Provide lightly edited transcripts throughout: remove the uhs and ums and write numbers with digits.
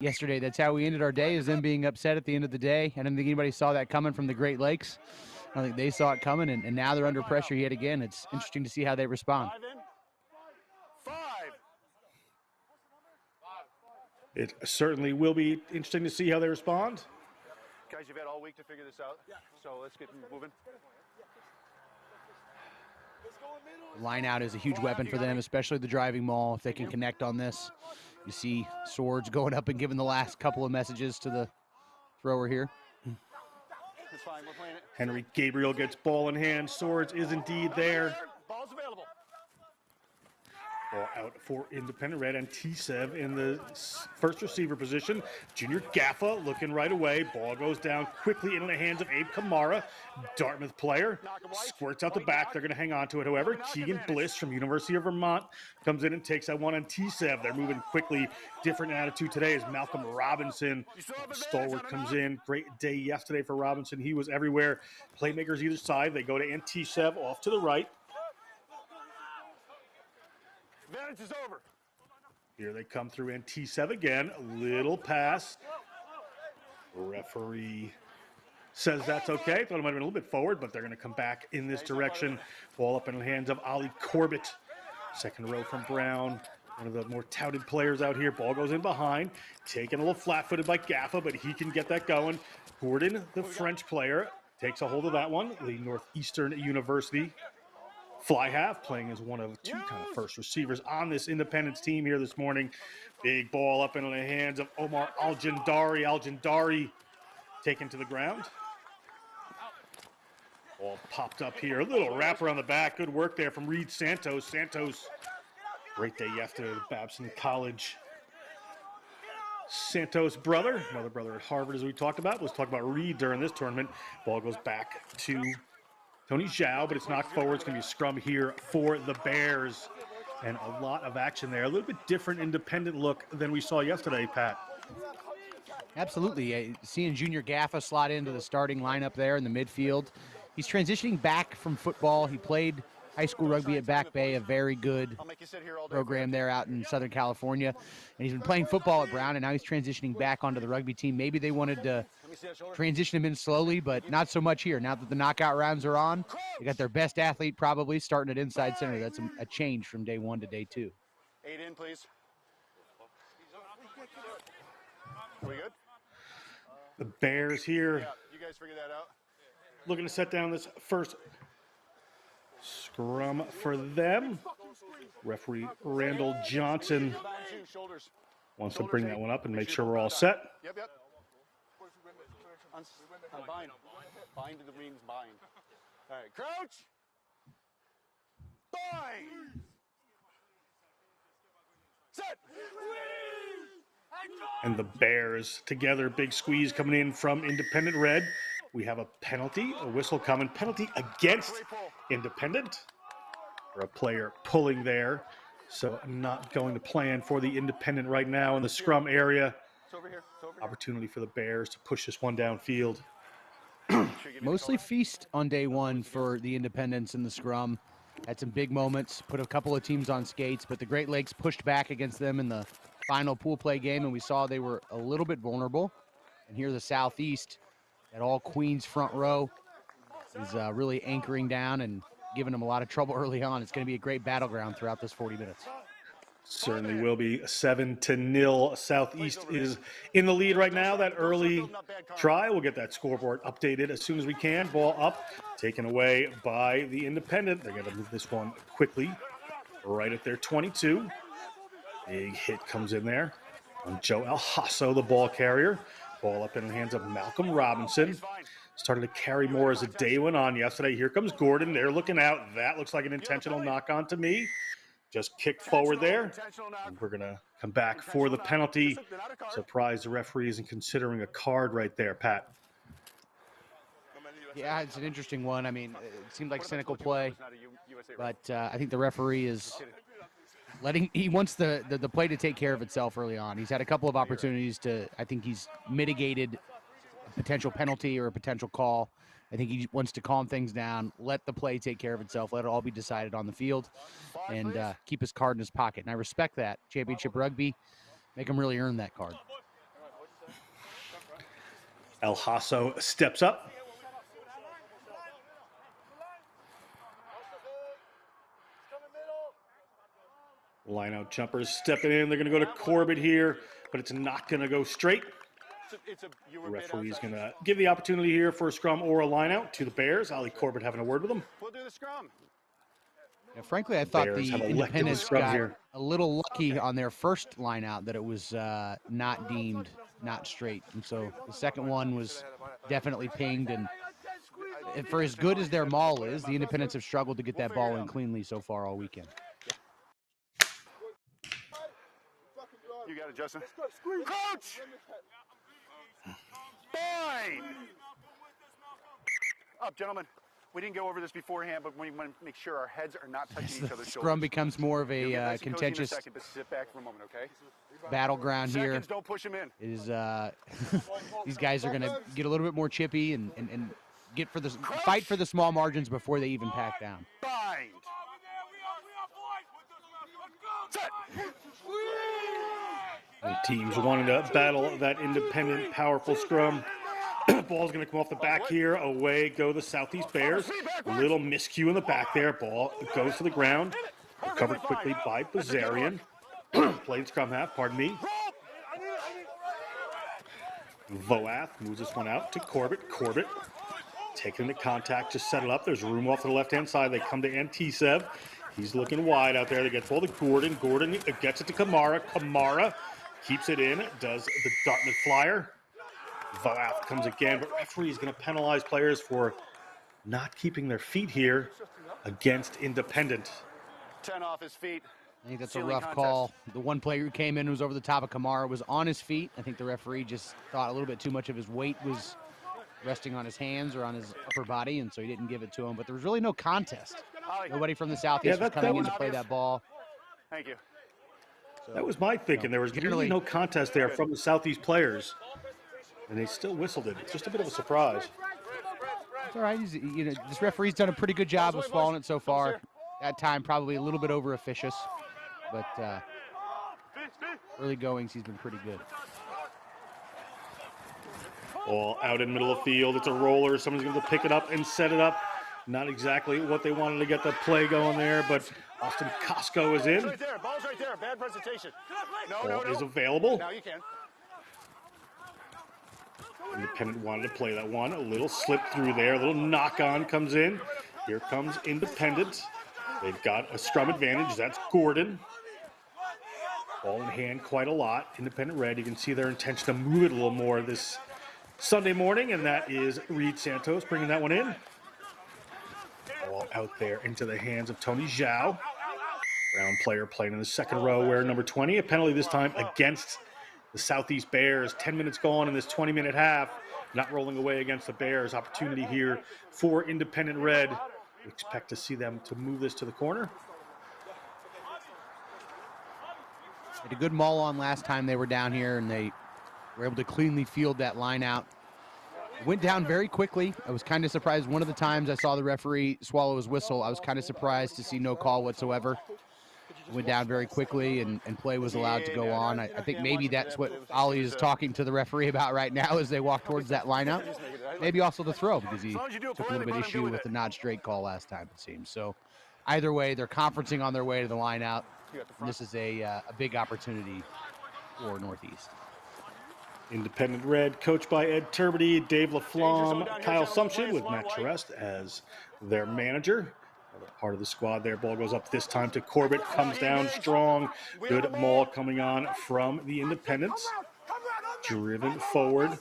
yesterday. That's how we ended our day, is them being upset at the end of the day. I don't think anybody saw that coming from the Great Lakes. I don't think they saw it coming, and now they're under pressure yet again. It's interesting to see how they respond. It certainly will be interesting to see how they respond. Guys, you've had all week to figure this out, so let's get moving. Line out is a huge weapon for them, especially the driving maul. If they can connect on this, you see Swords going up and giving the last couple of messages to the thrower here. It's fine, we're playing it. Henry Gabriel gets ball in hand. Swords is indeed there. Ball's available. Ball out for Independent Red, and T-Sev in the first receiver position. Junior Gaffa looking right away. Ball goes down quickly into the hands of Abe Kamara, Dartmouth player. Squirts out the back. They're going to hang on to it. However, Keegan Bliss from University of Vermont comes in and takes that one on T-Sev. They're moving quickly. Different attitude today as Malcolm Robinson, stalwart, comes in. Great day yesterday for Robinson. He was everywhere. Playmakers either side. They go to T-Sev off to the right. Advantage is over. Here they come through, and T-Sev again. Little pass. Referee says that's okay. Thought it might have been a little bit forward, but they're going to come back in this direction. Ball up in the hands of Ollie Corbett. Second row from Brown. One of the more touted players out here. Ball goes in behind. Taken a little flat-footed by Gaffa, but he can get that going. Gordon, the French player, takes a hold of that one. The Northeastern University fly half, playing as one of two kind of first receivers on this Independence team here this morning. Big ball up into the hands of Omar Aljandari. Aljandari taken to the ground. Ball popped up here. A little wrapper on the back. Good work there from Reed Santos. Santos, great day yesterday at Babson College. Santos' brother, another brother at Harvard, as we talked about. Let's talk about Reed during this tournament. Ball goes back to Tony Zhao, but it's knocked forward. It's going to be a scrum here for the Bears. And a lot of action there. A little bit different independent look than we saw yesterday, Pat. Absolutely. Seeing Junior Gaffa slot into the starting lineup there in the midfield. He's transitioning back from football. He played high school rugby at Back Bay, a very good program there out in Southern California. And he's been playing football at Brown, and now he's transitioning back onto the rugby team. Maybe they wanted to transition him in slowly, but not so much here. Now that the knockout rounds are on, they got their best athlete probably starting at inside center. That's a change from day one to day two. 8 in, please. Are we good? The Bears here. Yeah, you guys figure that out. Looking to set down this first scrum for them. Referee Randall Johnson wants to bring that one up and make sure we're all set. Yep. Bind. Bind means bind. All right, crouch. Bind. Set. And the Bears together, big squeeze coming in from Independent Red. We have a penalty, a whistle coming. Penalty against Independent. Or a player pulling there. So not going to plan for the Independent right now in the scrum area. It's over here. Opportunity for the Bears to push this one downfield. Mostly feast on day one for the Independents in the scrum. Had some big moments, put a couple of teams on skates, but the Great Lakes pushed back against them in the final pool play game, and we saw they were a little bit vulnerable. And here the Southeast, that all Queens front row, is really anchoring down and giving them a lot of trouble early on. It's going to be a great battleground throughout this 40 minutes. Certainly will be. 7-0. Southeast is in the lead right now. That early try, we'll get that scoreboard updated as soon as we can. Ball up, taken away by the Independent. They're going to move this one quickly, right at their 22. Big hit comes in there on Joe Alhasso, the ball carrier. Ball up in the hands of Malcolm Robinson. Started to carry more as the day went on yesterday. Here comes Gordon. They're looking out. That looks like an intentional knock-on to me. Just kicked forward there. And we're going to come back for the penalty. Surprised the referee isn't considering a card right there, Pat. Yeah, it's an interesting one. I mean, it seemed like cynical play, but I think the referee is he wants the play to take care of itself early on. He's had a couple of opportunities I think he's mitigated a potential penalty or a potential call. I think he wants to calm things down, let the play take care of itself, let it all be decided on the field, and keep his card in his pocket. And I respect that. Championship rugby, make him really earn that card. El Hasso steps up. Line out jumpers stepping in. They're going to go to Corbett here, but it's not going to go straight. The referee's going to give the opportunity here for a scrum or a line out to the Bears. Ali Corbett having a word with them. We'll do the scrum. Yeah, frankly, I thought Bears the have elected Independents the scrum got here. a little lucky on their first line out that it was not deemed not straight. And so the second one was definitely pinged. And for as good as their maul is, the Independents have struggled to get that ball in cleanly so far all weekend. You got it, Justin. Coach! Fine! Up, gentlemen. We didn't go over this beforehand, but we want to make sure our heads are not touching each other's shoulders. Scrum becomes more of a contentious second, but sit back for a moment, okay? battleground here. Seconds, don't push him in. Is these guys are going to get a little bit more chippy and get for the fight for the small margins before they even pack down. Bind. Set. And teams wanting to battle that independent, powerful scrum. Ball's going to come off the back here. Away go the Southeast Bears. A little miscue in the back there. Ball goes to the ground. Recovered quickly by Bazarian. Played scrum half, pardon me. Voath moves this one out to Corbett. Corbett taking the contact, just set it up. There's room off to the left-hand side. They come to Antisev. He's looking wide out there. They get the ball to Gordon. Gordon gets it to Kamara. Kamara keeps it in, does the Dartmouth Flyer. Voath comes again, but referee is going to penalize players for not keeping their feet here against Independent. 10 off his feet. I think that's a rough call. The one player who came in who was over the top of Kamara was on his feet. I think the referee just thought a little bit too much of his weight was resting on his hands or on his upper body, and so he didn't give it to him. But there was really no contest. Nobody from the Southeast was coming in to play that ball. Thank you. So, that was my thinking. There was really no contest there from the Southeast players, and they still whistled it. It's just a bit of a surprise. It's all right. This referee's done a pretty good job of swallowing it so far. That time probably a little bit over officious, but early goings he's been pretty good. Ball out in the middle of the field. It's a roller. Someone's going to pick it up and set it up. Not exactly what they wanted to get the play going there, but Austin Costco is in. Right there. Ball's right there. Bad presentation. Ball is available. Now you can. Independent wanted to play that one. A little slip through there. A little knock on comes in. Here comes Independent. They've got a scrum advantage. That's Gordon. Ball in hand quite a lot. Independent red. You can see their intention to move it a little more this Sunday morning, and that is Reed Santos bringing that one in. Ball out there into the hands of Tony Zhao. Brown player playing in the second row, wearing number 20. A penalty this time against the Southeast Bears. 10 minutes gone in this 20-minute half. Not rolling away against the Bears. Opportunity here for Independent Red. We expect to see them to move this to the corner. Had a good maul on last time they were down here, and they were able to cleanly field that line out. It went down very quickly. I was kind of surprised. One of the times I saw the referee swallow his whistle, I was kind of surprised to see no call whatsoever. It went down very quickly, and play was allowed to go on. I think maybe that's what Ollie is talking to the referee about right now as they walk towards that lineup. Maybe also the throw, because he took a little bit issue with the not straight call last time, it seems. So either way, they're conferencing on their way to the line out. And this is a big opportunity for Northeast. Independent Red, coached by Ed Turbity, Dave LaFlamme, Kyle Sumption with Matt Charest as their manager. Another part of the squad there. Ball goes up this time to Corbett, comes down strong. Good maul coming on from the Independents. Driven forward.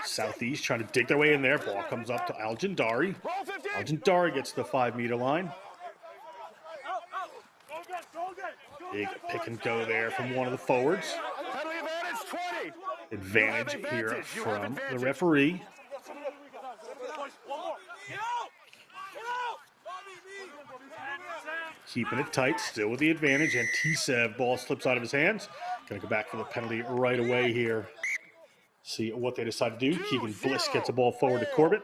Southeast trying to dig their way in there. Ball comes up to Aljandari. Aljandari gets to the 5-meter line. Big pick and go there from one of the forwards. Advantage here from the referee. Keeping it tight, still with the advantage. And Tsev, ball slips out of his hands. Going to go back for the penalty right away here. See what they decide to do. Keegan Bliss gets the ball forward to Corbett.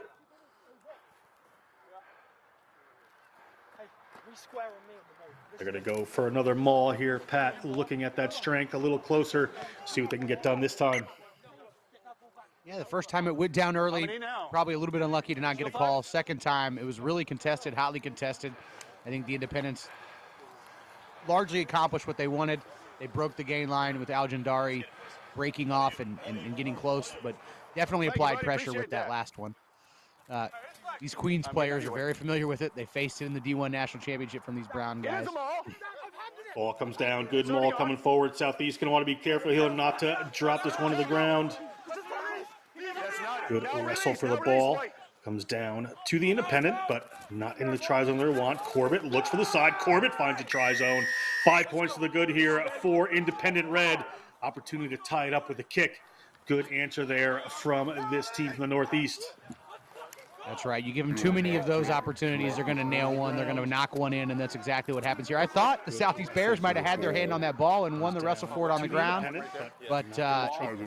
They're going to go for another maul here. Pat looking at that strength a little closer. See what they can get done this time. Yeah, the first time it went down early, probably a little bit unlucky to not get a call. Second time, it was really contested, hotly contested. I think the Independents largely accomplished what they wanted. They broke the gain line with Aljandari breaking off and getting close, but definitely applied pressure with that last one. These Queens players are very familiar with it. They faced it in the D1 National Championship from these Brown guys. Ball comes down. Good maul coming forward. Southeast going to want to be careful here not to drop this one to the ground. Good wrestle for the ball. Comes down to the Independent, but not in the try zone they want. Corbett looks for the side. Corbett finds a try zone. 5 points to the good here for Independent Red. Opportunity to tie it up with a kick. Good answer there from this team from the Northeast. That's right. You give them too many of those opportunities, they're going to nail one. They're going to knock one in, and that's exactly what happens here. I thought the Southeast Bears might have had their hand on that ball and won the wrestle for it on the ground, but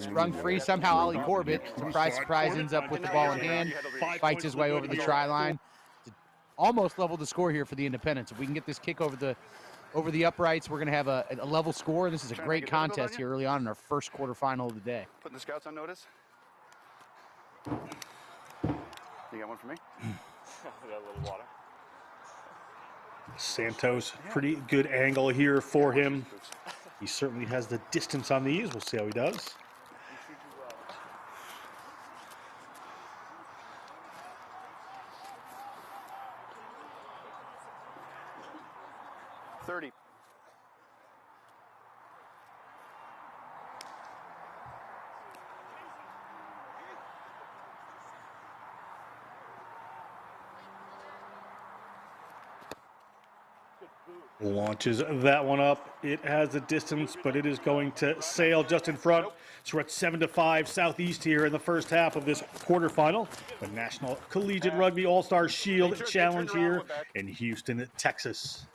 sprung free. Somehow Ollie Corbett, surprise, surprise, ends up with the ball in hand, fights his way over the try line. Almost leveled the score here for the Independents. If we can get this kick over the uprights, we're going to have a level score. This is a great contest here early on in our first quarterfinal of the day. Putting the scouts on notice. You got one for me? Got a little water. Santos, pretty good angle here for him. He certainly has the distance on these. We'll see how he does. Launches that one up. It has a distance, but it is going to sail just in front. So we're at 7-5 Southeast here in the first half of this quarterfinal. The National Collegiate Rugby All-Star Shield Challenge here in Houston, Texas.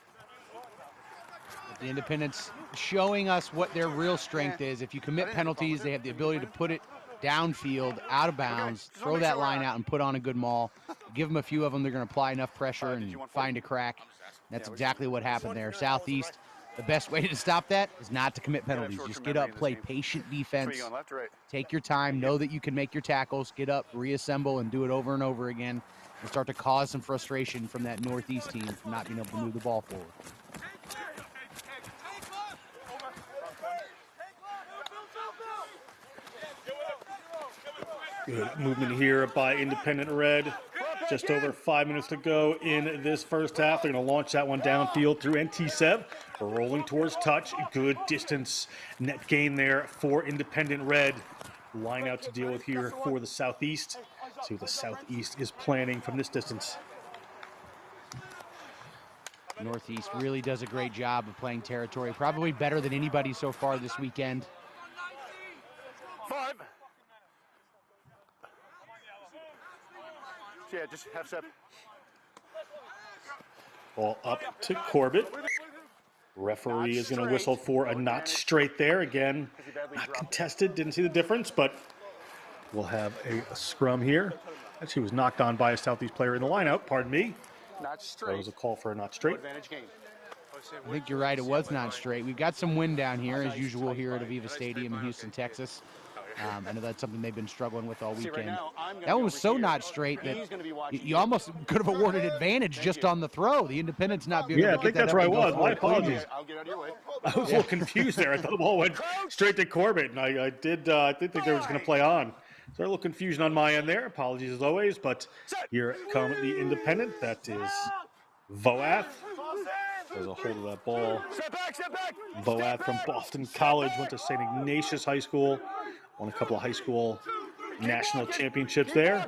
The Independents showing us what their real strength is. If you commit penalties, they have the ability to put it downfield, out of bounds, throw that line out and put on a good maul. Give them a few of them, they're going to apply enough pressure and find a crack. That's exactly what happened there. Southeast, the best way to stop that is not to commit penalties. Just get up, play patient defense, take your time, know that you can make your tackles, get up, reassemble, and do it over and over again, and start to cause some frustration from that Northeast team from not being able to move the ball forward. Good movement here by Independent Red. Just over 5 minutes to go in this first half. They're going to launch that one downfield through NT7. Rolling towards touch. Good distance. Net gain there for Independent Red. Line out to deal with here for the Southeast. See what the Southeast is planning from this distance. Northeast really does a great job of playing territory. Probably better than anybody so far this weekend. 5. Yeah, just half step. Ball up to Corbett. Referee is going to whistle for a not straight there. Again, not contested. Didn't see the difference, but we'll have a scrum here. Actually, was knocked on by a Southeast player in the lineout. Pardon me. Not straight. That was a call for a not straight. I think you're right. It was not straight. We've got some wind down here, as usual, here at Aviva Stadium in Houston, Texas. I know that's something they've been struggling with all weekend. That one was so not straight that you almost could have awarded advantage just on the throw. The Independents not being able to get that up. Yeah, I think that's where I was. My apologies. I'll get out of your way. I was a little confused there. I thought the ball went straight to Corbett, and I did think they were just going to play on. So a little confusion on my end there. Apologies as always, but here come the Independent. That is Voath. There's a hold of that ball. Voath from Boston College, went to St. Ignatius High School. Won a couple of high school national championships there.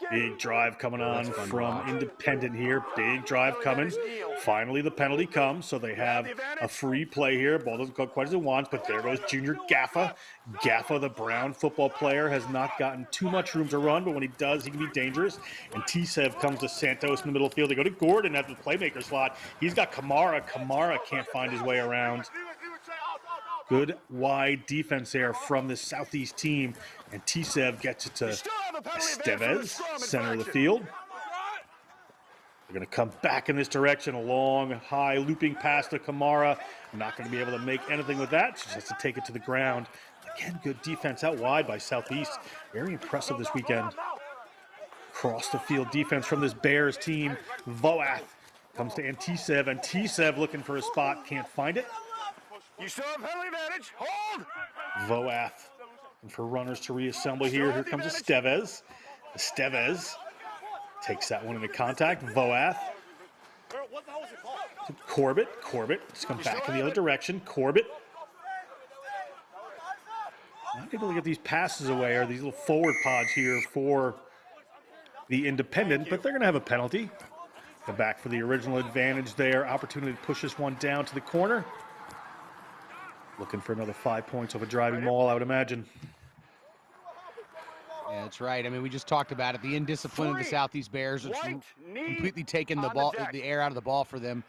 Big drive coming on from Independent here. Big drive coming. Finally, the penalty comes, so they have a free play here. Ball doesn't go quite as it wants, but there goes Junior Gaffa. Gaffa, the Brown football player, has not gotten too much room to run, but when he does, he can be dangerous. And T-Sev comes to Santos in the middle of the field. They go to Gordon at the playmaker slot. He's got Kamara. Kamara can't find his way around. Good wide defense there from the Southeast team. And T-Sev gets it to Estevez, center of the field. They're going to come back in this direction. A long, high, looping pass to Kamara. Not going to be able to make anything with that. She just has to take it to the ground. Again, good defense out wide by Southeast. Very impressive this weekend. Cross the field defense from this Bears team. Voath comes to Antisev. Antisev looking for a spot, can't find it. You still have penalty advantage. Hold. Voath. And for runners to reassemble here. Here comes Estevez. Estevez takes that one into contact. Voath. Corbett. Corbett just come back in the other direction. Corbett. Not able to get these passes away, or these little forward pods here for the Independent, but they're going to have a penalty. Come back for the original advantage there. Opportunity to push this one down to the corner. Looking for another 5 points of a driving maul, I would imagine. Yeah, that's right. I mean, we just talked about it. The indiscipline of the Southeast Bears, it's completely taken the air out of the ball for them.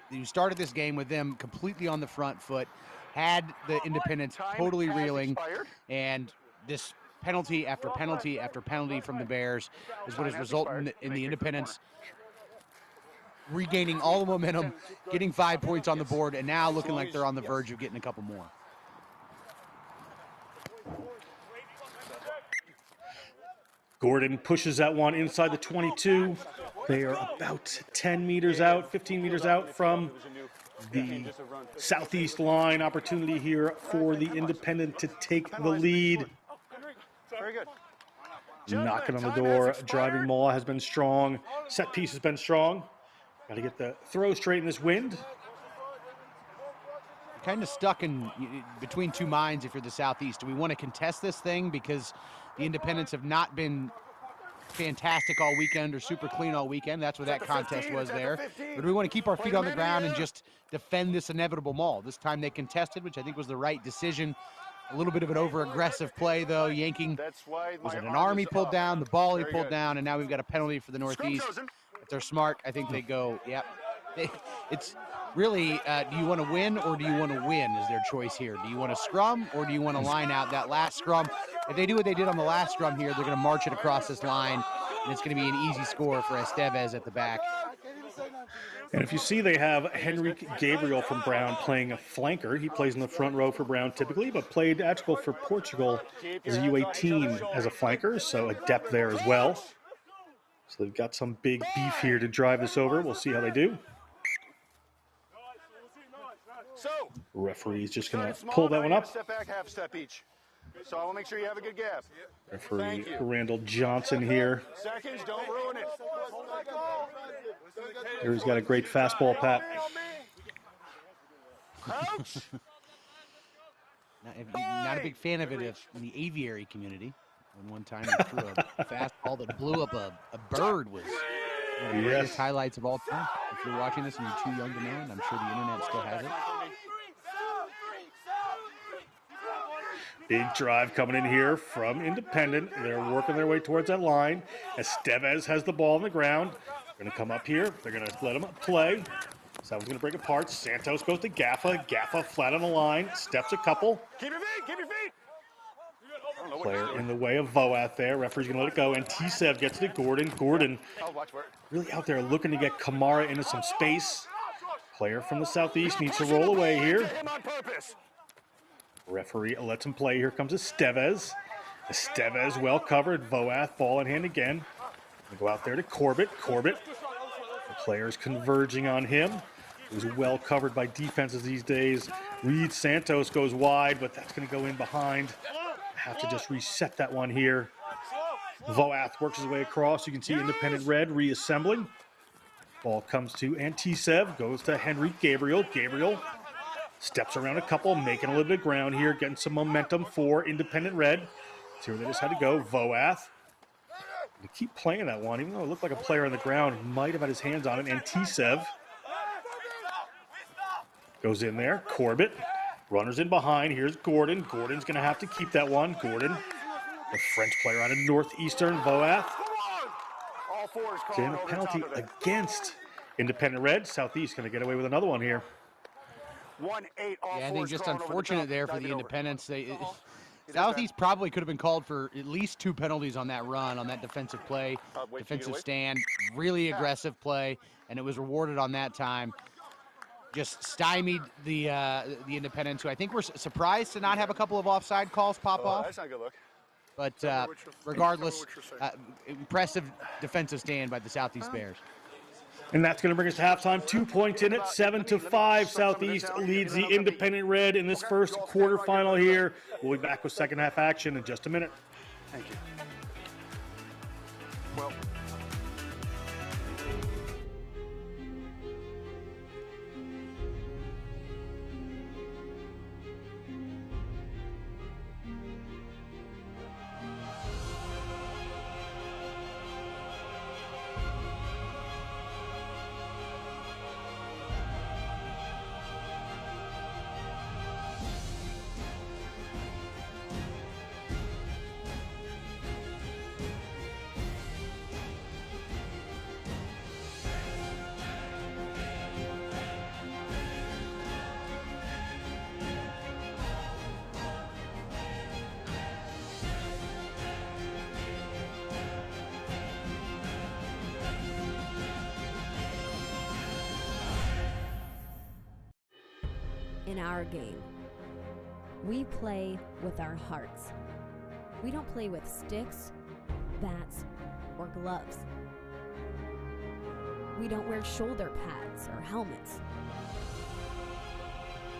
You started this game with them completely on the front foot, had the Independents totally reeling, and this penalty after penalty after penalty from the Bears is what has resulted in the Independents regaining all the momentum, getting 5 points on the board, and now looking like they're on the verge of getting a couple more. Gordon pushes that one inside the 22. They are about 10 meters out, 15 meters out from the Southeast line. Opportunity here for the Independent to take the lead. Very good. Knocking on the door. Driving maul has been strong. Set piece has been strong. Got to get the throw straight in this wind. Kind of stuck in between two minds if you're the Southeast. Do we want to contest this thing because the Independents have not been fantastic all weekend or super clean all weekend? That's what that contest was there. But do we want to keep our feet on the ground and just defend this inevitable maul? This time they contested, which I think was the right decision. A little bit of an over-aggressive play, though. Yanking was it an arm he pulled down, the ball he pulled down, and now we've got a penalty for the Northeast. If they're smart, I think they go, yep. It's really, do you want to win or do you want to win is their choice here. Do you want to scrum or do you want to line out that last scrum? If they do what they did on the last scrum here, they're going to march it across this line, and it's going to be an easy score for Estevez at the back. And if you see, they have Henrique Gabriel from Brown playing a flanker. He plays in the front row for Brown typically, but played actual for Portugal as a U18 as a flanker, so a depth there as well. So they've got some big beef here to drive this over. We'll see how they do. Referee's just going to pull that one up. Step back, half step each. So I will make sure you have a good gap. Referee Randall Johnson here. Seconds, don't ruin it. Here he's got a great fastball, Pat. Not a big fan of it in the aviary community. And one time he threw a fastball that blew up a bird was one of the greatest highlights of all time. If you're watching this and you're too young to know, and I'm sure the internet still has it. Big drive coming in here from Independent. They're working their way towards that line. Estevez has the ball on the ground. They're going to come up here. They're going to let him play. So one's going to break apart. Santos goes to Gaffa. Gaffa flat on the line. Steps a couple. Keep your feet. Keep your feet. Player in the way of Voath there. Referee's going to let it go. And T-Sev gets to Gordon. Gordon really out there looking to get Kamara into some space. Player from the Southeast needs to roll away here. Referee lets him play. Here comes Estevez. Estevez well covered. Voath ball in hand again. They go out there to Corbett. Corbett. The players converging on him. He's well covered by defenses these days. Reed Santos goes wide, but that's going to go in behind. Have to just reset that one here. Voath works his way across. You can see Independent Red reassembling. Ball comes to Antisev. Goes to Henrique Gabriel. Gabriel steps around a couple, making a little bit of ground here, getting some momentum for Independent Red. See where they just had to go. Voath. They keep playing that one, even though it looked like a player on the ground might have had his hands on it. Antisev goes in there. Corbett. Runners in behind. Here's Gordon. Gordon's going to have to keep that one. Gordon, the French player out of Northeastern. Voath. Getting a penalty against Independent Red. Southeast going to get away with another one here. Yeah, I think just unfortunate there for the Independents. Southeast probably could have been called for at least 2 penalties on that run, on that defensive play, defensive stand, really aggressive play, and it was rewarded on that time. just stymied the Independents, who I think were surprised to not have a couple of offside calls pop off. That's not a good look. But regardless, impressive defensive stand by the Southeast Bears. And that's going to bring us to halftime. 2 points in it, 7-5. Southeast leads the Independent Red in this first quarterfinal here. We'll be back with second half action in just a minute. Thank you. Well. In our game, we play with our hearts. We don't play with sticks, bats, or gloves. We don't wear shoulder pads or helmets.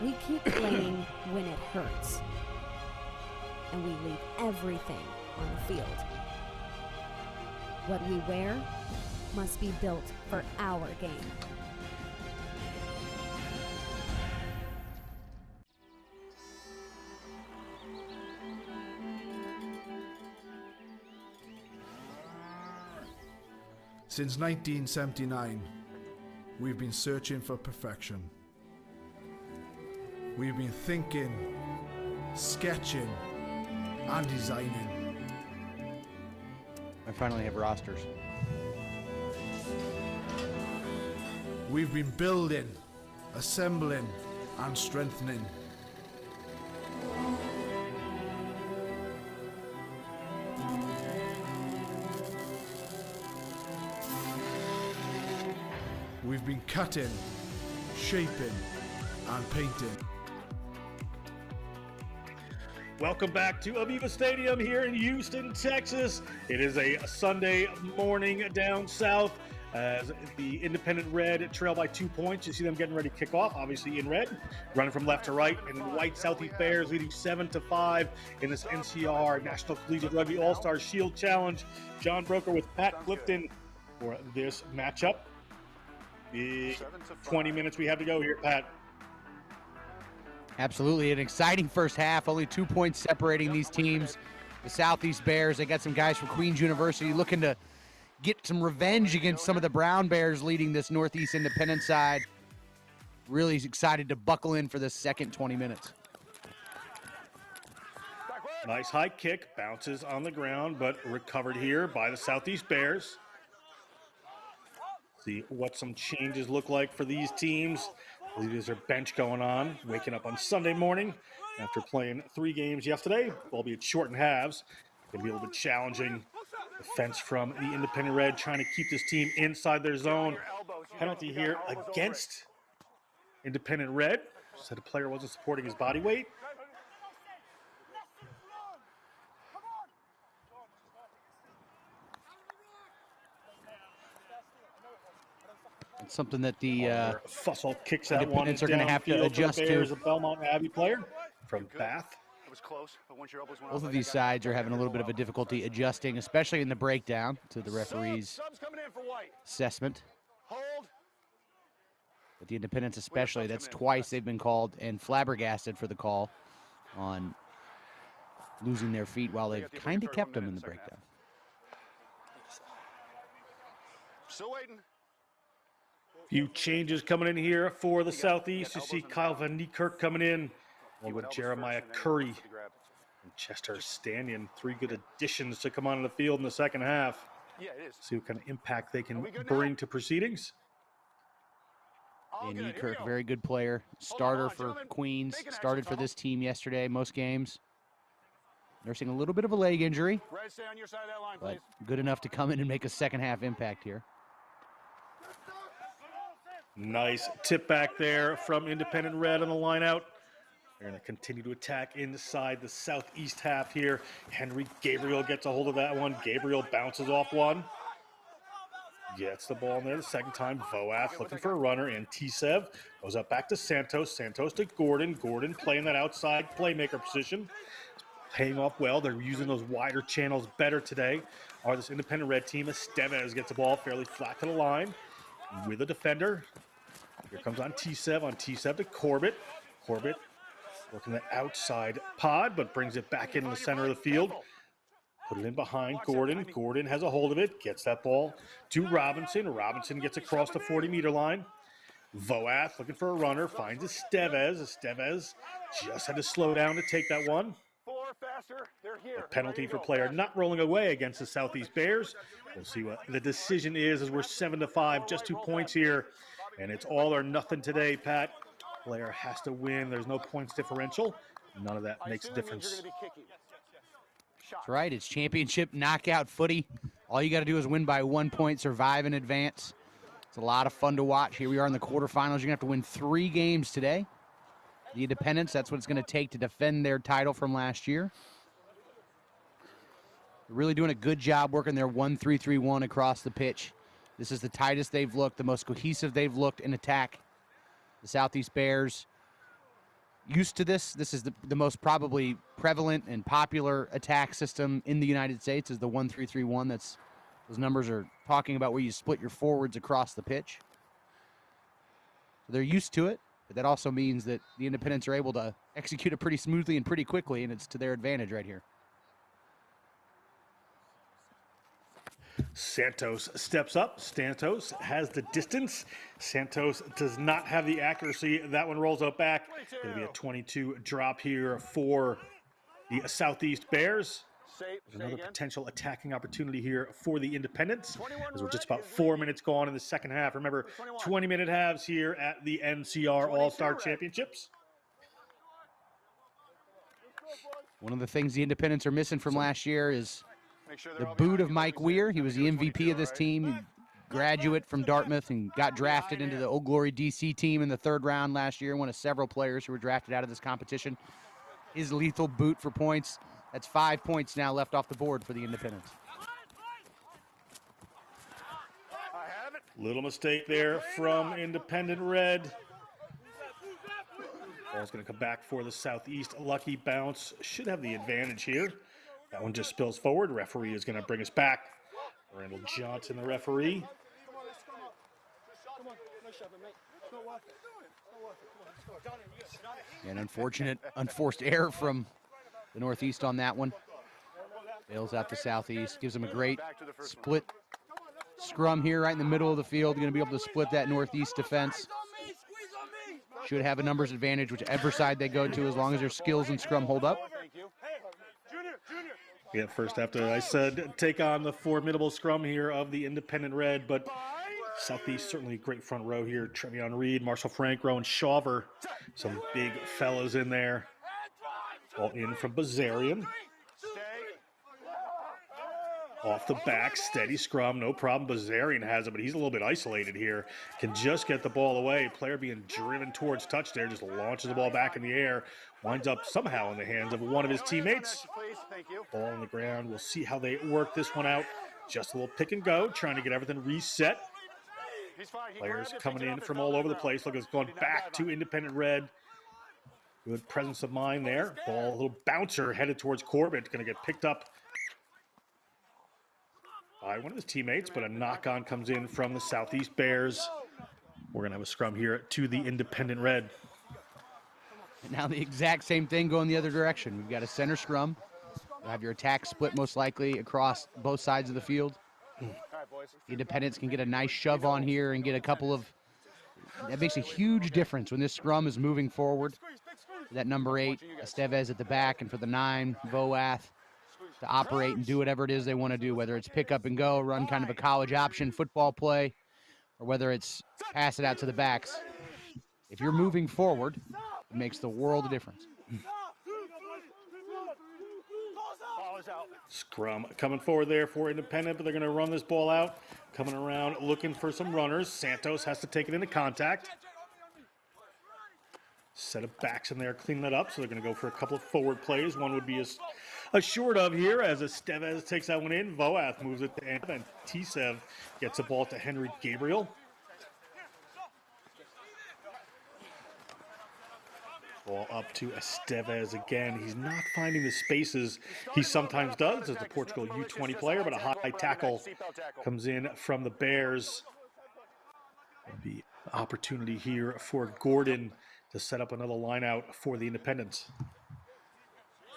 We keep playing when it hurts. And we leave everything on the field. What we wear must be built for our game. Since 1979, we've been searching for perfection. We've been thinking, sketching, and designing. I finally have rosters. We've been building, assembling, and strengthening. We've been cutting, shaping, and painting. Welcome back to Aviva Stadium here in Houston, Texas. It is a Sunday morning down south as the Independent Red trail by 2 points. You see them getting ready to kick off, obviously in red, running from left to right, and white Southeast Bears leading 7-5 in this NCR National Collegiate Rugby All-Star Shield Challenge. John Broker with Pat Clifton for this matchup. The 20 minutes we have to go here, Pat. Absolutely, an exciting first half. Only 2 points separating these teams. The Southeast Bears, they got some guys from Queens University looking to get some revenge against some of the Brown Bears leading this Northeast Independent side. Really excited to buckle in for the second 20 minutes. Nice high kick, bounces on the ground, but recovered here by the Southeast Bears. See what some changes look like for these teams. I believe there's a bench going on, waking up on Sunday morning after playing 3 games yesterday, albeit short in halves. Going to be a little bit challenging. Defense from the Independent Red trying to keep this team inside their zone. Penalty here against Independent Red. Said a player wasn't supporting his body weight. It's something that the Fussell kicks that one. Independents are going to have to adjust to. A Belmont Abbey player from Bath. It was close, but once your elbows went Both off, of these sides are having a little bit of a difficulty adjusting, especially in the breakdown to the referee's Subs coming in for white. assessment. Hold. But the Independents especially, that's twice they've been called and flabbergasted for the call on losing their feet while they've kind of kept them in the breakdown. Still waiting. Few changes coming in here for the Southeast. You see Kyle Van Niekerk coming in. You with Jeremiah Curry and Chester Stanion. 3 good additions to come onto the field in the second half. Yeah, it is. See what kind of impact they can bring to proceedings. And Niekerk, very good player. Starter for Queens. Started for this team yesterday, most games. Nursing a little bit of a leg injury, Red, stay on your side of that line, but please. good enough to come in and make a second half impact here. Nice tip back there from Independent Red on the line out. They're going to continue to attack inside the southeast half here. Henry Gabriel gets a hold of that one. Gabriel bounces off one. Gets the ball in there the second time. Voath looking for a runner, and Tsev goes up back to Santos. Santos to Gordon. Gordon playing that outside playmaker position. Paying off well. They're using those wider channels better today. Or this Independent Red team. Estevez gets the ball fairly flat to the line with a defender. Here comes on Tsev to Corbett. Corbett working that outside pod, but brings it back in the center of the field. Put it in behind Gordon. Gordon has a hold of it, gets that ball to Robinson. Robinson gets across the 40-meter line. Voath looking for a runner, finds Estevez. Estevez just had to slow down to take that one. A penalty for player not rolling away against the Southeast Bears. We'll see what the decision is as we're 7-5, just 2 points here. And it's all or nothing today, Pat. Player has to win. There's no points differential. None of that makes a difference. That's right. It's championship knockout footy. All you got to do is win by 1 point, survive in advance. It's a lot of fun to watch. Here we are in the quarterfinals. You're going to have to win 3 games today. The Independents, that's what it's going to take to defend their title from last year. They're really doing a good job working their 1-3-3-1 across the pitch. This is the tightest they've looked, the most cohesive they've looked in attack. The Southeast Bears, used to this. This is the most probably prevalent and popular attack system in the United States is the 1-3-3-1. Those numbers are talking about where you split your forwards across the pitch. So they're used to it, but that also means that the Independents are able to execute it pretty smoothly and pretty quickly, and it's to their advantage right here. Santos steps up. Santos has the distance. Santos does not have the accuracy. That one rolls out back. It'll be a 22 drop here for the Southeast Bears. Another potential attacking opportunity here for the Independents as we're just about 4 minutes gone in the second half. Remember, 20-minute halves here at the NCR All-Star Championships. One of the things the Independents are missing from last year is the boot of Mike Weir. He was the MVP of this team, graduate from Dartmouth, and got drafted into the Old Glory DC team in the 3rd round last year, one of several players who were drafted out of this competition. His lethal boot for points. That's 5 points now left off the board for the Independents. Little mistake there from Independent Red. Ball's going to come back for the Southeast. Lucky bounce. Should have the advantage here. That one just spills forward. Referee is going to bring us back. Randall Johnson, the referee. An unfortunate, unforced error from the Northeast on that one. Bails out the Southeast. Gives them a great split scrum here right in the middle of the field. Going to be able to split that Northeast defense. Should have a numbers advantage, whichever side they go to, as long as their skills and scrum hold up. Yeah, first after I said take on the formidable scrum here of the Independent Red, but Southeast certainly a great front row here. Trevion Reed, Marshall Frank, Rowan Shawver, some big fellows in there. Ball in from Bazarian. Off the back, steady scrum, no problem. Bazarian has it, but he's a little bit isolated here. Can just get the ball away. Player being driven towards touch there, just launches the ball back in the air. Winds up somehow in the hands of one of his teammates. Ball on the ground. We'll see how they work this one out. Just a little pick and go, trying to get everything reset. Players coming in from all over the place. Look, it's going back to Independent Red. Good presence of mind there. Ball, a little bouncer headed towards Corbett. Going to get picked up by one of his teammates, but a knock-on comes in from the Southeast Bears. We're going to have a scrum here to the Independent Red. And now the exact same thing going the other direction. We've got a center scrum. You'll have your attack split most likely across both sides of the field. The Independents can get a nice shove on here and get a couple of... That makes a huge difference when this scrum is moving forward. That number 8, Estevez at the back, and for the 9, Voath, to operate and do whatever it is they want to do, whether it's pick up and go, run kind of a college option football play, or whether it's pass it out to the backs. If you're moving forward, it makes the world of difference. Scrum coming forward there for Independent, but they're going to run this ball out. Coming around looking for some runners. Santos has to take it into contact. Set of backs in there, cleaning that up. So they're going to go for a couple of forward plays. One would be a short of here as Estevez takes that one in. Voath moves it to Amp, and Tisev gets the ball to Henry Gabriel. Ball up to Estevez again. He's not finding the spaces he sometimes does as the Portugal U20 player, but a high tackle comes in from the Bears. The opportunity here for Gordon to set up another line out for the Independents.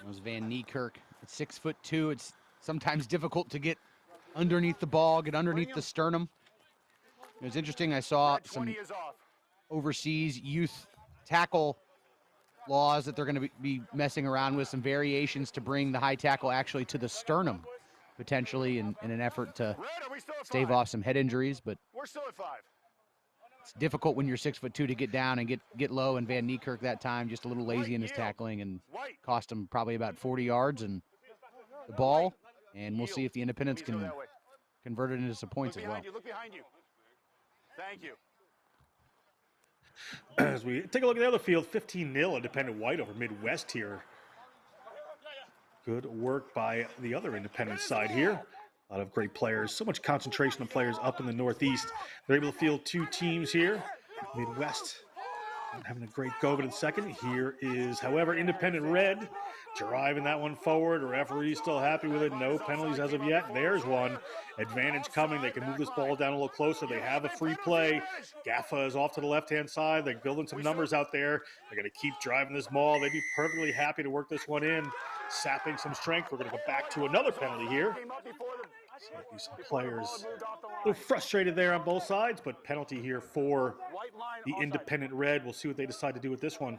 It was Van Niekerk at 6'2". It's sometimes difficult to get underneath the ball, get underneath the sternum. It was interesting. I saw some overseas youth tackle laws that they're going to be messing around with, some variations to bring the high tackle actually to the sternum, potentially in an effort to stave off some head injuries. But we're still at 5. It's difficult when you're 6'2" to get down and get low. And Van Niekerk that time just a little lazy in his tackling and cost him probably about 40 yards and the ball. And we'll see if the Independents can convert it into some points as well. Look behind you. Thank you. As we take a look at the other field, 15-0 Independent White over Midwest here. Good work by the other Independent side here. A lot of great players, so much concentration of players up in the Northeast. They're able to field 2 teams here. Midwest having a great go of it in second. Here is, however, Independent Red driving that one forward. Referee still happy with it. No penalties as of yet. There's one. Advantage coming. They can move this ball down a little closer. They have a free play. Gaffa is off to the left-hand side. They're building some numbers out there. They're going to keep driving this ball. They'd be perfectly happy to work this one in, sapping some strength. We're going to go back to another penalty here. So some players a little frustrated there on both sides, but penalty here for the Independent Red. We'll see what they decide to do with this one.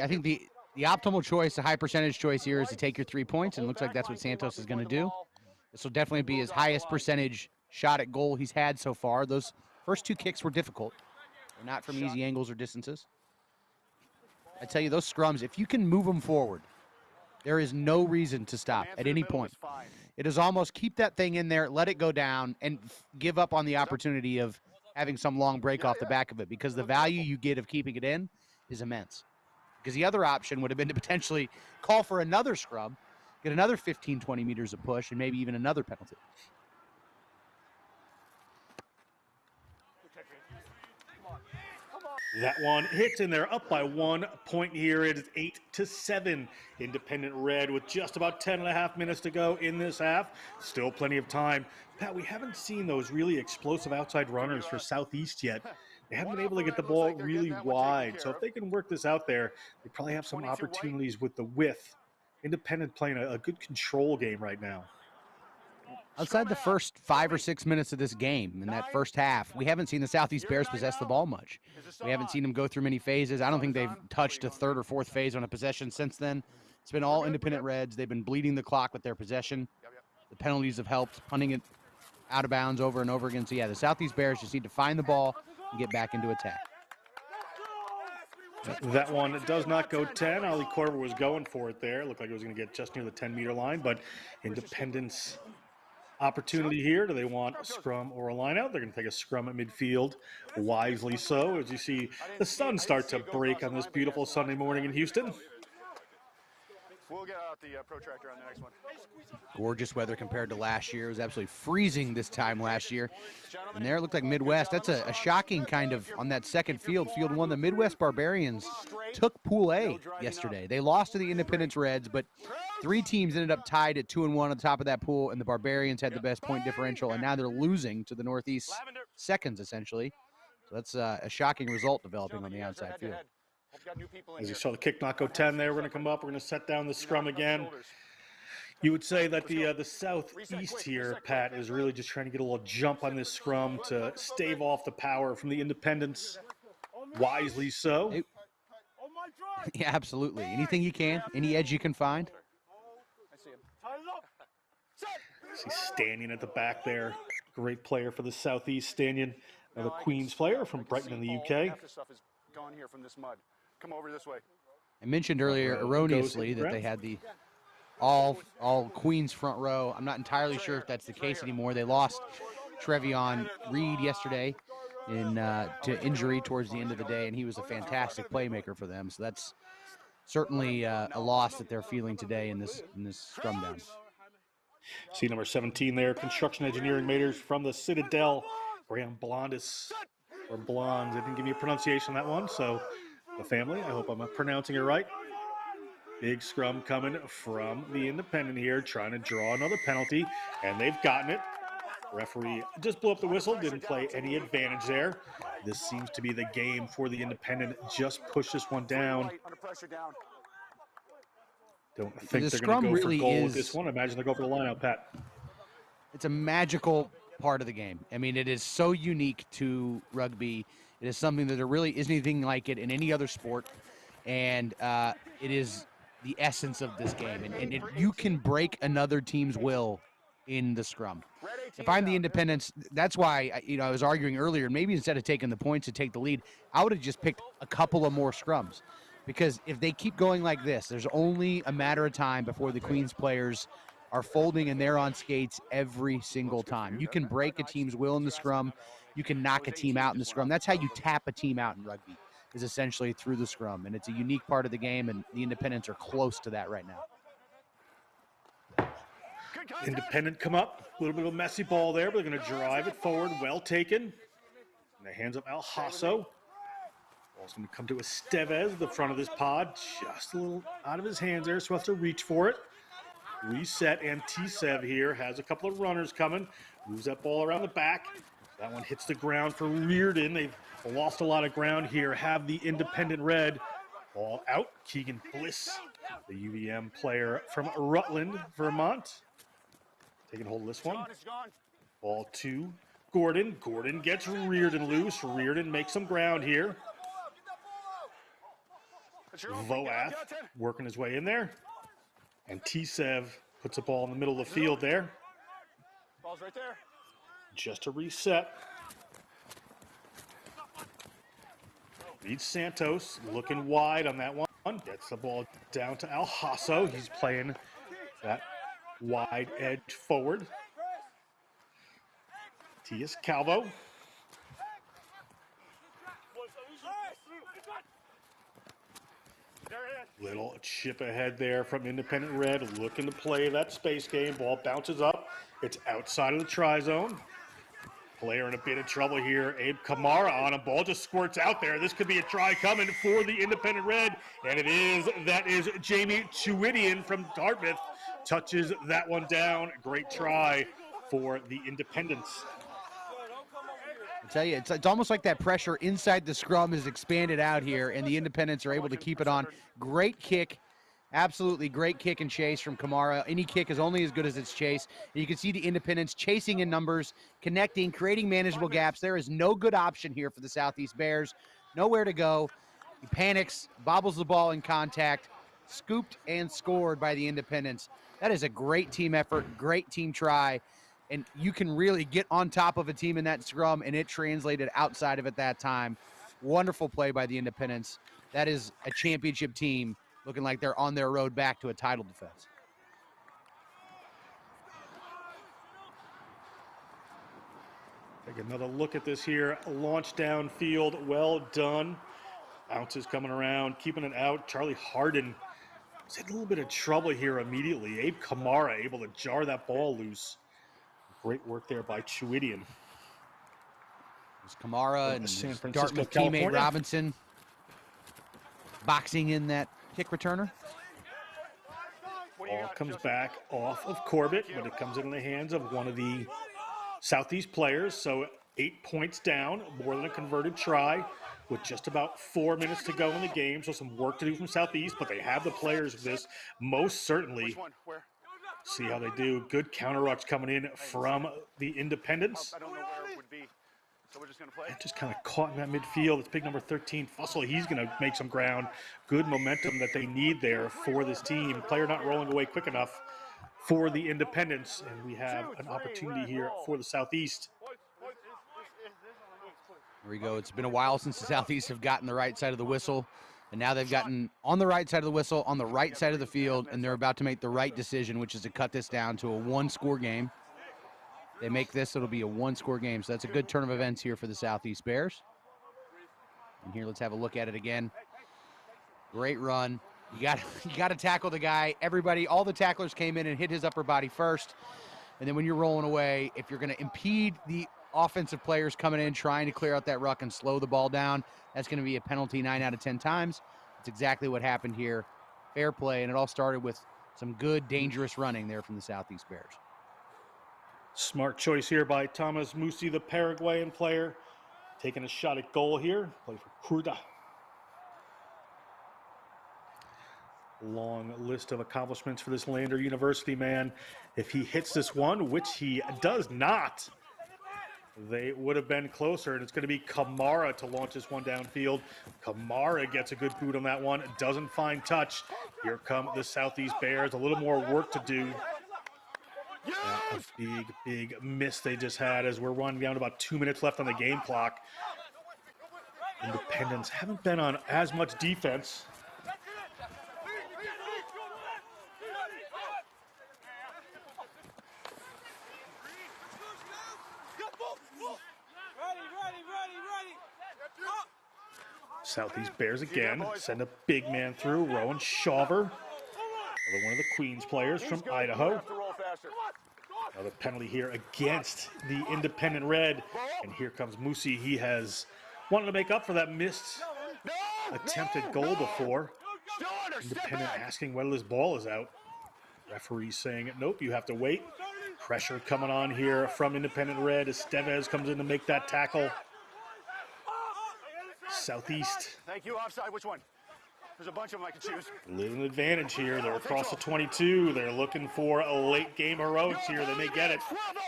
I think the optimal choice, the high percentage choice here is to take your 3 points, and it looks like that's what Santos is going to do. This will definitely be his highest percentage shot at goal he's had so far. Those first 2 kicks were difficult. They're not from easy angles or distances. I tell you, those scrums, if you can move them forward, there is no reason to stop at any point. It is almost keep that thing in there, let it go down, and give up on the opportunity of having some long break off the back of it, because the value you get of keeping it in is immense. Because the other option would have been to potentially call for another scrum, get another 15, 20 meters of push, and maybe even another penalty. That one hits in there, up by 1 point here. It is 8-7 Independent Red with just about 10.5 minutes to go in this half. Still plenty of time. Pat, we haven't seen those really explosive outside runners for Southeast yet. They haven't been able to get the ball really wide. So if they can work this out there, they probably have some opportunities with the width. Independent playing a good control game right now. Outside the first 5 or 6 minutes of this game, in that first half, we haven't seen the Southeast Bears possess the ball much. We haven't seen them go through many phases. I don't think they've touched a 3rd or 4th phase on a possession since then. It's been all Independent Reds. They've been bleeding the clock with their possession. The penalties have helped, punting it out of bounds over and over again. So, yeah, the Southeast Bears just need to find the ball and get back into attack. That one does not go 10. Ali Korver was going for it there. Looked like it was going to get just near the 10-meter line, but Independence opportunity here. Do they want a scrum or a line out? They're going to take a scrum at midfield, wisely so, as you see the sun start to break on this beautiful Sunday morning in Houston. We'll get out the protractor on the next one. Gorgeous weather compared to last year. It was absolutely freezing this time last year. And there it looked like Midwest. That's a shocking kind of on that second field. Field 1, the Midwest Barbarians took Pool A yesterday. They lost to the Independence Reds, but 3 teams ended up tied at 2-1 on the top of that pool, and the Barbarians had the best point differential, and now they're losing to the Northeast seconds, essentially. So that's a shocking result developing on the outside field. As you saw the kick not go 10 there, we're going to come up. We're going to set down the scrum again. You would say that the Southeast here, Pat, is really just trying to get a little jump on this scrum to stave off the power from the Independents. Wisely so. Yeah, absolutely. Anything you can, any edge you can find. He's standing at the back there. Great player for the Southeast, Stanion, another Queens player from Brighton in the UK. Gone here from this mud. Come over this way. I mentioned earlier erroneously that they had the all Queens front row. I'm not entirely sure if that's the case anymore. They lost Trevion Reed yesterday to injury towards the end of the day, and he was a fantastic playmaker for them. So that's certainly a loss that they're feeling today in this scrum down. See number 17 there, construction engineering majors from the Citadel, Graham Blondis, or Blondes. They didn't give me a pronunciation on that one, so the family, I hope I'm pronouncing it right. Big scrum coming from the independent here, trying to draw another penalty, and they've gotten it. Referee just blew up the whistle, didn't play any advantage there. This seems to be the game for the independent. Just push this one down. Don't think they're going to go for goal with this one. Imagine they go for the line out, Pat. It's a magical part of the game. I mean, it is so unique to rugby. It is something that there really isn't anything like it in any other sport, and it is the essence of this game. And you can break another team's will in the scrum. If I'm the independents, that's why I was arguing earlier. Maybe instead of taking the points to take the lead, I would have just picked a couple of more scrums, because if they keep going like this, there's only a matter of time before the Queens players are folding and they're on skates every single time. You can break a team's will in the scrum. You can knock a team out in the scrum. That's how you tap a team out in rugby, is essentially through the scrum. And it's a unique part of the game, and the independents are close to that right now. Independent come up, a little bit of a messy ball there, but they're going to drive it forward. Well taken. In the hands of Alhasso. Ball's going to come to Estevez, the front of this pod. Just a little out of his hands there, so has to reach for it. Reset, and Tsev here has a couple of runners coming. Moves that ball around the back. That one hits the ground for Reardon. They've lost a lot of ground here. Have the independent red. Ball out. Keegan Bliss, the UVM player from Rutland, Vermont. Taking hold of this one. Ball to Gordon. Gordon gets Reardon loose. Reardon makes some ground here. Voath working his way in there. And Tsev puts the ball in the middle of the field there. Ball's right there. Just a reset. Reed Santos looking wide on that one. Gets the ball down to Alhasso. He's playing that wide edge forward. Tias Calvo. Little chip ahead there from Independent Red, looking to play that space game. Ball bounces up. It's outside of the try zone. Player in a bit of trouble here. Abe Kamara on a ball, just squirts out there. This could be a try coming for the Independent Red, and it is. That is Jamie Chewidian from Dartmouth. Touches that one down. Great try for the Independents. I tell you, it's almost like that pressure inside the scrum is expanded out here, and the independents are able to keep it on. Great kick, absolutely great kick and chase from Kamara. Any kick is only as good as its chase. And you can see the independents chasing in numbers, connecting, creating manageable gaps. There is no good option here for the Southeast Bears. Nowhere to go. He panics, bobbles the ball in contact, scooped and scored by the independents. That is a great team effort, great team try. And you can really get on top of a team in that scrum, and it translated outside of it that time. Wonderful play by the independents. That is a championship team looking like they're on their road back to a title defense. Take another look at this here. Launch downfield, well done. Bounces coming around, keeping it out. Charlie Harden was in a little bit of trouble here immediately. Abe Kamara able to jar that ball loose. Great work there by Chewidian. There's Kamara and San Francisco, Dartmouth California. teammate Robinson boxing in that kick returner. Ball comes back off of Corbett, but it comes in the hands of one of the Southeast players. So 8 points down, more than a converted try, with just about 4 minutes to go in the game. So some work to do from Southeast, but they have the players for this, most certainly. See how they do. Good counter rucks coming in from the Independents. I don't know where it would be. So we're just going to play. Just kind of caught in that midfield. It's big number 13, Fussell. He's going to make some ground. Good momentum that they need there for this team. Player not rolling away quick enough for the Independents. And we have an opportunity here for the Southeast. Here we go. It's been a while since the Southeast have gotten the right side of the whistle. And now they've gotten on the right side of the whistle, on the right side of the field, and they're about to make the right decision, which is to cut this down to a one-score game. They make this, it'll be a one-score game. So that's a good turn of events here for the Southeast Bears. And here, let's have a look at it again. Great run. You got to tackle the guy. Everybody, all the tacklers came in and hit his upper body first. And then when you're rolling away, if you're going to impede the offensive players coming in, trying to clear out that ruck and slow the ball down, that's going to be a penalty 9 out of 10 times. That's exactly what happened here. Fair play, and it all started with some good, dangerous running there from the Southeast Bears. Smart choice here by Thomas Musi, the Paraguayan player. Taking a shot at goal here. Play for Cruda. Long list of accomplishments for this Lander University man. If he hits this one, which he does not, they would have been closer, and it's going to be Kamara to launch this one downfield. Kamara gets a good boot on that one, doesn't find touch. Here come the Southeast Bears, a little more work to do. A big miss they just had as we're running down to about 2 minutes left on the game clock. Independents haven't been on as much defense. Southeast Bears again send a big man through. Rowan Shawver, another one of the Queens players from Idaho. Another penalty here against the Independent Red. And here comes Musi. He has wanted to make up for that missed attempted goal before. Independent asking whether this ball is out. Referee saying, nope, you have to wait. Pressure coming on here from Independent Red as Estevez comes in to make that tackle. Southeast. Thank you. Offside. Which one? There's a bunch of them I can choose. Little advantage here. They're across the 22. They're looking for a late game heroics here. They may get it.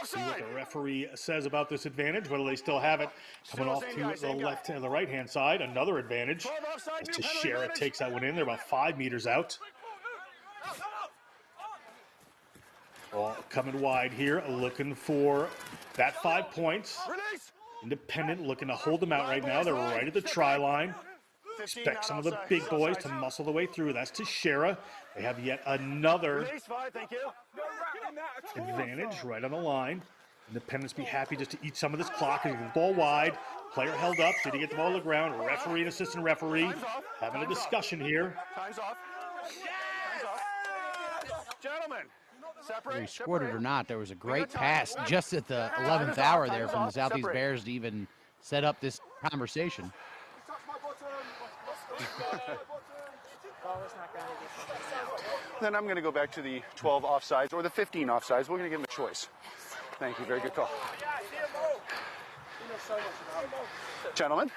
See what the referee says about this advantage, whether they still have it. Coming off to the left and the right-hand side. Another advantage as Teixeira takes that one in. They're about 5 meters out. Ball coming wide here, looking for that 5 points. Independent looking to hold them out right now. They're right at the try line. Expect some of the big boys to muscle the way through. That's Teixeira. They have yet another advantage right on the line. Independents be happy just to eat some of this clock. The ball wide. Player held up. Did he get the ball on the ground? Referee and assistant referee having a discussion here. Time's off. Gentlemen. Whether he scored it or not, there was a great pass just at the 11th hour there from the Southeast Bears to even set up this conversation. Then I'm going to go back to the 12 offsides or the 15 offsides. We're going to give him a choice. Thank you. Very good call. Gentlemen,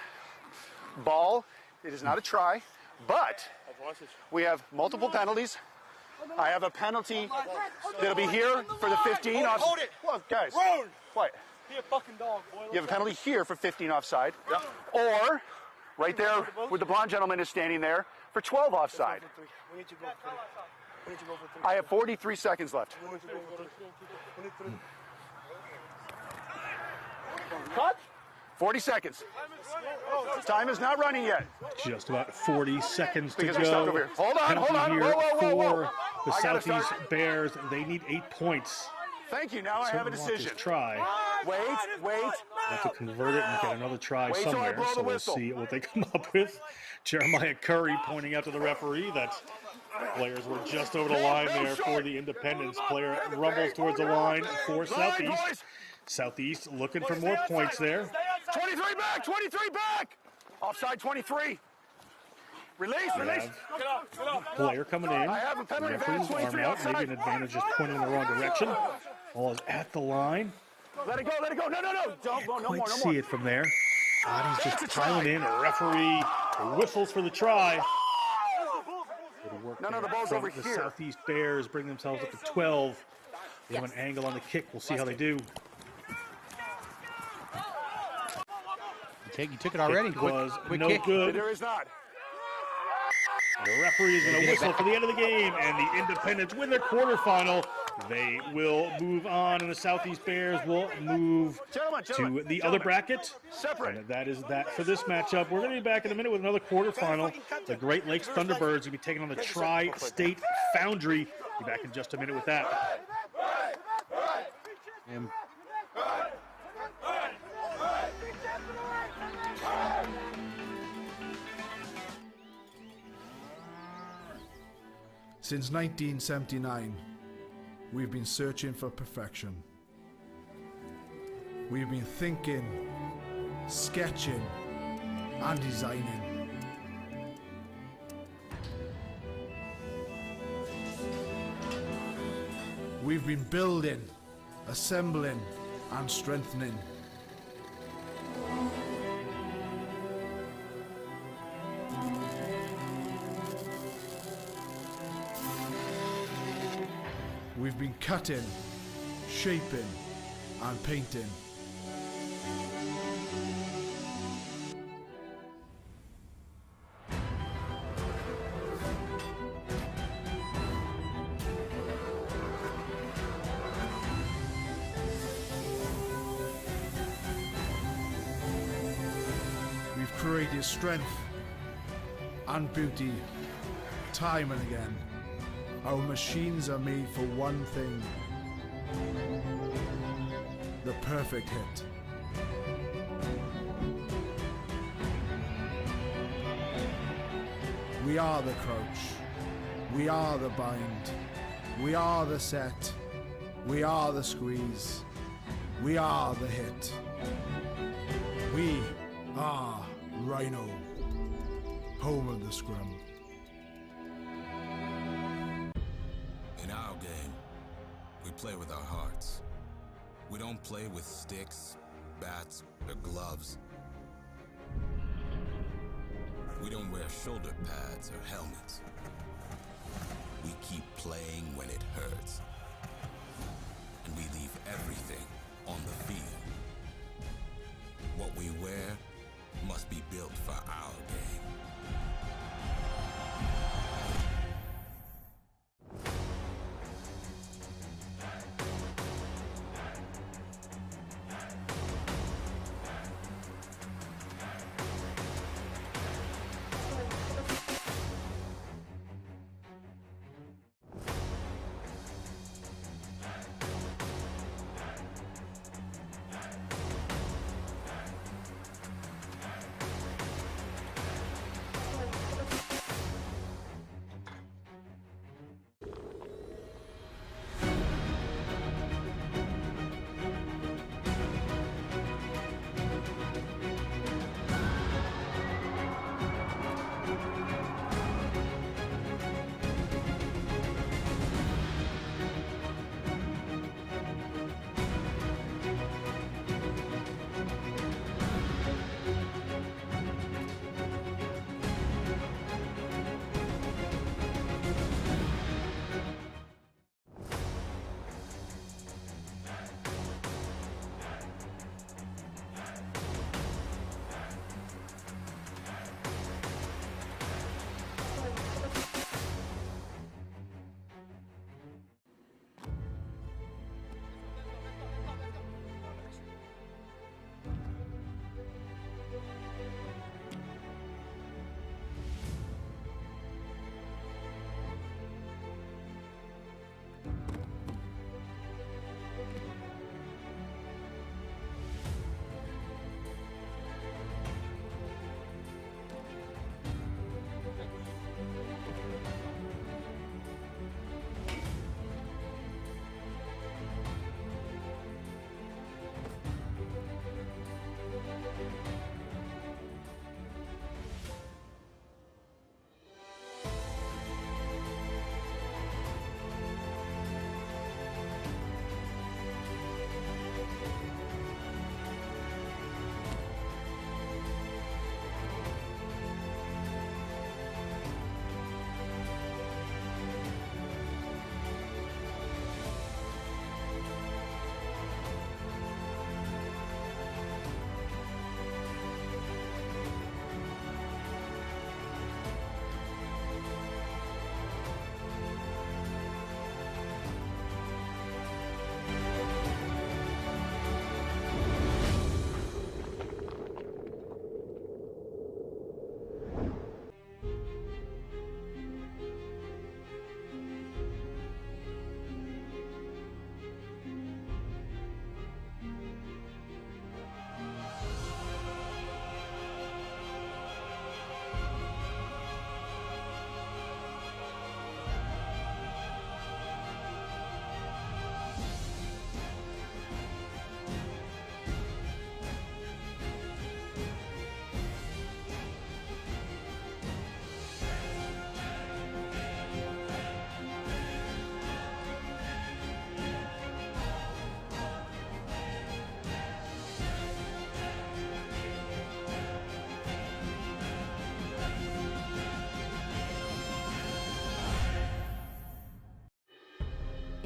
ball, it is not a try, but we have multiple penalties. I have a penalty that'll be here for the 15. Hold it. Well, guys. What? Be a fucking dog, boy. You have a penalty here for 15 offside. Yep. Or right there where the blonde gentleman is standing there for 12 offside. I have 43 seconds left. Cut. 40 seconds. Time is not running yet. Just about 40 seconds to Because go. over here. Hold on, Penalty hold on. here Whoa. for the Southeast Bears. They need 8 points. Thank you. Now I have a decision. Try. Wait. Have to convert it and get another try Wait till I somewhere. blow the So we'll whistle. see what they come up with. Jeremiah Curry pointing out to the referee that players were just over the line there for the Independents. Player rumbles towards the line for Southeast. Southeast looking for more points there. 23 back. 23 back. Offside 23. Release. Player coming in. I have a penalty Referee's advantage. 23 arm out. Maybe outside. an advantage just pointing in the wrong direction. Ball is at the line. Let it go. No. Don't go. No Quite more. see it from there. Bodies just piling in. A referee whistles for the try. Good work No, the there ball's from over the here. Southeast Bears bring themselves up to 12. They have an angle on the kick. We'll see how they do. You took it already. Kick was Quick no kick. good. There is not. The referee is going to whistle for the end of the game, and the Independents win their quarterfinal. They will move on, and the Southeast Bears will move to the other bracket. And that is that for this matchup. We're going to be back in a minute with another quarterfinal. The Great Lakes Thunderbirds will be taking on the Tri-State Foundry. Be back in just a minute with that. Since 1979, we've been searching for perfection. We've been thinking, sketching, and designing. We've been building, assembling, and strengthening. We've been cutting, shaping, and painting. We've created strength and beauty time and again. Our machines are made for one thing: the perfect hit. We are the crouch. We are the bind. We are the set. We are the squeeze. We are the hit. We are Rhino, home of the scrum. In our game, we play with our hearts. We don't play with sticks, bats, or gloves. We don't wear shoulder pads or helmets. We keep playing when it hurts. And we leave everything on the field. What we wear must be built for our game.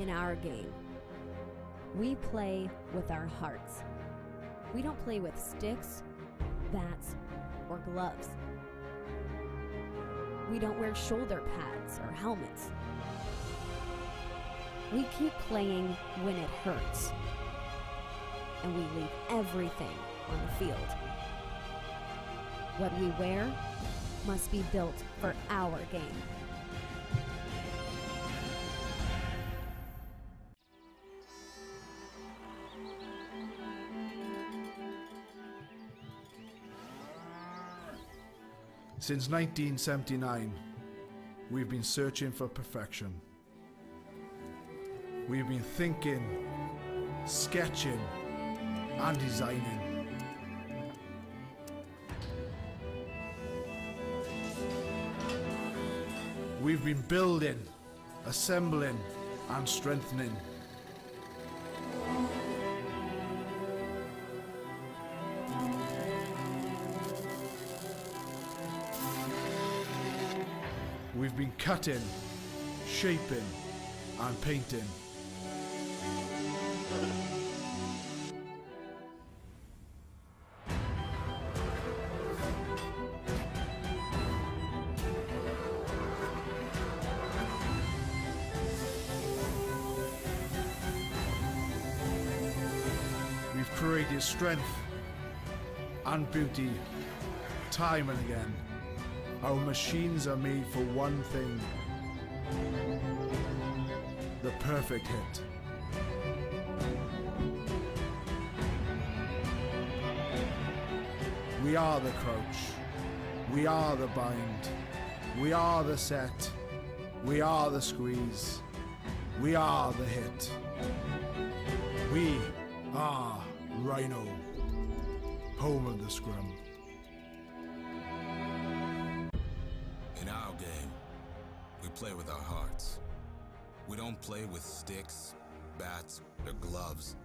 In our game, we play with our hearts. We don't play with sticks, bats, or gloves. We don't wear shoulder pads or helmets. We keep playing when it hurts. And we leave everything on the field. What we wear must be built for our game. Since 1979, we've been searching for perfection. We've been thinking, sketching, and designing. We've been building, assembling, and strengthening. We've been cutting, shaping, and painting. We've created strength and beauty time and again. Our machines are made for one thing: the perfect hit. We are the crouch. We are the bind. We are the set. We are the squeeze. We are the hit. We are Rhino, home of the scrum. In our game, we play with our hearts. We don't play with sticks, bats, or gloves.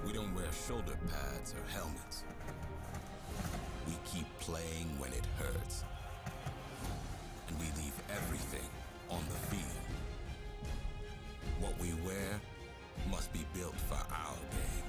We don't wear shoulder pads or helmets. We keep playing when it hurts. And we leave everything on the field. What we wear must be built for our game.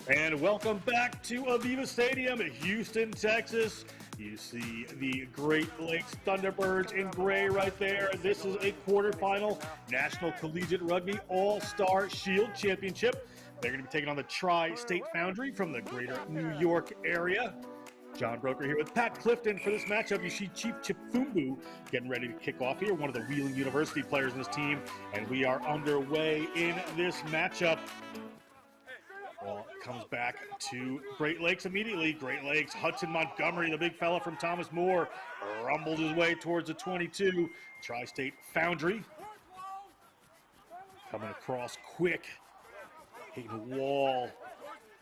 And welcome back to Aviva Stadium in Houston, Texas. You see the Great Lakes Thunderbirds in gray right there. This is a quarterfinal National Collegiate Rugby All-Star Shield Championship. They're going to be taking on the Tri-State Foundry from the greater New York area. John Broker here with Pat Clifton for this matchup. You see Chief Chipfumbu getting ready to kick off here, one of the Wheeling University players in this team, and we are underway in this matchup. Ball comes back to Great Lakes immediately. Great Lakes, Hudson Montgomery, the big fella from Thomas More, rumbled his way towards the 22. Tri-State Foundry coming across quick. Hayden Wall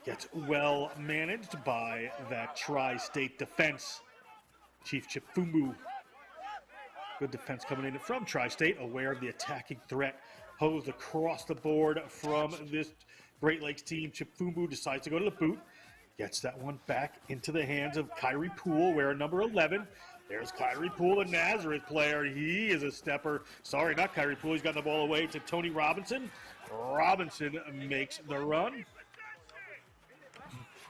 gets well managed by that Tri-State defense. Chief Chipfumbu, good defense coming in from Tri-State, aware of the attacking threat posed across the board from this Great Lakes team. Chipfumbu decides to go to the boot, gets that one back into the hands of Kyrie Poole, wearing number 11. There's Kyrie Poole, the Nazareth player. He is a stepper. Sorry, not Kyrie Poole. He's got the ball away to Tony Robinson. Robinson makes the run.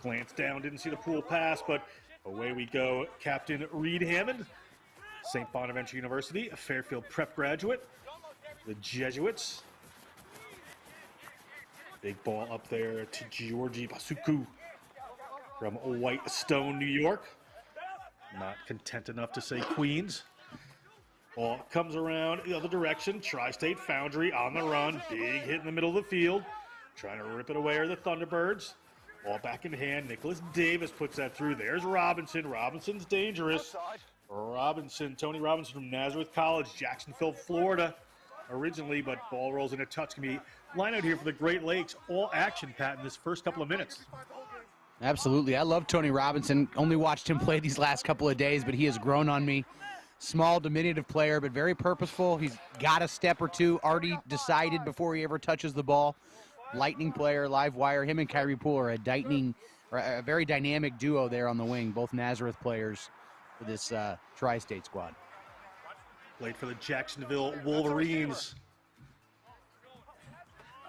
Glance down, didn't see the Poole pass, but away we go. Captain Reed Hammond, St. Bonaventure University, a Fairfield Prep graduate. The Jesuits. Big ball up there to Georgie Basuku from Whitestone, New York. Not content enough to say Queens. Ball comes around the other direction. Tri-State Foundry on the run. Big hit in the middle of the field. Trying to rip it away are the Thunderbirds. Ball back in hand. Nicholas Davis puts that through. There's Robinson. Robinson's dangerous. Robinson, Tony Robinson from Nazareth College, Jacksonville, Florida originally, but ball rolls in a touch. Can be line out here for the Great Lakes. All action, Pat, in this first couple of minutes. Absolutely. I love Tony Robinson. Only watched him play these last couple of days, but he has grown on me. Small, diminutive player, but very purposeful. He's got a step or two already decided before he ever touches the ball. Lightning player, live wire. Him and Kyrie Poole are a very dynamic duo there on the wing, both Nazareth players for this Tri-State squad. Played for the Jacksonville Wolverines.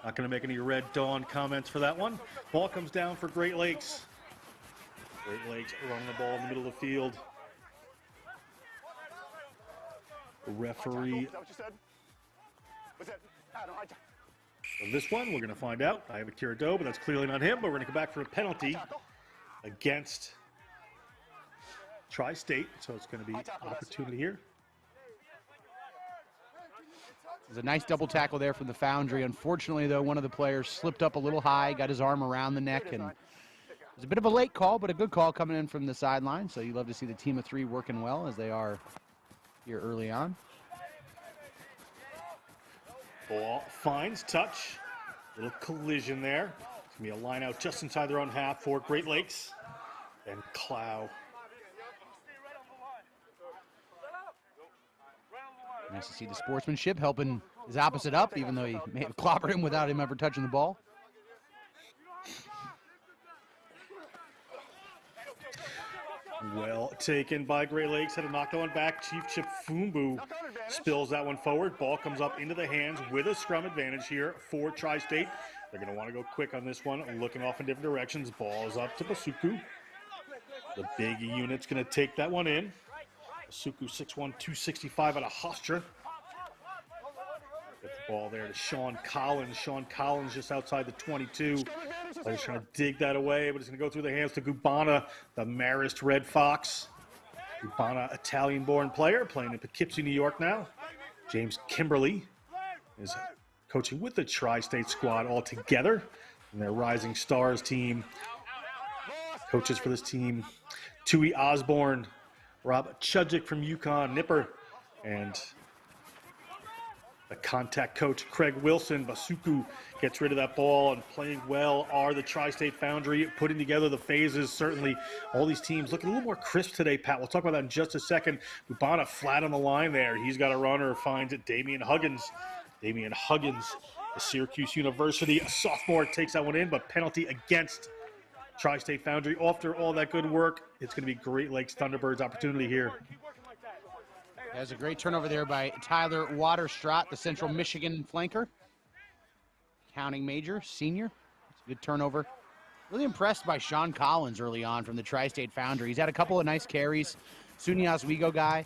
Not going to make any Red Dawn comments for that one. Ball comes down for Great Lakes. Great Lakes running the ball in the middle of the field. The referee. On this one, we're going to find out. I have Akira Doe, but that's clearly not him. But we're going to come back for a penalty against Tri-State. So it's going to be an opportunity here. There's a nice double tackle there from the Foundry. Unfortunately, though, one of the players slipped up a little high, got his arm around the neck, and it was a bit of a late call, but a good call coming in from the sideline. So you love to see the team of three working well as they are here early on. Ball finds touch. Little collision there. It's going to be a line out just inside their own half for Great Lakes. And Clow. Nice to see the sportsmanship helping his opposite up, even though he may have clobbered him without him ever touching the ball. Well taken by Great Lakes. Had to knock that one back. Chief Chipfumbu spills that one forward. Ball comes up into the hands with a scrum advantage here for Tri-State. They're going to want to go quick on this one, looking off in different directions. Ball is up to Basuku. The big unit's going to take that one in. Basuku 6'1", 265 out of Hofstra. Get the ball there to Sean Collins. Sean Collins just outside the 22. Player's trying to dig that away, but it's going to go through the hands to Gubana, the Marist Red Fox. Gubana, Italian-born player, playing in Poughkeepsie, New York now. James Kimberly is coaching with the Tri-State squad all together in their Rising Stars team. Coaches for this team, Tui Osborne, Rob Chudzik from UConn, Nipper, and the contact coach, Craig Wilson. Basuku gets rid of that ball, and playing well are the Tri-State Foundry, putting together the phases. Certainly all these teams looking a little more crisp today, Pat. We'll talk about that in just a second. Bubana flat on the line there. He's got a runner, finds it. Damian Huggins. Damian Huggins, the Syracuse University, a sophomore, takes that one in, but penalty against Tri-State Foundry. After all that good work, it's going to be Great Lakes Thunderbirds opportunity here. There's a great turnover there by Tyler Waterstraat, the Central Michigan flanker. Counting major, senior. It's a good turnover. Really impressed by Sean Collins early on from the Tri-State Foundry. He's had a couple of nice carries. SUNY Oswego guy.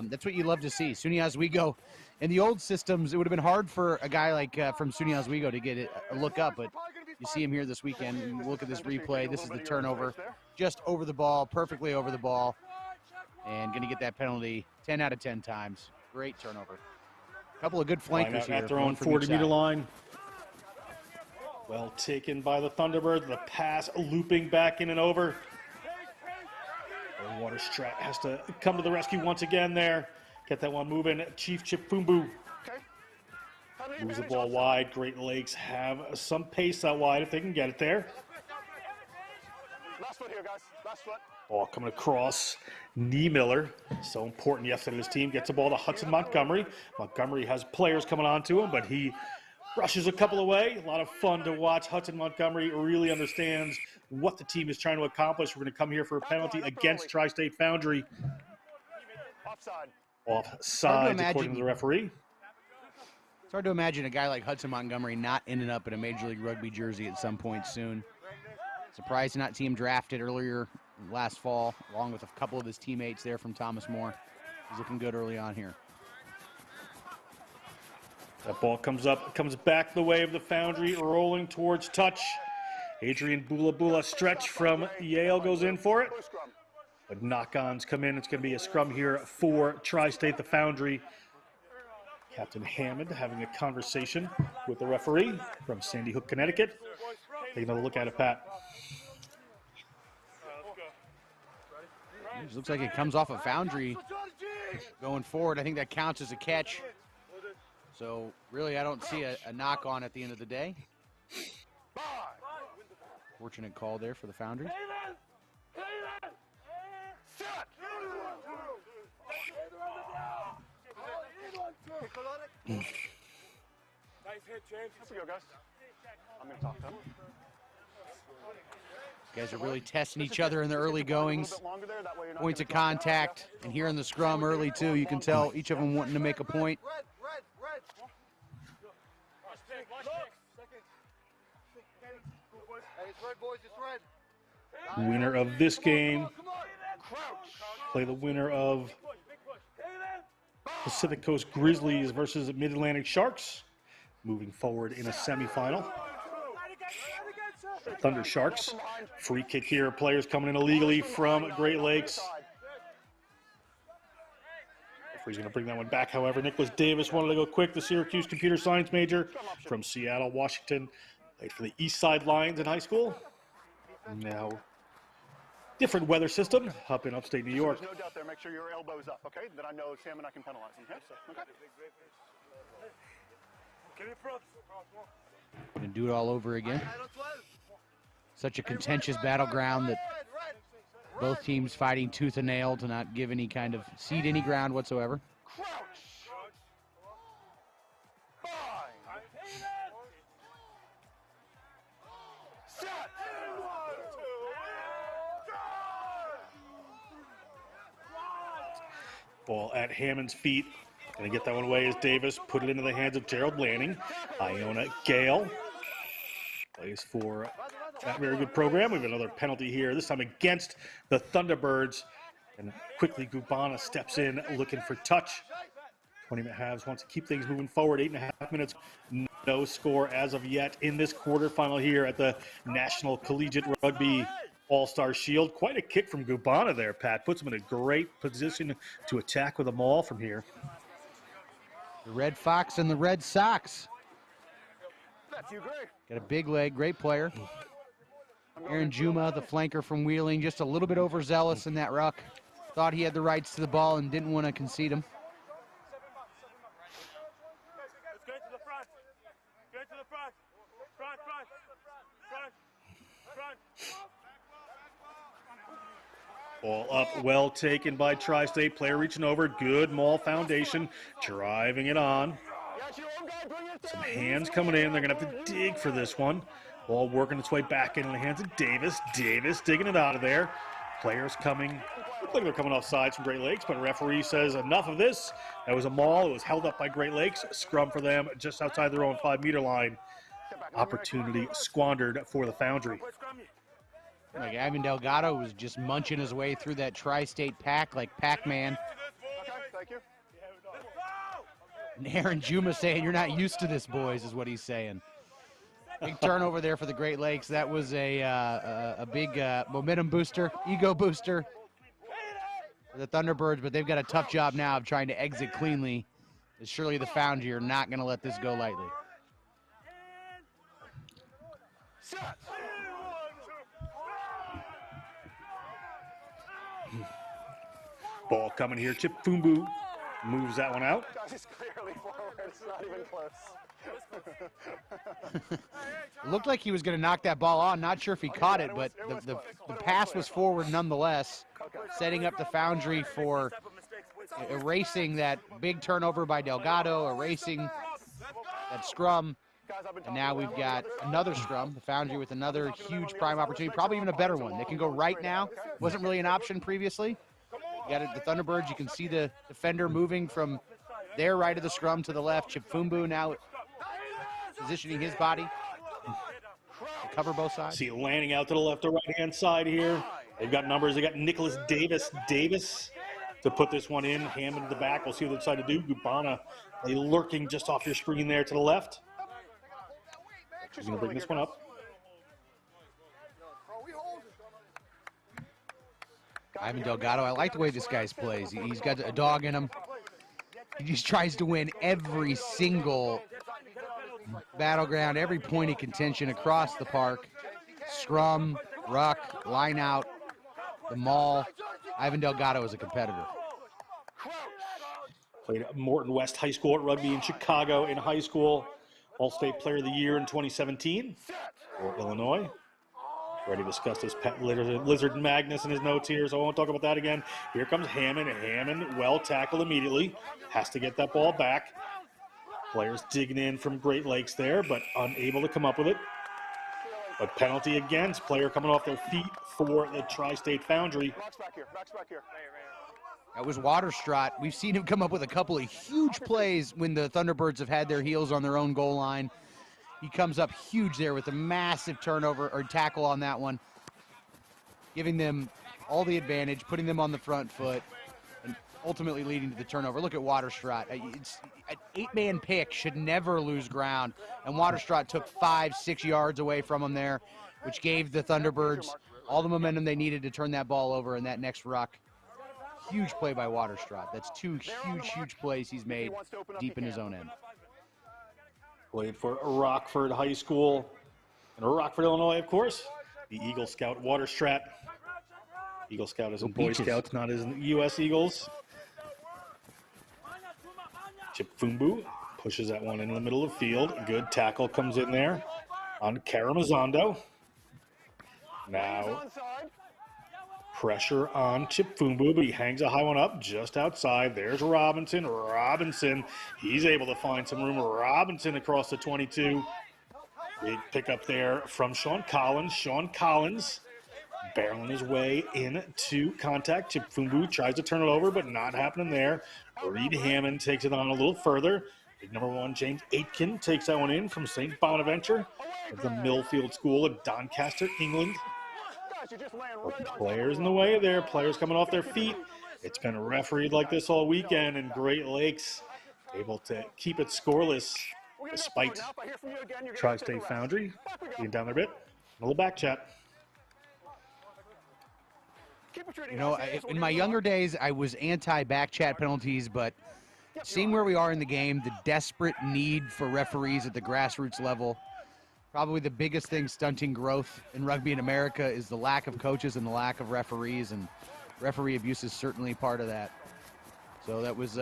That's what you love to see. SUNY Oswego, in the old systems, it would have been hard for a guy like from SUNY Oswego to get a look up, but you see him here this weekend. And look at this replay. This is the turnover. Just over the ball, perfectly over the ball. And going to get that penalty 10 out of 10 times. Great turnover. A couple of good flankers here. At their own 40-meter line. Well taken by the Thunderbirds. The pass looping back in and over. Water Strat has to come to the rescue once again there. Get that one moving. Chief Chipfumbu moves the ball wide. Great Lakes have some pace out wide if they can get it there. Last foot here, guys. Last foot. Ball coming across. Niemiller, so important yesterday to his team. Gets the ball to Hudson Montgomery. Montgomery has players coming on to him, but he rushes a couple away. A lot of fun to watch. Hudson Montgomery really understands what the team is trying to accomplish. We're going to come here for a penalty against Tri-State Foundry. Offside, according to the referee. It's hard to imagine a guy like Hudson Montgomery not ending up in a Major League Rugby jersey at some point soon. Surprised to not see him drafted earlier last fall, along with a couple of his teammates there from Thomas More. He's looking good early on here. That ball comes up, comes back the way of the Foundry, rolling towards touch. Adrian Bula stretch from Yale goes in for it. But knock-ons come in. It's going to be a scrum here for Tri-State, the Foundry. Captain Hammond having a conversation with the referee from Sandy Hook, Connecticut. Take another look at it, Pat. It looks like it comes off a Foundry going forward. I think that counts as a catch. So really, I don't see a knock on at the end of the day. Fortunate call there for the Foundry. Nice hit, James. Here we go, guys. I'm going to talk to him. Guys are really testing each other in the early goings. Points of contact, and here in the scrum early too, you can tell each of them wanting to make a point. Winner of this game play the winner of Pacific Coast Grizzlies versus Mid-Atlantic Sharks, moving forward in a semifinal. Thunder Sharks, free kick here. Players coming in illegally from Great Lakes. Referee's going to bring that one back. However, Nicholas Davis wanted to go quick. The Syracuse computer science major from Seattle, Washington, played for the East Side Lions in high school. Now, different weather system up in upstate New York. There's no doubt there. Make sure your elbow's up, okay? Then I know Sam and I can penalize him. Okay? Gonna do it all over again. Such a contentious battleground that both teams fighting tooth and nail to not give any kind of cede any ground whatsoever. Ball at Hammond's feet. Gonna get that one away as Davis put it into the hands of Gerald Lanning. Iona Gale plays for that very good program. We have another penalty here, this time against the Thunderbirds. And quickly Gubana steps in looking for touch. 20-minute halves wants to keep things moving forward. 8.5 minutes, no score as of yet in this quarterfinal here at the National Collegiate Rugby All-Star Shield. Quite a kick from Gubana there, Pat. Puts him in a great position to attack with a maul from here. The Red Fox and the Red Sox. Got a big leg, great player. Aaron Juma, the flanker from Wheeling, just a little bit overzealous in that ruck. Thought he had the rights to the ball and didn't want to concede him. Ball up, well taken by Tri-State. Player reaching over, good maul foundation, driving it on. Some hands coming in, they're gonna have to dig for this one. Ball working its way back into the hands of Davis. Davis digging it out of there. Players coming, look like they're coming off sides from Great Lakes, but referee says enough of this. That was a maul, it was held up by Great Lakes. Scrum for them just outside their own 5-meter line. Opportunity squandered for the Foundry. Like Ivan Delgado was just munching his way through that tri-state pack like Pac-Man. Okay, thank you. And Aaron Juma saying, "You're not used to this, boys," is what he's saying. Big turnover there for the Great Lakes. That was a big momentum booster, ego booster for the Thunderbirds, but they've got a tough job now of trying to exit cleanly. As surely the Foundry are not going to let this go lightly. Ball coming here. Chip Fumbu moves that one out. Guys, it's clearly forward. It's not even close. It looked like he was going to knock that ball on. Not sure if he caught it, but the pass was forward nonetheless, setting up the Foundry for erasing that big turnover by Delgado, erasing that scrum. And now we've got another scrum, the Foundry with another huge prime opportunity, probably even a better one. They can go right now. Wasn't really an option previously. You got it, the Thunderbirds. You can see the defender moving from their right of the scrum to the left. Chip Fumbu now positioning his body to cover both sides. See landing out to the left or right-hand side here. They've got numbers. They got Nicholas Davis to put this one in. Hammond to the back. We'll see what they decide to do. Gubana, they lurking just off your screen there to the left. She's going to bring this one up. Ivan Delgado, I like the way this guy plays. He's got a dog in him. He just tries to win every single battleground, every point of contention across the park. Scrum, ruck, line out, the maul. Ivan Delgado is a competitor. Played at Morton West High School at rugby in Chicago in high school. All-State Player of the Year in 2017 for Illinois. Already discussed his pet lizard Magnus in his notes here, so I won't talk about that again. Here comes Hammond. Hammond, well tackled immediately. Has to get that ball back. Players digging in from Great Lakes there, but unable to come up with it. But penalty against player coming off their feet for the Tri-State Foundry. Back here. That was Waterstraat. We've seen him come up with a couple of huge plays when the Thunderbirds have had their heels on their own goal line. He comes up huge there with a massive turnover or tackle on that one, giving them all the advantage, putting them on the front foot, and ultimately leading to the turnover. Look at Waterstraat. It's an 8-man pick should never lose ground, and Waterstraat took 5-6 yards away from him there, which gave the Thunderbirds all the momentum they needed to turn that ball over in that next ruck. Huge play by Waterstraat. That's two huge plays he's made deep in his own end. Played for Rockford High School in Rockford, Illinois, of course. The Eagle Scout Waterstraat. Eagle Scout is in Boy Scouts, not as in U.S. Eagles. Chip Fumbu pushes that one in the middle of the field. Good tackle comes in there on Karamazando. Now pressure on Chip Fumbu, but he hangs a high one up just outside. There's Robinson. Robinson, he's able to find some room. Robinson across the 22. Big pickup there from Sean Collins. Sean Collins barreling his way into contact. Chip Fumbu tries to turn it over, but not happening there. Reed Hammond takes it on a little further. Big number 1, James Aitken, takes that one in from St. Bonaventure of the Millfield School of Doncaster, England. But players in the way there, players coming off their feet. It's been refereed like this all weekend, and Great Lakes able to keep it scoreless despite Tri-State Foundry being down there a bit. A little back chat. You know, in my younger days, I was anti-back chat penalties, but seeing where we are in the game, the desperate need for referees at the grassroots level, probably the biggest thing stunting growth in rugby in America is the lack of coaches and the lack of referees, and referee abuse is certainly part of that. So that was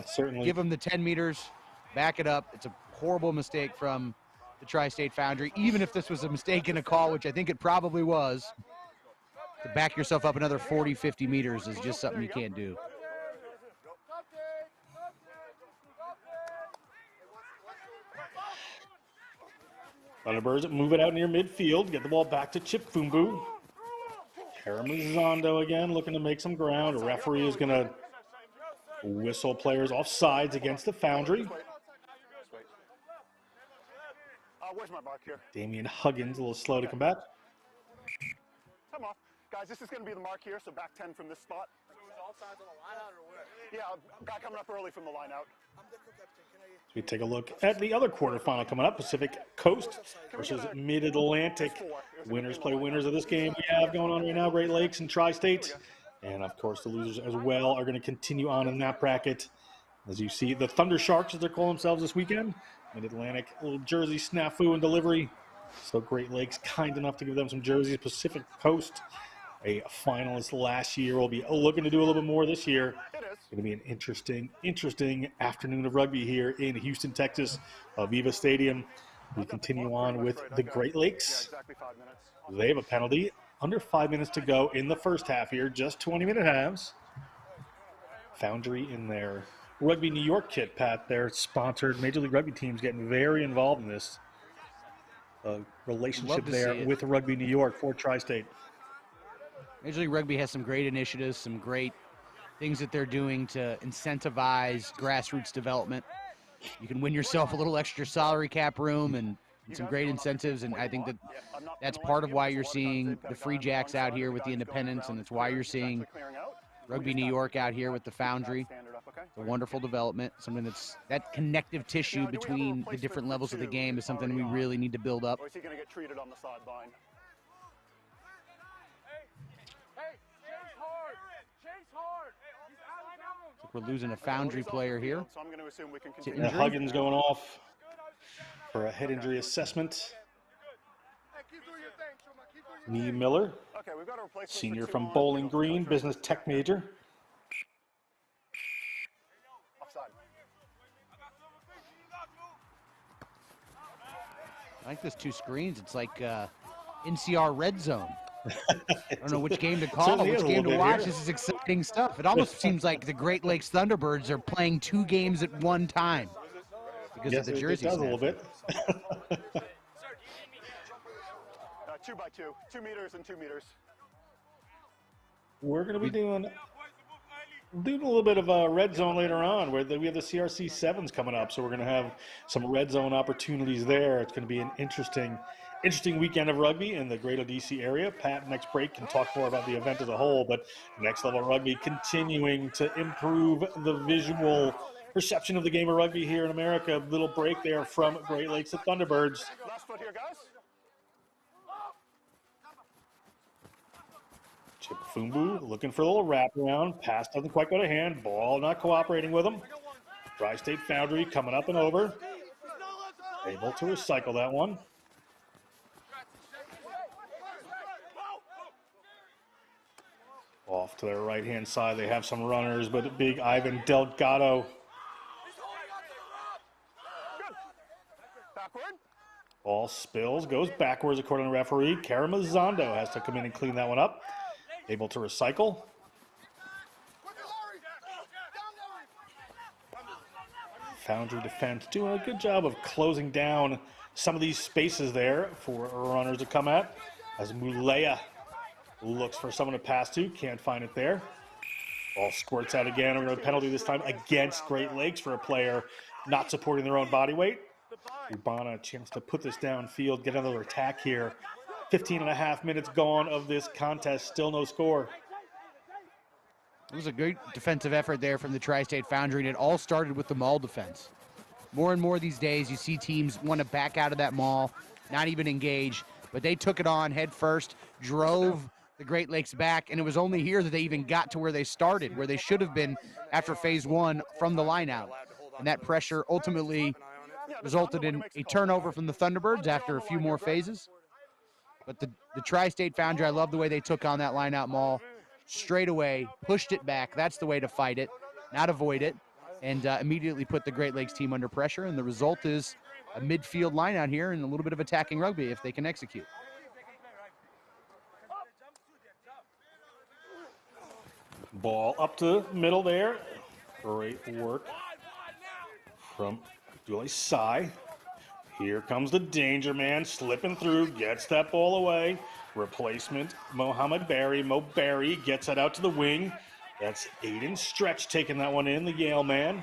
certainly. Give them the 10 meters, back it up. It's a horrible mistake from the Tri-State Foundry. Even if this was a mistake in a call, which I think it probably was, to back yourself up another 40, 50 meters is just something you can't do. Thunderbirds move it out near midfield. Get the ball back to Chip Fumbu. Karamazando again looking to make some ground. A referee is going to whistle players off sides against the Foundry. Where's my mark here? Damian Huggins a little slow to come back. Time off. Guys, this is going to be the mark here, so back 10 from this spot. So is all sides on the line out or where? Yeah, guy coming up early from the line out. We take a look at the other quarterfinal coming up, Pacific Coast versus Mid-Atlantic. Winners play winners of this game we have going on right now, Great Lakes and Tri-State. And, of course, the losers as well are going to continue on in that bracket. As you see, the Thunder Sharks, as they're calling themselves this weekend. Mid-Atlantic, a little jersey snafu and delivery. So Great Lakes kind enough to give them some jerseys. Pacific Coast, a finalist last year, will be looking to do a little bit more this year. It's going to be an interesting afternoon of rugby here in Houston, Texas, Aviva Stadium. We continue on with the Great Lakes. They have a penalty. Under 5 minutes to go in the first half here, just 20-minute halves. Foundry in their Rugby New York kit, Pat. Their sponsored Major League Rugby teams getting very involved in this relationship there with Rugby New York for Tri-State. Major League Rugby has some great initiatives, some great things that they're doing to incentivize grassroots development. You can win yourself a little extra salary cap room and some great incentives, and I think that that's part of why you're seeing the Free Jacks out here with the independents, and it's why you're seeing Rugby New York out here with the Foundry. A wonderful development, something that connective tissue between the different levels of the game is something we really need to build up. Or is he going to get treated on the sideline? We're losing a Foundry player here. So I'm going to assume we can And continue. Huggins going off for a head injury assessment. Nee Miller, Okay, we've got a replacement for senior two from on. Bowling Green, business tech major. Offside. I like those two screens. It's like NCR red zone. I don't know which game to call, Certainly which is a game to little bit watch. here. This is exciting stuff. It almost seems like the Great Lakes Thunderbirds are playing two games at one time because Yes, of the it jersey does a snap. little bit. 2 by 2. 2 meters and 2 meters. We're going to be doing a little bit of a red zone later on, where we have the CRC 7s coming up, so we're going to have some red zone opportunities there. It's going to be an interesting weekend of rugby in the greater DC area. Pat, next break, can talk more about the event as a whole, but Next Level Rugby continuing to improve the visual perception of the game of rugby here in America. Little break there from Great Lakes to Thunderbirds. Last foot here, guys. Chip Fumbu looking for a little wraparound. Pass doesn't quite go to hand. Ball not cooperating with him. Tri-State Foundry coming up and over. Able to recycle that one. Off to their right-hand side, they have some runners, but big Ivan Delgado. Backward. Ball spills, goes backwards according to the referee. Karamazando has to come in and clean that one up. Able to recycle. Foundry defense doing a good job of closing down some of these spaces there for runners to come at. As Mulea looks for someone to pass to, can't find it there. Ball squirts out again. We're going to penalty this time against Great Lakes for a player not supporting their own body weight. Ubana a chance to put this downfield, get another attack here. 15 and a half minutes gone of this contest, still no score. It was a great defensive effort there from the Tri-State Foundry, and it all started with the maul defense. More and more these days, you see teams want to back out of that maul, not even engage, but they took it on head first, drove the Great Lakes back, and it was only here that they even got to where they started, where they should have been after phase one from the line out. And that pressure ultimately resulted in a turnover from the Thunderbirds after a few more phases. But the Tri-State Foundry, I love the way they took on that line-out maul straight away, pushed it back. That's the way to fight it, not avoid it, and immediately put the Great Lakes team under pressure. And the result is a midfield line-out here and a little bit of attacking rugby if they can execute. Ball up to the middle there. Great work from Julie Sai. Here comes the danger man, slipping through, gets that ball away. Replacement, Mohammed Barry. Mo Barry gets that out to the wing. That's Aiden Stretch taking that one in, the Yale man.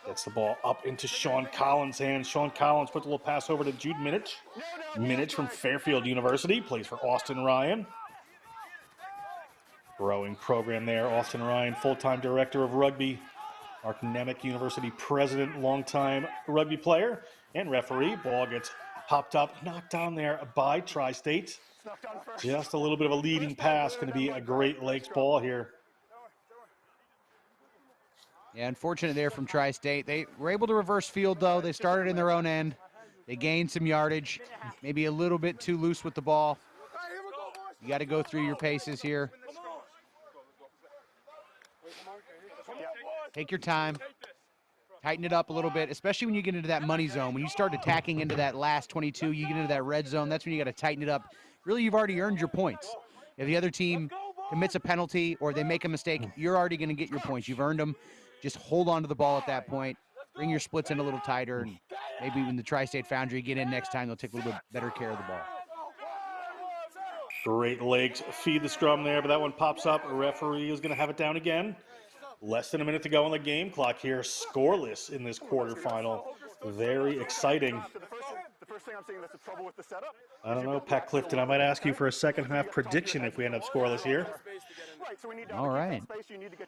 Gets the ball up into Sean Collins' hands. Sean Collins puts a little pass over to Jude Minich. Minich from Fairfield University, plays for Austin Ryan. Growing program there. Austin Ryan, full-time director of rugby. Arcanemic University president, longtime rugby player and referee. Ball gets popped up, knocked down there by Tri-State. Just a little bit of a leading pass. Going to be a Great Lakes ball here. Yeah, unfortunate there from Tri-State. They were able to reverse field, though. They started in their own end. They gained some yardage, maybe a little bit too loose with the ball. You got to go through your paces here. Take your time. Tighten it up a little bit, especially when you get into that money zone. When you start attacking into that last 22, you get into that red zone, that's when you got to tighten it up. Really, you've already earned your points. If the other team commits a penalty or they make a mistake, you're already going to get your points. You've earned them. Just hold on to the ball at that point. Bring your splits in a little tighter, and maybe when the Tri-State Foundry get in next time, they'll take a little bit better care of the ball. Great Lakes feed the scrum there, but that one pops up. A referee is going to have it down again. Less than a minute to go on the game clock here. Scoreless in this quarterfinal. Very exciting. I don't know, Pat Clifton. I might ask you for a second half prediction if we end up scoreless here. All right.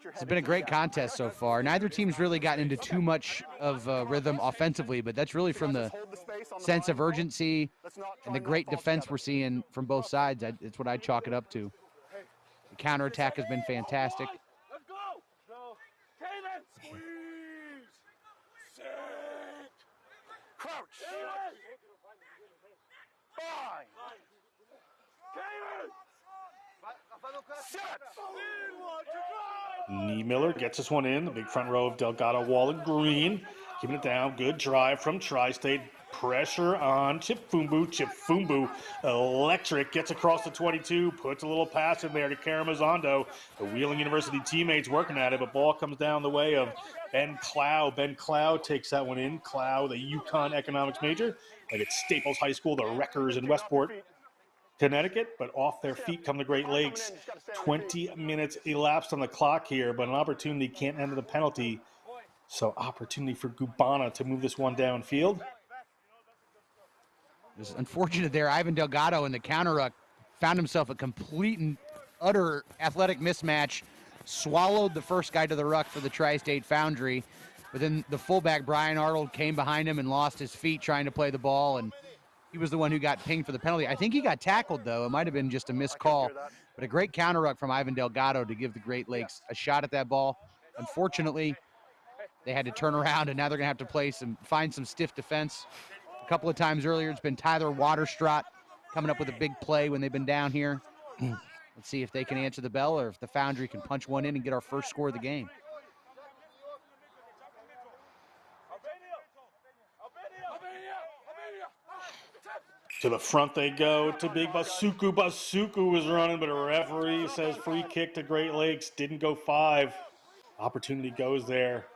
It's been a great contest so far. Neither team's really gotten into too much of rhythm offensively, but that's really from the sense of urgency and the great defense we're seeing from both sides. It's what I'd chalk it up to. The counterattack has been fantastic. Crouch. Miller gets this one in. The big front row of Delgado, Wall, and Green. Keeping it down. Good drive from Tri-State. Pressure on Chipfumbu. Chipfumbu, electric, gets across the 22, puts a little pass in there to Karamazando. The Wheeling University teammates working at it, but ball comes down the way of Ben Clow. Ben Clow takes that one in. Clow, the UConn economics major, like at Staples High School, the Wreckers in Westport, Connecticut, but off their feet come the Great Lakes. 20 minutes elapsed on the clock here, but an opportunity can't end in a penalty. So opportunity for Gubana to move this one downfield. It's unfortunate there. Ivan Delgado in the counter ruck found himself a complete and utter athletic mismatch, swallowed the first guy to the ruck for the Tri-State Foundry, but then the fullback, Brian Arnold, came behind him and lost his feet trying to play the ball, and he was the one who got pinged for the penalty. I think he got tackled, though. It might have been just a missed call, but a great counter ruck from Ivan Delgado to give the Great Lakes a shot at that ball. Unfortunately, they had to turn around, and now they're going to have to find some stiff defense. A couple of times earlier, it's been Tyler Waterstraat coming up with a big play when they've been down here. Let's see if they can answer the bell or if the Foundry can punch one in and get our first score of the game. To the front they go to Big Basuku. Basuku was running, but a referee says free kick to Great Lakes. Didn't go 5. Opportunity goes there.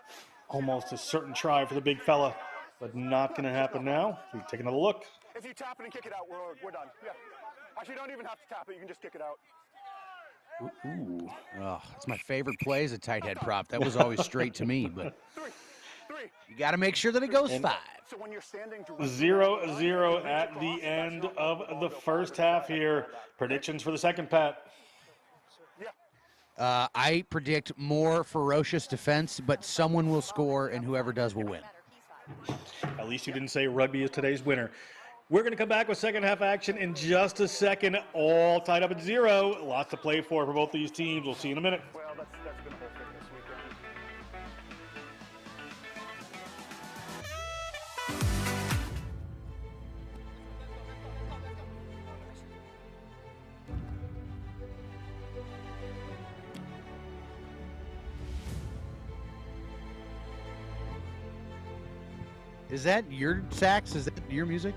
Almost a certain try for the big fella, but not going to happen now. We take another look. If you tap it and kick it out, we're done. Yeah. Actually, you don't even have to tap it. You can just kick it out. Ooh. Oh, it's my favorite play as a tight head prop. That was always straight to me, but you got to make sure that it goes 5. So when you're standing 0-0 at the end of the first half here. Predictions for the second, Pat? I predict more ferocious defense, but someone will score, and whoever does will win. At least you didn't say rugby is today's winner. We're going to come back with second half action in just a second. All tied up at 0. Lots to play for both these teams. We'll see you in a minute. Well, that's been a whole fitness weekend. Is that your sax? Is that your music?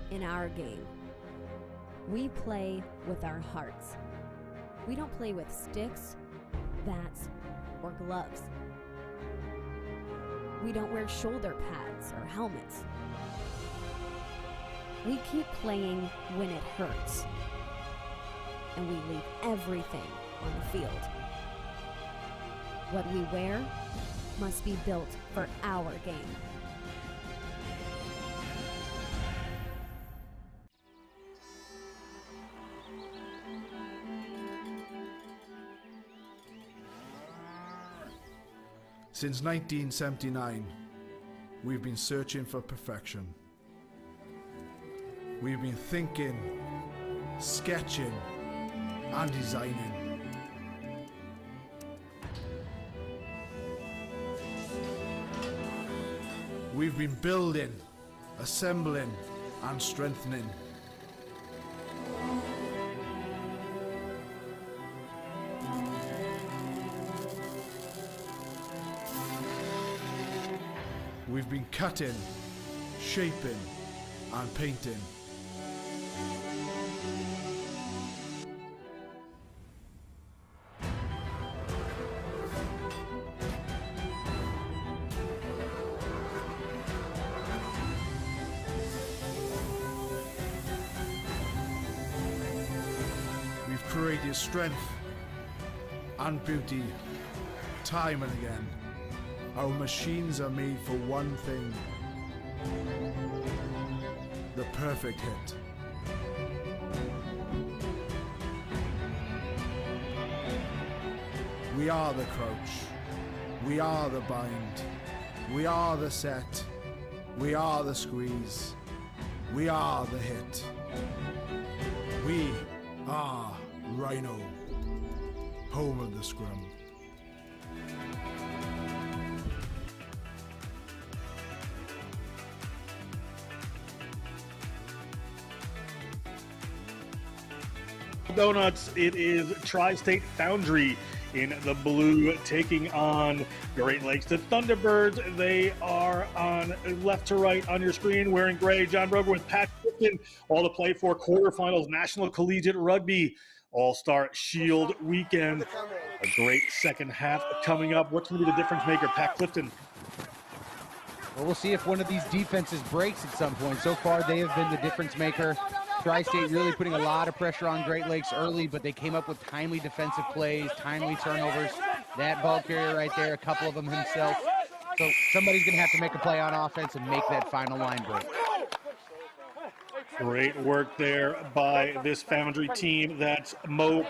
In our game, we play with our hearts. We don't play with sticks, bats, or gloves. We don't wear shoulder pads or helmets. We keep playing when it hurts. And we leave everything on the field. What we wear must be built for our game. Since 1979, we've been searching for perfection. We've been thinking, sketching, and designing. We've been building, assembling, and strengthening. We've been cutting, shaping, and painting. We've created strength and beauty time and again. Our machines are made for one thing: the perfect hit. We are the crouch. We are the bind. We are the set. We are the squeeze. We are the hit. We are Rhino, home of the scrum. Donuts, it is Tri-State Foundry in the blue taking on Great Lakes. The Thunderbirds, they are on left to right on your screen wearing gray. John Brogan with Pat Clifton, all to play for quarterfinals National Collegiate Rugby All-Star Shield Weekend. A great second half coming up. What's going to be the difference maker, Pat Clifton? Well, we'll see if one of these defenses breaks at some point. So far, they have been the difference maker. Tri-State really putting a lot of pressure on Great Lakes early, but they came up with timely defensive plays, timely turnovers. That ball carrier right there, a couple of them himself. So somebody's going to have to make a play on offense and make that final line break. Great work there by this Foundry team. That's Mo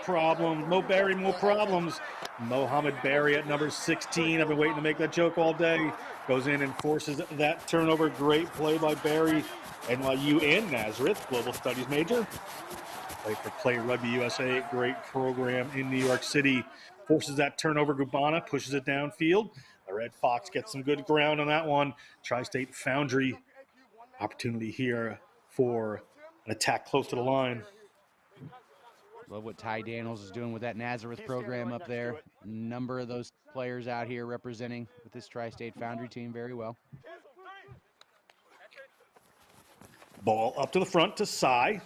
Barry, Mo Problems. Mohammed Barry at number 16. I've been waiting to make that joke all day. Goes in and forces that turnover. Great play by Barry. NYU and Nazareth, global studies major. Played for Play Rugby USA, great program in New York City. Forces that turnover. Gubana pushes it downfield. The Red Fox gets some good ground on that one. Tri-State Foundry, opportunity here for an attack close to the line. Love what Ty Daniels is doing with that Nazareth program up there. A number of those players out here representing with this Tri-State Foundry team very well. Ball up to the front to Sai.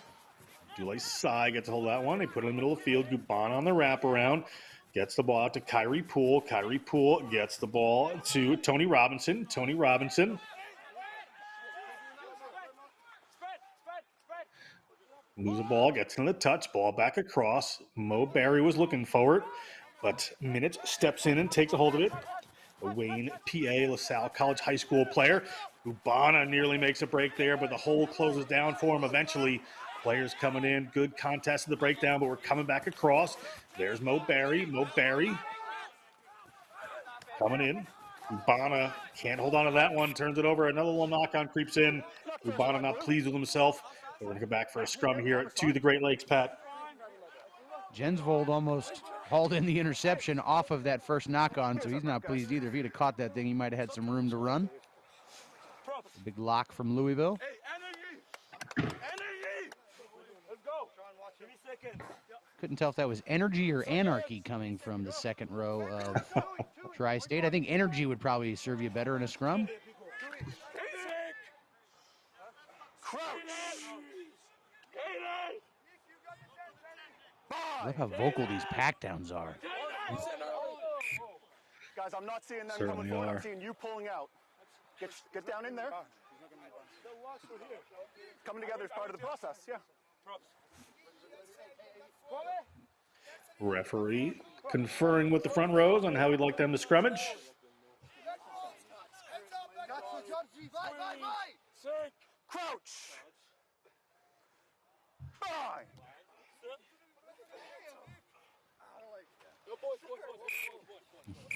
Dule Sai gets a hold of that one. They put it in the middle of the field. Gubana on the wraparound. Gets the ball out to Kyrie Poole. Kyrie Poole gets the ball to Tony Robinson. Tony Robinson. Moves the ball, gets in the touch. Ball back across. Mo Barry was looking for it, but Minich steps in and takes a hold of it. A Wayne, PA, LaSalle College High School player. Gubana nearly makes a break there, but the hole closes down for him eventually. Players coming in. Good contest in the breakdown, but we're coming back across. There's Mo Barry. Mo Barry coming in. Gubana can't hold on to that one. Turns it over. Another little knock-on creeps in. Gubana not pleased with himself. We're going to go back for a scrum here to the Great Lakes, Pat. Jensvold almost hauled in the interception off of that first knock-on, so he's not pleased either. If he'd have caught that thing, he might have had some room to run. A big lock from Louisville. Couldn't tell if that was energy or anarchy coming from the second row of Tri-State. I think energy would probably serve you better in a scrum. Crouch. I love how vocal these pack downs are. Guys, I'm not seeing them Certainly coming forward. are. I'm seeing you pulling out. Get down in there. Coming together is part of the process, yeah. Referee conferring with the front rows on how he'd like them to scrummage. Crouch. Fine.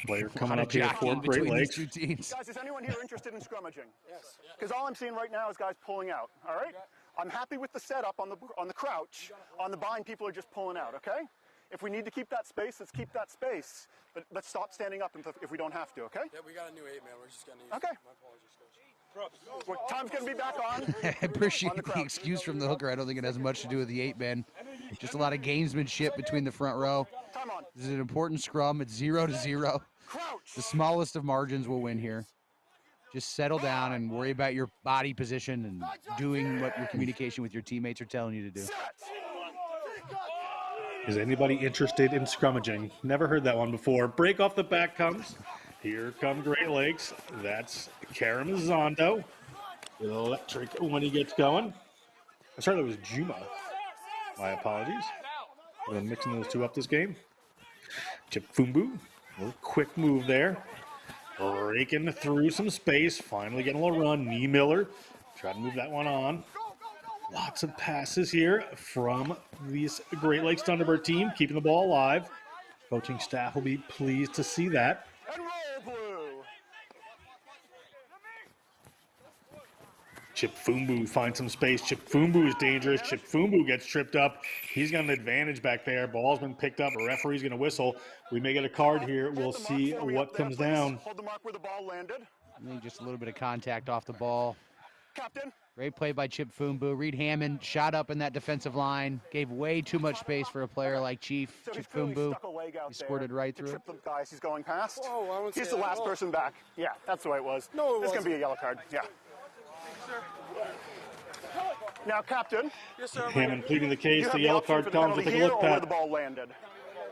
Player coming Lot of up here jockeying for Great between Lakes. these two teams. Guys, is anyone here interested in scrummaging? Yes. Because all I'm seeing right now is guys pulling out, all right? I'm happy with the setup on the crouch. On the bind, people are just pulling out, okay? If we need to keep that space, let's keep that space. But let's stop standing up if we don't have to, okay? Yeah, we got a new 8-man. We're just going to use Okay. My apologies, coach. Well, time's going to be back on. I appreciate the excuse from the hooker. I don't think it has much to do with the 8-men. Just a lot of gamesmanship between the front row. Time on. This is an important scrum. It's 0-0. Crouch. The smallest of margins will win here. Just settle down and worry about your body position and doing what your communication with your teammates are telling you to do. Set. Is anybody interested in scrummaging? Never heard that one before. Break off the back comes. Here come Great Lakes. That's Karamazando. Electric when he gets going. I'm sorry, that was Juma. My apologies. I've been mixing those two up this game. Chipfumbu. A little quick move there. Breaking through some space. Finally getting a little run. Knee Miller. Try to move that one on. Lots of passes here from this Great Lakes Thunderbird team, keeping the ball alive. Coaching staff will be pleased to see that. And roll blue. Chipfumbu finds some space. Chipfumbu is dangerous. Chipfumbu gets tripped up. He's got an advantage back there. Ball's been picked up. A referee's going to whistle. We may get a card here. We'll see what comes down. Hold the mark where the ball landed. I think just a little bit of contact off the ball. Captain. Great play by Chipfumbu. Reed Hammond shot up in that defensive line. Gave way too much space for a player like Chief So he's clearly Chipfumbu. stuck a leg out He squirted there right to through. trip the guys he's going past. Whoa, I wouldn't He's say the that last at all. person back. Yeah, that's the way it was. No, it This is going to wasn't. be a yellow card. Yeah. Now, Captain, Yes, sir. Hammond pleading the case. you have The the yellow option card for the comes. We'll penalty take a here look, or where Pat. the ball landed.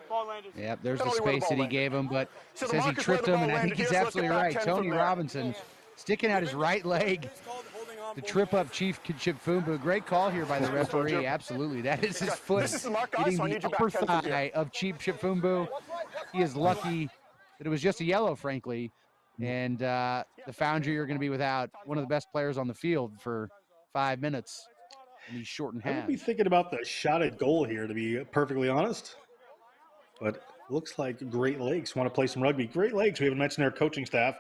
Ball landed. Yep, there's the Penalty where the space that he ball gave him, but So the says he mark is where tripped the him, ball and I think landed he's here, so let's get absolutely back right. 10 from Tony there. Robinson sticking out his right leg It's called holding on. to trip up Chief Chipfumbu. Great call here by the referee. Absolutely. That is his foot This is the mark, guys, hitting so I the need you back upper 10 from here. thigh of Chief Chipfumbu. He is lucky that it was just a yellow, frankly. And the Foundry are going to be without one of the best players on the field for 5 minutes in these shortened I would be halves. thinking about the shot at goal here, to be perfectly honest. But looks like Great Lakes want to play some rugby. Great Lakes, we haven't mentioned their coaching staff.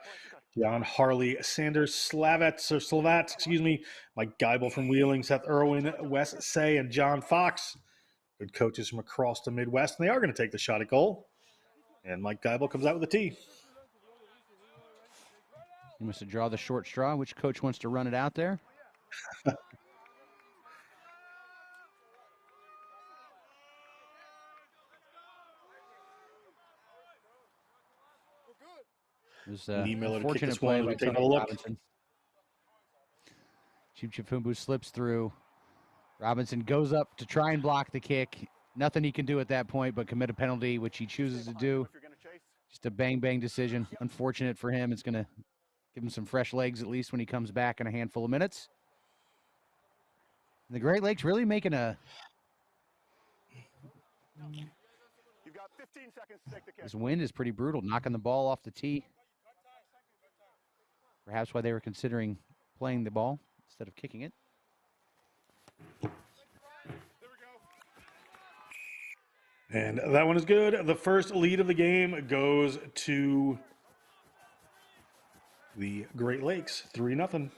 John Harley, Sanders Slavats, excuse me, Mike Geibel from Wheeling, Seth Irwin, Wes Say, and John Fox. Good coaches from across the Midwest, and they are going to take the shot at goal. And Mike Geibel comes out with a tee. He must have drawn the short straw. Which coach wants to run it out there? It was Lee Miller to kick fortunate this play one. by We take a Tony look. Robinson. Chief Chipfumbu slips through. Robinson goes up to try and block the kick. Nothing he can do at that point but commit a penalty, which he chooses to do. Just a bang-bang decision. Unfortunate for him. It's going to give him some fresh legs at least when he comes back in a handful of minutes. And the Great Lakes really making a... You've got 15 seconds to take the kick. This wind is pretty brutal, knocking the ball off the tee. Perhaps why they were considering playing the ball instead of kicking it. And that one is good. The first lead of the game goes to the Great Lakes, 3-0.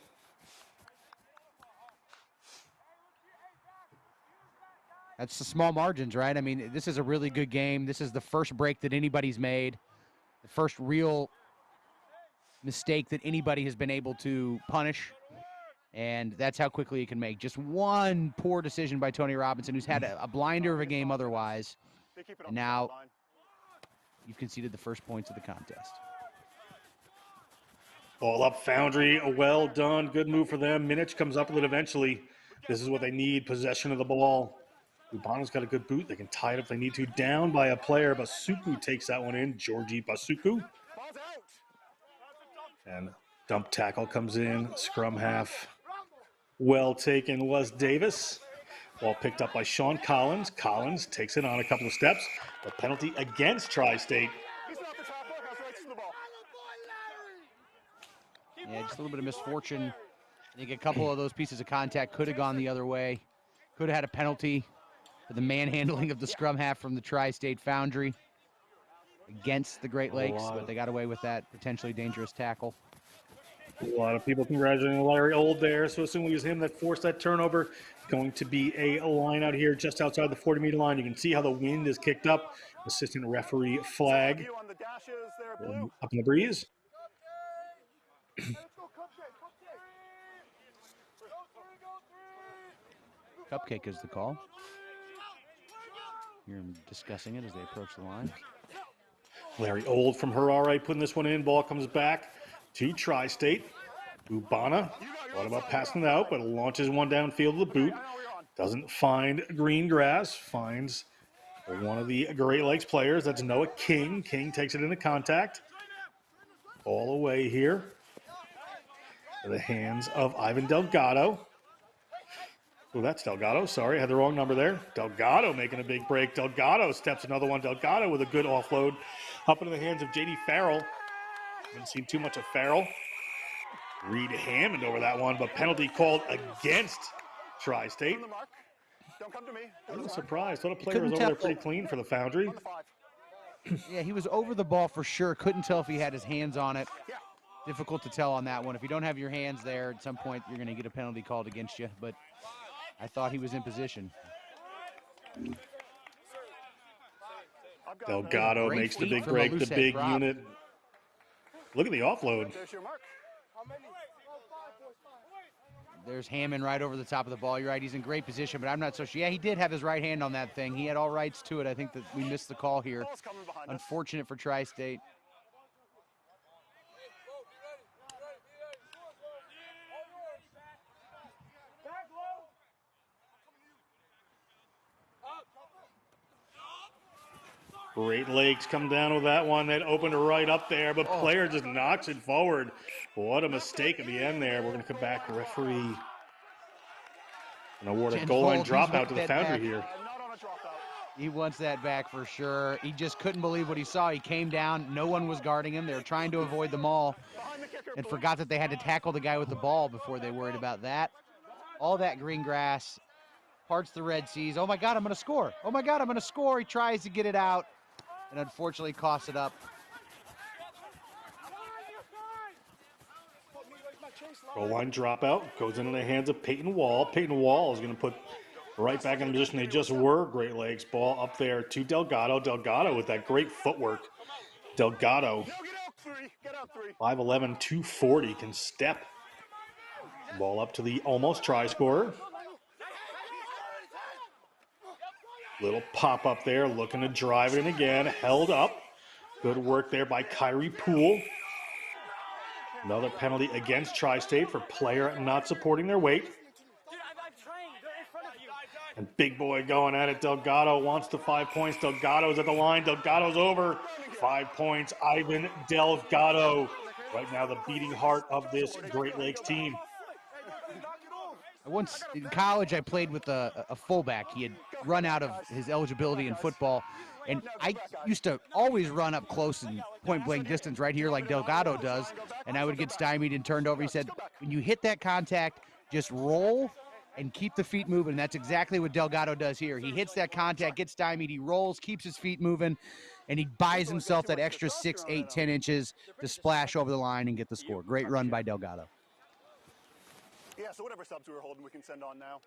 That's the small margins, right? I mean, this is a really good game. This is the first break that anybody's made, the first real mistake that anybody has been able to punish. And that's how quickly it can make. Just one poor decision by Tony Robinson, who's had a blinder of a game otherwise. They keep it on And the now sideline. you've conceded the first points of the contest. Ball up, Foundry. Well done. Good move for them. Minich comes up with it eventually. This is what they need, possession of the ball. Ubana's got a good boot. They can tie it if they need to. Down by a player. Basuku takes that one in. Georgie Basuku. And dump tackle comes in. Scrum half. Well taken was Davis. Ball picked up by Sean Collins. Collins takes it on a couple of steps. The penalty against Tri-State. Yeah, just a little bit of misfortune. I think a couple of those pieces of contact could have gone the other way. Could have had a penalty for the manhandling of the scrum half from the Tri-State Foundry against the Great Lakes, but they got away with that potentially dangerous tackle. A lot of people congratulating Larry Old there. So assuming it was him that forced that turnover, going to be a line out here just outside the 40-meter line. You can see how the wind is kicked up. Assistant referee flag up in the breeze. Cupcake is the call. You're discussing it as they approach the line. Larry Old from Harare putting this one in. Ball comes back to Tri-State. Ubana thought about passing it out, but launches one downfield to the boot. Doesn't find green grass. Finds one of the Great Lakes players. That's Noah King. King takes it into contact. All the way here to the hands of Ivan Delgado. Oh, that's Delgado. Sorry, I had the wrong number there. Delgado making a big break. Delgado steps another one. Delgado with a good offload. Up into the hands of J.D. Farrell. Haven't seen too much of Farrell. Reed Hammond over that one, but penalty called against Tri-State. I was surprised. Thought a player was over there pretty clean for the Foundry. Yeah, he was over the ball for sure. Couldn't tell if he had his hands on it. Difficult to tell on that one. If you don't have your hands there, at some point you're going to get a penalty called against you. But I thought he was in position. Delgado makes the big break, the big unit. Look at the offload. There's Hammond right over the top of the ball. You're right, he's in great position, but I'm not so sure. Yeah, he did have his right hand on that thing. He had all rights to it. I think that we missed the call here. Unfortunate for Tri-State. Great Lakes come down with that one. That opened right up there, but player just knocks it forward. What a mistake at the end there. We're going to come back, referee, and award a goal line dropout to the Foundry here. He wants that back for sure. He just couldn't believe what he saw. He came down. No one was guarding him. They were trying to avoid the maul and forgot that they had to tackle the guy with the ball before they worried about that. All that green grass parts the Red Seas. Oh, my God, I'm going to score. Oh, my God, I'm going to score. He tries to get it out and unfortunately coughs it up. Goal line dropout goes into the hands of Peyton Wall. Peyton Wall is going to put right back in the position they just were. Great Lakes ball up there to Delgado. Delgado with that great footwork. Delgado, 5'11", 240, can step. Ball up to the almost try scorer. Little pop up there, looking to drive it in again. Held up. Good work there by Kyrie Poole. Another penalty against Tri-State for player not supporting their weight. And big boy going at it. Delgado wants the 5 points. Delgado's at the line. Delgado's over. 5 points. Ivan Delgado. Right now the beating heart of this Great Lakes team. Once in college, I played with a fullback. He had run out of his eligibility in football, and I used to always run up close and point-blank distance right here like Delgado does, and I would get stymied and turned over. He said, when you hit that contact, just roll and keep the feet moving. And that's exactly what Delgado does here. He hits that contact, gets stymied, he rolls, keeps his feet moving, and he buys himself that extra 6, 8, 10 inches to splash over the line and get the score. Great run by Delgado. Yeah, so whatever subs we were holding, we can send on now.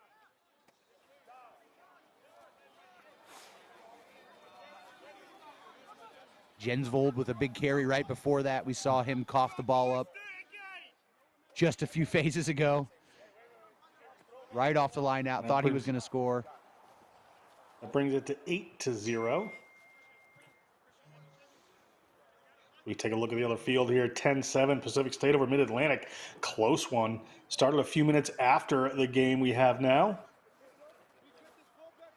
Jensvold with a big carry right before that. We saw him cough the ball up just a few phases ago. Right off the line out, thought he was going to score. That brings it to 8-0. We take a look at the other field here. 10-7 Pacific State over Mid-Atlantic. Close one. Started a few minutes after the game we have now.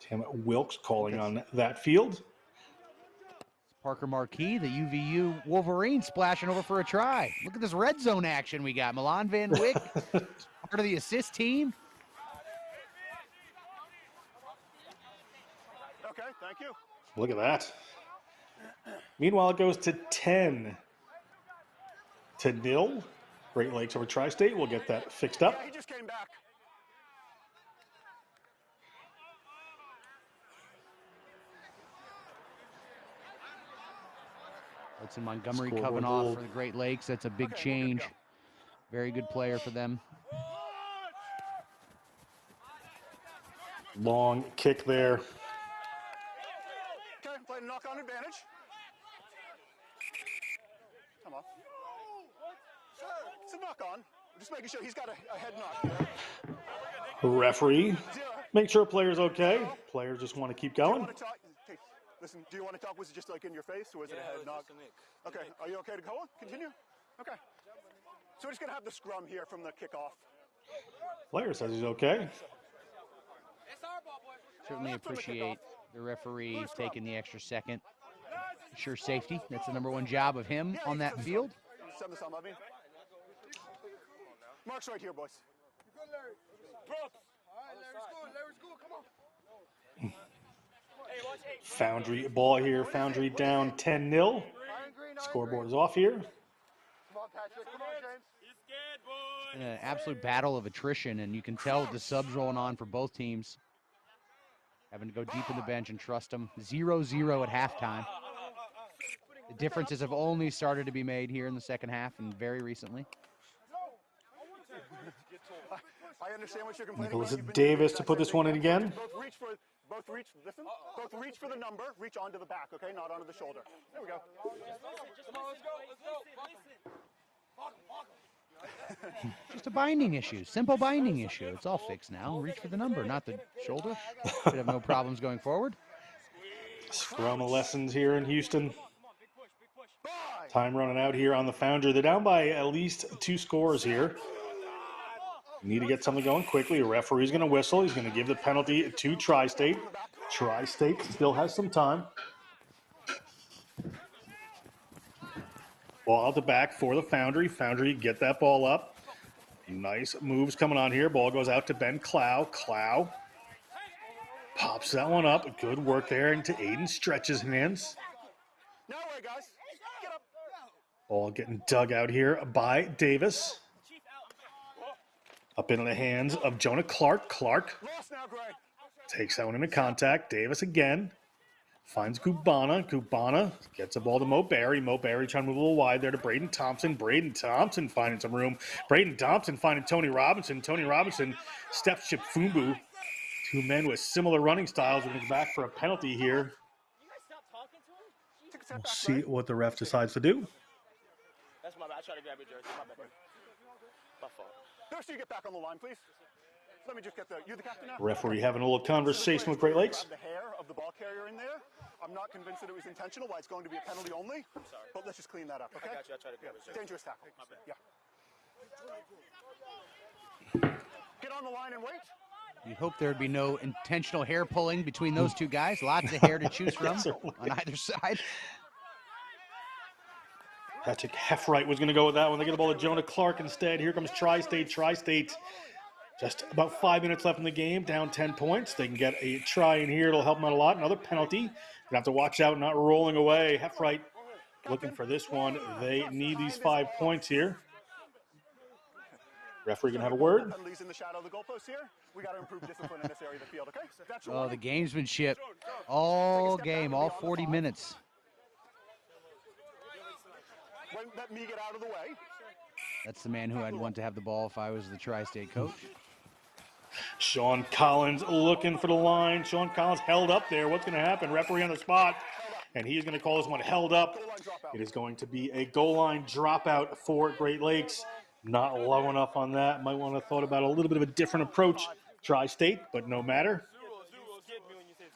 Tim Wilkes calling on that field. Parker Marquis, the UVU Wolverine, splashing over for a try. Look at this red zone action we got. Milan Van Wyck, part of the assist team. Okay, thank you. Look at that. Meanwhile, it goes to 10-0. Great Lakes over Tri-State. We'll get that fixed up. Yeah, he just came back. Hudson Montgomery Scoreboard coming off ruled. for the Great Lakes. That's a big change. Very good player for them. Long kick there. Okay, playing a knock-on advantage. Come on. It's a knock-on. We're just making sure he's got a head knock. Referee, make sure player's okay. Players just want to keep Do you going. want to talk? Hey, listen, do you want to talk? Was it just like in your face, or was it a head knock? Okay, are you okay to go on? Continue? Okay. So we're just going to have the scrum here from the kickoff. Player says he's okay. Certainly appreciate the referee taking the extra second. Ensure safety. That's the #1 job of him on that field. Send this on, Lovey. Mark's right here, boys. Foundry ball here. Foundry down 10-0. Scoreboard is off here. Come on, Patrick. Come on, James. An absolute battle of attrition, and you can tell with the subs rolling on for both teams. Having to go deep in the bench and trust them. 0-0 at halftime. The differences have only started to be made here in the second half and very recently. I understand what you're complaining Nicholas about. Davis to put this one in again. Both reach for the number. Reach onto the back, okay? Not onto the shoulder. There we go. Just a binding issue, simple binding issue. It's all fixed now. Reach for the number, not the shoulder. Should have no problems going forward. Scrum lessons here in Houston. Time running out here on the Foundry. They're down by at least 2 scores here. Need to get something going quickly. A referee's going to whistle. He's going to give the penalty to Tri-State. Tri-State still has some time. Ball out the back for the Foundry. Foundry, get that ball up. Nice moves coming on here. Ball goes out to Ben Clow. Clow pops that one up. Good work there into Aiden. Stretches hands. No way, guys. Get up. Ball getting dug out here by Davis. Up into the hands of Jonah Clark. Clark Lost now, Greg. takes that one into contact. Davis again. Finds Gubana. Gubana gets the ball to Mo Barry. Mo Barry trying to move a little wide there to Braden Thompson. Braden Thompson finding some room. Braden Thompson finding Tony Robinson. Tony Robinson steps Chip Fumbu. 2 men with similar running styles. We're going to go back for a penalty here. We'll see what the ref decides to do. That's my bad. I tried to grab your jersey. My bad. My fault. Thirsty, get back on the line, please. Let me just get you the captain now? Referee having a little conversation with Great Lakes. The hair of the ball carrier in there. I'm not convinced that it was intentional. Why it's going to be a penalty only. I'm sorry. But let's just clean that up, okay? I got you. I tried to grab it. Dangerous tackle. Yeah. Get on the line and wait. You'd hope there would be no intentional hair pulling between those two guys. Lots of hair to choose from on either side. Patrick Heffright was going to go with that one. They get the ball to Jonah Clark instead. Here comes Tri-State. Tri-State just about 5 minutes left in the game, down 10 points. They can get a try in here. It'll help them out a lot. Another penalty. Going to have to watch out, not rolling away. Heffright looking for this one. They need these 5 points here. Referee going to have a word. Penalties in the shadow of the goalpost here. We got to improve discipline in this area of the field, okay? That's your Oh, warning. the gamesmanship all game, all 40 minutes. Let me get out of the way. That's the man who I'd want to have the ball if I was the Tri-State coach. Sean Collins looking for the line. Sean Collins held up there. What's going to happen? Referee on the spot. And he's going to call this one held up. It is going to be a goal line dropout for Great Lakes. Not low enough on that. Might want to have thought about a little bit of a different approach. Tri-State, but no matter.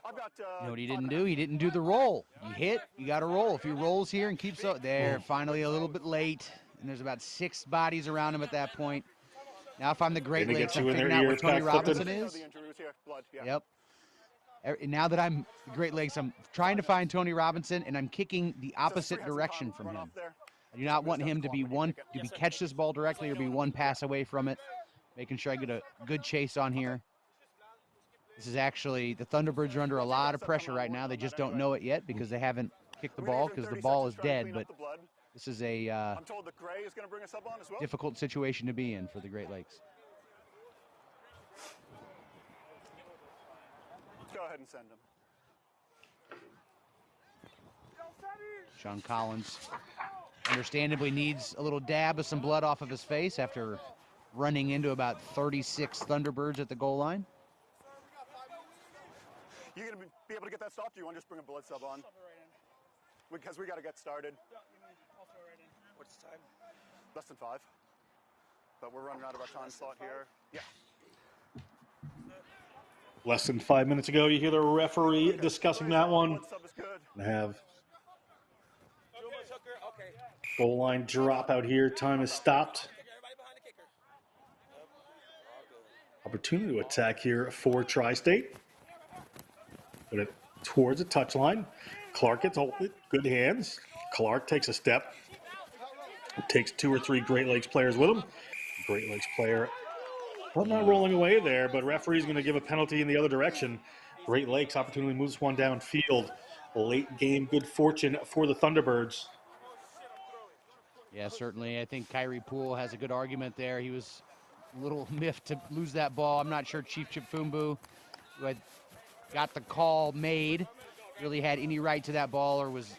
You know what he didn't do? He didn't do the roll. You hit, you got to roll. If he rolls here and keeps up there, finally a little bit late, and there's about 6 bodies around him at that point. Now if I'm the Great Didn't Lakes, get I'm you in their figuring out where ears, Tony got Robinson clipped. is. Yep. Now that I'm the Great Lakes, I'm trying to find Tony Robinson, and I'm kicking the opposite direction from him. I do not want him to be catch this ball directly or be one pass away from it, making sure I get a good chase on here. This is actually, the Thunderbirds are under a lot of pressure right now. They just don't know it yet because they haven't kicked the ball because the ball is dead, but this is a difficult situation to be in for the Great Lakes. Go ahead and send him. Sean Collins understandably needs a little dab of some blood off of his face after running into about 36 Thunderbirds at the goal line. You gonna be able to get that stopped? Or you want to just bring a blood sub on? Because we got to get started. What's the time? Less than 5. But we're running out of our time slot here. Yeah. Less than 5 minutes ago, you hear the referee discussing that one. Blood sub is good. And have goal line drop out here. Time is stopped. Opportunity to attack here for Tri-State. Put it towards the touchline. Clark gets hold of it. Good hands. Clark takes a step. Takes 2 or 3 Great Lakes players with him. Great Lakes player, well, not rolling away there, but referee's going to give a penalty in the other direction. Great Lakes opportunity moves one downfield. Late game good fortune for the Thunderbirds. Yeah, certainly. I think Kyrie Poole has a good argument there. He was a little miffed to lose that ball. I'm not sure Chief Chipfumbu, who had got the call made, really had any right to that ball or was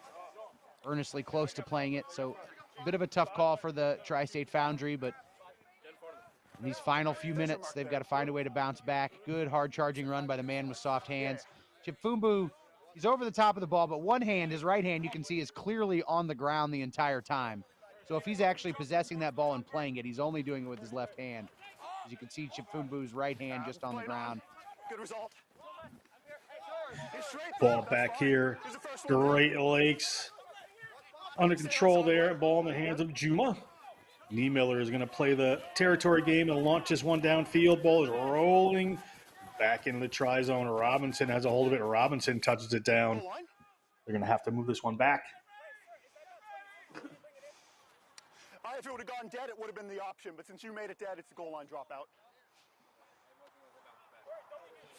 earnestly close to playing it. So a bit of a tough call for the Tri-State Foundry, but in these final few minutes, they've got to find a way to bounce back. Good hard charging run by the man with soft hands. Chipfumbu, he's over the top of the ball, but one hand, his right hand, you can see is clearly on the ground the entire time. So if he's actually possessing that ball and playing it, he's only doing it with his left hand. As you can see, Chipfumbu's right hand just on the ground. Good result. Ball back here. Great Lakes under control there. Ball in the hands of Juma. Niemiller is going to play the territory game and launch this one downfield. Ball is rolling back into the try zone. Robinson has a hold of it. Robinson touches it down. They're going to have to move this one back. If it would have gone dead, it would have been the option. But since you made it dead, it's the goal line dropout.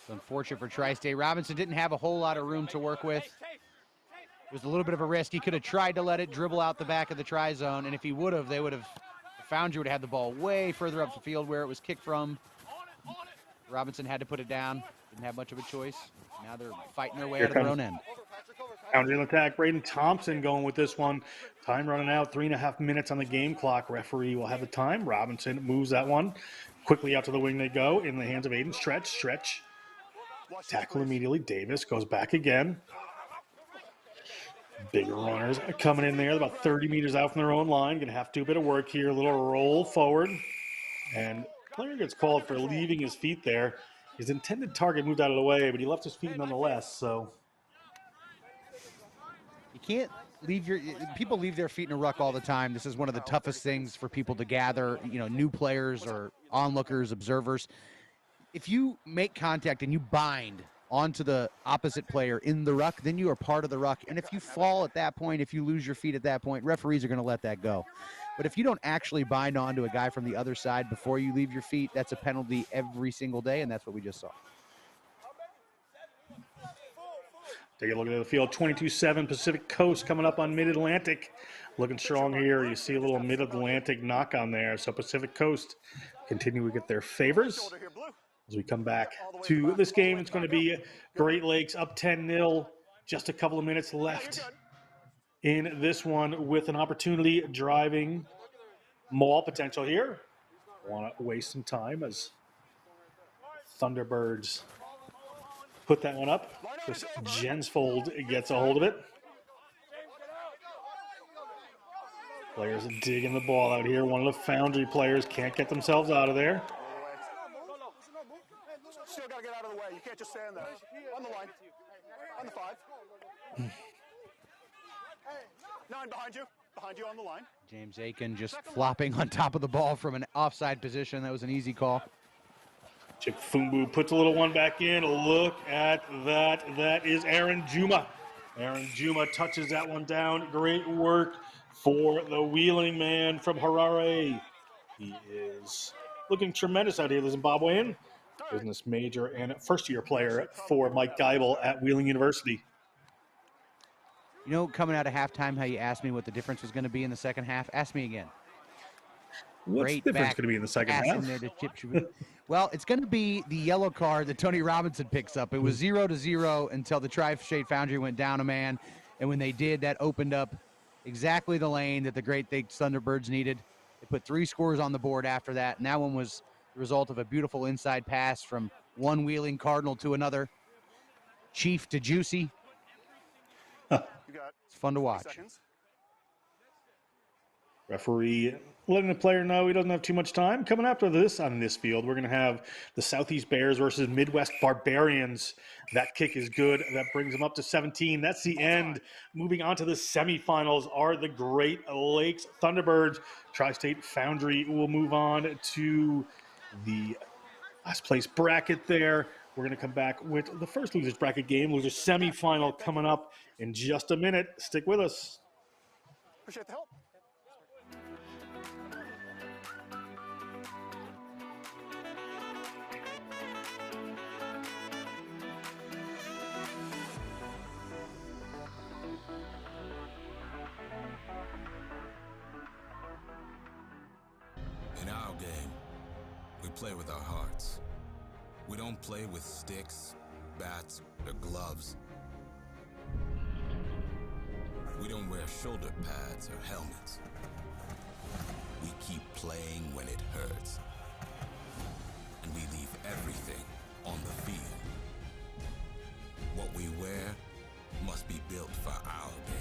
It's unfortunate for Tri-State. Robinson didn't have a whole lot of room to work with. It was a little bit of a risk. He could have tried to let it dribble out the back of the try zone, and if he would have, the Foundry would have had the ball way further up the field where it was kicked from. Robinson had to put it down. Didn't have much of a choice. Now they're fighting their way out of their own end. Foundry in attack. Braden Thompson going with this one. Time running out. 3.5 minutes on the game clock. Referee will have the time. Robinson moves that one. Quickly out to the wing they go. In the hands of Aiden. Stretch. Tackle immediately. Davis goes back again. Big runners coming in there. About 30 meters out from their own line. Going to have to do a bit of work here. A little roll forward. And player gets called for leaving his feet there. His intended target moved out of the way, but he left his feet nonetheless. So you can't leave people leave their feet in a ruck all the time. This is one of the toughest things for people to gather, new players or onlookers, observers. If you make contact and you bind onto the opposite player in the ruck, then you are part of the ruck. And if you fall at that point, if you lose your feet at that point, referees are going to let that go. But if you don't actually bind onto a guy from the other side before you leave your feet, that's a penalty every single day, and that's what we just saw. Take a look at the field. 22-7 Pacific Coast coming up on Mid-Atlantic. Looking strong here. You see a little Mid-Atlantic knock on there. So Pacific Coast continue to get their favors. As we come back to this game, it's going to be Great Lakes up 10-0. Just a couple of minutes left in this one with an opportunity driving maul potential here. Want to waste some time as Thunderbirds put that one up. Chris Jensfold gets a hold of it. Players digging the ball out here. One of the Foundry players can't get themselves out of there. Still got to get out of the way. You can't just stand there. On the line. On the 5. 9 behind you. Behind you on the line. James Aiken just flopping on top of the ball from an offside position. That was an easy call. Chip Fumbu puts a little one back in. Look at that. That is Aaron Juma. Aaron Juma touches that one down. Great work for the wheeling man from Harare. He is looking tremendous out here, the Zimbabwean. Business major and first-year player for Mike Geibel at Wheeling University. You know, coming out of halftime, how you asked me what the difference was going to be in the second half? Ask me again. What's the difference going to be in the second pass half? in there to well, it's going to be the yellow card that Tony Robinson picks up. It was 0-0 until the Tri-State Foundry went down a man, and when they did, that opened up exactly the lane that the Great Lakes Thunderbirds needed. They put 3 scores on the board after that, and that one was the result of a beautiful inside pass from one Wheeling Cardinal to another. Chief to Juicy. It's fun to watch. Referee letting the player know he doesn't have too much time. Coming after this on this field, we're going to have the Southeast Bears versus Midwest Barbarians. That kick is good. That brings them up to 17. That's the end. Moving on to the semifinals are the Great Lakes Thunderbirds. Tri-State Foundry will move on to the last place bracket there. We're going to come back with the first losers bracket game. Losers semifinal coming up in just a minute. Stick with us. Appreciate the help. In our game, we play with our hearts. We don't play with sticks, bats, or gloves. We don't wear shoulder pads or helmets. We keep playing when it hurts. And we leave everything on the field. What we wear must be built for our game.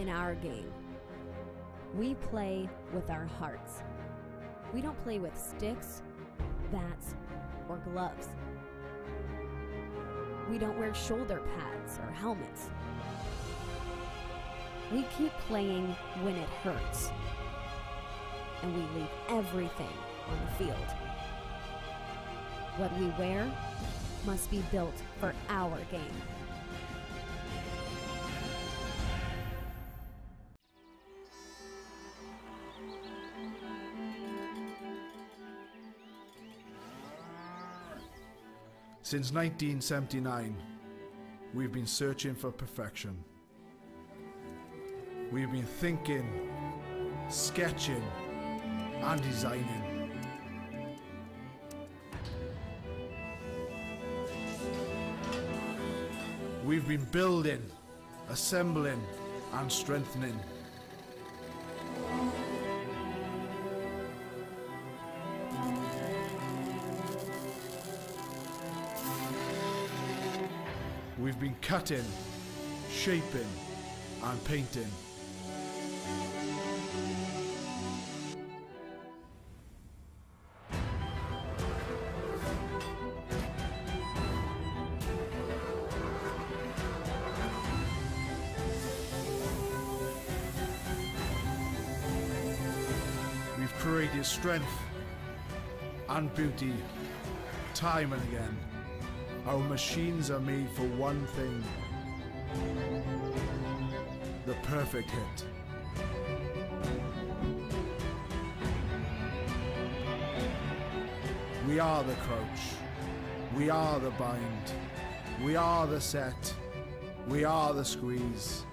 In our game, we play with our hearts. We don't play with sticks, bats, or gloves. We don't wear shoulder pads or helmets. We keep playing when it hurts. And we leave everything on the field. What we wear must be built for our game. Since 1979, we've been searching for perfection. We've been thinking, sketching, and designing. We've been building, assembling, and strengthening. We've been cutting, shaping, and painting. We've created strength and beauty time and again. Our machines are made for one thing: the perfect hit. We are the crouch. We are the bind. We are the set. We are the squeeze.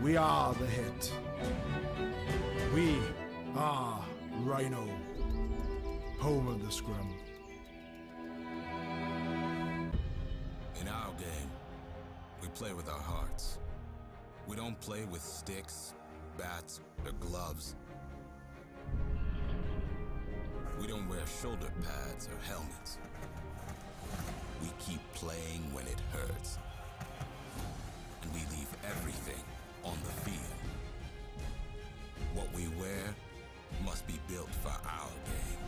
We are the hit. We are Rhino, home of the scrum. In our game, we play with our hearts. We don't play with sticks, bats, or gloves. We don't wear shoulder pads or helmets. We keep playing when it hurts. And we leave everything on the field. What we wear must be built for our game.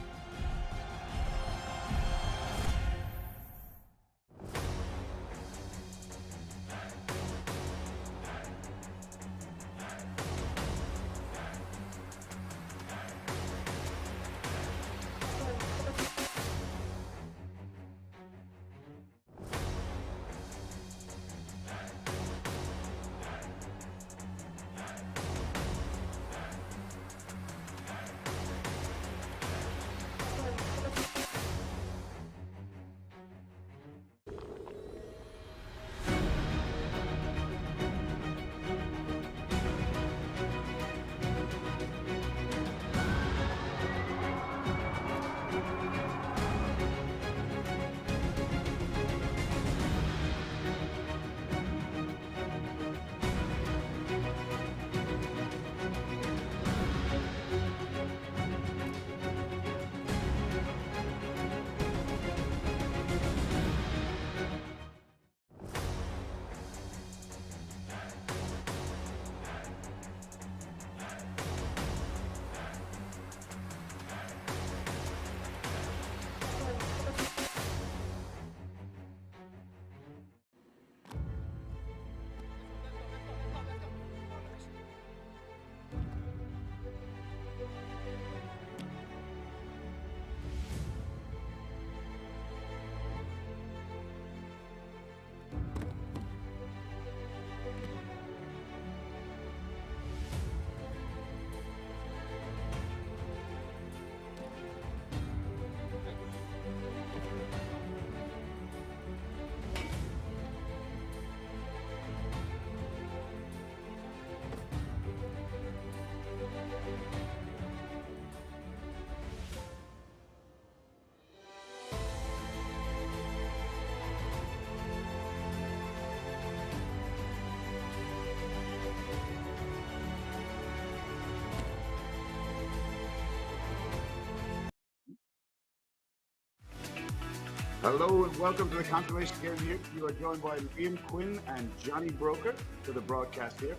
Hello and welcome to the Consolation here. You are joined by Ian Quinn and Johnny Broker for the broadcast here.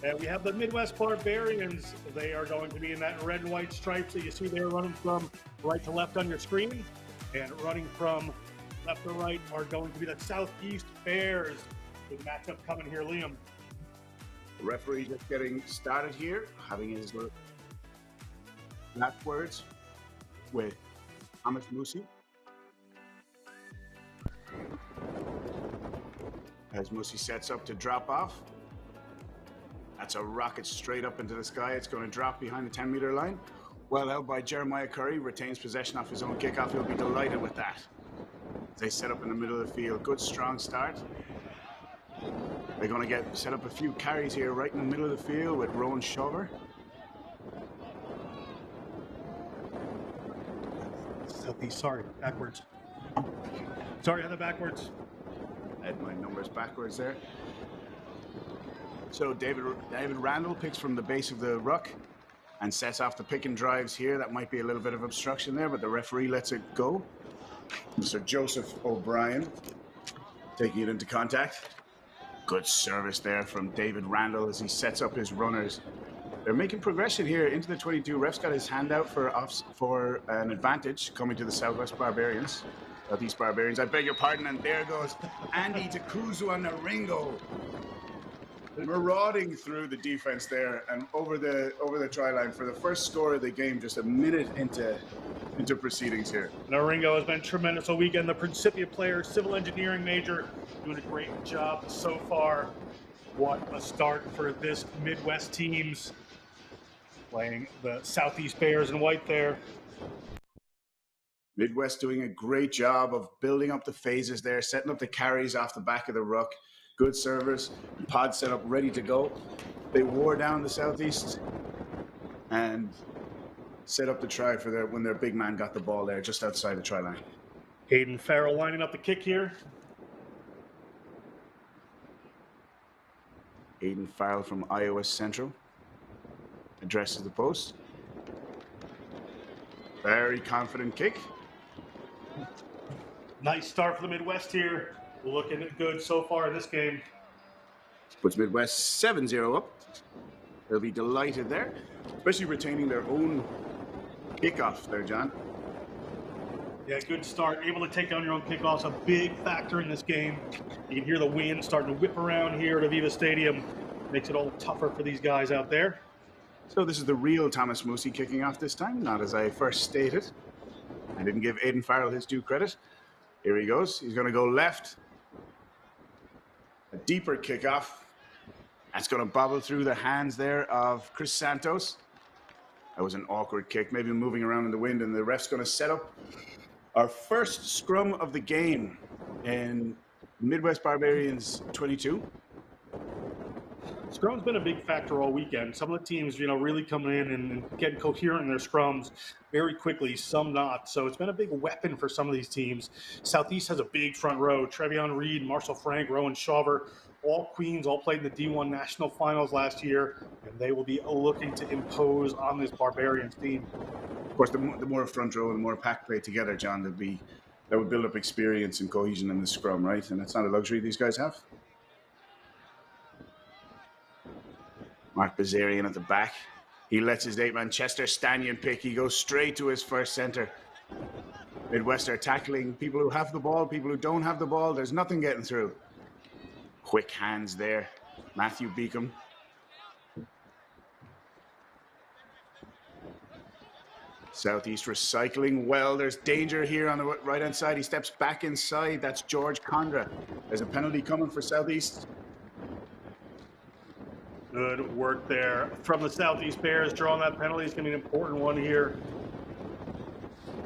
And we have the Midwest Barbarians. They are going to be in that red and white stripes that you see there running from right to left on your screen. And running from left to right are going to be the Southeast Bears. With matchup coming here, Liam. The referee just getting started here, having his last words with Thomas Musi. As Musi sets up to drop off. That's a rocket straight up into the sky. It's going to drop behind the 10-meter line. Well held by Jeremiah Curry, retains possession off his own kickoff. He'll be delighted with that. They set up in the middle of the field. Good, strong start. They're going to set up a few carries here right in the middle of the field with Rowan Shover. Southeast, sorry, backwards. Sorry, I had that backwards. I had my numbers backwards there. So David Randall picks from the base of the ruck and sets off the pick and drives here. That might be a little bit of obstruction there, but the referee lets it go. Mr. Joseph O'Brien taking it into contact. Good service there from David Randall as he sets up his runners. They're making progression here into the 22. Ref's got his hand out for an advantage coming to the Southwest Barbarians. Southeast Barbarians, I beg your pardon, and there goes Andy Takuzu on the Ringo. Marauding through the defense there and over the try line for the first score of the game, just a minute into proceedings here. Naringo has been tremendous all weekend. The Principia player, civil engineering major, doing a great job so far. What a start for this Midwest teams, playing the Southeast Bears in white there. Midwest doing a great job of building up the phases there, setting up the carries off the back of the ruck. Good servers, pod set up, ready to go. They wore down the Southeast and set up the try for when their big man got the ball there just outside the try line. Hayden Farrell lining up the kick here. Hayden Farrell from Iowa Central addresses the post. Very confident kick. Nice start for the Midwest here. Looking good so far in this game. Puts Midwest 7-0 up. They'll be delighted there, especially retaining their own kickoff there, John. Yeah, good start. Able to take down your own kickoff's a big factor in this game. You can hear the wind starting to whip around here at Aviva Stadium. Makes it all tougher for these guys out there. So this is the real Thomas Musi kicking off this time, not as I first stated. I didn't give Aidan Farrell his due credit. Here he goes. He's going to go left. A deeper kickoff. That's going to bobble through the hands there of Chris Santos. That was an awkward kick, maybe moving around in the wind, and the ref's going to set up our first scrum of the game in Midwest Barbarians 22. Scrum's been a big factor all weekend. Some of the teams, really coming in and getting coherent in their scrums very quickly, some not. So it's been a big weapon for some of these teams. Southeast has a big front row. Trevion Reed, Marshall Frank, Rowan Shover, all Queens, all played in the D1 National Finals last year, and they will be looking to impose on this Barbarians team. Of course, the more front row and the more pack play together, John, that would build up experience and cohesion in the scrum, right? And that's not a luxury these guys have. Mark Bazarian at the back. He lets his 8-man Chester Stanion pick. He goes straight to his first center. Midwest are tackling people who have the ball, people who don't have the ball. There's nothing getting through. Quick hands there. Matthew Beacom. Southeast recycling well. There's danger here on the right-hand side. He steps back inside. That's George Condra. There's a penalty coming for Southeast. Good work there from the Southeast Bears. Drawing that penalty is going to be an important one here.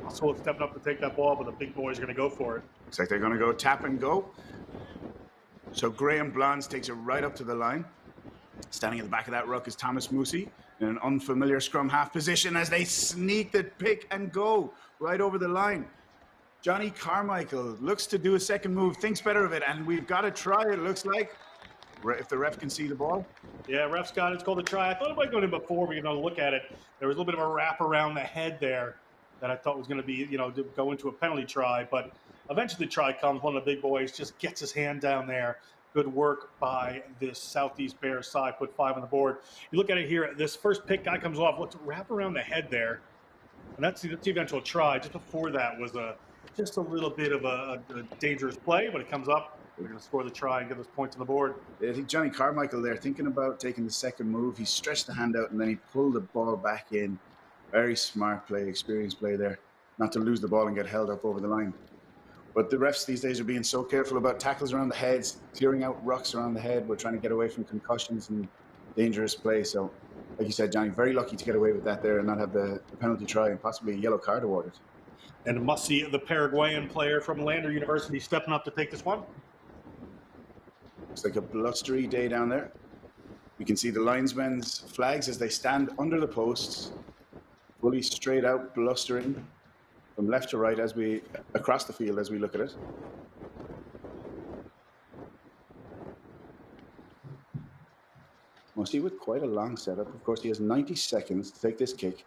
Also stepping up to take that ball, but the big boys are going to go for it. Looks like they're going to go tap and go. So Graham Blondes takes it right up to the line. Standing at the back of that ruck is Thomas Musi in an unfamiliar scrum half position as they sneak the pick and go right over the line. Johnny Carmichael looks to do a second move, thinks better of it, and we've got a try, it looks like. If the ref can see the ball. Yeah, ref's got it. It's called a try. I thought it might go in before we look at it. There was a little bit of a wrap around the head there that I thought was going to be, to go into a penalty try. But eventually the try comes. One of the big boys just gets his hand down there Good work by this Southeast Bears side, put 5 on the board. You look at it here, this first pick guy comes off, looks wrap around the head there, and that's the eventual try. Just before that was just a little bit of a dangerous play, but it comes up. We're going to score the try and get those points on the board. I think Johnny Carmichael there, thinking about taking the second move, he stretched the hand out and then he pulled the ball back in. Very smart play, experienced play there, not to lose the ball and get held up over the line. But the refs these days are being so careful about tackles around the heads, clearing out rucks around the head. We're trying to get away from concussions and dangerous play. So, like you said, Johnny, very lucky to get away with that there and not have the penalty try and possibly a yellow card awarded. And must see the Paraguayan player from Lander University stepping up to take this one. Looks like a blustery day down there. We can see the linesmen's flags as they stand under the posts, fully straight out, blustering from left to right as we across the field as we look at it. Must see with quite a long setup. Of course, he has 90 seconds to take this kick,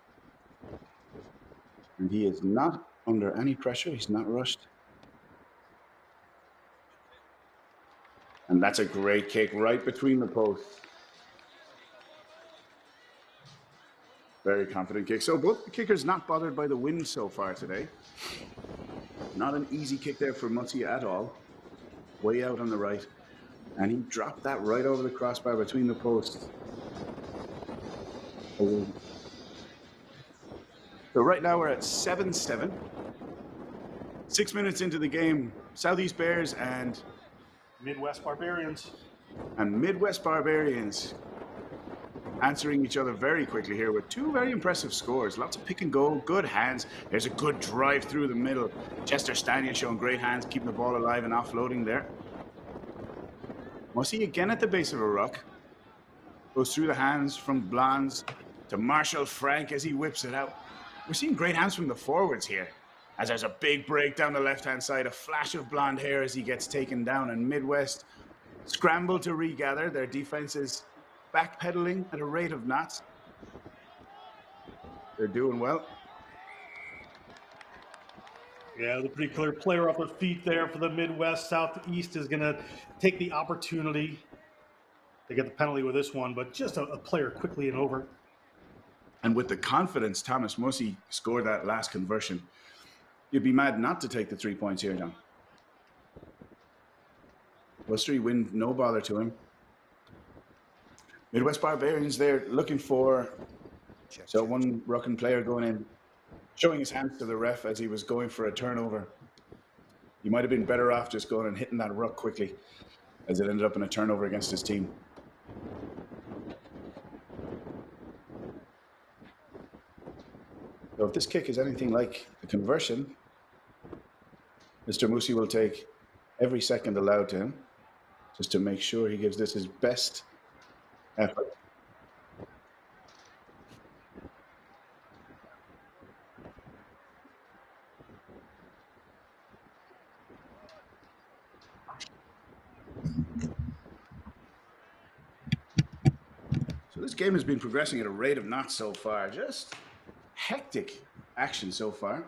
and he is not under any pressure. He's not rushed. And that's a great kick right between the posts. Very confident kick. So both the kickers not bothered by the wind so far today. Not an easy kick there for Mutsy at all. Way out on the right. And he dropped that right over the crossbar between the posts. So right now we're at 7-7. 6 minutes into the game, Southeast Bears and Midwest Barbarians. Answering each other very quickly here with 2 very impressive scores. Lots of pick and go, good hands. There's a good drive through the middle. Chester Stanion showing great hands, keeping the ball alive and offloading there. Mussy again at the base of a ruck. Goes through the hands from Blondes to Marshall Frank as he whips it out. We're seeing great hands from the forwards here. As there's a big break down the left-hand side, a flash of blonde hair as he gets taken down, and Midwest scramble to regather. Their defense is backpedaling at a rate of knots. They're doing well. Yeah, the pretty clear player off their feet there for the Midwest. Southeast is going to take the opportunity to get the penalty with this one, but just a player quickly and over. And with the confidence Thomas Mussy scored that last conversion, you'd be mad not to take the 3 points here, John. Blustery wind, no bother to him. Midwest Barbarians there looking for one rucking player going in, showing his hands to the ref as he was going for a turnover. He might have been better off just going and hitting that ruck quickly, as it ended up in a turnover against his team. So if this kick is anything like a conversion, Mr. Mussy will take every second allowed to him just to make sure he gives this his best effort. So this game has been progressing at a rate of knots so far. Just hectic action so far,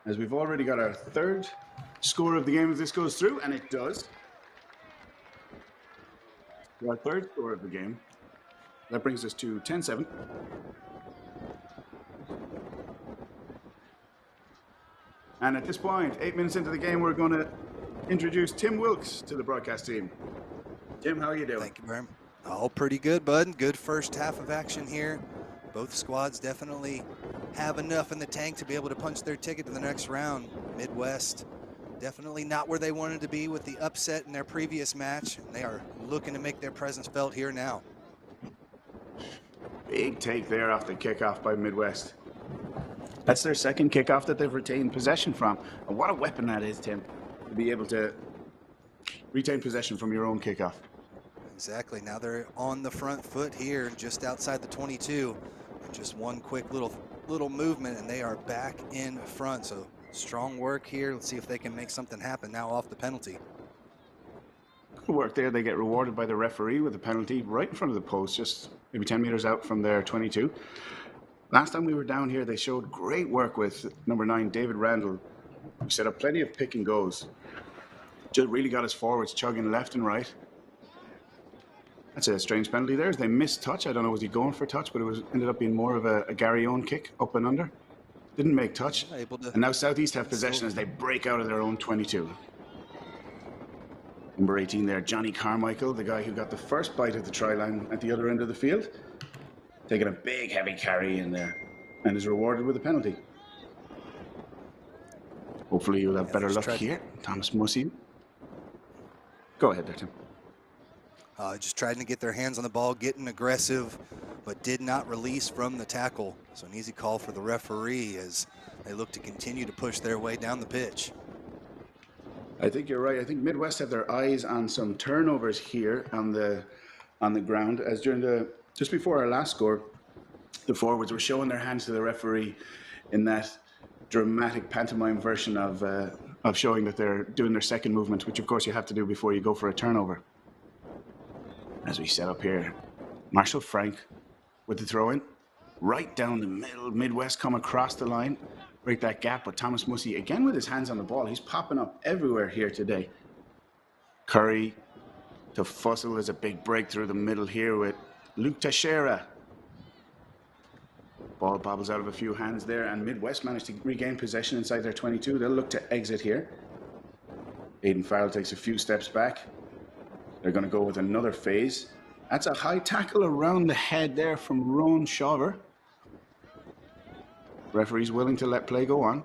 as we've already got our 3rd score of the game as this goes through, and it does. Our 3rd score of the game. That brings us to 10-7. And at this point, 8 minutes into the game, we're going to introduce Tim Wilkes to the broadcast team. Tim, how are you doing? Thank you, Bram. All pretty good, bud. Good first half of action here. Both squads definitely have enough in the tank to be able to punch their ticket to the next round. Midwest definitely not where they wanted to be with the upset in their previous match. And they are looking to make their presence felt here now. Big take there off the kickoff by Midwest. That's their 2nd kickoff that they've retained possession from. And what a weapon that is, Tim, to be able to retain possession from your own kickoff. Exactly. Now they're on the front foot here, just outside the 22. And just one quick little movement, and they are back in front. So strong work here. Let's see if they can make something happen now off the penalty. Good work there. They get rewarded by the referee with a penalty right in front of the post, just maybe 10 meters out from their 22. Last time we were down here, they showed great work with number 9, David Randall, who set up plenty of pick and goes. Just really got his forwards chugging left and right. That's a strange penalty there. They missed touch. I don't know, was he going for touch, but it ended up being more of a Gary Owen kick up and under. Didn't make touch. And now Southeast have possession as they break out of their own 22. Number 18 there, Johnny Carmichael, the guy who got the first bite at the try line at the other end of the field. Taking a big, heavy carry in there and is rewarded with a penalty. Hopefully you'll have better luck here. Thomas Mussey. Go ahead there, Tim. Just trying to get their hands on the ball, getting aggressive, but did not release from the tackle. So an easy call for the referee as they look to continue to push their way down the pitch. I think you're right. I think Midwest have their eyes on some turnovers here on the ground, as just before our last score, the forwards were showing their hands to the referee in that dramatic pantomime version of showing that they're doing their second movement, which of course you have to do before you go for a turnover. As we set up here, Marshall Frank with the throw-in, right down the middle. Midwest come across the line, break that gap, but Thomas Mussey again with his hands on the ball. He's popping up everywhere here today. Curry to Fussell. There's a big break through the middle here with Luke Teixeira. Ball bobbles out of a few hands there, and Midwest managed to regain possession inside their 22. They'll look to exit here. Aidan Farrell takes a few steps back. They're going to go with another phase. That's a high tackle around the head there from Rowan Shawver. Referee's willing to let play go on.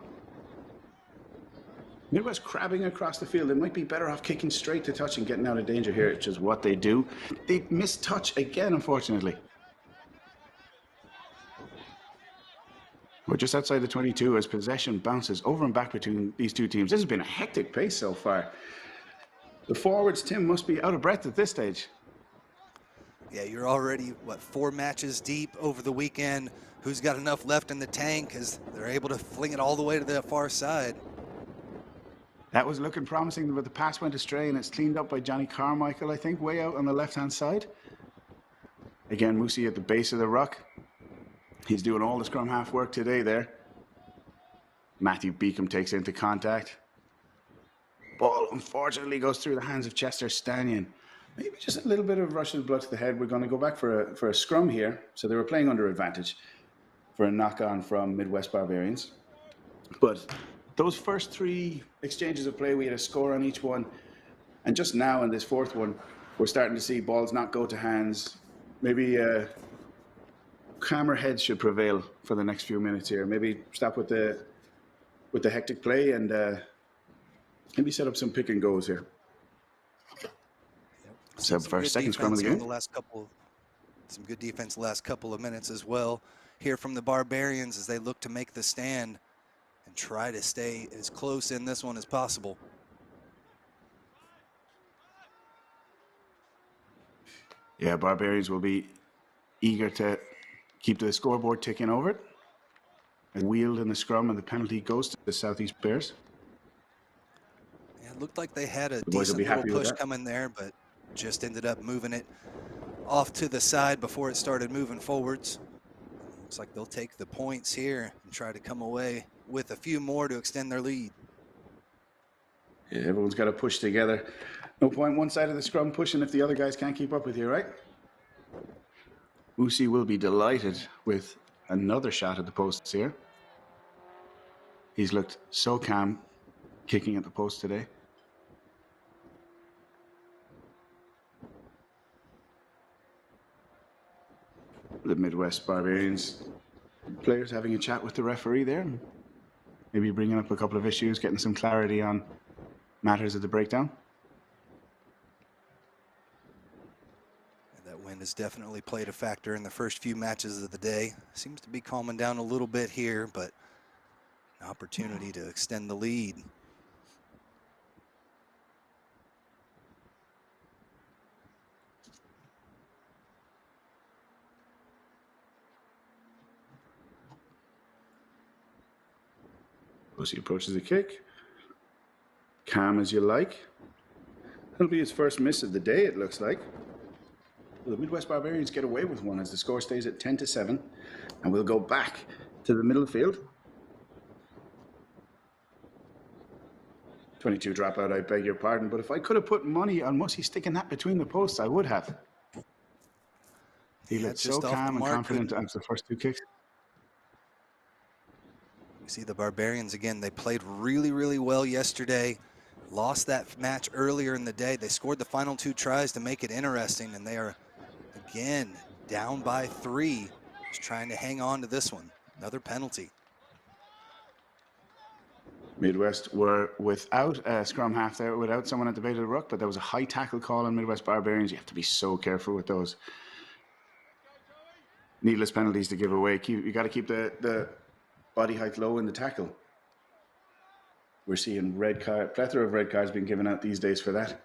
Midwest crabbing across the field. They might be better off kicking straight to touch and getting out of danger here, which is what they do. They miss touch again, unfortunately. We're just outside the 22 as possession bounces over and back between these two teams. This has been a hectic pace so far. The forwards, Tim, must be out of breath at this stage. Yeah, you're already, 4 matches deep over the weekend. Who's got enough left in the tank as they're able to fling it all the way to the far side. That was looking promising, but the pass went astray, and it's cleaned up by Johnny Carmichael, I think, way out on the left-hand side. Again, Mussey at the base of the ruck. He's doing all the scrum half work today there. Matthew Beacom takes into contact. Ball, unfortunately, goes through the hands of Chester Stanion. Maybe just a little bit of rush of blood to the head. We're going to go back for a scrum here. So they were playing under advantage for a knock-on from Midwest Barbarians. But those first 3 exchanges of play, we had a score on each one. And just now in this 4th one, we're starting to see balls not go to hands. Maybe calmer heads should prevail for the next few minutes here. Maybe stop with the hectic play and maybe set up some pick and goes here. So for our second scrum of the game. Some good defense the last couple of minutes as well. Here from the Barbarians as they look to make the stand and try to stay as close in this one as possible. Yeah, Barbarians will be eager to keep the scoreboard ticking over it. A wheeled in the scrum, and the penalty goes to the Southeast Bears. Yeah, it looked like they had a decent little push coming there, but just ended up moving it off to the side before it started moving forwards. Looks like they'll take the points here and try to come away with a few more to extend their lead. Yeah, everyone's got to push together. No point one side of the scrum pushing if the other guys can't keep up with you, right? Mussey will be delighted with another shot at the posts here. He's looked so calm kicking at the post today. The Midwest Barbarians players having a chat with the referee there. Maybe bringing up a couple of issues, getting some clarity on matters of the breakdown. That wind has definitely played a factor in the first few matches of the day. Seems to be calming down a little bit here, but an opportunity to extend the lead. Mussey approaches the kick. Calm as you like. That'll be his first miss of the day, it looks like. Well, the Midwest Barbarians get away with one as the score stays at 10-7. And we'll go back to the middle of the field. 22 dropout, I beg your pardon. But if I could have put money on Mussy sticking that between the posts, I would have. He looked so calm and confident after the first 2 kicks. You see the Barbarians again, they played really, really well yesterday. Lost that match earlier in the day. They scored the final 2 tries to make it interesting, and they are, again, down by 3. Just trying to hang on to this one. Another penalty. Midwest were without a scrum half there, without someone at the bait of the ruck, but there was a high tackle call on Midwest Barbarians. You have to be so careful with those. Needless penalties to give away. You got to keep the body height low in the tackle. We're seeing plethora of red cards being given out these days for that.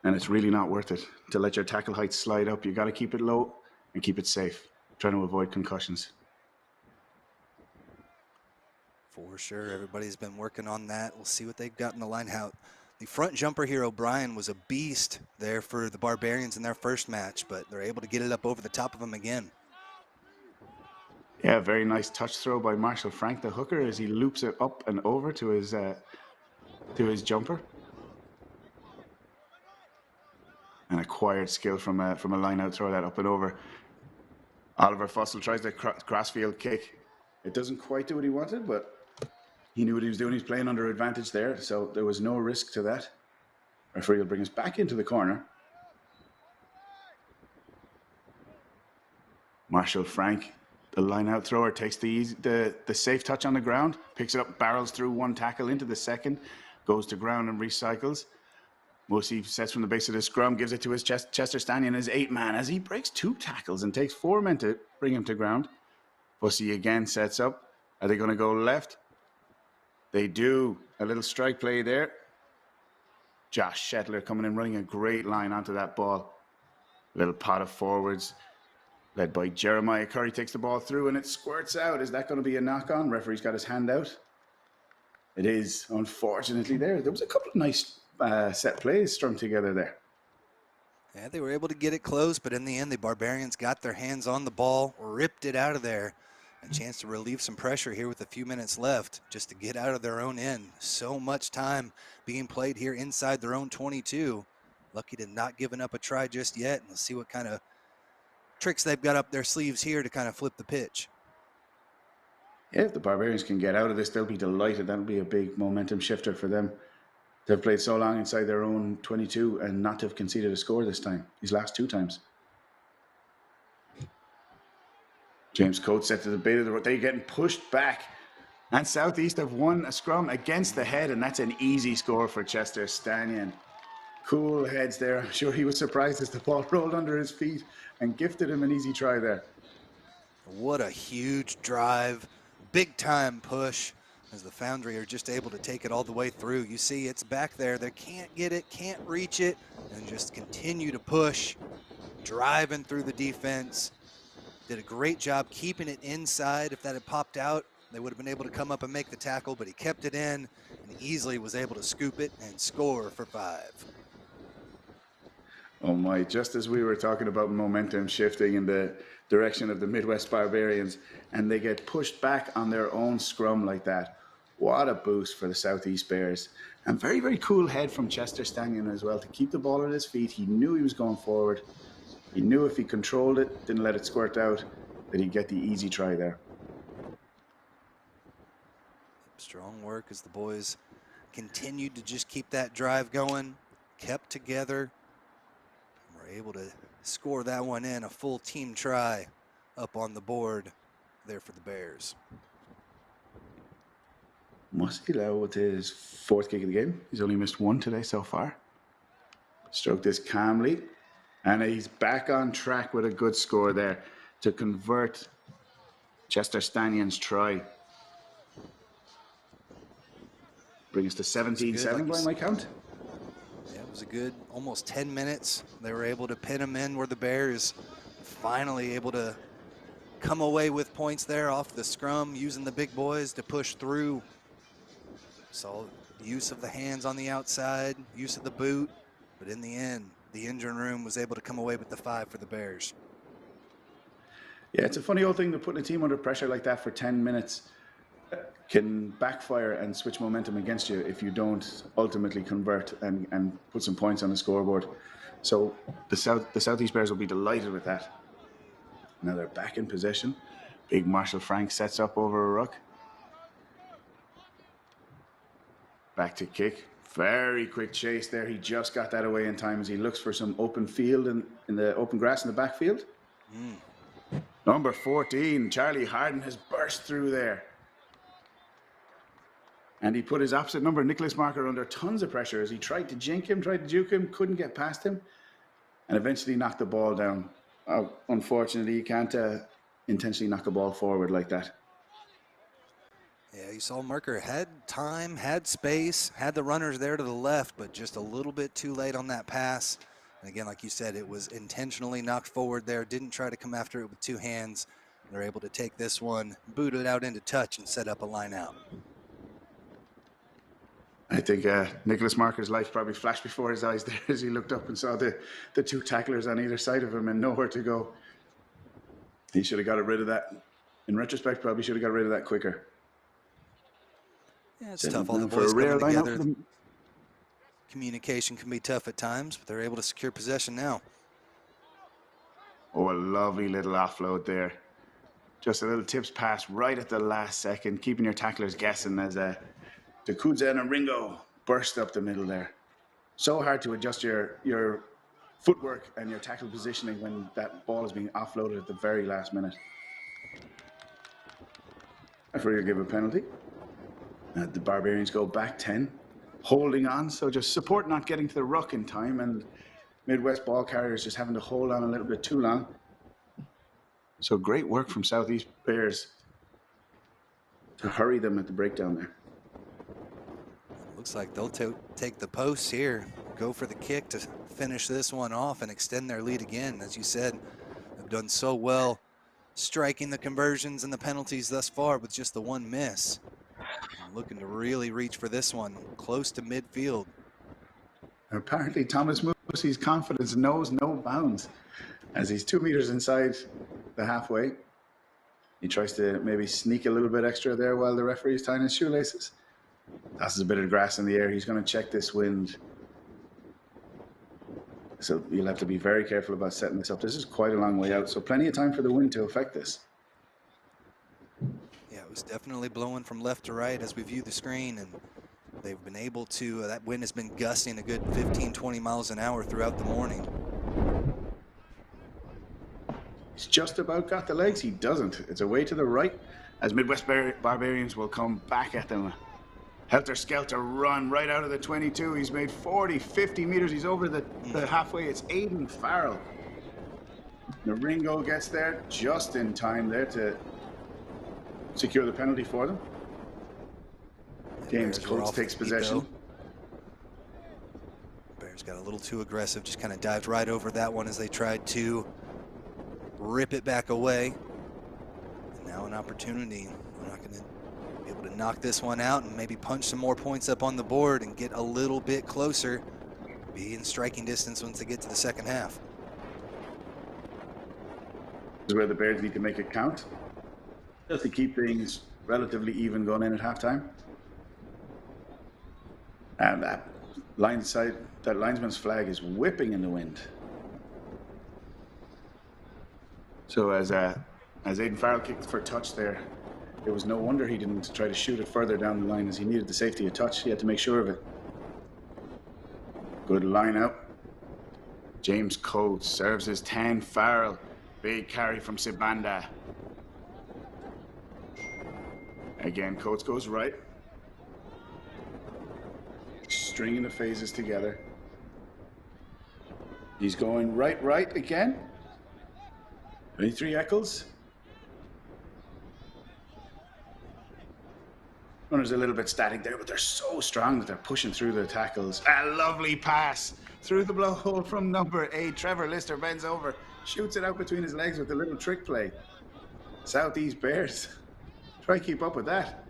And it's really not worth it to let your tackle height slide up. You got to keep it low and keep it safe, trying to avoid concussions. For sure, everybody's been working on that. We'll see what they've got in the line. How the front jumper here, O'Brien, was a beast there for the Barbarians in their first match, but they're able to get it up over the top of him again. Yeah, very nice touch throw by Marshall Frank, the hooker, as he loops it up and over to his jumper. An acquired skill from a line-out throw, that up and over. Oliver Fussell tries the crossfield kick. It doesn't quite do what he wanted, but he knew what he was doing. He's playing under advantage there, so there was no risk to that. Referee will bring us back into the corner. Marshall Frank, the line-out thrower, takes the safe touch on the ground, picks it up, barrels through 1 tackle into the second, goes to ground and recycles. Mussy sets from the base of the scrum, gives it to his Chester Stanion, his 8-man, as he breaks 2 tackles and takes 4 men to bring him to ground. Mussy again sets up. Are they going to go left? They do. A little strike play there. Josh Shetler coming in, running a great line onto that ball. Little pot of forwards, led by Jeremiah Curry, takes the ball through and it squirts out. Is that going to be a knock-on? Referee's got his hand out. It is, unfortunately, there. There was a couple of nice set plays strung together there. Yeah, they were able to get it close, but in the end, the Barbarians got their hands on the ball, ripped it out of there. A chance to relieve some pressure here with a few minutes left, just to get out of their own end. So much time being played here inside their own 22. Lucky to not giving up a try just yet. And let's see what kind of tricks they've got up their sleeves here to kind of flip the pitch. Yeah, if the Barbarians can get out of this, they'll be delighted. That'll be a big momentum shifter for them. They've played so long inside their own 22 and not to have conceded a score this time, these last 2 times. James Coates set to the bait of the road. They're getting pushed back. And Southeast have won a scrum against the head, and that's an easy score for Chester Stanion. Cool heads there. I'm sure he was surprised as the ball rolled under his feet and gifted him an easy try there. What a huge drive. Big time push as the Foundry are just able to take it all the way through. You see it's back there. They can't get it, can't reach it, and just continue to push, driving through the defense. Did a great job keeping it inside. If that had popped out, they would have been able to come up and make the tackle, but he kept it in and easily was able to scoop it and score for 5. Oh my, just as we were talking about momentum shifting in the direction of the Midwest Barbarians, and they get pushed back on their own scrum like that. What a boost for the Southeast Bears. And very, very cool head from Chester Stanion as well to keep the ball at his feet. He knew he was going forward. He knew if he controlled it, didn't let it squirt out, that he'd get the easy try there. Strong work as the boys continued to just keep that drive going, kept together, and were able to score that one in, a full team try up on the board there for the Bears. Muskila with his 4th kick of the game. He's only missed 1 today so far. Stroked this calmly. And he's back on track with a good score there to convert Chester Stanion's try. Bring us to 17-7 by my count. Yeah, it was a good almost 10 minutes. They were able to pin him in where the Bears finally able to come away with points there off the scrum, using the big boys to push through. Saw use of the hands on the outside, use of the boot, but in the end, the engine room was able to come away with the 5 for the Bears. Yeah, it's a funny old thing to put a team under pressure like that for 10 minutes. can backfire and switch momentum against you if you don't ultimately convert and put some points on the scoreboard. So the Southeast Bears will be delighted with that. Now they're back in possession. Big Marshall Frank sets up over a ruck. Back to kick. Very quick chase there. He just got that away in time as he looks for some open field in the open grass in the backfield. Number 14, Charlie Harden, has burst through there. And he put his opposite number, Nicholas Marker, under tons of pressure as he tried to jink him, tried to juke him, couldn't get past him, and eventually knocked the ball down. Unfortunately, you can't intentionally knock a ball forward like that. Yeah, you saw Marker had time, had space, had the runners there to the left, but just a little bit too late on that pass. And again, like you said, it was intentionally knocked forward there, didn't try to come after it with two hands. They're able to take this one, boot it out into touch, and set up a line out. I think Nicholas Marker's life probably flashed before his eyes there as he looked up and saw the two tacklers on either side of him and nowhere to go. He should have got rid of that. In retrospect, probably should have got rid of that quicker. Yeah, it's tough. All the boys coming together. Communication can be tough at times, but they're able to secure possession now. Oh, a lovely little offload there. Just a little tips pass right at the last second, keeping your tacklers guessing as Dakudza and Ringo burst up the middle there. So hard to adjust your footwork and your tackle positioning when that ball is being offloaded at the very last minute. Referee will give a penalty. The Barbarians go back 10, holding on, so just support not getting to the ruck in time, and Midwest ball carriers just having to hold on a little bit too long. So great work from Southeast Bears to hurry them at the breakdown there. Looks like they'll take the posts here, go for the kick to finish this one off and extend their lead again. As you said, they've done so well striking the conversions and the penalties thus far with just the one miss. Looking to really reach for this one, close to midfield. Apparently Thomas Moosey's confidence knows no bounds as he's 2 meters inside the halfway. He tries to maybe sneak a little bit extra there while the referee is tying his shoelaces. Tosses a bit of grass in the air. He's going to check this wind. So you'll have to be very careful about setting this up. This is quite a long way out, so plenty of time for the wind to affect this. Yeah, it was definitely blowing from left to right as we view the screen, and they've been able to, that wind has been gusting a good 15, 20 miles an hour throughout the morning. He's just about got the legs. He doesn't. It's away to the right as Midwest Barbarians will come back at them. Helter-skelter run right out of the 22. He's made 40, 50 meters. He's over the halfway. It's Aiden Farrell. The Ringo gets there just in time there to secure the penalty for them. James Coates takes possession. Bears got a little too aggressive, just kind of dived right over that one as they tried to rip it back away. And now an opportunity. We're not going to be able to knock this one out and maybe punch some more points up on the board and get a little bit closer. Be in striking distance once they get to the second half. This is where the Bears need to make it count, just to keep things relatively even going in at halftime. And that linesman's flag is whipping in the wind. So as Aiden Farrell kicked for touch there, it was no wonder he didn't try to shoot it further down the line as he needed the safety of touch. He had to make sure of it. Good line out. James Coates serves his 10. Farrell, big carry from Sibanda. Again, Coates goes right. Stringing the phases together. He's going right again. 23 Eccles. Runner's a little bit static there, but they're so strong that they're pushing through the tackles. A lovely pass through the blowhole from number 8. Trevor Lister bends over, shoots it out between his legs with a little trick play. Southeast Bears. Try to keep up with that.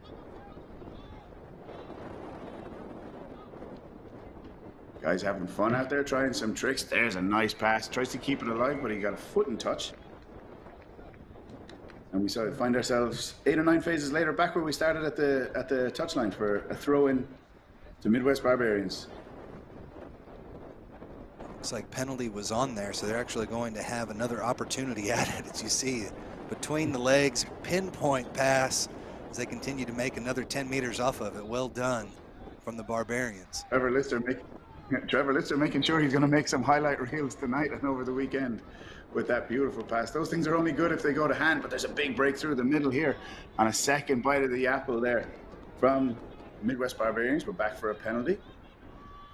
Guys having fun out there, trying some tricks. There's a nice pass. Tries to keep it alive, but he got a foot in touch. And we find ourselves 8 or 9 phases later, back where we started at the touchline for a throw in to Midwest Barbarians. Looks like penalty was on there, so they're actually going to have another opportunity at it. As you see, between the legs, pinpoint pass as they continue to make another 10 meters off of it. Well done from the Barbarians. Trevor Lister making sure he's going to make some highlight reels tonight and over the weekend with that beautiful pass. Those things are only good if they go to hand, but there's a big breakthrough in the middle here on a second bite of the apple there from Midwest Barbarians. We're back for a penalty.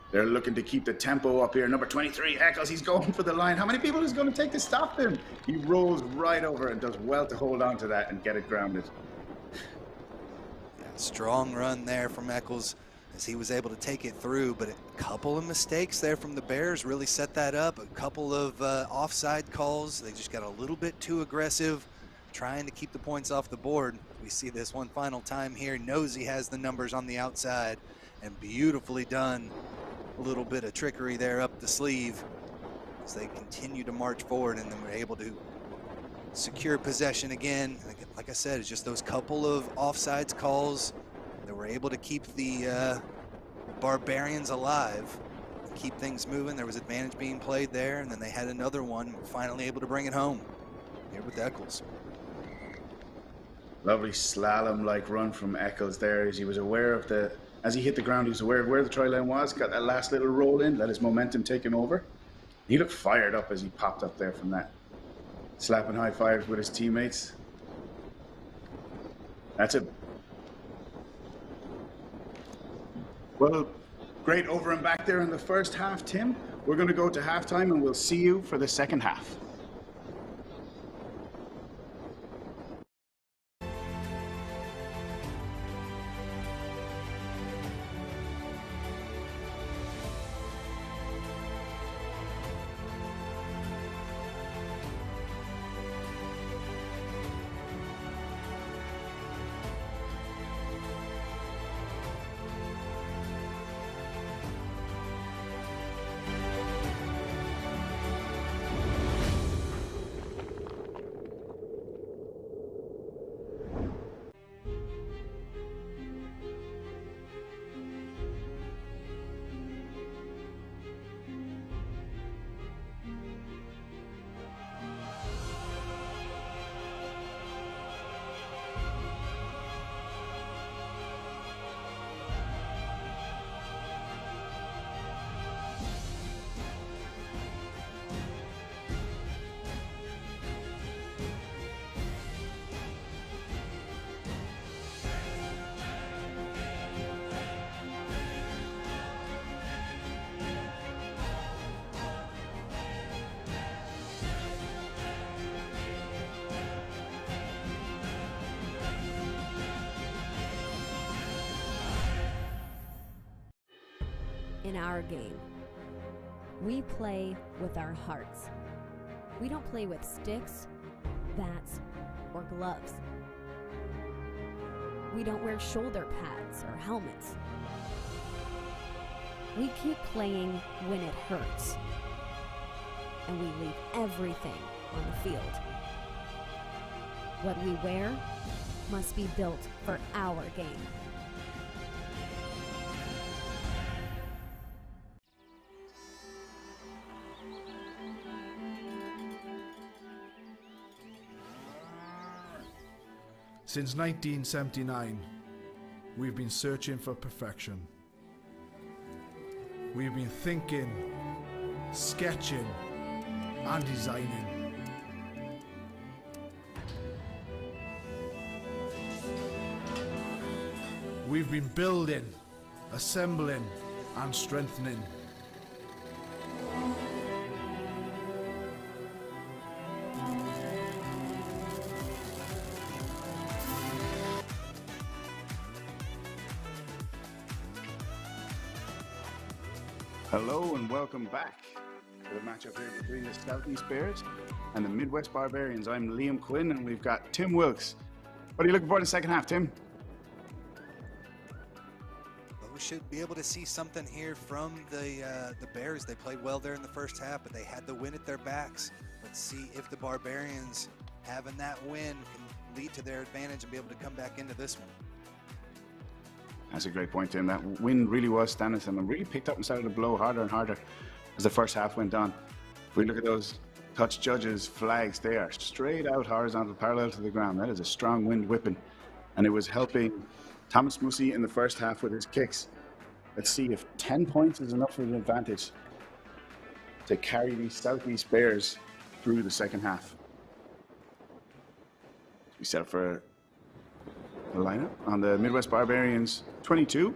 They're looking to keep the tempo up here. Number 23, Eccles, he's going for the line. How many people is going to take to stop him? He rolls right over and does well to hold on to that and get it grounded. Yeah, strong run there from Eccles as he was able to take it through, but a couple of mistakes there from the Bears really set that up. A couple of offside calls. They just got a little bit too aggressive, trying to keep the points off the board. We see this one final time here. Nosey has the numbers on the outside, and beautifully done. A little bit of trickery there up the sleeve as they continue to march forward, and then we're able to secure possession again. Like I said, it's just those couple of offsides calls that were able to keep the Barbarians alive, keep things moving. There was advantage being played there, and then they had another one, finally able to bring it home here with Eccles. Lovely slalom-like run from Eccles there as he was aware of as he hit the ground, he was aware of where the try line was, got that last little roll in, let his momentum take him over. He looked fired up as he popped up there from that. Slapping high fives with his teammates. That's it. Well, great over and back there in the first half, Tim. We're going to go to halftime and we'll see you for the second half. In our game, we play with our hearts. We don't play with sticks, bats, or gloves. We don't wear shoulder pads or helmets. We keep playing when it hurts, and we leave everything on the field. What we wear must be built for our game. Since 1979, we've been searching for perfection. We've been thinking, sketching, and designing. We've been building, assembling, and strengthening. Hello and welcome back to the matchup here between the Southeast Bears and the Midwest Barbarians. I'm Liam Quinn and we've got Tim Wilkes. What are you looking for in the second half, Tim? Well, we should be able to see something here from the Bears. They played well there in the first half, but they had the win at their backs. Let's see if the Barbarians having that win can lead to their advantage and be able to come back into this one. That's a great point, Tim. That wind really was standing to them and really picked up and started to blow harder and harder as the first half went on. If we look at those touch judges' flags, they are straight out horizontal, parallel to the ground. That is a strong wind whipping, and it was helping Thomas Musi in the first half with his kicks. Let's see if 10 points is enough of an advantage to carry these Southeast Bears through the second half. We set up for a lineup on the Midwest Barbarians 22.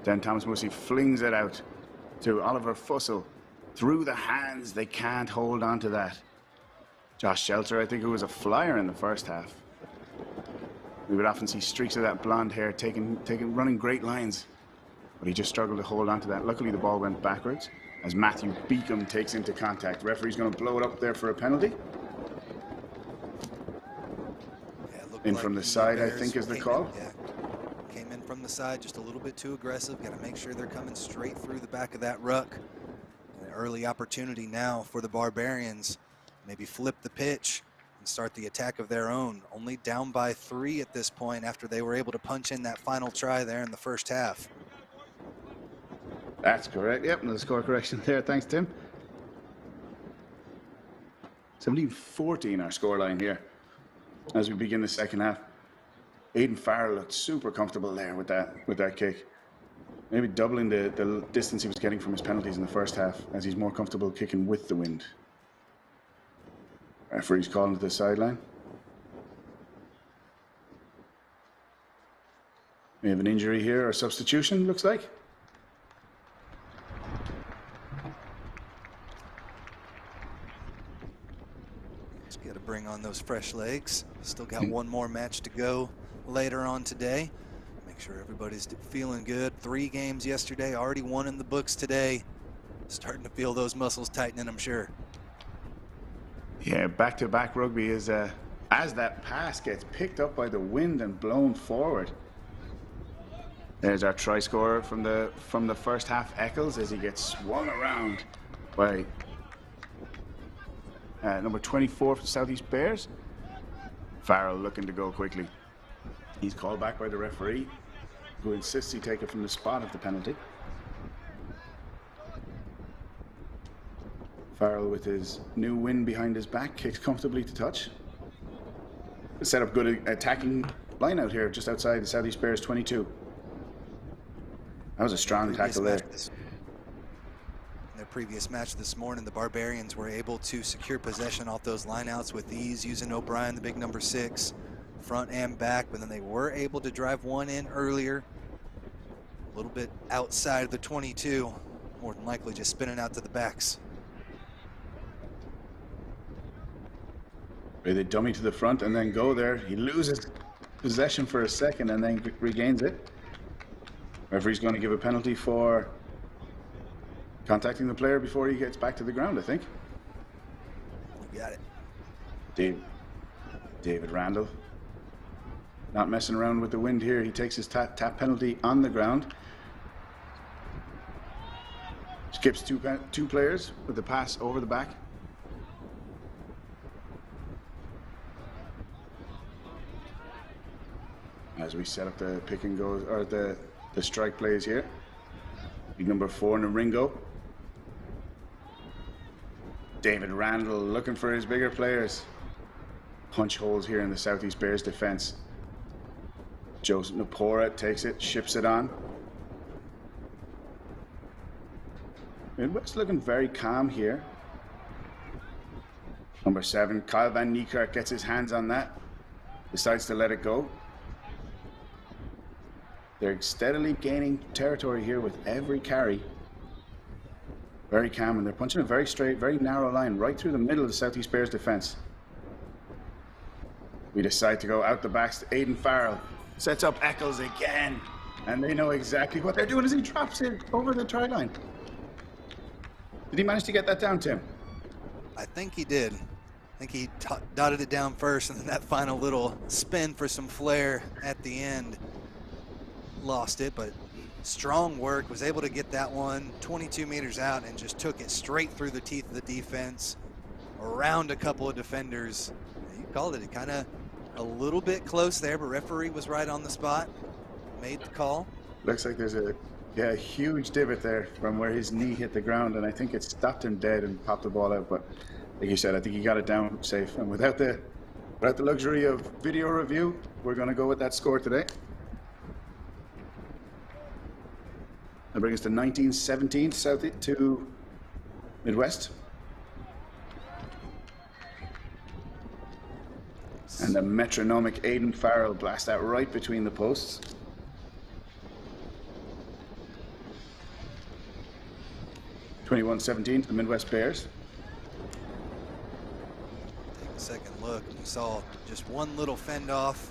Then Thomas Musi flings it out to Oliver Fussell. Through the hands, they can't hold on to that. Josh Shelter, I think, who was a flyer in the first half. We would often see streaks of that blonde hair running great lines, but he just struggled to hold on to that. Luckily, the ball went backwards as Matthew Beacom takes into contact. Referee's going to blow it up there for a penalty. In from the side, I think, is the call. Came in from the side, just a little bit too aggressive. Got to make sure they're coming straight through the back of that ruck. An early opportunity now for the Barbarians. Maybe flip the pitch and start the attack of their own. Only down by 3 at this point after they were able to punch in that final try there in the first half. That's correct. Yep, and the score correction there. Thanks, Tim. 17-14 our scoreline here as we begin the second half. Aidan Farrell looked super comfortable there with that kick. Maybe doubling the distance he was getting from his penalties in the first half as he's more comfortable kicking with the wind. Referee's calling to the sideline. We have an injury here, or substitution, looks like. Just got to bring on those fresh legs. Still got one more match to go later on today. Make sure everybody's feeling good. 3 games yesterday, already 1 in the books today. Starting to feel those muscles tightening, I'm sure. Yeah, back-to-back rugby is as that pass gets picked up by the wind and blown forward. There's our try scorer from the first half, Eccles, as he gets swung around by number 24 for the Southeast Bears. Farrell looking to go quickly. He's called back by the referee, who insists he take it from the spot of the penalty. Farrell, with his new win behind his back, kicks comfortably to touch. Set up good attacking line out here just outside the Southeast Bears 22. That was a strong tackle there. In their previous match this morning, the Barbarians were able to secure possession off those lineouts with ease, using O'Brien, the big number 6, front and back, but then they were able to drive one in earlier, a little bit outside of the 22, more than likely just spinning out to the backs. They dummy to the front and then go there. He loses possession for a second and then regains it. Referee's going to give a penalty for contacting the player before he gets back to the ground, I think. You got it. David Randall. Not messing around with the wind here. He takes his tap penalty on the ground. Skips two players with the pass over the back. As we set up the pick and go, or the strike plays here. Big number 4, Naringo. David Randall looking for his bigger players. Punch holes here in the Southeast Bears defense. Joseph Napora takes it, ships it on. Midwest looking very calm here. Number 7, Kyle Van Niekerk gets his hands on that. Decides to let it go. They're steadily gaining territory here with every carry. Very calm, and they're punching a very straight, very narrow line right through the middle of the Southeast Bears defense. We decide to go out the backs to Aidan Farrell. Sets up Eccles again, and they know exactly what they're doing as he drops it over the try line. Did he manage to get that down, Tim? I think he did. I think he dotted it down first, and then that final little spin for some flair at the end. Lost it, but strong work, was able to get that one 22 meters out and just took it straight through the teeth of the defense, around a couple of defenders, called it. It kind of a little bit close there, but referee was right on the spot, made the call. Looks like there's a huge divot there from where his knee hit the ground, and I think it stopped him dead and popped the ball out. But like you said, I think he got it down safe. And without the luxury of video review, we're going to go with that score today. That brings us to 19-17 South to Midwest. And the metronomic Aiden Farrell blast that right between the posts. (21-17) to the Midwest Bears. Take a second look. We saw just one little fend off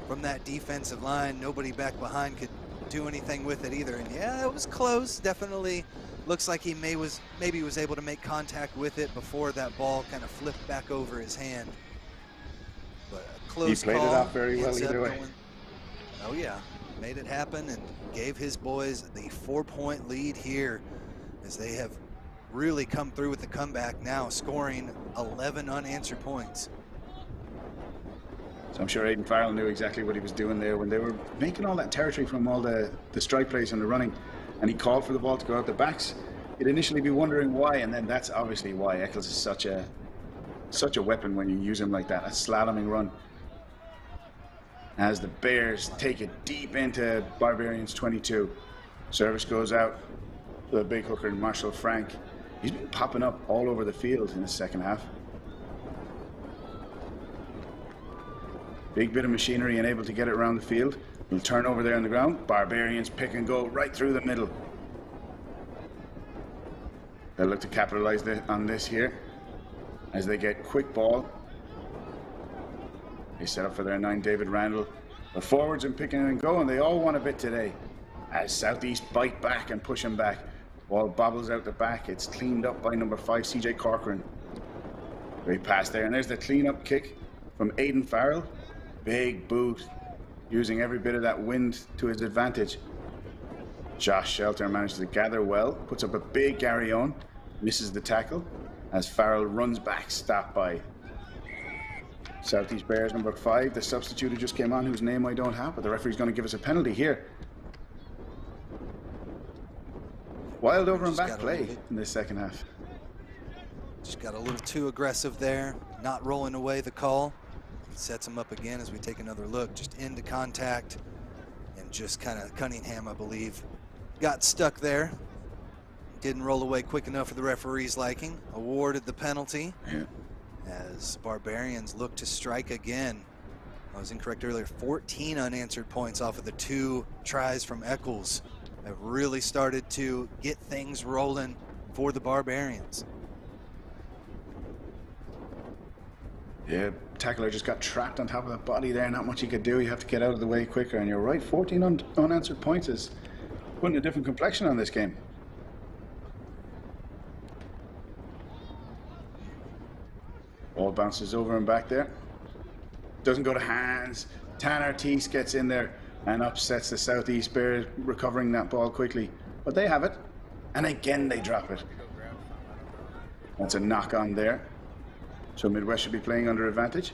from that defensive line. Nobody back behind could do anything with it either. And yeah, it was close. Definitely looks like he maybe was able to make contact with it before that ball kind of flipped back over his hand. But a close call. He played it off very well either way. Oh yeah, made it happen and gave his boys the 4-point lead here, as they have really come through with the comeback now, scoring 11 unanswered points. So I'm sure Aiden Farrell knew exactly what he was doing there when they were making all that territory from all the strike plays and the running, and he called for the ball to go out the backs. You'd initially be wondering why, and then that's obviously why. Eccles is such a weapon when you use him like that, a slaloming run. As the Bears take it deep into Barbarians 22. Service goes out to the big hooker, Marshall Frank. He's been popping up all over the field in the second half. Big bit of machinery and able to get it around the field. We'll turn over there on the ground. Barbarians pick and go right through the middle. They'll look to capitalize on this here as they get quick ball. They set up for their 9, David Randall. The forwards and picking and go, and they all want a bit today. As Southeast bite back and push him back. Ball bobbles out the back. It's cleaned up by number 5, CJ Corcoran. Great pass there, and there's the clean-up kick from Aiden Farrell. Big boot, using every bit of that wind to his advantage. Josh Shelter manages to gather well, puts up a big Gary on, misses the tackle as Farrell runs back, stopped by Southeast Bears number 5, the substitute who just came on, whose name I don't have, but the referee's going to give us a penalty here. Wild over and back play in the second half. Just got a little too aggressive there, not rolling away the call. Sets him up again as we take another look, just into contact, and just kind of Cunningham, I believe, got stuck there. Didn't roll away quick enough for the referee's liking. Awarded the penalty. Yeah. As Barbarians look to strike again. I was incorrect earlier. 14 unanswered points off of the 2 tries from Eccles. Have really started to get things rolling for the Barbarians. Yeah, tackler just got trapped on top of the body there. Not much he could do. You have to get out of the way quicker. And you're right, 14 unanswered points is putting a different complexion on this game. Ball bounces over and back there. Doesn't go to hands. Tanner Teese gets in there and upsets the Southeast Bears, recovering that ball quickly. But they have it. And again, they drop it. That's a knock on there. So Midwest should be playing under advantage.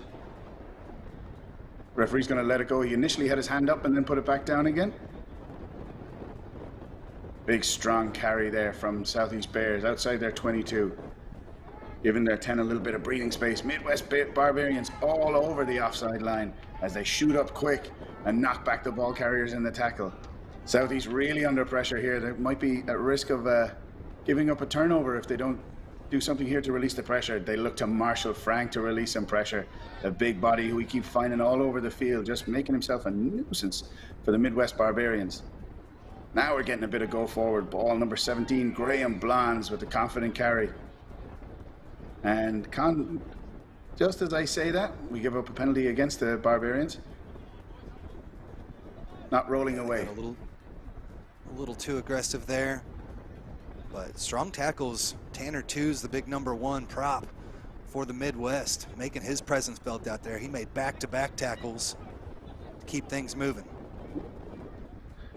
Referee's going to let it go. He initially had his hand up and then put it back down again. Big strong carry there from Southeast Bears outside their 22. Giving their 10 a little bit of breathing space. Midwest Barbarians all over the offside line as they shoot up quick and knock back the ball carriers in the tackle. Southeast really under pressure here. They might be at risk of giving up a turnover if they don't do something here to release the pressure. They look to Marshall Frank to release some pressure. The big body who we keep finding all over the field, just making himself a nuisance for the Midwest Barbarians. Now we're getting a bit of go forward. Ball number 17, Graham Blondes with the confident carry. And just as I say that, we give up a penalty against the Barbarians. Not rolling away. A little too aggressive there. But strong tackles. Tanner Two's the big number 1 prop for the Midwest, making his presence felt out there. He made back-to-back tackles to keep things moving.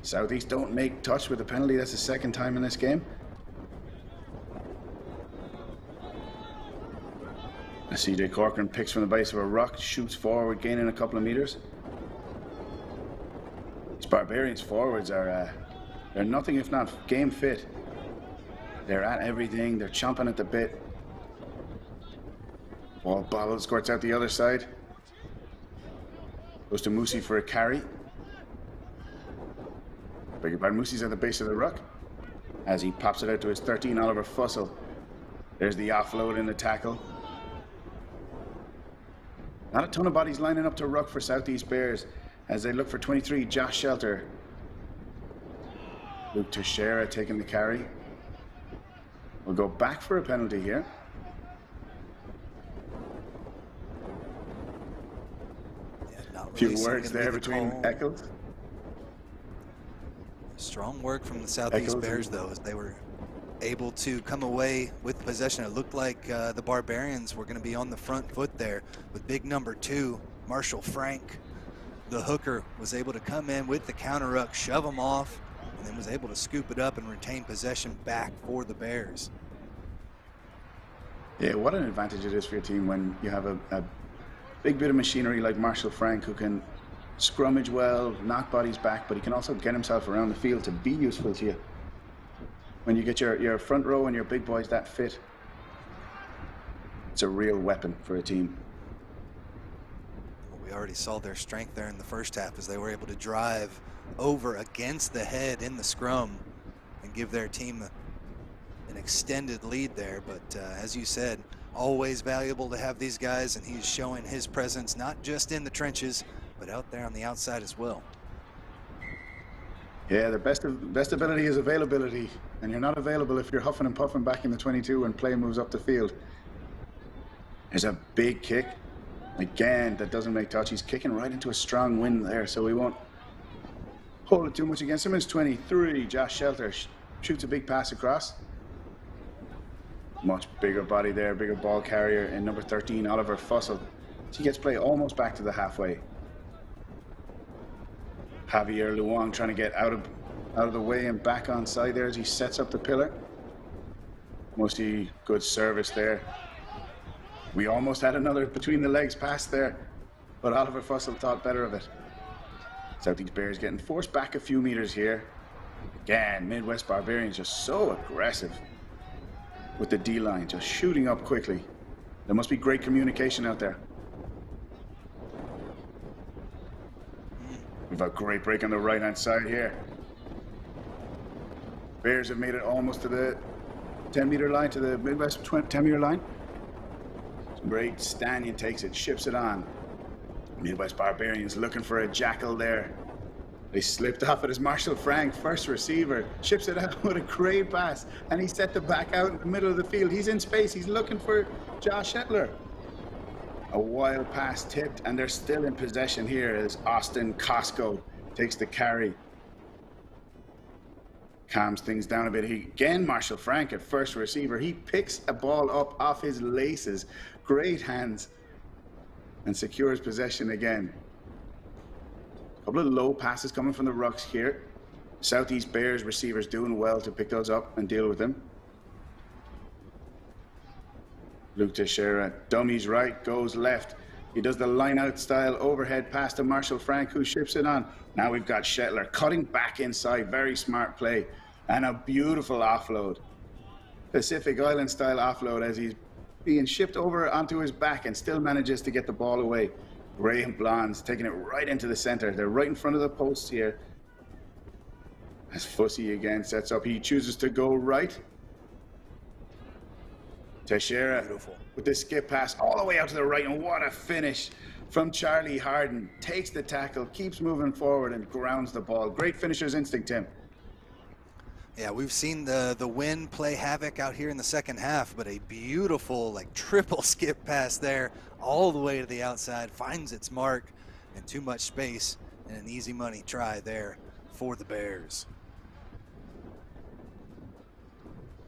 Southeast don't make touch with the penalty. That's the second time in this game. CJ Corcoran picks from the base of a rock, shoots forward, gaining a couple of meters. These Barbarians forwards are they're nothing if not game fit. They're at everything, they're chomping at the bit. Ball squirts out the other side. Goes to Musi for a carry. Beg your pardon, Musi's at the base of the ruck as he pops it out to his 13, Oliver Fussell. There's the offload in the tackle. Not a ton of bodies lining up to ruck for Southeast Bears as they look for 23, Josh Shelter. Luke Teixeira taking the carry. We'll go back for a penalty here. Yeah, a few words there between Eccles. Strong work from the Southeast Bears, though, as they were able to come away with possession. It looked like the Barbarians were going to be on the front foot there with big number 2, Marshall Frank. The hooker was able to come in with the counter ruck, shove them off, and then was able to scoop it up and retain possession back for the Bears. Yeah, what an advantage it is for your team when you have a big bit of machinery like Marshall Frank, who can scrummage well, knock bodies back, but he can also get himself around the field to be useful to you. When you get your front row and your big boys that fit, it's a real weapon for a team. Well, we already saw their strength there in the first half as they were able to drive over against the head in the scrum and give their team an extended lead there. But as you said, always valuable to have these guys, and he's showing his presence not just in the trenches, but out there on the outside as well. Yeah, the best ability is availability, and you're not available if you're huffing and puffing back in the 22 when play moves up the field. There's a big kick. Again, that doesn't make touch. He's kicking right into a strong wind there, so we won't hold it too much against him. It's 23. Josh Shelter shoots a big pass across. Much bigger body there, bigger ball carrier in number 13, Oliver Fussell. He gets play almost back to the halfway. Javier Luong trying to get out of the way and back on side there as he sets up the pillar. Mostly good service there. We almost had another between the legs pass there, but Oliver Fussell thought better of it. Southeast Bears getting forced back a few meters here. Again, Midwest Barbarians just so aggressive with the D-line, just shooting up quickly. There must be great communication out there. We've got a great break on the right-hand side here. Bears have made it almost to the 10-meter line, to the Midwest 10-meter line. Great, Stanion takes it, ships it on. Midwest Barbarians looking for a jackal there. They slipped off it as Marshall Frank, first receiver, ships it out with a great pass, and he set the back out in the middle of the field. He's in space, he's looking for Josh Shetler. A wild pass tipped, and they're still in possession here as Austin Costco takes the carry. Calms things down a bit. Again, Marshall Frank at first receiver. He picks a ball up off his laces. Great hands. And secures possession again. A couple of low passes coming from the rucks here. Southeast Bears receivers doing well to pick those up and deal with them. Luke Teixeira, dummies right, goes left. He does the line-out style overhead pass to Marshall Frank, who ships it on. Now we've got Shetler cutting back inside. Very smart play. And a beautiful offload. Pacific Island style offload as he's being shipped over onto his back and still manages to get the ball away. Graham Blondes taking it right into the center. They're right in front of the posts here. As Fussy again sets up, he chooses to go right. Teixeira with the skip pass all the way out to the right, and what a finish from Charlie Harden. Takes the tackle, keeps moving forward, and grounds the ball. Great finisher's instinct, Tim. Yeah, we've seen the wind play havoc out here in the second half, but a beautiful, like, triple skip pass there all the way to the outside, finds its mark, and too much space, and an easy money try there for the Bears.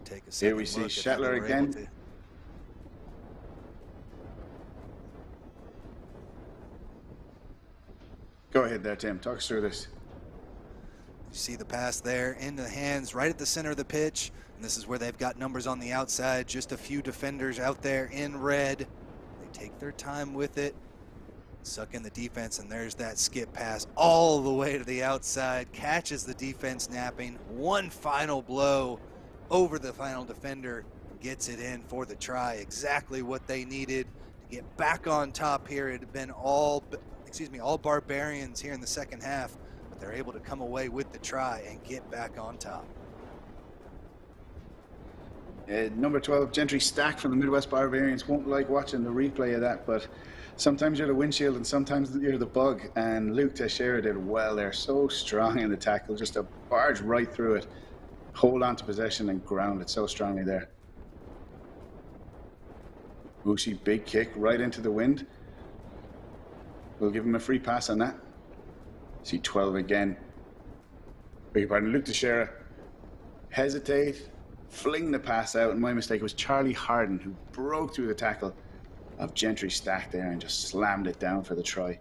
Take a second. Here we see Shetler again. Go ahead there, Tim. Talk us through this. You see the pass there into the hands right at the center of the pitch. And this is where they've got numbers on the outside. Just a few defenders out there in red. They take their time with it, suck in the defense, and there's that skip pass all the way to the outside, catches the defense napping. One final blow over the final defender, gets it in for the try. Exactly what they needed to get back on top here. It had been all Barbarians here in the second half, but they're able to come away with the try and get back on top. Number 12, Gentry Stack from the Midwest Barbarians won't like watching the replay of that, but sometimes you're the windshield and sometimes you're the bug, and Luke Teixeira did well there. So strong in the tackle, just a barge right through it, hold on to possession and ground it so strongly there. Mushi, big kick right into the wind. We'll give him a free pass on that. See 12 again. Beg your pardon, Luke Teixeira hesitate, fling the pass out, and my mistake. It was Charlie Harden who broke through the tackle of Gentry Stack there and just slammed it down for the try.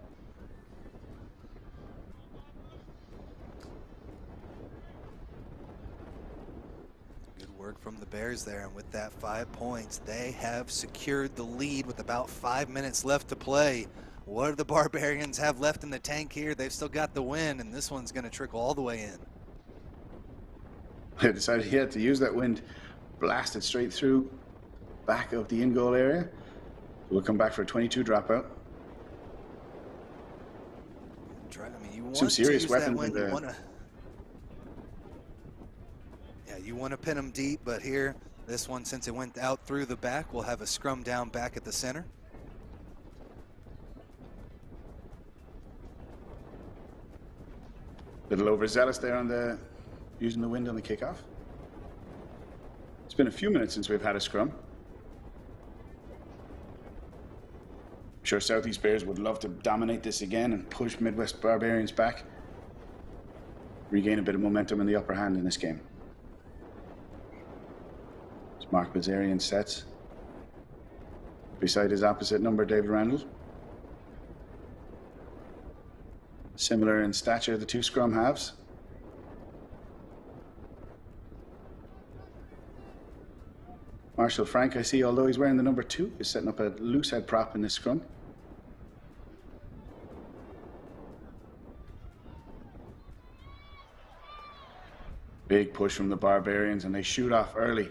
Good work from the Bears there, and with that 5 points, they have secured the lead with about 5 minutes left to play. What do the Barbarians have left in the tank here? They've still got the win, and this one's going to trickle all the way in. They decided he had to use that wind, blasted straight through back of the in-goal area. We'll come back for a 22 dropout. You want some serious to weapons in the... You want to pin them deep, but here, this one, since it went out through the back, we'll have a scrum down back at the center. Little overzealous there on the using the wind on the kickoff. It's been a few minutes since we've had a scrum. I'm sure Southeast Bears would love to dominate this again and push Midwest Barbarians back. Regain a bit of momentum in the upper hand in this game. It's Mark Bazarian sets. Beside his opposite number, David Randall. Similar in stature, the two scrum halves. Marshall Frank, I see, although he's wearing the number 2, is setting up a loose head prop in this scrum. Big push from the Barbarians, and they shoot off early.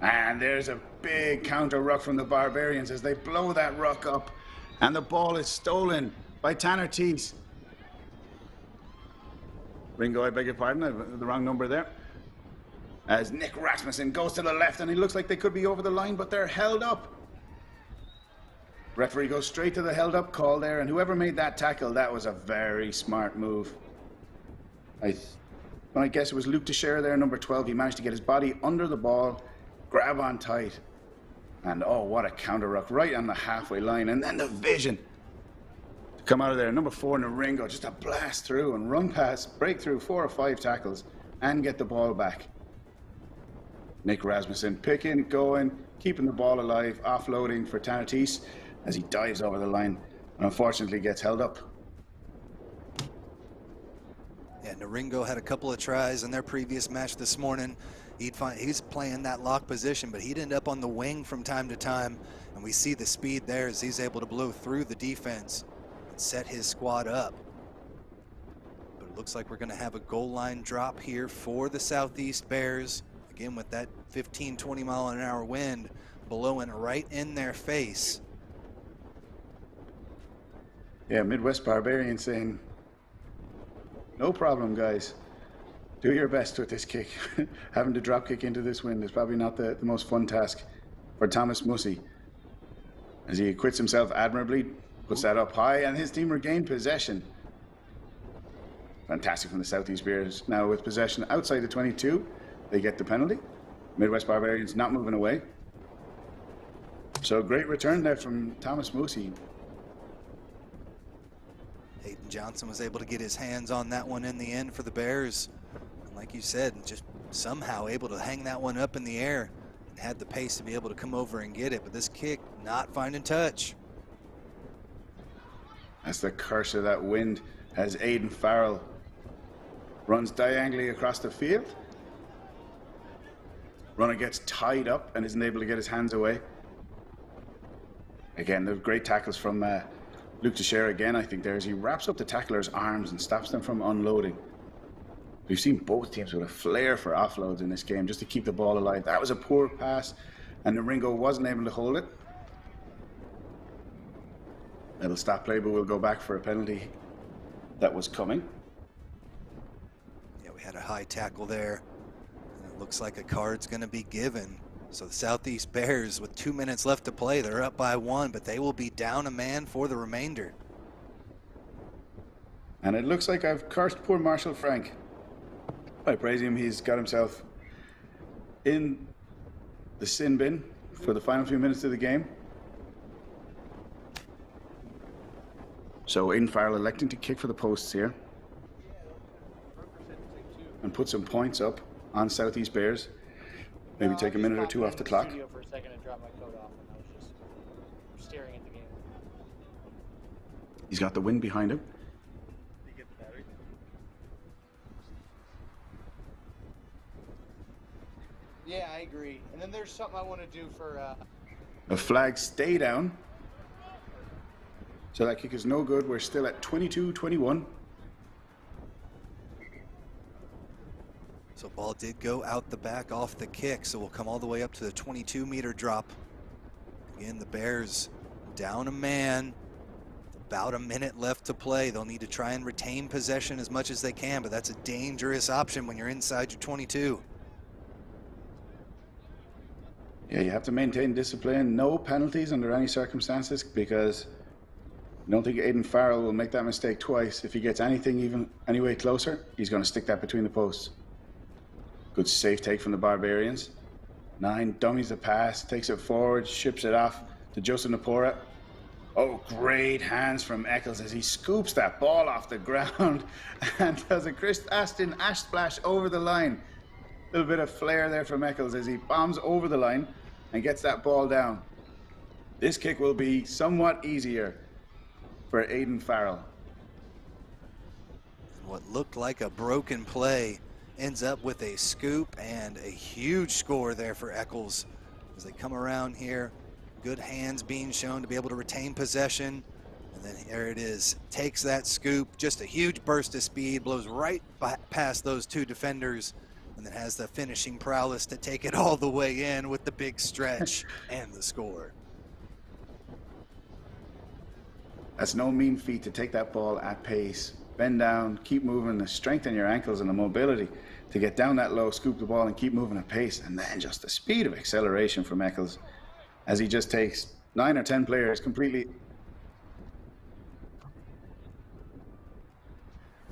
And there's a big counter ruck from the Barbarians as they blow that ruck up, and the ball is stolen by Tanner Teese. Ringo, I beg your pardon, I have the wrong number there. As Nick Rasmussen goes to the left, and it looks like they could be over the line, but they're held up. Referee goes straight to the held up call there, and whoever made that tackle, that was a very smart move. I guess it was Luke Teixeira there, number 12. He managed to get his body under the ball, grab on tight, and oh, what a counter ruck right on the halfway line, and then the vision to come out of there. Number 4, Naringo, just a blast through and run past, break through 4 or 5 tackles, and get the ball back. Nick Rasmussen picking, going, keeping the ball alive, offloading for Tanner Teese as he dives over the line and unfortunately gets held up. Yeah, Naringo had a couple of tries in their previous match this morning. He's playing that lock position, but he'd end up on the wing from time to time, and we see the speed there as he's able to blow through the defense and set his squad up. But it looks like we're going to have a goal line drop here for the Southeast Bears. Again, with that 15-20 mile an hour wind blowing right in their face. Yeah, Midwest Barbarians saying, no problem, guys. Do your best with this kick. Having to drop kick into this wind is probably not the most fun task for Thomas Mussey. As he acquits himself admirably, puts that up high, and his team regained possession. Fantastic from the Southeast Bears. Now with possession outside the 22, they get the penalty. Midwest Barbarians not moving away. So great return there from Thomas Mussey. Hayden Johnson was able to get his hands on that one in the end for the Bears. And like you said, just somehow able to hang that one up in the air and had the pace to be able to come over and get it. But this kick not finding touch. That's the curse of that wind as Aidan Farrell runs diagonally across the field. Runner gets tied up and isn't able to get his hands away. Again, the great tackles from Luke Teixeira again, I think, there as he wraps up the tackler's arms and stops them from unloading. We've seen both teams with a flair for offloads in this game just to keep the ball alive. That was a poor pass, and the Ringo wasn't able to hold it. It'll stop play, but we'll go back for a penalty that was coming. Yeah, we had a high tackle there. And it looks like a card's going to be given. So the Southeast Bears, with 2 minutes left to play, they're up by 1, but they will be down a man for the remainder. And it looks like I've cursed poor Marshall Frank. I praise him, he's got himself in the sin bin for the final few minutes of the game. So Aiden Farrell electing to kick for the posts here and put some points up on Southeast Bears. Maybe take a minute or two off the clock. For a second and dropped my coat off, and I was just staring at the game. He's got the wind behind him. Did you get the battery? Yeah, I agree. And then there's something I want to do for... A flag stay down. So that kick is no good. We're still at 22-21. So ball did go out the back off the kick, so we'll come all the way up to the 22-meter drop. Again, the Bears down a man. About a minute left to play. They'll need to try and retain possession as much as they can, but that's a dangerous option when you're inside your 22. Yeah, you have to maintain discipline. No penalties under any circumstances, because I don't think Aiden Farrell will make that mistake twice. If he gets anything even anyway closer, he's going to stick that between the posts. Good safe take from the Barbarians. 9 dummies the pass, takes it forward, ships it off to Joseph Napora. Oh, great hands from Eccles as he scoops that ball off the ground and does a Chris Aston ash splash over the line. A little bit of flair there from Eccles as he bombs over the line and gets that ball down. This kick will be somewhat easier for Aiden Farrell. What looked like a broken play ends up with a scoop and a huge score there for Eccles as they come around here. Good hands being shown to be able to retain possession. And then here it is, takes that scoop, just a huge burst of speed, blows right past those 2 defenders, and then has the finishing prowess to take it all the way in with the big stretch and the score. That's no mean feat to take that ball at pace. Bend down, keep moving, the strength in your ankles and the mobility to get down that low, scoop the ball and keep moving at pace. And then just the speed of acceleration from Eccles as he just takes 9 or 10 players completely.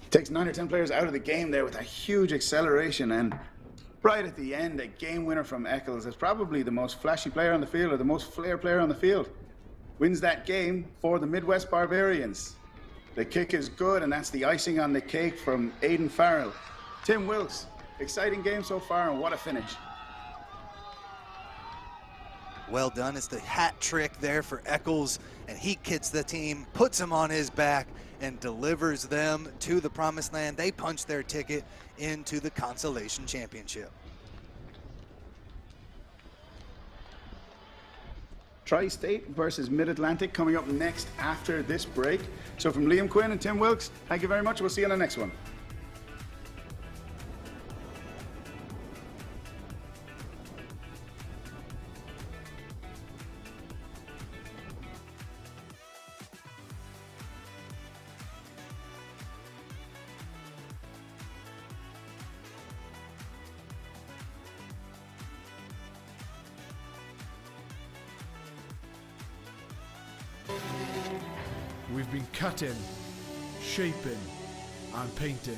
Takes 9 or 10 players out of the game there with a huge acceleration, and right at the end, a game winner from Eccles is probably the most flashy player on the field, or the most flair player on the field. Wins that game for the Midwest Barbarians. The kick is good, and that's the icing on the cake from Aiden Farrell. Tim Wilkes, exciting game so far, and what a finish. Well done. It's the hat trick there for Eccles, and he kits the team, puts him on his back, and delivers them to the promised land. They punch their ticket into the Consolation Championship. Tri-State versus Mid-Atlantic coming up next after this break. So from Liam Quinn and Tim Wilkes, thank you very much. We'll see you on the next one. We've been cutting, shaping, and painting.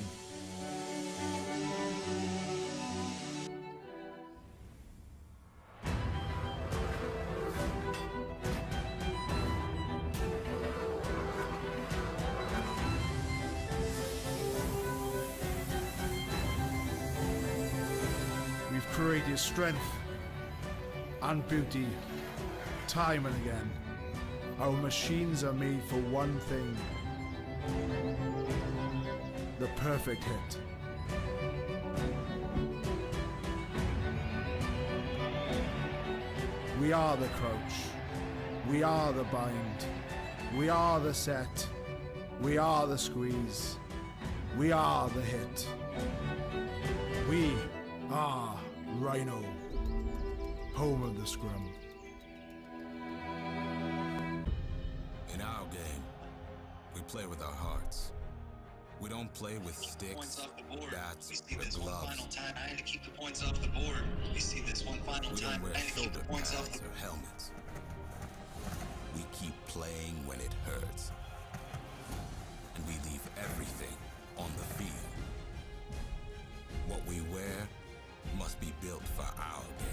We've created strength and beauty time and again. Our machines are made for one thing: the perfect hit. We are the crouch. We are the bind. We are the set. We are the squeeze. We are the hit. We are Rhino, home of the scrum. In our game, we play with our hearts. We don't play with sticks, bats, or gloves. I had to keep the points off the board. You see this one final We time. don't wear I had to keep the shoulder points off pads the or helmets. We keep playing when it hurts. And we leave everything on the field. What we wear must be built for our game.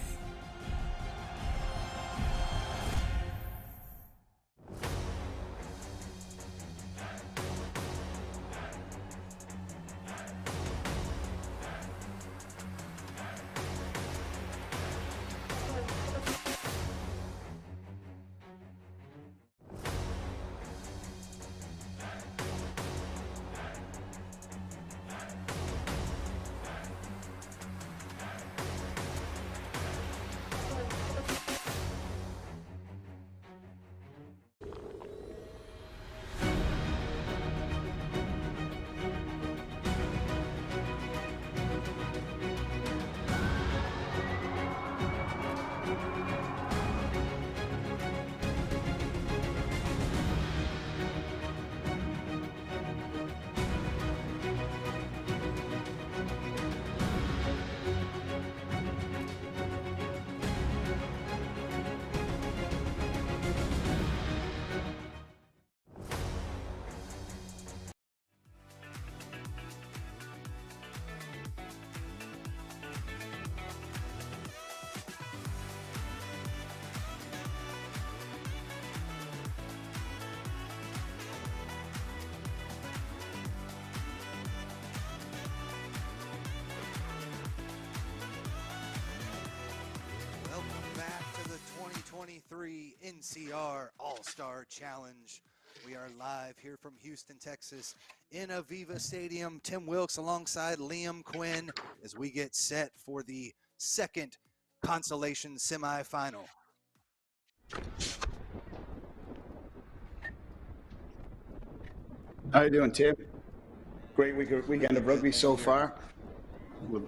Welcome back to the 2023 NCR All-Star Challenge. We are live here from Houston, Texas in Aviva Stadium. Tim Wilkes alongside Liam Quinn as we get set for the second Consolation semifinal. How you doing, Tim? Great weekend of rugby so far. We'll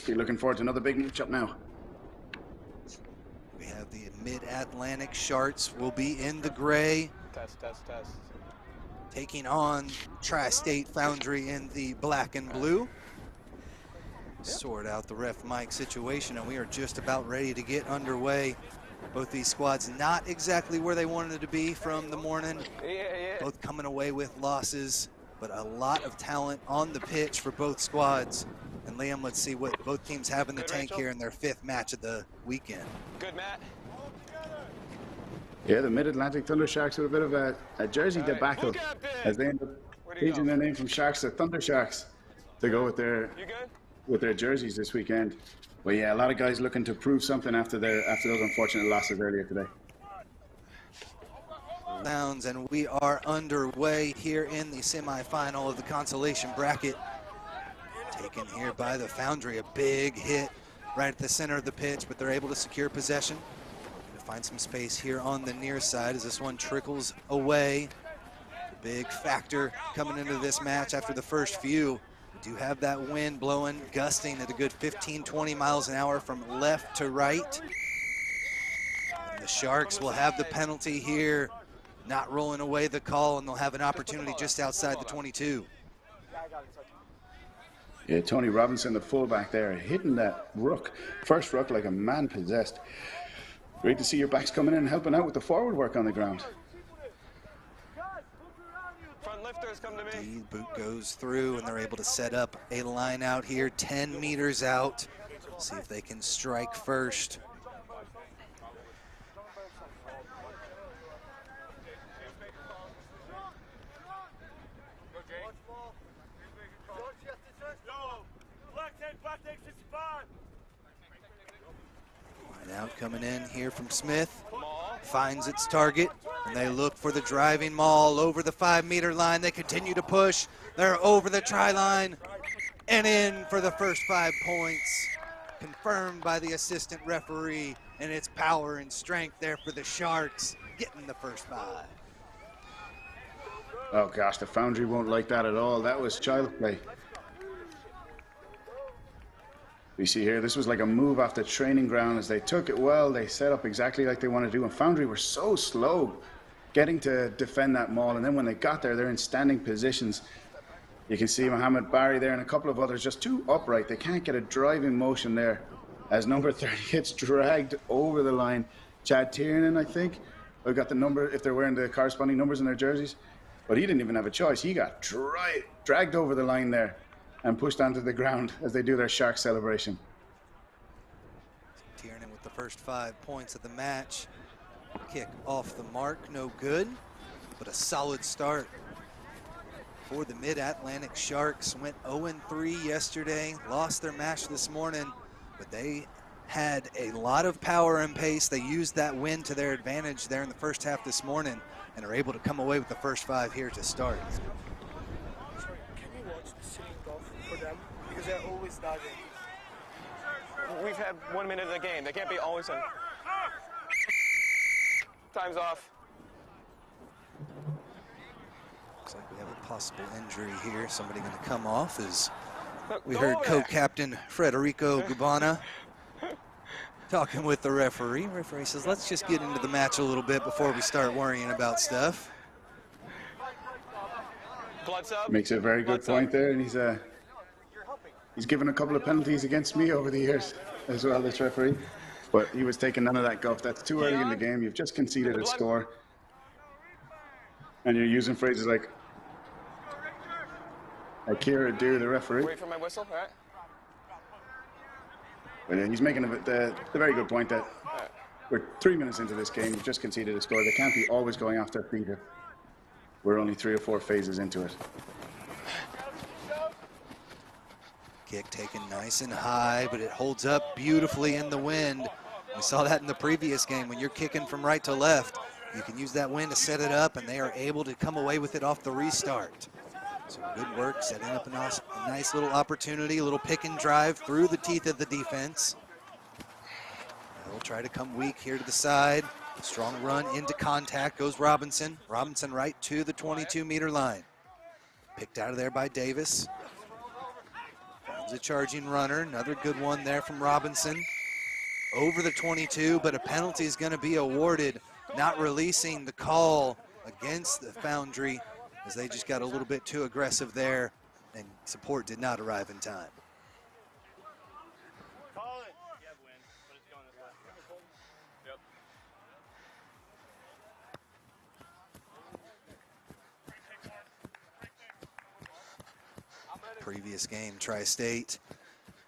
be looking forward to another big matchup now. We have the Mid-Atlantic Sharks will be in the gray. Test. Taking on Tri-State Foundry in the black and blue. Sort out the ref mic situation, and we are just about ready to get underway. Both these squads not exactly where they wanted to be from the morning. Both coming away with losses, but a lot of talent on the pitch for both squads. And Liam, let's see what both teams have in the tank here in their fifth match of the weekend. Good, Matt. Yeah, the Mid-Atlantic Thunder Sharks with a bit of a jersey debacle as they end up changing their name from Sharks to Thunder Sharks to go with their jerseys this weekend. But yeah, a lot of guys looking to prove something after those unfortunate losses earlier today. Downs, and we are underway here in the semifinal of the Consolation bracket. Taken here by the Foundry, a big hit right at the center of the pitch, but they're able to secure possession. To find some space here on the near side as this one trickles away. The big factor coming into this match after the first few. We do have that wind blowing, gusting at a good 15-20 miles an hour from left to right. And the Sharks will have the penalty here, not rolling away the call, and they'll have an opportunity just outside the 22. Yeah, Tony Robinson, the fullback there, hitting that ruck, first ruck like a man possessed. Great to see your backs coming in and helping out with the forward work on the ground. Front lifters come to me. The boot goes through, and they're able to set up a line out here 10 meters out. See if they can strike first. Line out coming in here from Smith. Finds its target, and they look for the driving maul over the 5-meter line. They continue to push. They're over the try line and in for the first 5 points. Confirmed by the assistant referee, and it's power and strength there for the Sharks, getting the first 5. Oh gosh, the Foundry won't like that at all. That was child play. You see here, this was like a move off the training ground. As they took it well, they set up exactly like they want to do. And Foundry were so slow getting to defend that maul. And then when they got there, they're in standing positions. You can see Mohamed Barry there and a couple of others just too upright. They can't get a driving motion there as number 30 gets dragged over the line. Chad Tiernan, I think. We've got the number, if they're wearing the corresponding numbers in their jerseys. But he didn't even have a choice. He got dragged over the line there and pushed onto the ground as they do their shark celebration. Tiernan with the first 5 points of the match. Kick off the mark, no good, but a solid start for the Mid-Atlantic Sharks. Went 0-3 yesterday, lost their match this morning, but they had a lot of power and pace. They used that win to their advantage there in the first half this morning and are able to come away with the first 5 here to start. Sorry, can you watch the sitting golf for them? Because they're always diving. We've had 1 minute of the game. They can't be always on. Time's off. Looks like we have a possible injury here. Somebody going to come off as we heard co-captain Federico Gubana talking with the referee. Referee says, let's just get into the match a little bit before we start worrying about stuff. Makes a very good point there, and he's given a couple of penalties against me over the years as well, this referee. But he was taking none of that guff. That's too early in the game. You've just conceded a score. And you're using phrases like Akira do, the referee. Wait for my whistle, all right? But he's making the very good point that we're 3 minutes into this game. You've just conceded a score. They can't be always going after Peter. We're only 3 or 4 phases into it. Kick taken nice and high, but it holds up beautifully in the wind. We saw that in the previous game. When you're kicking from right to left, you can use that wind to set it up, and they are able to come away with it off the restart. So good work, setting up a nice little opportunity, a little pick and drive through the teeth of the defense. They'll try to come weak here to the side. Strong run into contact goes Robinson. Robinson right to the 22-meter line. Picked out of there by Davis. Finds a charging runner. Another good one there from Robinson. Over the 22, but a penalty is going to be awarded. Not releasing the call against the Foundry as they just got a little bit too aggressive there, and support did not arrive in time. Previous game, Tri-State.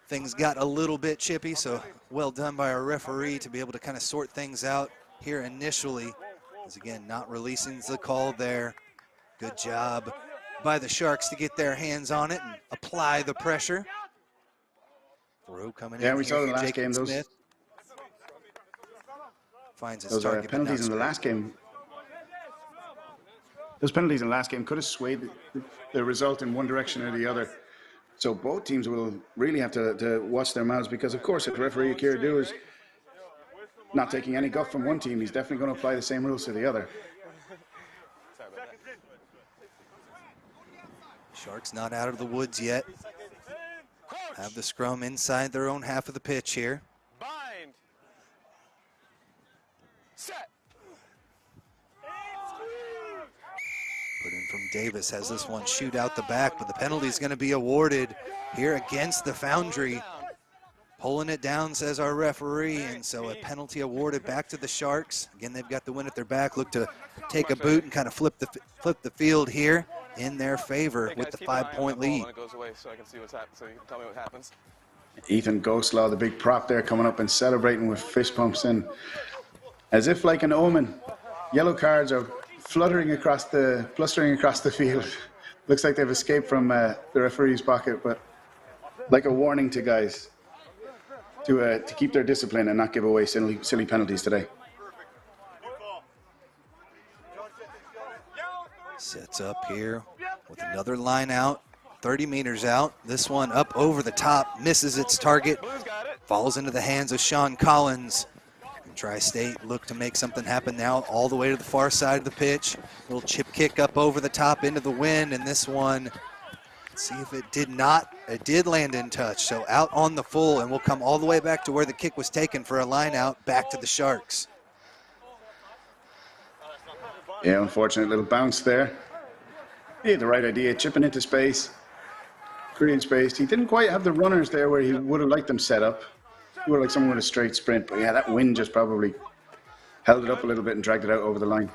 Things got a little bit chippy, so well done by our referee to be able to kind of sort things out here initially. As again, not releasing the call there. Good job by the Sharks to get their hands on it and apply the pressure. Throw coming in. Yeah, we saw the last game. Finds his target. Penalties in the last game. Those penalties in the last game could have swayed the result in one direction or the other. So both teams will really have to watch their mouths, because, of course, if referee Akira Do is not taking any guff from one team, he's definitely going to apply the same rules to the other. Sharks not out of the woods yet. Have the scrum inside their own half of the pitch here. Bind. Set. Put in from Davis, has this one shoot out the back, but the penalty is going to be awarded here against the Foundry. Pulling it down, says our referee, and so a penalty awarded back to the Sharks. Again, they've got the win at their back. Look to take a boot and kind of flip the field here in their favor with the 5-point lead. It goes away so I can see what's happening, so you can tell me what happens. Ethan Ghostlaw, the big prop there, coming up and celebrating with fist pumps, and as if like an omen, yellow cards are flustering across the field. Looks like they've escaped from the referee's pocket, but like a warning to guys to keep their discipline and not give away silly penalties today. Sets up here with another line out, 30 meters out. This one up over the top, misses its target, falls into the hands of Sean Collins. Tri-State look to make something happen now all the way to the far side of the pitch. Little chip kick up over the top into the wind, and this one, let's see if it did not. It did land in touch, so out on the full, and we'll come all the way back to where the kick was taken for a line out back to the Sharks. Yeah, unfortunate little bounce there. He had the right idea, chipping into space, creating space. He didn't quite have the runners there where he would have liked them set up. He would have liked someone with a straight sprint, but yeah, that wind just probably held it up a little bit and dragged it out over the line.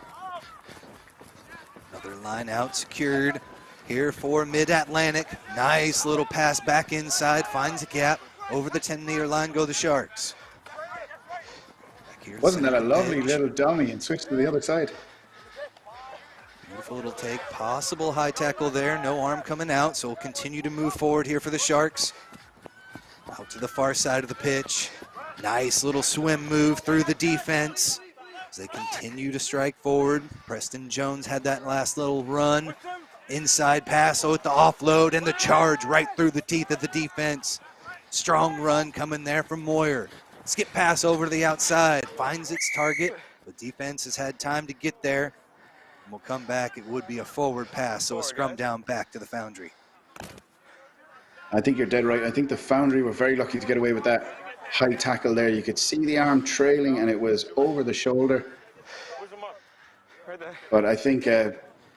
Another line out secured here for Mid-Atlantic. Nice little pass back inside, finds a gap. Over the 10-meter line go the Sharks. Wasn't that a lovely little dummy and switch to the other side? Beautiful little take, possible high tackle there, no arm coming out, so we'll continue to move forward here for the Sharks. Out to the far side of the pitch. Nice little swim move through the defense as they continue to strike forward. Preston Jones had that last little run. Inside pass with the offload and the charge right through the teeth of the defense. Strong run coming there from Moyer. Skip pass over to the outside, finds its target. The defense has had time to get there. And we'll come back, it would be a forward pass, so a scrum down back to the Foundry. I think you're dead right. I think the Foundry were very lucky to get away with that high tackle there. You could see the arm trailing and it was over the shoulder. But I think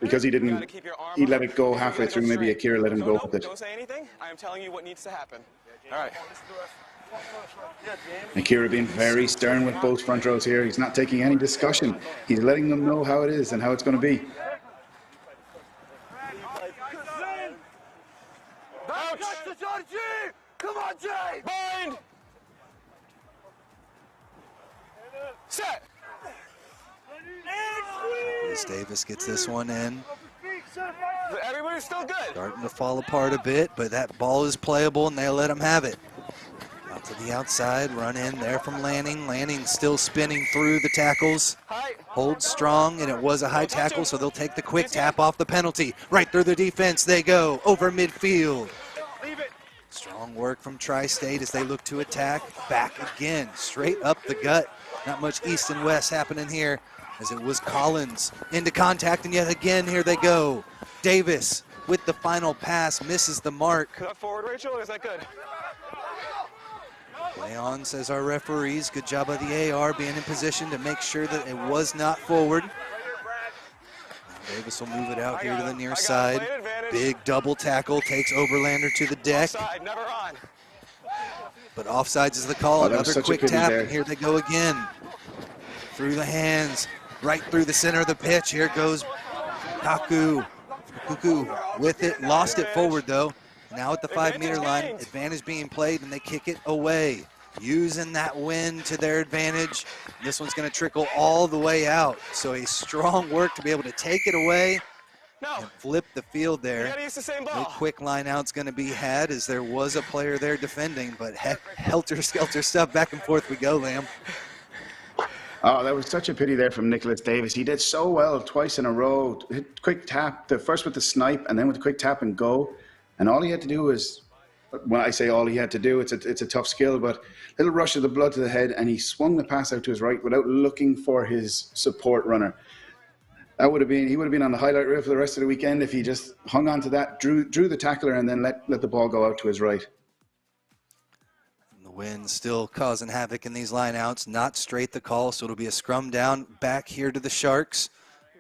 because he let it go halfway through, maybe Akira let him go with it. Don't say anything. I am telling you what needs to happen. All right. Akira being very stern with both front rows here. He's not taking any discussion. He's letting them know how it is and how it's going to be. Come on, Jay! Bind! Set! As Davis gets this one in. Everybody's still good. Starting to fall apart a bit, but that ball is playable and they'll let him have it. Out to the outside, run in there from Lanning. Lanning still spinning through the tackles. Holds strong, and it was a high tackle, so they'll take the quick tap off the penalty. Right through the defense they go, over midfield. Strong work from Tri-State as they look to attack. Back again, straight up the gut. Not much east and west happening here as it was Collins into contact, and yet again, here they go. Davis with the final pass, misses the mark. Cut forward, Rachel, is that good? Play on, says our referees. Good job by the AR being in position to make sure that it was not forward. Davis will move it out here to the near side. Big double tackle, takes Oberlander to the deck. Offside, never on. But offsides is the call. Another quick tap, there. and here they go again. Through the hands, right through the center of the pitch. Here goes Kuku with it, lost it forward though. Now at the 5-meter line, advantage being played, and they kick it away. Using that wind to their advantage. This one's going to trickle all the way out. So a strong work to be able to take it away and flip the field there. No quick line out's going to be had as there was a player there defending, but helter-skelter stuff, back and forth we go, Lamb. Oh, that was such a pity there from Nicholas Davis. He did so well twice in a row. Hit quick tap, first with the snipe and then with the quick tap and go. And all he had to do was, when I say all he had to do, it's a tough skill, but little rush of the blood to the head, and he swung the pass out to his right without looking for his support runner. He would have been on the highlight reel for the rest of the weekend if he just hung on to that, drew the tackler, and then let the ball go out to his right. And the wind still causing havoc in these lineouts. Not straight the call, so it'll be a scrum down back here to the Sharks.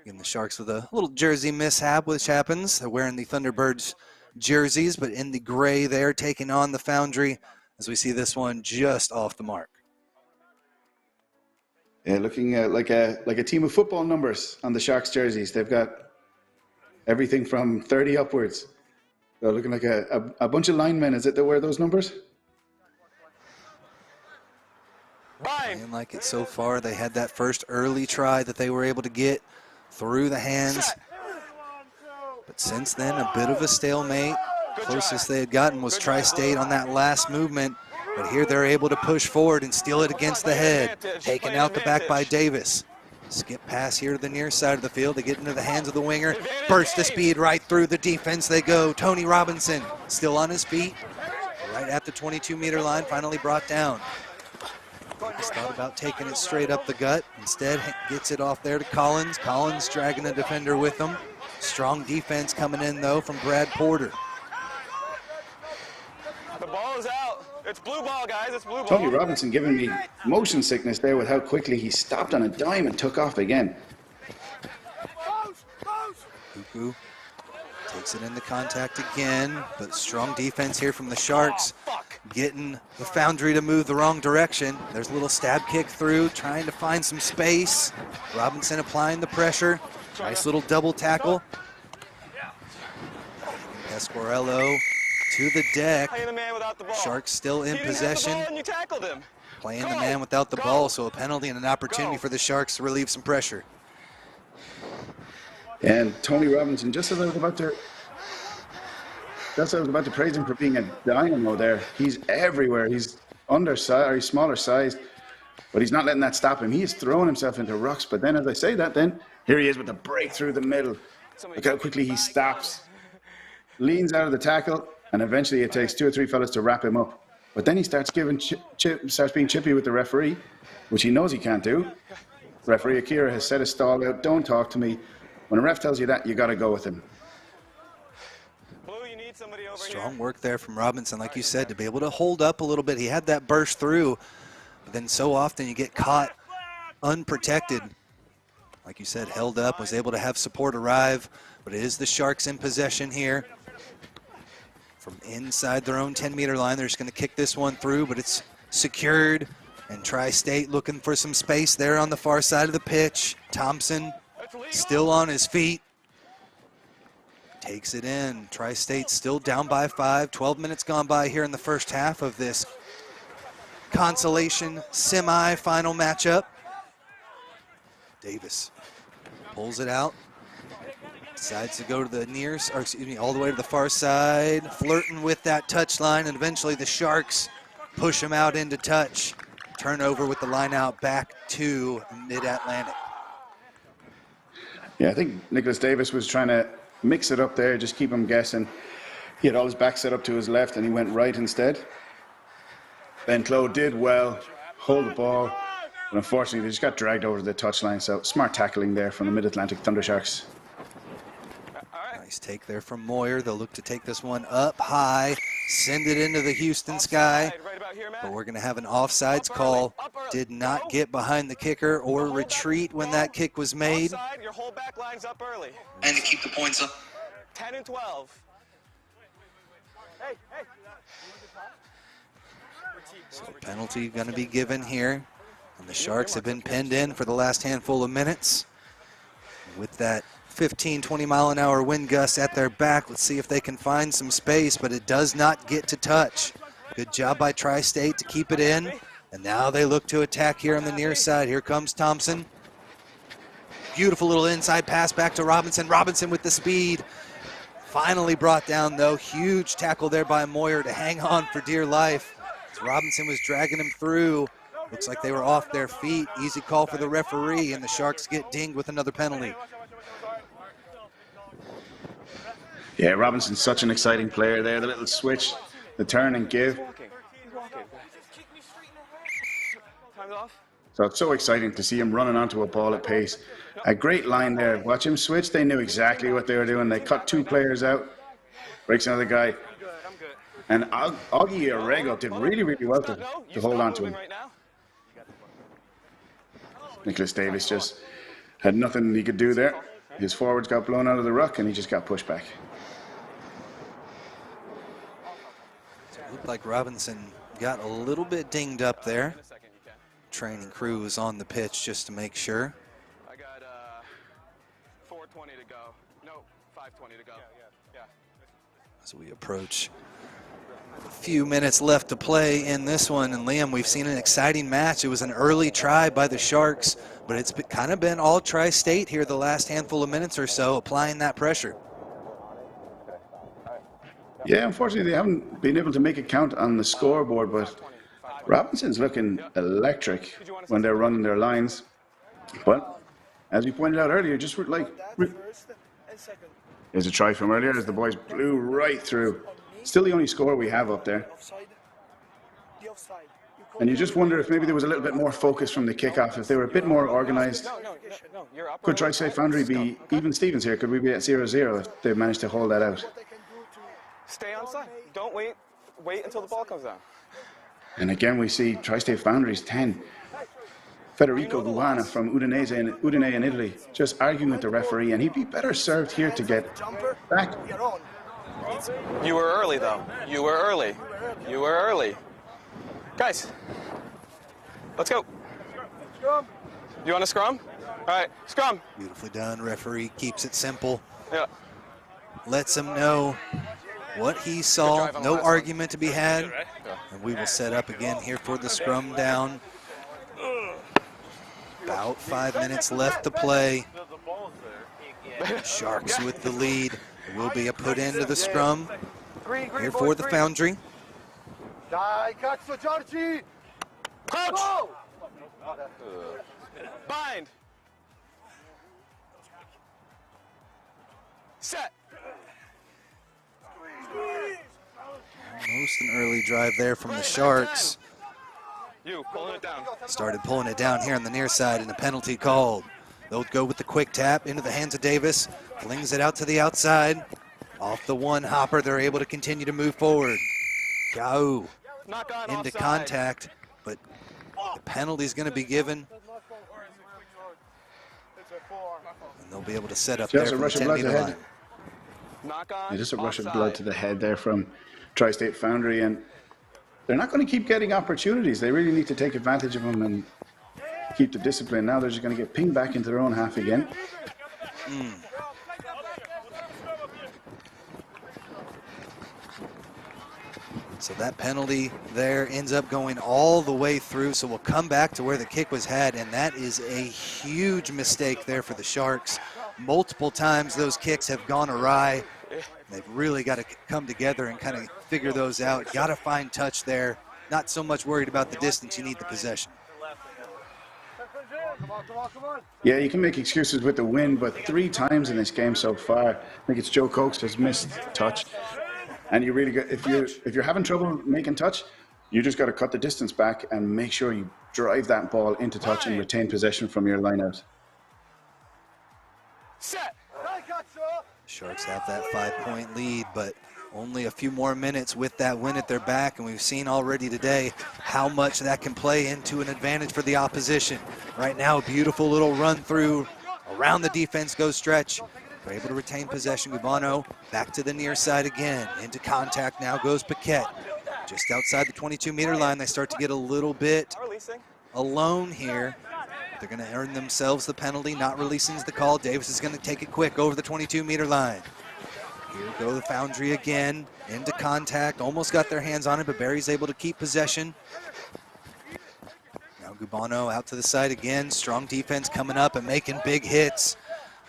Again, the Sharks with a little jersey mishap, which happens. They're wearing the Thunderbirds jerseys, but in the gray there, taking on the Foundry as we see this one just off the mark. Yeah, looking like a team of football numbers on the Sharks jerseys. They've got everything from 30 upwards. They're looking like a bunch of linemen. Is it that wear those numbers? Playing like it so far. They had that first early try that they were able to get through the hands. But since then, a bit of a stalemate. Closest they had gotten was Tri-State on that last movement. But here they're able to push forward and steal it against the head. Taken out the back by Davis. Skip pass here to the near side of the field. They get into the hands of the winger. Burst of speed right through the defense they go. Tony Robinson still on his feet. Right at the 22-meter line, finally brought down. Just thought about taking it straight up the gut. Instead, gets it off there to Collins. Collins dragging a defender with him. Strong defense coming in, though, from Brad Porter. The ball is out. It's blue ball, guys. It's blue ball. Tony Robinson giving me motion sickness there with how quickly he stopped on a dime and took off again. Cuckoo takes it into contact again, but strong defense here from the Sharks, getting the Foundry to move the wrong direction. There's a little stab kick through, trying to find some space. Robinson applying the pressure. Nice little double tackle. Pasquarello to the deck. Sharks still in possession. Playing the man without the ball, so a penalty and an opportunity for the Sharks to relieve some pressure. And Tony Robinson, just as I was about to praise him for being a dynamo there, he's everywhere. He's undersized, or he's smaller sized, but he's not letting that stop him. He is throwing himself into rucks, but then as I say that, then here he is with the break through the middle. Look how quickly he stops, leans out of the tackle, and eventually it takes 2 or 3 fellas to wrap him up. But then he starts being chippy with the referee, which he knows he can't do. Referee Akira has set his stall out. Don't talk to me. When a ref tells you that, you got to go with him. Strong work there from Robinson, like you said, to be able to hold up a little bit. He had that burst through, but then so often you get caught unprotected. Like you said, held up, was able to have support arrive, but it is the Sharks in possession here. From inside their own 10-meter line, they're just going to kick this one through, but it's secured. And Tri-State looking for some space there on the far side of the pitch. Thompson still on his feet. Takes it in. Tri-State still down by 5. 12 minutes gone by here in the first half of this Consolation semi-final matchup. Davis pulls it out. Decides to go to the all the way to the far side. Flirting with that touch line, and eventually the Sharks push him out into touch. Turnover with the line out back to Mid-Atlantic. Yeah, I think Nicholas Davis was trying to mix it up there, just keep him guessing. He had all his back set up to his left, and he went right instead. Ben Clough did well, hold the ball, but unfortunately they just got dragged over to the touchline, so smart tackling there from the Mid-Atlantic Thunder Sharks. Nice take there from Moyer. They'll look to take this one up high, send it into the Houston sky, but we're going to have an offsides call. Did not get behind the kicker or retreat when that kick was made. Your whole back line's up early. And to keep the points up. 10 and 12. So penalty going to be given here. And the Sharks have been pinned in for the last handful of minutes. With that 15-20 mile an hour wind gust at their back, let's see if they can find some space, but it does not get to touch. Good job by Tri-State to keep it in. And now they look to attack here on the near side. Here comes Thompson. Beautiful little inside pass back to Robinson. Robinson with the speed. Finally brought down, though. Huge tackle there by Moyer to hang on for dear life. As Robinson was dragging him through. Looks like they were off their feet. Easy call for the referee, and the Sharks get dinged with another penalty. Yeah, Robinson's such an exciting player there. The little switch, the turn and give. So it's so exciting to see him running onto a ball at pace. A great line there. Watch him switch. They knew exactly what they were doing. They cut 2 players out. Breaks another guy. And Augie Orrego did really, really well to hold on to him. Nicholas Davis just had nothing he could do there. His forwards got blown out of the ruck and he just got pushed back. It looked like Robinson got a little bit dinged up there. Training crew was on the pitch just to make sure. I got 4:20 to go. No, 5:20 to go. Yeah. As we approach a few minutes left to play in this one, and Liam, we've seen an exciting match. It was an early try by the Sharks, but it's kind of been all Tri-State here the last handful of minutes or so, applying that pressure. Yeah, unfortunately they haven't been able to make it count on the scoreboard, but Robinson's looking electric when they're running their lines. But as we pointed out earlier, just like there's a try from earlier as the boys blew right through. Still the only score we have up there. The offside. You And you just wonder if maybe there was a little bit more focus from the kickoff, if they were a bit more organized. Could Tri-State Foundry be even Stevens here? Could we be at 0-0 if they managed to hold that out? Stay on side. Don't wait. Wait until the ball comes down. And again, we see Tri-State Foundry's 10. Federico Guana from Udinese in Italy just arguing with the referee, and he'd be better served here to get back. You were early, though. You were early. You were early. Guys, let's go. You want to scrum? All right, scrum. Beautifully done. Referee keeps it simple. Yeah. Lets him know what he saw. No argument to be had. And we will set up again here for the scrum down. About 5 minutes left to play. Sharks with the lead. It will be a put into the scrum here for the Foundry. Coach! Bind! Set! Almost an early drive there from the Sharks. You, pulling it down. Started pulling it down here on the near side, and a penalty called. They'll go with the quick tap into the hands of Davis. Flings it out to the outside. Off the one hopper, they're able to continue to move forward. Gau into contact, but the penalty's going to be given. And they'll be able to set up there from the 10-meter line. Just a rush of blood to the head there from Tri-State Foundry, and they're not going to keep getting opportunities. They really need to take advantage of them and keep the discipline. Now they're just going to get pinged back into their own half again. So that penalty there ends up going all the way through, so we'll come back to where the kick was had, and that is a huge mistake there for the Sharks. Multiple times those kicks have gone awry. They've really got to come together and kind of figure those out. Got to find touch there. Not so much worried about the distance, you need the possession. Yeah, you can make excuses with the win, but 3 times in this game so far, I think it's Joe Cokes has missed touch. And you really got, if you're having trouble making touch, you just got to cut the distance back and make sure you drive that ball into touch and retain possession from your lineout. Set. Sharks have that 5-point lead, but only a few more minutes with that win at their back, and we've seen already today how much that can play into an advantage for the opposition. Right now, a beautiful little run through around the defense, go stretch. They're able to retain possession. Gubano back to the near side again. Into contact now goes Paquette. Just outside the 22-meter line, they start to get a little bit alone here. They're going to earn themselves the penalty. Not releasing is the call. Davis is going to take it quick over the 22-meter line. Here go the Foundry again. Into contact. Almost got their hands on it, but Barry's able to keep possession. Now Gubano out to the side again. Strong defense coming up and making big hits.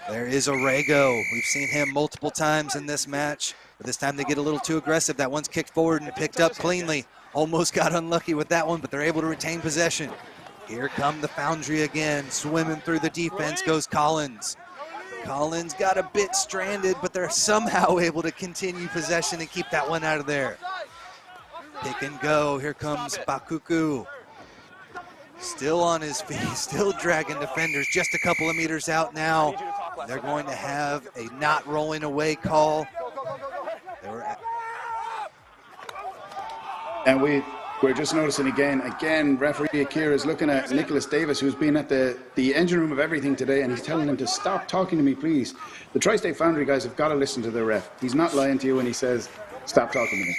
There is Orego. We've seen him multiple times in this match, but this time they get a little too aggressive. That one's kicked forward and picked up cleanly. Almost got unlucky with that one, but they're able to retain possession. Here come the Foundry again. Swimming through the defense goes Collins. Collins got a bit stranded, but they're somehow able to continue possession and keep that one out of there. Pick and go. Here comes Bakuku. Still on his feet, still dragging defenders just a couple of meters out now. They're going to have a not rolling away call. And we're just noticing again, referee Akira is looking at Nicholas Davis, who's been at the engine room of everything today, and he's telling him to stop talking to me, please. The Tri-State Foundry guys have got to listen to the ref. He's not lying to you when he says, stop talking to me.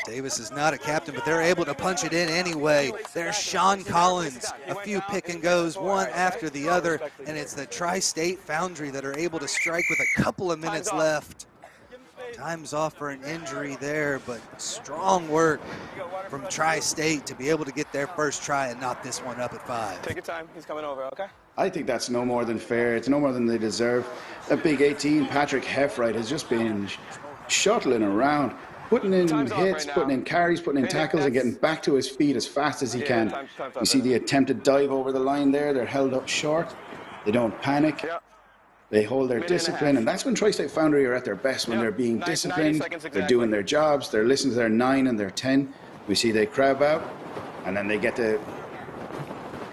Davis is not a captain, but they're able to punch it in anyway. There's Sean Collins. A few pick and goes, one after the other, and it's the Tri-State Foundry that are able to strike with a couple of minutes left. Time's off for an injury there, but strong work from Tri-State to be able to get their first try and knock this one up at 5. Take your time. He's coming over, okay? I think that's no more than fair. It's no more than they deserve. That big 18, Patrick Heffright, has just been shuttling around, putting in hits, putting in carries, putting in tackles, and getting back to his feet as fast as he can. You see the attempted dive over the line there. They're held up short. They don't panic. They hold their discipline, and that's when Tri-State Foundry are at their best, when they're being disciplined, they're doing their jobs, they're listening to their 9 and their 10. We see they crab out, And then they get to,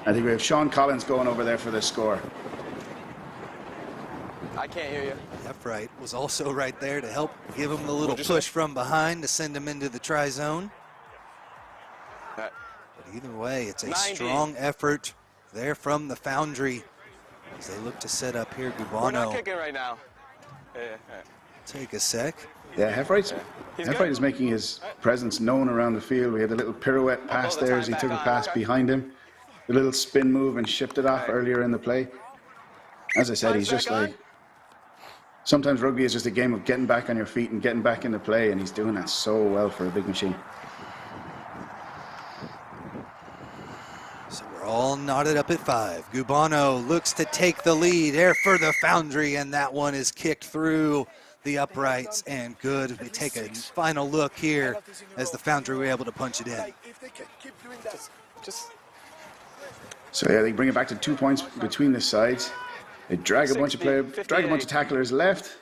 I think we have Sean Collins going over there for the score. I can't hear you. Right was also right there to help give him the little push from behind to send him into the try zone. But either way, it's a 90. strong effort there from the Foundry as they look to set up here. We're not Gubano. kicking right now. Take a sec. Yeah, Heffright is making his presence known around the field. We had a little pirouette pass there as he took a pass behind him. A little spin move and shipped it off earlier in the play. As I said, he's just like, sometimes rugby is just a game of getting back on your feet and getting back into play, and he's doing that so well for a big machine. So we're all knotted up at 5. Gubano looks to take the lead there for the Foundry, and that one is kicked through the uprights and good. We take a final look here as the Foundry were able to punch it in. So yeah, they bring it back to 2 points between the sides. They drag a bunch of players, drag a bunch of tacklers left.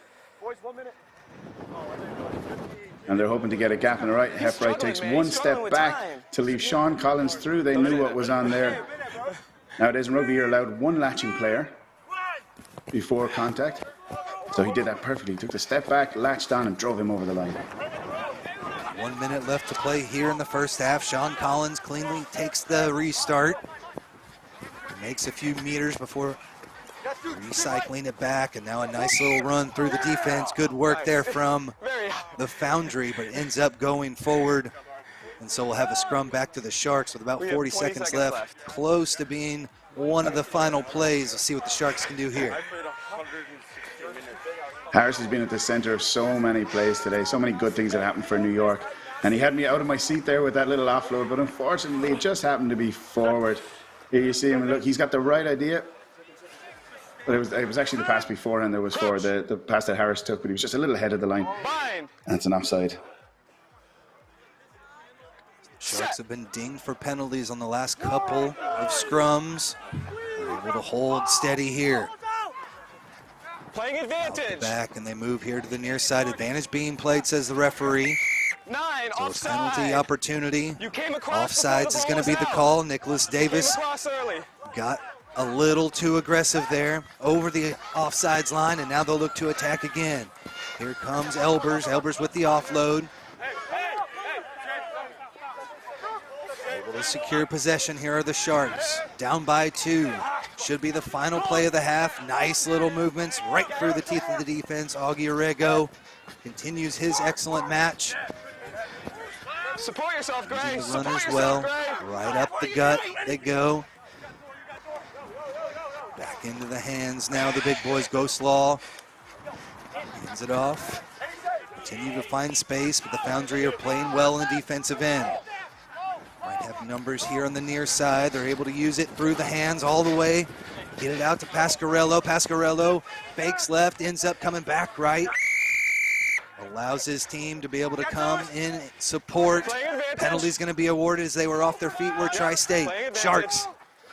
And they're hoping to get a gap in the right. Heffright takes one step back to leave Sean Collins through. They knew what was on there. Nowadays in rugby, you're allowed one latching player before contact. So he did that perfectly. He took the step back, latched on, and drove him over the line. 1 minute left to play here in the first half. Sean Collins cleanly takes the restart. Makes a few meters before recycling it back, and now a nice little run through the defense. Good work there from the Foundry, but ends up going forward. And so we'll have a scrum back to the Sharks with about 40 seconds left. Close to being one of the final plays. We'll see what the Sharks can do here. Harris has been at the center of so many plays today, so many good things that happened for New York. And he had me out of my seat there with that little offload, but unfortunately it just happened to be forward. Here you see him, look, he's got the right idea. But it was actually the pass beforehand that was for the pass that Harris took, but he was just a little ahead of the line. And it's an offside. Sharks have been dinged for penalties on the last couple of scrums. They're able to hold steady here. Playing advantage. Back, and they move here to the near side. Advantage being played, says the referee. 9, so offside. Penalty opportunity. You came across Offsides is going to be the call. Nicholas Davis got a little too aggressive there over the offsides line, and now they'll look to attack again. Here comes Elbers. Elbers with the offload. Able to secure possession. Here are the Sharks. Down by 2. Should be the final play of the half. Nice little movements right through the teeth of the defense. Augie Orrego continues his excellent match. Support yourself, Gray. The runners well. Right up the gut they go. Back into the hands now. The big boys. Ghost Law hands it off. Continue to find space, but the Foundry are playing well in the defensive end. Might have numbers here on the near side. They're able to use it through the hands all the way. Get it out to Pasquarello. Pasquarello fakes left, ends up coming back right. Allows his team to be able to come in support. Penalty's going to be awarded as they were off their feet. We're Tri-State. Sharks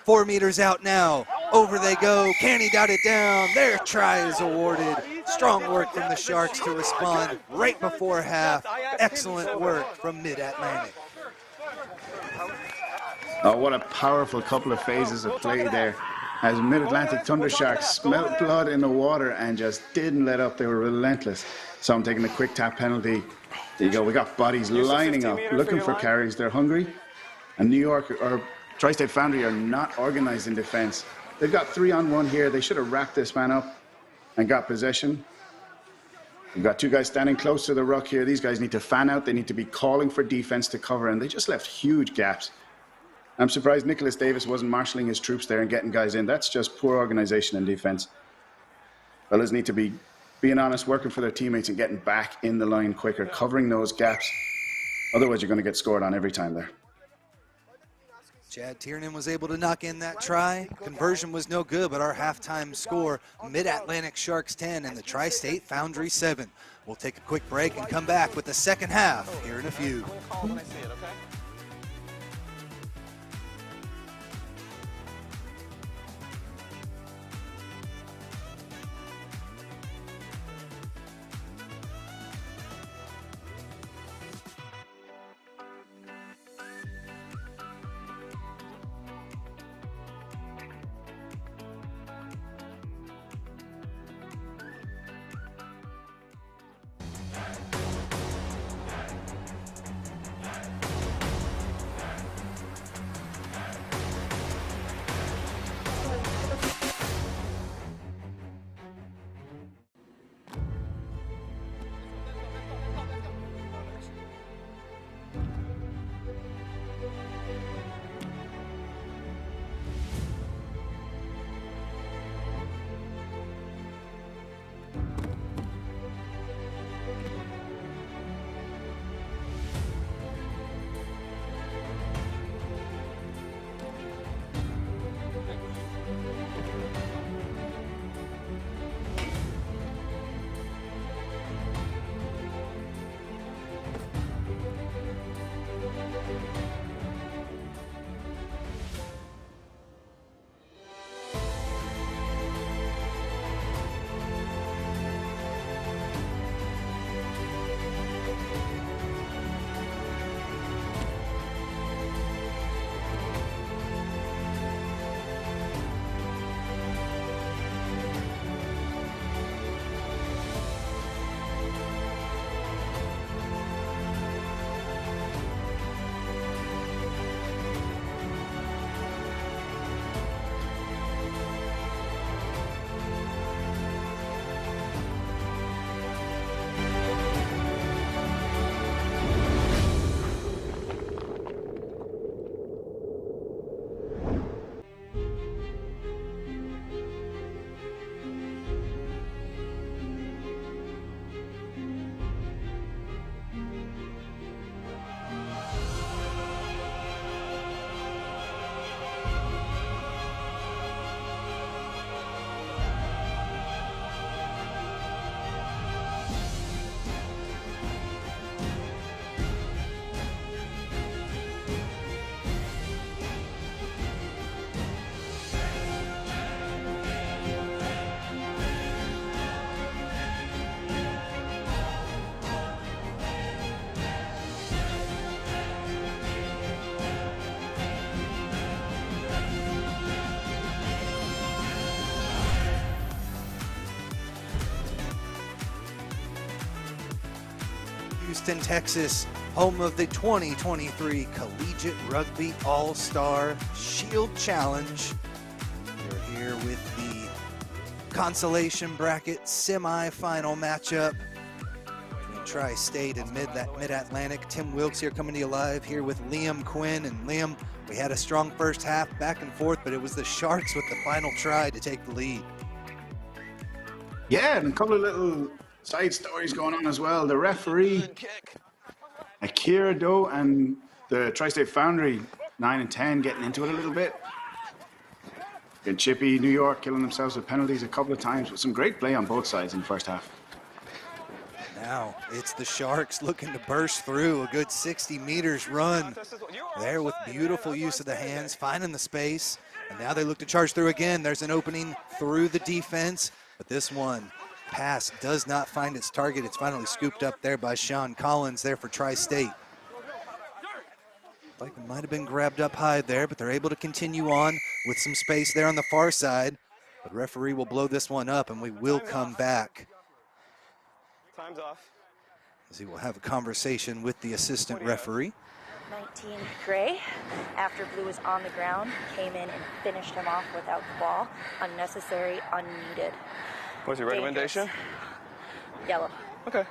4 meters out now. Over they go. Canny got it down. Their try is awarded. Strong work from the Sharks to respond right before half. Excellent work from Mid-Atlantic. Oh, what a powerful couple of phases of play there. As Mid-Atlantic Thunder Sharks smelt blood in the water and just didn't let up. They were relentless. So I'm taking a quick tap penalty. There you go. We got bodies lining up, looking for carries. They're hungry. And New York, or Tri-State Foundry, are not organized in defense. They've got 3-on-1 here. They should have wrapped this man up and got possession. We've got 2 guys standing close to the ruck here. These guys need to fan out. They need to be calling for defense to cover, and they just left huge gaps. I'm surprised Nicholas Davis wasn't marshalling his troops there and getting guys in. That's just poor organization and defense. Fellas need to be being honest, working for their teammates and getting back in the line quicker, covering those gaps. Otherwise, you're going to get scored on every time there. Chad Tiernan was able to knock in that try. Conversion was no good, but our halftime score, Mid-Atlantic Sharks 10 and the Tri-State Foundry 7. We'll take a quick break and come back with the second half here in a few. When I see it, okay? Houston, Texas, home of the 2023 Collegiate Rugby All-Star Shield Challenge. We're here with the Consolation Bracket semifinal matchup between Tri-State and Mid-Atlantic. Tim Wilkes here coming to you live here with Liam Quinn. And Liam, we had a strong first half back and forth, but it was the Sharks with the final try to take the lead. Yeah, and a couple of little side stories going on as well. The referee, Akira Doe, and the Tri-State Foundry, 9 and 10, getting into it a little bit. Getting chippy, New York killing themselves with penalties a couple of times, with some great play on both sides in the first half. Now it's the Sharks looking to burst through a good 60 meters run there with beautiful use of the hands, finding the space. And now they look to charge through again. There's an opening through the defense, but this one pass does not find its target. It's finally scooped up there by Sean Collins there for Tri-State. Like it might have been grabbed up high there, but they're able to continue on with some space there on the far side. But referee will blow this one up, and we will come back. Time's off. As he will have a conversation with the assistant referee. 19 Gray, after Blue was on the ground, came in and finished him off without the ball. Unnecessary, unneeded. What's your recommendation? Yellow. Okay.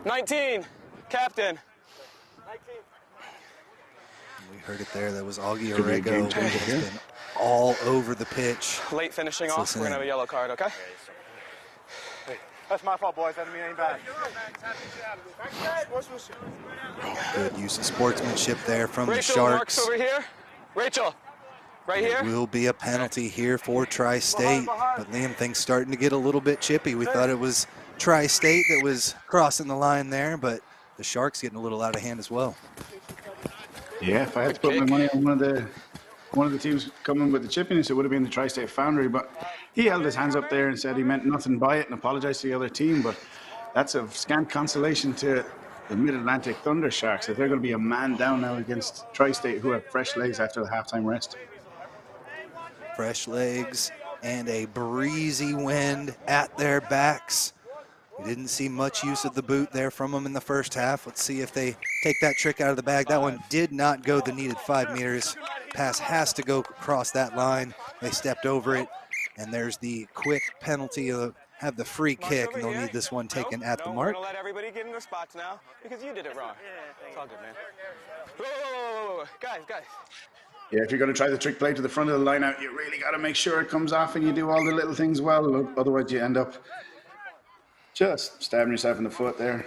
19, captain. We heard it there. That was Augie Orego. Has been all over the pitch. Late finishing off. We're going to have a yellow card, okay? That's my fault, boys. That ain't bad. Good use of sportsmanship there from the Rachel, Sharks. Mark's over here. Rachel, right here. There will be a penalty here for Tri-State, but Liam thinks starting to get a little bit chippy. We thought it was Tri-State that was crossing the line there, but the Sharks getting a little out of hand as well. Yeah, if I had to put my money on one of the teams coming with the chippiness, it would have been the Tri-State Foundry, but he held his hands up there and said he meant nothing by it and apologized to the other team. But that's a scant consolation to the Mid-Atlantic Thunder Sharks, that they're going to be a man down now against Tri-State, who have fresh legs after the halftime rest. Fresh legs and a breezy wind at their backs. We didn't see much use of the boot there from them in the first half. Let's see if they take that trick out of the bag. That one did not go the needed 5 meters. Pass has to go across that line. They stepped over it, and there's the quick penalty. Have the free kick, and they'll need this one taken at the mark. We're going to let everybody get in their spots now because you did it wrong. It's all good, man. Whoa. Guys. Yeah, if you're going to try the trick play to the front of the line out, you really got to make sure it comes off and you do all the little things well. Otherwise, you end up just stabbing yourself in the foot there.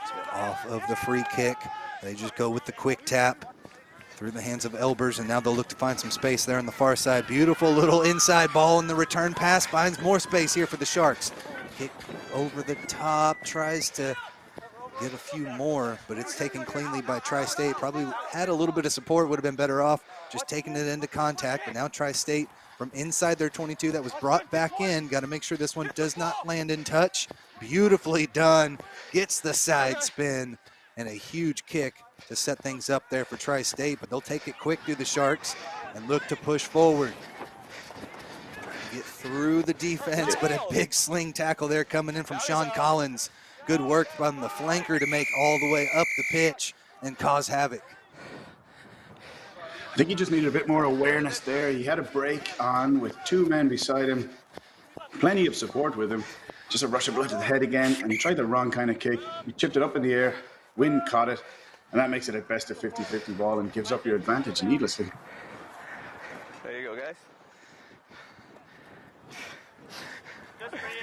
So off of the free kick, they just go with the quick tap through the hands of Elbers, and now they'll look to find some space there on the far side. Beautiful little inside ball, and the return pass finds more space here for the Sharks. Kick over the top, tries to get a few more, but it's taken cleanly by Tri-State. Probably had a little bit of support, would have been better off just taking it into contact, but now Tri-State from inside their 22, that was brought back in. Got to make sure this one does not land in touch. Beautifully done. Gets the side spin and a huge kick to set things up there for Tri-State, but they'll take it quick through the Sharks and look to push forward. Get through the defense, but a big sling tackle there coming in from Sean Collins. Good work from the flanker to make all the way up the pitch and cause havoc. I think he just needed a bit more awareness there. He had a break on with 2 men beside him, plenty of support with him. Just a rush of blood to the head again, and he tried the wrong kind of kick. He chipped it up in the air, wind caught it, and that makes it at best a 50-50 ball and gives up your advantage needlessly. There you go, guys.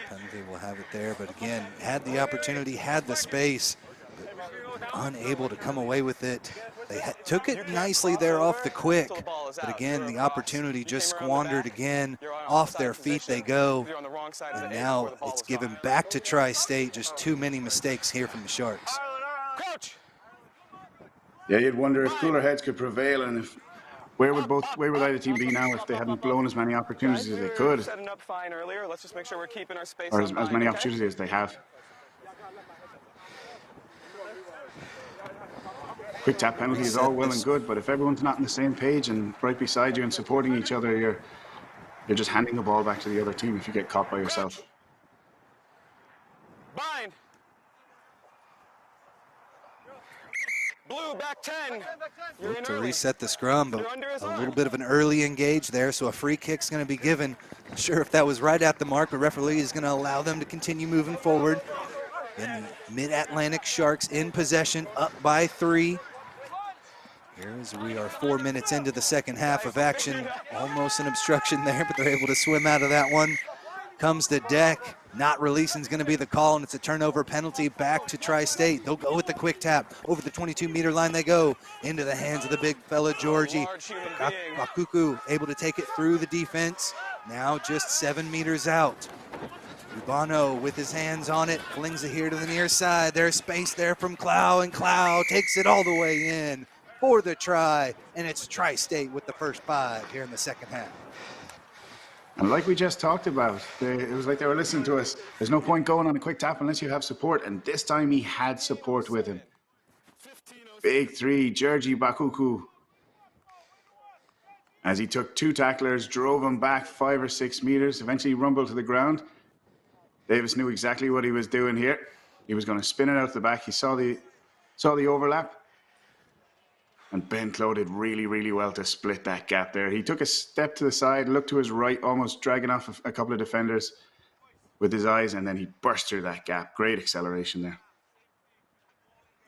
Penalty will have it there, but again, had the opportunity, had the space, but unable to come away with it. They took it nicely there off the quick, but again, the opportunity just squandered again. Off their feet they go, and now it's given back to Tri-State. Just too many mistakes here from the Sharks. Yeah, you'd wonder if cooler heads could prevail, and if where would either team be now if they hadn't blown as many opportunities as they could, Setting up fine earlier. Let's just make sure we're keeping our space. or as many opportunities as they have. Quick tap penalty is all well and good, but if everyone's not on the same page and right beside you and supporting each other, you're just handing the ball back to the other team if you get caught by yourself. Bind. Blue, back 10. You're Look in to early. reset the scrum, but You're under his a arm. little bit of an early engage there, so a free kick's going to be given. Not sure if that was right at the mark, but referee is going to allow them to continue moving forward. Then the Mid-Atlantic Sharks in possession, up by 3. Here as we are 4 minutes into the second half of action. Almost an obstruction there, but they're able to swim out of that one. Comes to deck. Not releasing is going to be the call, and it's a turnover penalty back to Tri-State. They'll go with the quick tap. Over the 22-meter line they go. Into the hands of the big fella, Georgie. Bakuku able to take it through the defense. Now just 7 meters out. Ubano with his hands on it, flings it here to the near side. There's space there from Clow, and Clow takes it all the way in for the try, and it's Tri-State with the first 5 here in the second half. And like we just talked about, it was like they were listening to us. There's no point going on a quick tap unless you have support, and this time he had support with him. Big 3, Georgie Bakuku. As he took 2 tacklers, drove him back 5 or 6 meters, eventually rumbled to the ground. Davis knew exactly what he was doing here. He was going to spin it out the back. He saw the overlap. And Ben Clow did really, really well to split that gap there. He took a step to the side, looked to his right, almost dragging off a couple of defenders with his eyes, and then he burst through that gap. Great acceleration there.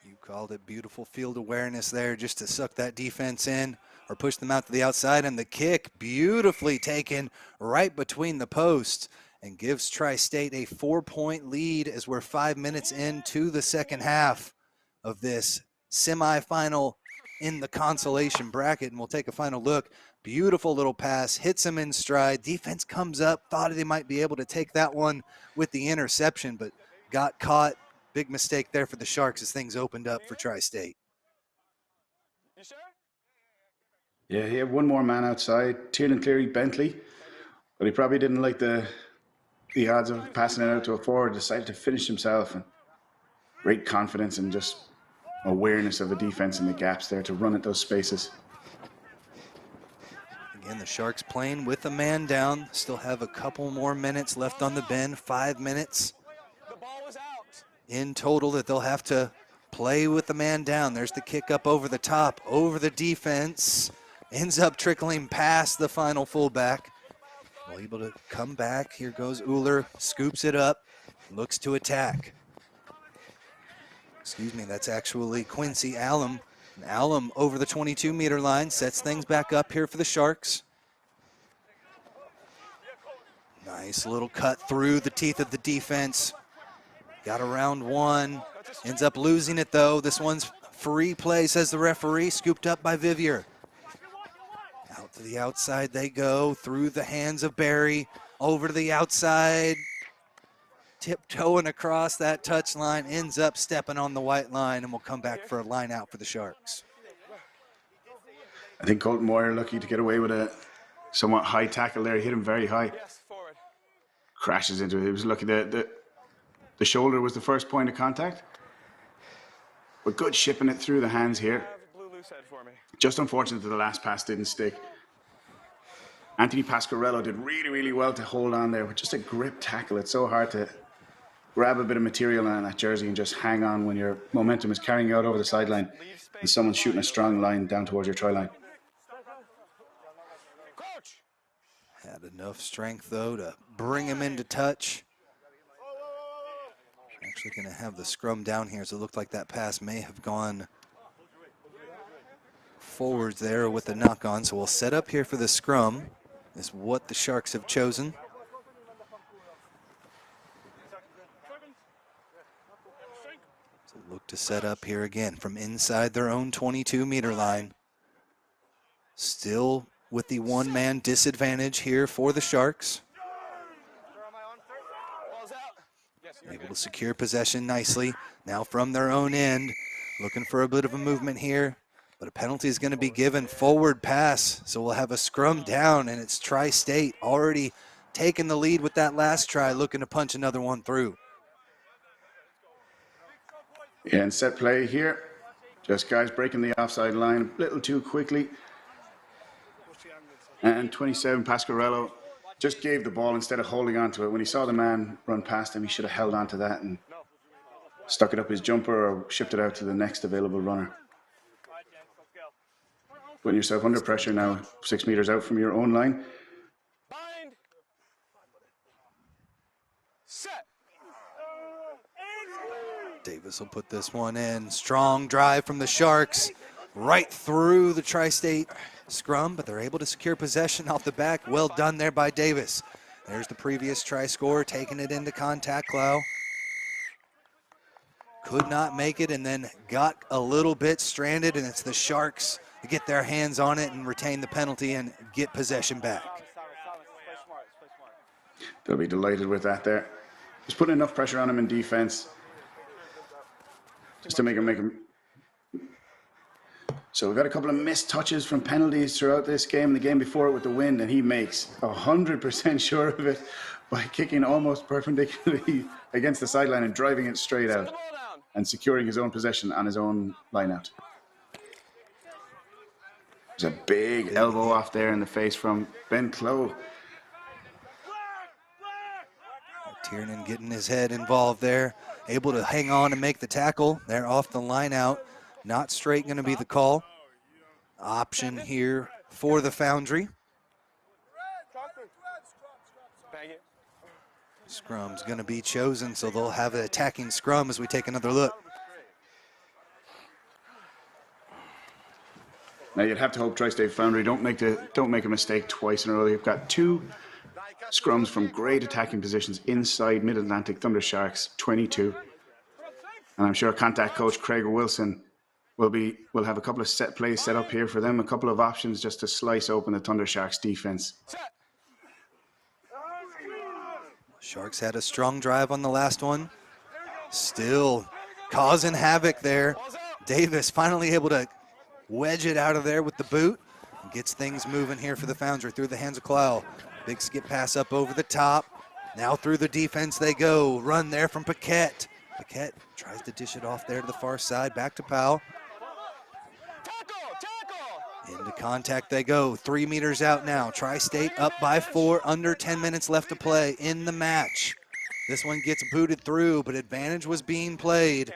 You called it beautiful field awareness there just to suck that defense in or push them out to the outside, and the kick beautifully taken right between the posts and gives Tri-State a 4-point lead as we're 5 minutes into the second half of this semifinal in the consolation bracket. And we'll take a final look. Beautiful little pass, hits him in stride. Defense comes up, thought they might be able to take that one with the interception, but got caught. Big mistake there for the Sharks as things opened up for Tri-State. You sure? Yeah, he had one more man outside, Tiernan Cleary Bentley, but he probably didn't like the odds of passing it out to a forward, decided to finish himself. And great confidence and just awareness of the defense and the gaps there to run at those spaces. Again, the Sharks playing with a man down. Still have a couple more minutes left on the bend. 5 minutes The ball was out. in total that they'll have to play with the man down. There's the kick up over the top, over the defense. Ends up trickling past the final fullback. Well, able to come back. Here goes Uhler, scoops it up, looks to attack. Excuse me, that's actually Quincy Allum. And Allum over the 22-meter line, sets things back up here for the Sharks. Nice little cut through the teeth of the defense. Got around one, ends up losing it though. This one's free play, says the referee, scooped up by Vivier. Out to the outside they go, through the hands of Barry, over to the outside. Tiptoeing across that touch line, ends up stepping on the white line, and will come back for a line out for the Sharks. I think Colton Moyer lucky to get away with a somewhat high tackle there. He hit him very high. Yes, forward. Crashes into it. He was lucky that the shoulder was the first point of contact. But good shipping it through the hands here. Have a blue loose head for me. Just unfortunate that the last pass didn't stick. Anthony Pasquarello did really, really well to hold on there with just a grip tackle. It's so hard to grab a bit of material on that jersey and just hang on when your momentum is carrying you out over the sideline and someone's shooting a strong line down towards your try line. Had enough strength, though, to bring him into touch. Actually going to have the scrum down here, so it looked like that pass may have gone forwards there with the knock-on. So we'll set up here for the scrum, is what the Sharks have chosen. So look to set up here again from inside their own 22-meter line. Still with the one-man disadvantage here for the Sharks. Able to secure possession nicely. Now from their own end, looking for a bit of a movement here. But a penalty is going to be given, forward pass. So we'll have a scrum down, and it's Tri-State already taking the lead with that last try, looking to punch another one through. Yeah, and set play here. Just guys breaking the offside line a little too quickly. And 27, Pasquarello, just gave the ball instead of holding on to it. When he saw the man run past him, he should have held on to that and stuck it up his jumper or shipped it out to the next available runner. Putting yourself under pressure now, 6 meters out from your own line. Bind. Set. Davis will put this one in. Strong drive from the Sharks right through the Tri-State scrum, but they're able to secure possession off the back. Well done there by Davis. There's the previous try score, taking it into contact, Clow. Could not make it and then got a little bit stranded, and it's the Sharks to get their hands on it and retain the penalty and get possession back. They'll be delighted with that there. Just putting enough pressure on him in defense just to make him. So we've got a couple of missed touches from penalties throughout this game, the game before it with the wind, and he makes 100% sure of it by kicking almost perpendicularly against the sideline and driving it straight out and securing his own possession on his own line out. There's a big elbow off there in the face from Ben Clough. Tiernan getting his head involved there, able to hang on and make the tackle. They're off the line out. Not straight going to be the call. Option here for the Foundry. Scrum's going to be chosen, so they'll have an attacking scrum as we take another look. Now you'd have to hope Tri-State Foundry don't make a mistake twice in a row. You've got two scrums from great attacking positions inside Mid-Atlantic Thunder Sharks 22, and I'm sure contact coach Craig Wilson will have a couple of set plays set up here for them, a couple of options just to slice open the Thunder Sharks defense. Sharks had a strong drive on the last one, still causing havoc there. Davis finally able to wedge it out of there with the boot. Gets things moving here for the Foundry through the hands of Clough. Big skip pass up over the top. Now through the defense they go. Run there from Paquette. Paquette tries to dish it off there to the far side. Back to Powell. Into contact they go. 3 meters out now. Tri-State up by 4. Under 10 minutes left to play in the match. This one gets booted through, but advantage was being played.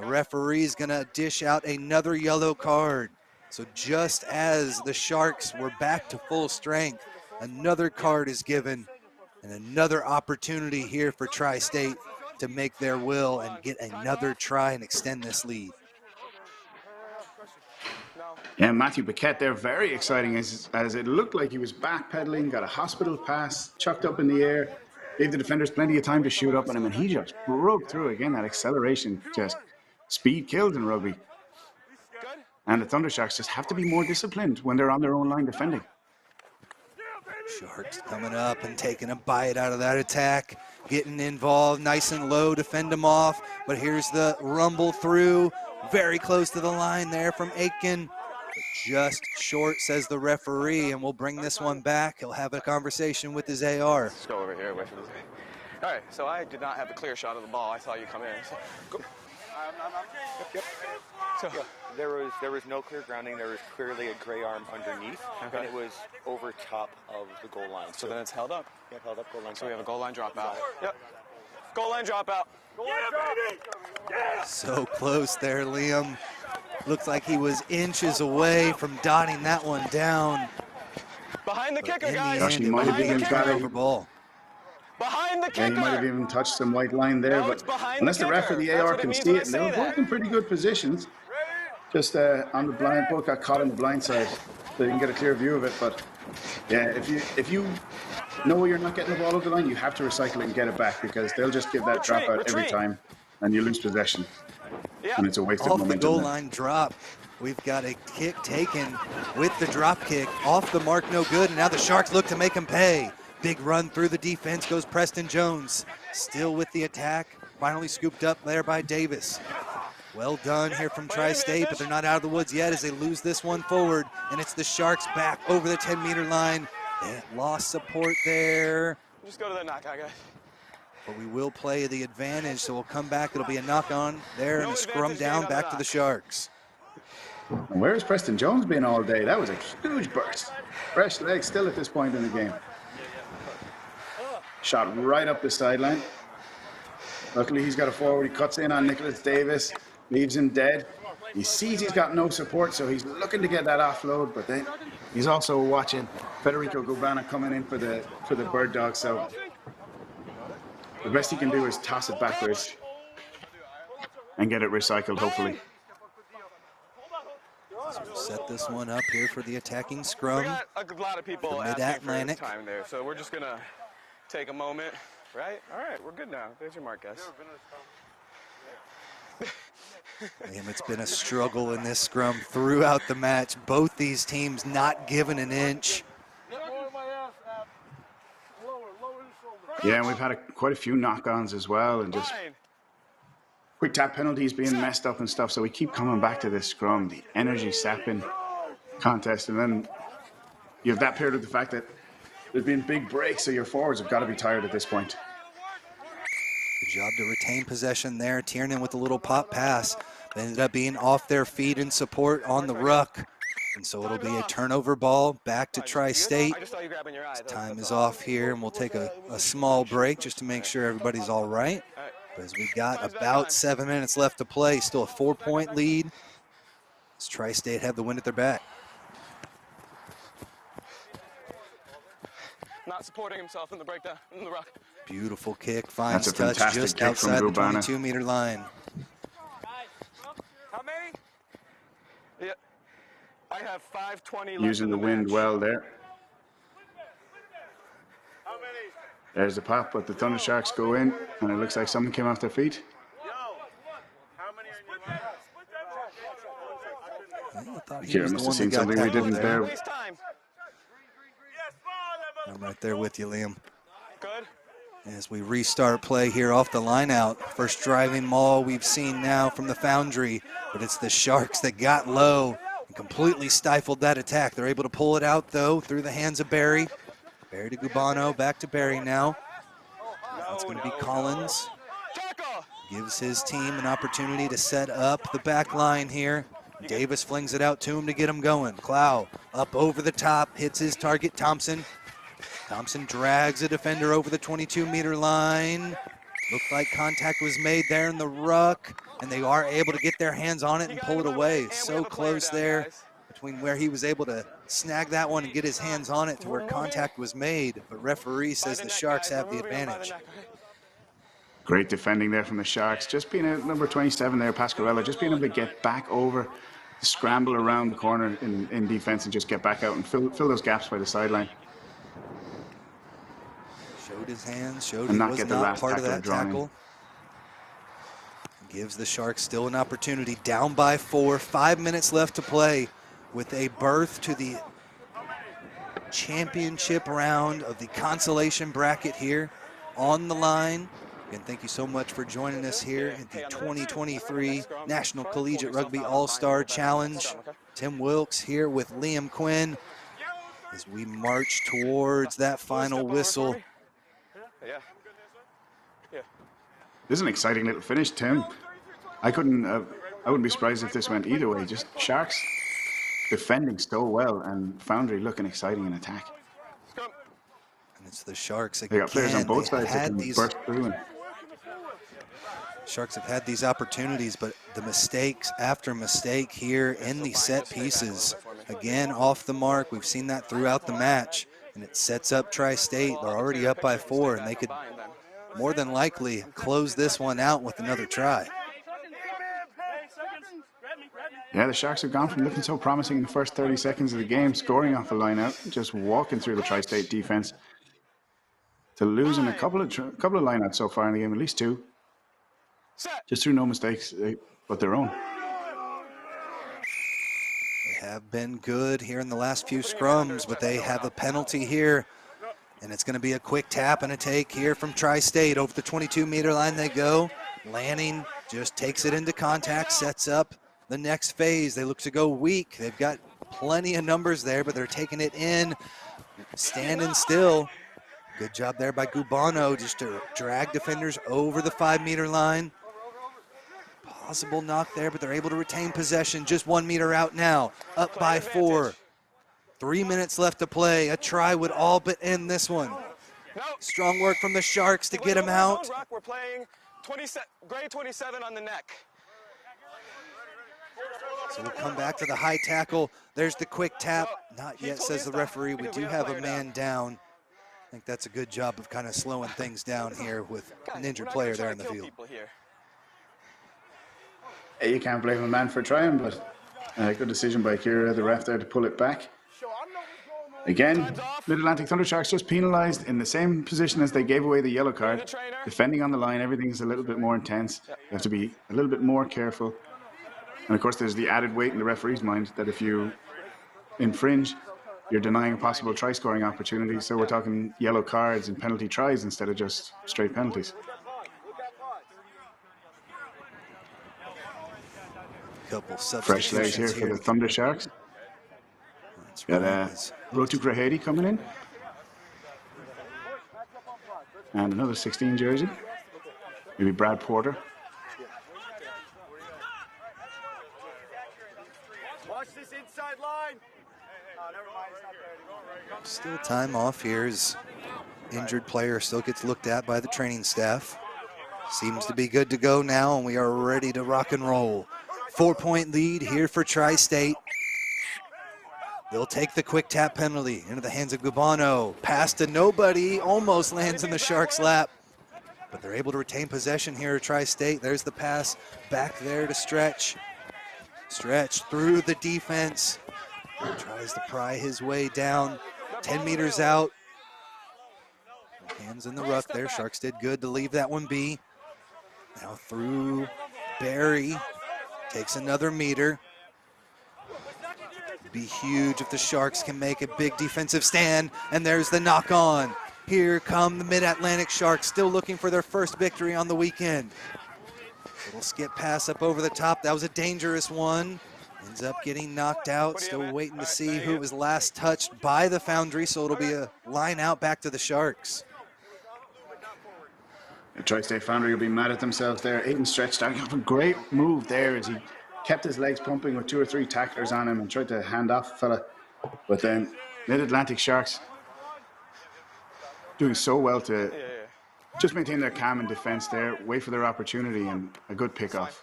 The referee's gonna dish out another yellow card. So just as the Sharks were back to full strength, another card is given and another opportunity here for Tri-State to make their will and get another try and extend this lead. Yeah, Matthew Paquette there, very exciting as it looked like he was backpedaling, got a hospital pass, chucked up in the air, gave the defenders plenty of time to shoot up on him, and he just broke through again. That acceleration, just speed kills in rugby. And the Thunder Sharks just have to be more disciplined when they're on their own line defending. Sharks coming up and taking a bite out of that attack, getting involved nice and low to fend them off, but here's the rumble through, very close to the line there from Aitken. Just short, says the referee, and we'll bring this one back. He'll have a conversation with his AR. Let's go over here. Wait for this. All right, so I did not have a clear shot of the ball. I saw you come in. So, go. Yep. So there was no clear grounding. There was clearly a gray arm underneath, and it was over top of the goal line. So then it's held up. Yeah, held up goal line. So we have a goal line dropout. Yep. Goal line dropout. So close there, Liam. Looks like he was inches away from dotting that one down. Behind the kicker, guys. Gosh, he might have even got over ball. Behind the kicker. Yeah, he might have even touched some white line there, but unless the ref or the AR can see it, and they were both in pretty good positions. Just on the blind, both got caught on the blind side. They didn't get a clear view of it, but yeah, if you know you're not getting the ball over the line, you have to recycle it and get it back, because they'll just give that dropout every time, and you lose possession. And it's a waste of momentum. Off the goal line drop. We've got a kick taken with the drop kick. Off the mark, no good, and now the Sharks look to make him pay. Big run through the defense goes Preston Jones. Still with the attack. Finally scooped up there by Davis. Well done here from Tri-State, but they're not out of the woods yet as they lose this one forward. And it's the Sharks back over the 10-meter line. They lost support there. Just go to the knockout, guys. But we will play the advantage, so we'll come back. It'll be a knock-on there and a scrum down back to the Sharks. And where's Preston Jones been all day? That was a huge burst. Fresh legs still at this point in the game. Shot right up the sideline. Luckily, he's got a forward. He cuts in on Nicholas Davis, leaves him dead. He sees he's got no support, so he's looking to get that offload, but then he's also watching Federico Gubana coming in for the bird dog, so the best he can do is toss it backwards and get it recycled, hopefully. So we'll set this one up here for the attacking scrum. We got a lot of people Mid-Atlantic. for time there, so we're just gonna take a moment, right? All right, we're good now. There's your mark, guys. Liam, it's been a struggle in this scrum throughout the match. Both these teams not giving an inch. Yeah, and we've had quite a few knock-ons as well, and just quick tap penalties being messed up and stuff, so we keep coming back to this scrum, the energy sapping contest, and then you have that paired with the fact that there's been big breaks, so your forwards have got to be tired at this point. Good job to retain possession there. Tiernan with a little pop pass. They ended up being off their feet in support on the ruck. And so it'll be a turnover ball back to Tri-State. Time is off here, and we'll take a small break just to make sure everybody's all right. As we got about 7 minutes left to play, still a 4-point lead. As Tri-State have the wind at their back. Not supporting himself in the breakdown, in the ruck. Beautiful kick, finds That's a touch fantastic just kick outside from the Gubana. 22-meter line. How many? Yeah, I have 5:20 left. Using the wind well there. There's the pop, but the Thunder Sharks go in, and it looks like someone came off their feet. Kieran must have seen something we didn't there. I'm right there with you, Liam. Good. As we restart play here off the line out. First driving maul we've seen now from the Foundry, but it's the Sharks that got low and completely stifled that attack. They're able to pull it out, though, through the hands of Barry. Barry to Gubano, back to Barry now. That's going to be Collins. Gives his team an opportunity to set up the back line here. Davis flings it out to him to get him going. Clow up over the top, hits his target, Thompson. Thompson drags a defender over the 22-meter line. Looked like contact was made there in the ruck, and they are able to get their hands on it and pull it away. So close there between where he was able to snag that one and get his hands on it to where contact was made, but referee says the Sharks have the advantage. Great defending there from the Sharks. Just being at number 27 there, Pasquarello, just being able to get back over, scramble around the corner in defense and just get back out and fill those gaps by the sideline. Showed his hands, showed and he not was get the not last part of that tackle. Gives the Sharks still an opportunity, down by 4, 5 minutes left to play with a berth to the championship round of the Consolation bracket here on the line. Again, thank you so much for joining us here at the 2023 National Collegiate Rugby All-Star Challenge. Tim Wilkes here with Liam Quinn as we march towards that final whistle. This is an exciting little finish, Tim. I wouldn't be surprised if this went either way. Just Sharks defending so well and Foundry looking exciting in attack. And it's the Sharks again. They got players on both sides that can burst through. And Sharks have had these opportunities, but the mistakes after mistake here in the set pieces. Again, off the mark. We've seen that throughout the match, and it sets up Tri-State. They're already up by 4, and they could more than likely close this one out with another try. yeah, the Sharks have gone from looking so promising in the first 30 seconds of the game, scoring off the line out, just walking through the Tri-State defense, to losing a couple of line-outs so far in the game, at least 2. Just through no mistakes, but their own. They have been good here in the last few scrums, but they have a penalty here. And it's going to be a quick tap and a take here from Tri-State. Over the 22-meter line they go. Lanning just takes it into contact, sets up the next phase. They look to go weak. They've got plenty of numbers there, but they're taking it in, standing still. Good job there by Gubano just to drag defenders over the 5-meter line. Possible knock there, but they're able to retain possession. Just 1 meter out now, up by 4. 3 minutes left to play. A try would all but end this one. Strong work from the Sharks to get him out. We're playing grade 27 on the neck. So we'll come back to the high tackle. There's the quick tap. Not yet, says the referee. We do have a man down. I think that's a good job of kind of slowing things down here with an injured player there in the field. You can't blame a man for trying, but good decision by Kira, the ref there, to pull it back. Again, Mid-Atlantic Thunder Sharks just penalised in the same position as they gave away the yellow card. Defending on the line, everything's a little bit more intense. You have to be a little bit more careful. And of course, there's the added weight in the referee's mind that if you infringe, you're denying a possible try-scoring opportunity. So we're talking yellow cards and penalty tries instead of just straight penalties. Couple fresh legs here for the Thunder Sharks. Got Rotu Grahady coming in. And another 16 jersey. Maybe Brad Porter. Watch this inside line. Oh, never mind, it's not there anymore. Still time off here as injured player still gets looked at by the training staff. Seems to be good to go now, and we are ready to rock and roll. 4-point lead here for Tri-State. They'll take the quick tap penalty into the hands of Gubano. Pass to nobody, almost lands in the Sharks' lap. But they're able to retain possession here at Tri-State. There's the pass back there to Stretch. Stretch through the defense. Tries to pry his way down. 10 meters out. Hands in the ruck there. Sharks did good to leave that one be. Now through Barry. Takes another meter. Be huge if the Sharks can make a big defensive stand. And there's the knock on. Here come the Mid-Atlantic Sharks, still looking for their first victory on the weekend. Little skip pass up over the top. That was a dangerous one. Ends up getting knocked out. Still waiting to see who was last touched by the Foundry, so it'll be a line out back to the Sharks. The Tri-State Foundry will be mad at themselves there. Aiden Stretch starting off a great move there as he kept his legs pumping with 2 or 3 tacklers on him and tried to hand off a fella. But then Mid-Atlantic Sharks doing so well to just maintain their calm and defense there, wait for their opportunity, and a good pickoff.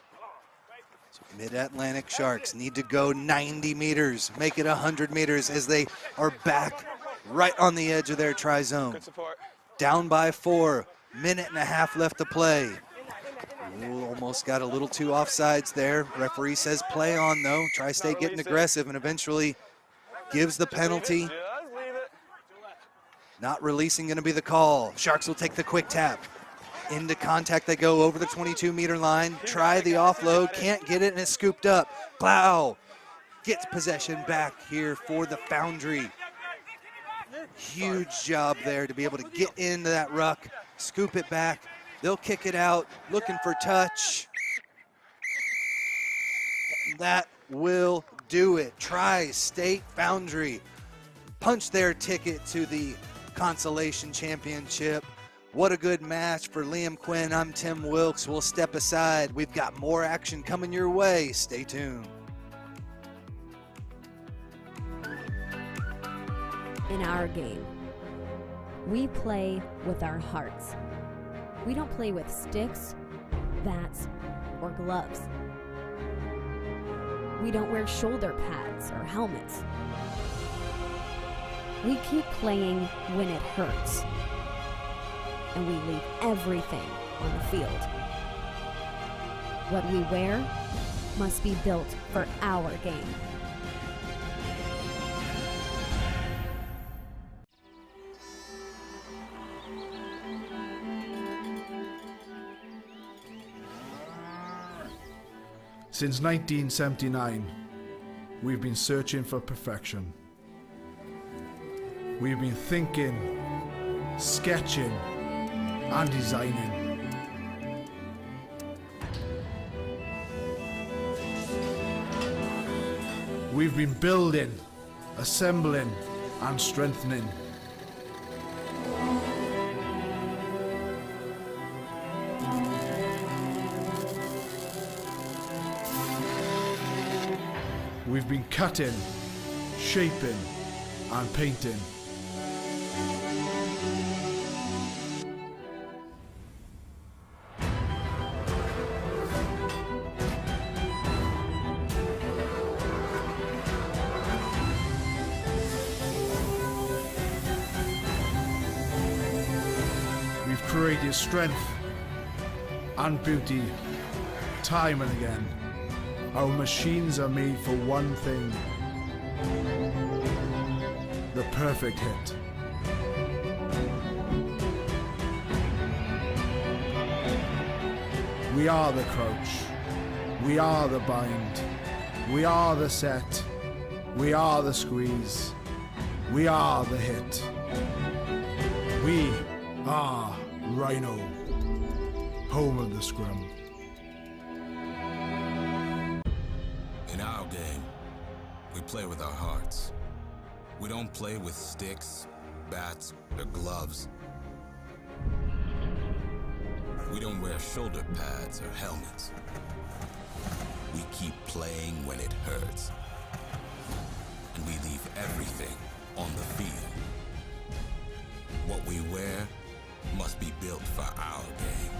So Mid-Atlantic Sharks need to go 90 meters, make it 100 meters as they are back right on the edge of their tri-zone. Down by 4, minute and a half left to play. Ooh, almost got a little too offsides there. Referee says play on though. Tri-State getting aggressive and eventually gives the penalty. Not releasing gonna be the call. Sharks will take the quick tap. Into contact they go over the 22-meter line. Try the offload, can't get it, and it's scooped up. Plow gets possession back here for the Foundry. Huge job there to be able to get into that ruck, scoop it back. They'll kick it out, looking for touch. That will do it. Tri-State Foundry punch their ticket to the Consolation Championship. What a good match for Liam Quinn. I'm Tim Wilkes. We'll step aside. We've got more action coming your way. Stay tuned. In our game, we play with our hearts. We don't play with sticks, bats, or gloves. We don't wear shoulder pads or helmets. We keep playing when it hurts. And we leave everything on the field. What we wear must be built for our game. Since 1979, we've been searching for perfection. We've been thinking, sketching, and designing. We've been building, assembling, and strengthening. We've been cutting, shaping, and painting. demonstrate your strength and beauty time and again. Our machines are made for one thing: the perfect hit. We are the crouch. We are the bind. We are the set. We are the squeeze. We are the hit. We are Rhino, home of the scrum. In our game, we play with our hearts. We don't play with sticks, bats, or gloves. We don't wear shoulder pads or helmets. We keep playing when it hurts. And we leave everything on the field. What we wear must be built for our game.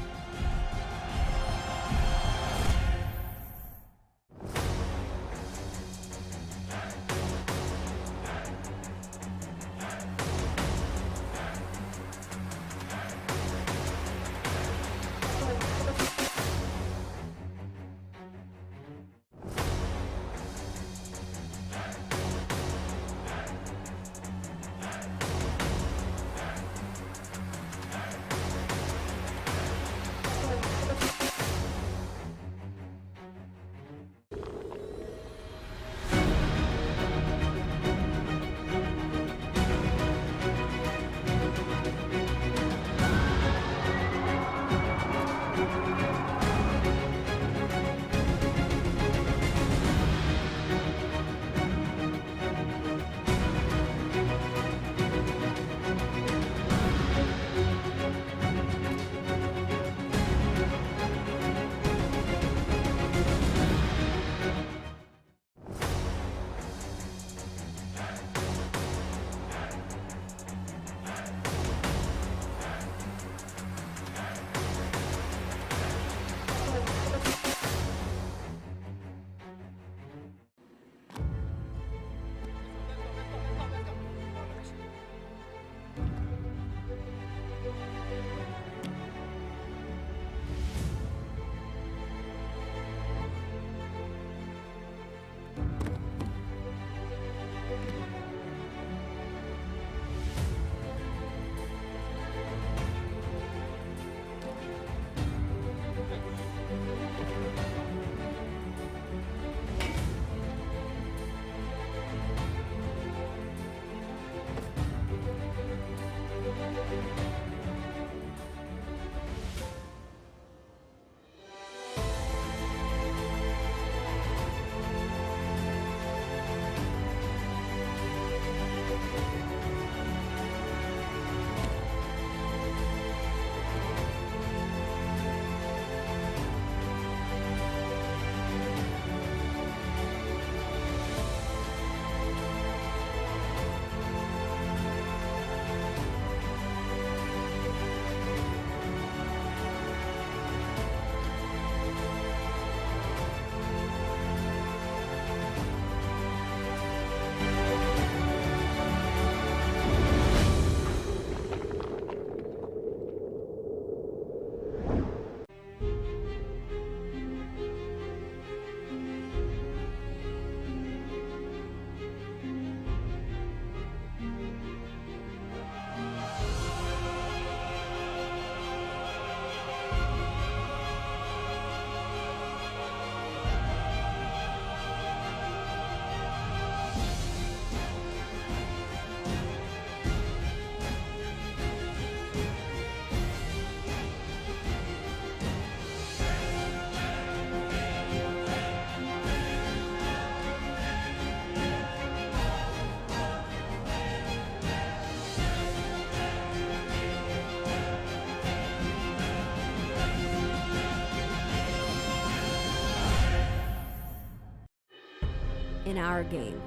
In our game,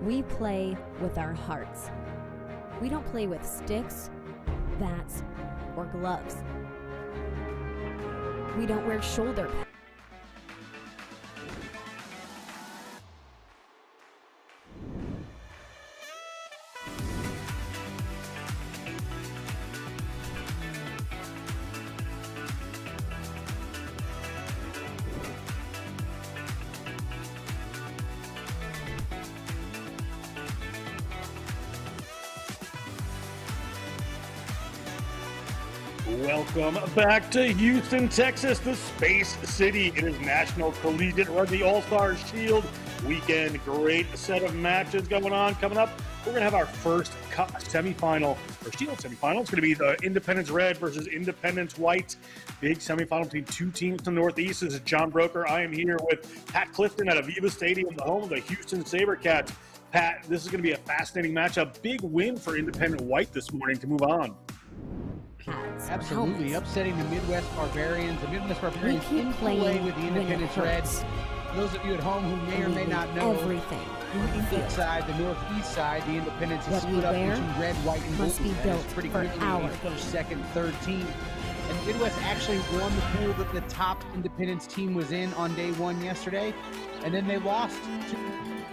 we play with our hearts. We don't play with sticks, bats, or gloves. We don't wear shoulder pads. Welcome back to Houston, Texas, the Space City. It is National Collegiate Rugby All-Star Shield weekend. Great set of matches going on. Coming up, we're going to have our first semifinal, or Shield semifinal. It's going to be the Independence Red versus Independence White. Big semifinal between two teams to the Northeast. This is John Broker. I am here with Pat Clifton at Aviva Stadium, the home of the Houston SaberCats. Pat, this is going to be a fascinating matchup. Big win for Independent White this morning to move on. Absolutely, upsetting the Midwest Barbarians. The Midwest Barbarians in play with the Independence Reds. For those of you at home who may or may not know, everything. The east side, the northeast side, the Independence is split up into red, white, and blue. Must be built pretty for quickly our first, second, third team. And the Midwest actually won the pool that the top Independence team was in on day one yesterday. And then they lost to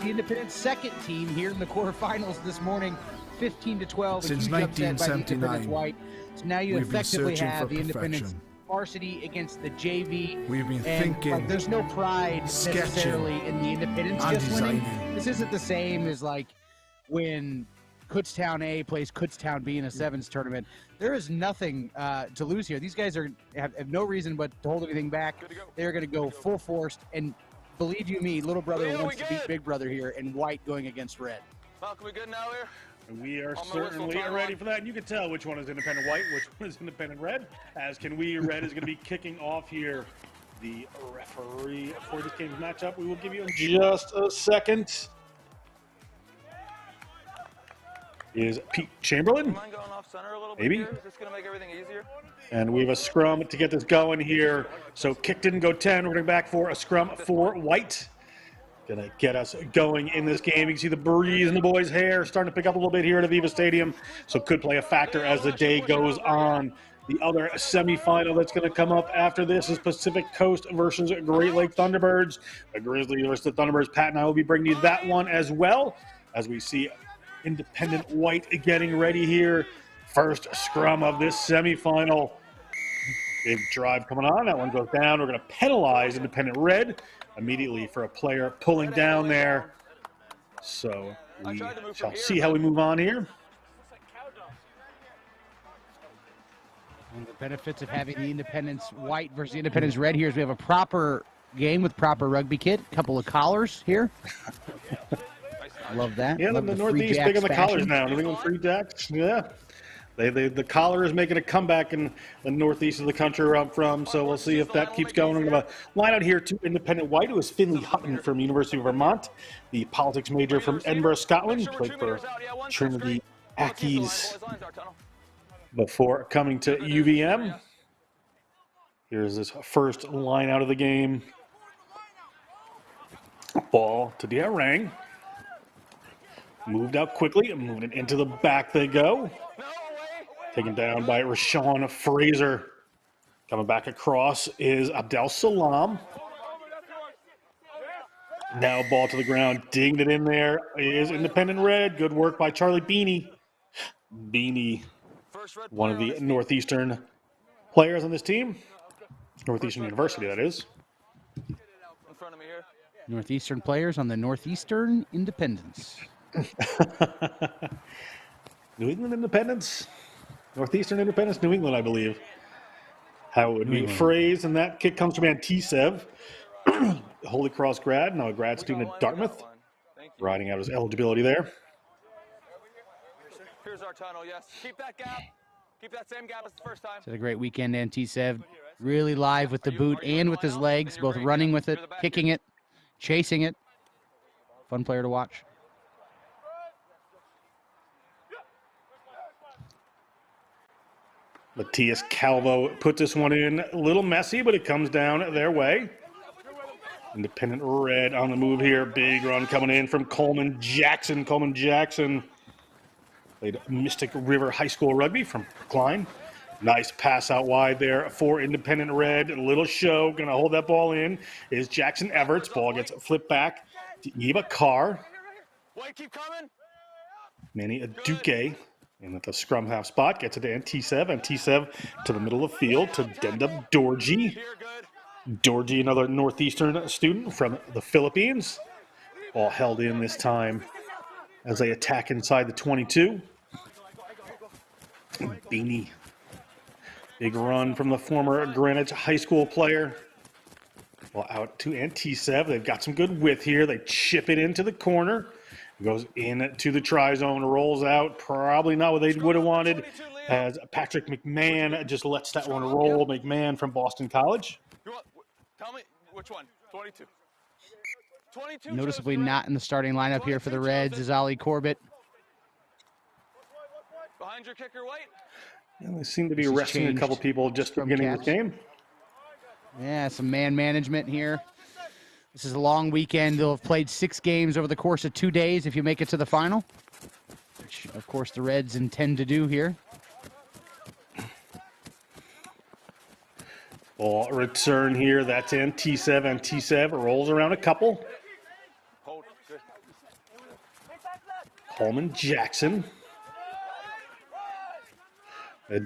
the Independence second team here in the quarterfinals this morning, 15-12. Since a huge upset by the 1979, Independence White. So now you effectively have the perfection. Independence varsity against the JV. We've been and, thinking, like, there's no pride necessarily in the Independence just winning. This isn't the same as like when Kutztown A plays Kutztown B in a sevens tournament. There is nothing to lose here. These guys have no reason but to hold anything back. They're going to go full force, and believe you me, little brother wants to beat big brother here, and white going against red. Malcolm, we good now here? We are certainly ready for that. And you can tell which one is Independent White, which one is Independent Red, as can we. Red is going to be kicking off here. The referee for this game's matchup, we will give you in just a second, is Pete Chamberlain. Maybe. Is this going to make everything easier? And we have a scrum to get this going here. So kick didn't go 10. We're going back for a scrum for White. Gonna get us going in this game. You can see the breeze in the boys' hair starting to pick up a little bit here at Aviva Stadium, so could play a factor as the day goes on. The other semifinal that's going to come up after this is Pacific Coast versus Great Lake Thunderbirds. The Grizzlies versus the Thunderbirds. Pat and I will be bringing you that one as well, as we see Independent White getting ready here. First scrum of this semifinal. Big drive coming on. That one goes down. We're going to penalize Independent Red immediately for a player pulling down there. So we shall see how we move on here. One of the benefits of having the Independence White versus the Independence Red here is we have a proper game with proper rugby kit. A couple of collars here. I love that. Yeah, love the Northeast big on the collars now. New England Free Jacks. Yeah. The collar is making a comeback in the northeast of the country where I'm from, so we'll see if that keeps going. I'm going to line out here to Independent White, who is Finley Hutton from University of Vermont, the politics major from Edinburgh, Scotland, played for Trinity Ackies before coming to UVM. Here's this first line out of the game. Ball to Diarang. Moved out quickly and moving it into the back they go. Taken down by Rashawn Fraser. Coming back across is Abdel Salam. Now ball to the ground. Dinged it in there is Independent Red. Good work by Charlie Beanie. Beanie, one of the Northeastern players on this team. Northeastern University, that is. Northeastern players on the Northeastern Independence. New England Independence? Northeastern Independence, New England, I believe. How it would be phrased, and that kick comes from Antisev, Holy Cross grad, now a grad student at Dartmouth, riding out his eligibility there. Here's our tunnel, yes. Keep that gap. Keep that same gap as the first time. It's a great weekend, Antisev. Really live with the boot and with his legs, both running with it, kicking it, chasing it. Fun player to watch. Matias Calvo put this one in. A little messy, but it comes down their way. Independent Red on the move here. Big run coming in from Coleman Jackson. Coleman Jackson played Mystic River High School rugby from Klein. Nice pass out wide there for Independent Red. A little show. Going to hold that ball in is Jackson Everts. Ball gets flipped back to Eva Carr. Wait, keep coming. Manny Aduke. And at the scrum half spot, gets it to Antisev. Antisev to the middle of the field to Dendab Dorji. Dorji, another Northeastern student from the Philippines. All held in this time as they attack inside the 22. Beanie Big run from the former Greenwich High School player. Well, out to Antisev. They've got some good width here. They chip it into the corner. Goes into the try zone, rolls out. Probably not what they would have wanted, as Patrick McMahon just lets that one roll. McMahon from Boston College. Tell me which one? 22. Noticeably not in the starting lineup here for the Reds is Ollie Corbett. Behind your kicker, White. Yeah, they seem to be resting a couple people just beginning this game. Yeah, some man management here. This is a long weekend. They'll have played 6 games over the course of 2 days if you make it to the final, which, of course, the Reds intend to do here. Ball return here. That's Antisev. Antisev rolls around a couple. Coleman Jackson.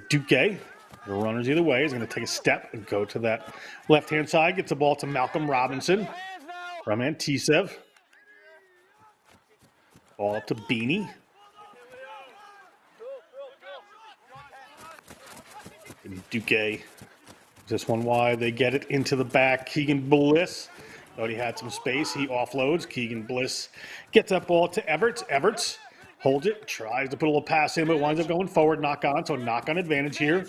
Duque. The runner's either way is going to take a step and go to that left-hand side. Gets the ball to Malcolm Robinson from Antisev. Ball up to Beanie. And Duque. This one wide. They get it into the back. Keegan Bliss. Thought he had some space. He offloads. Keegan Bliss gets that ball to Everts. Everts holds it. Tries to put a little pass in, but winds up going forward. Knock on. So knock on advantage here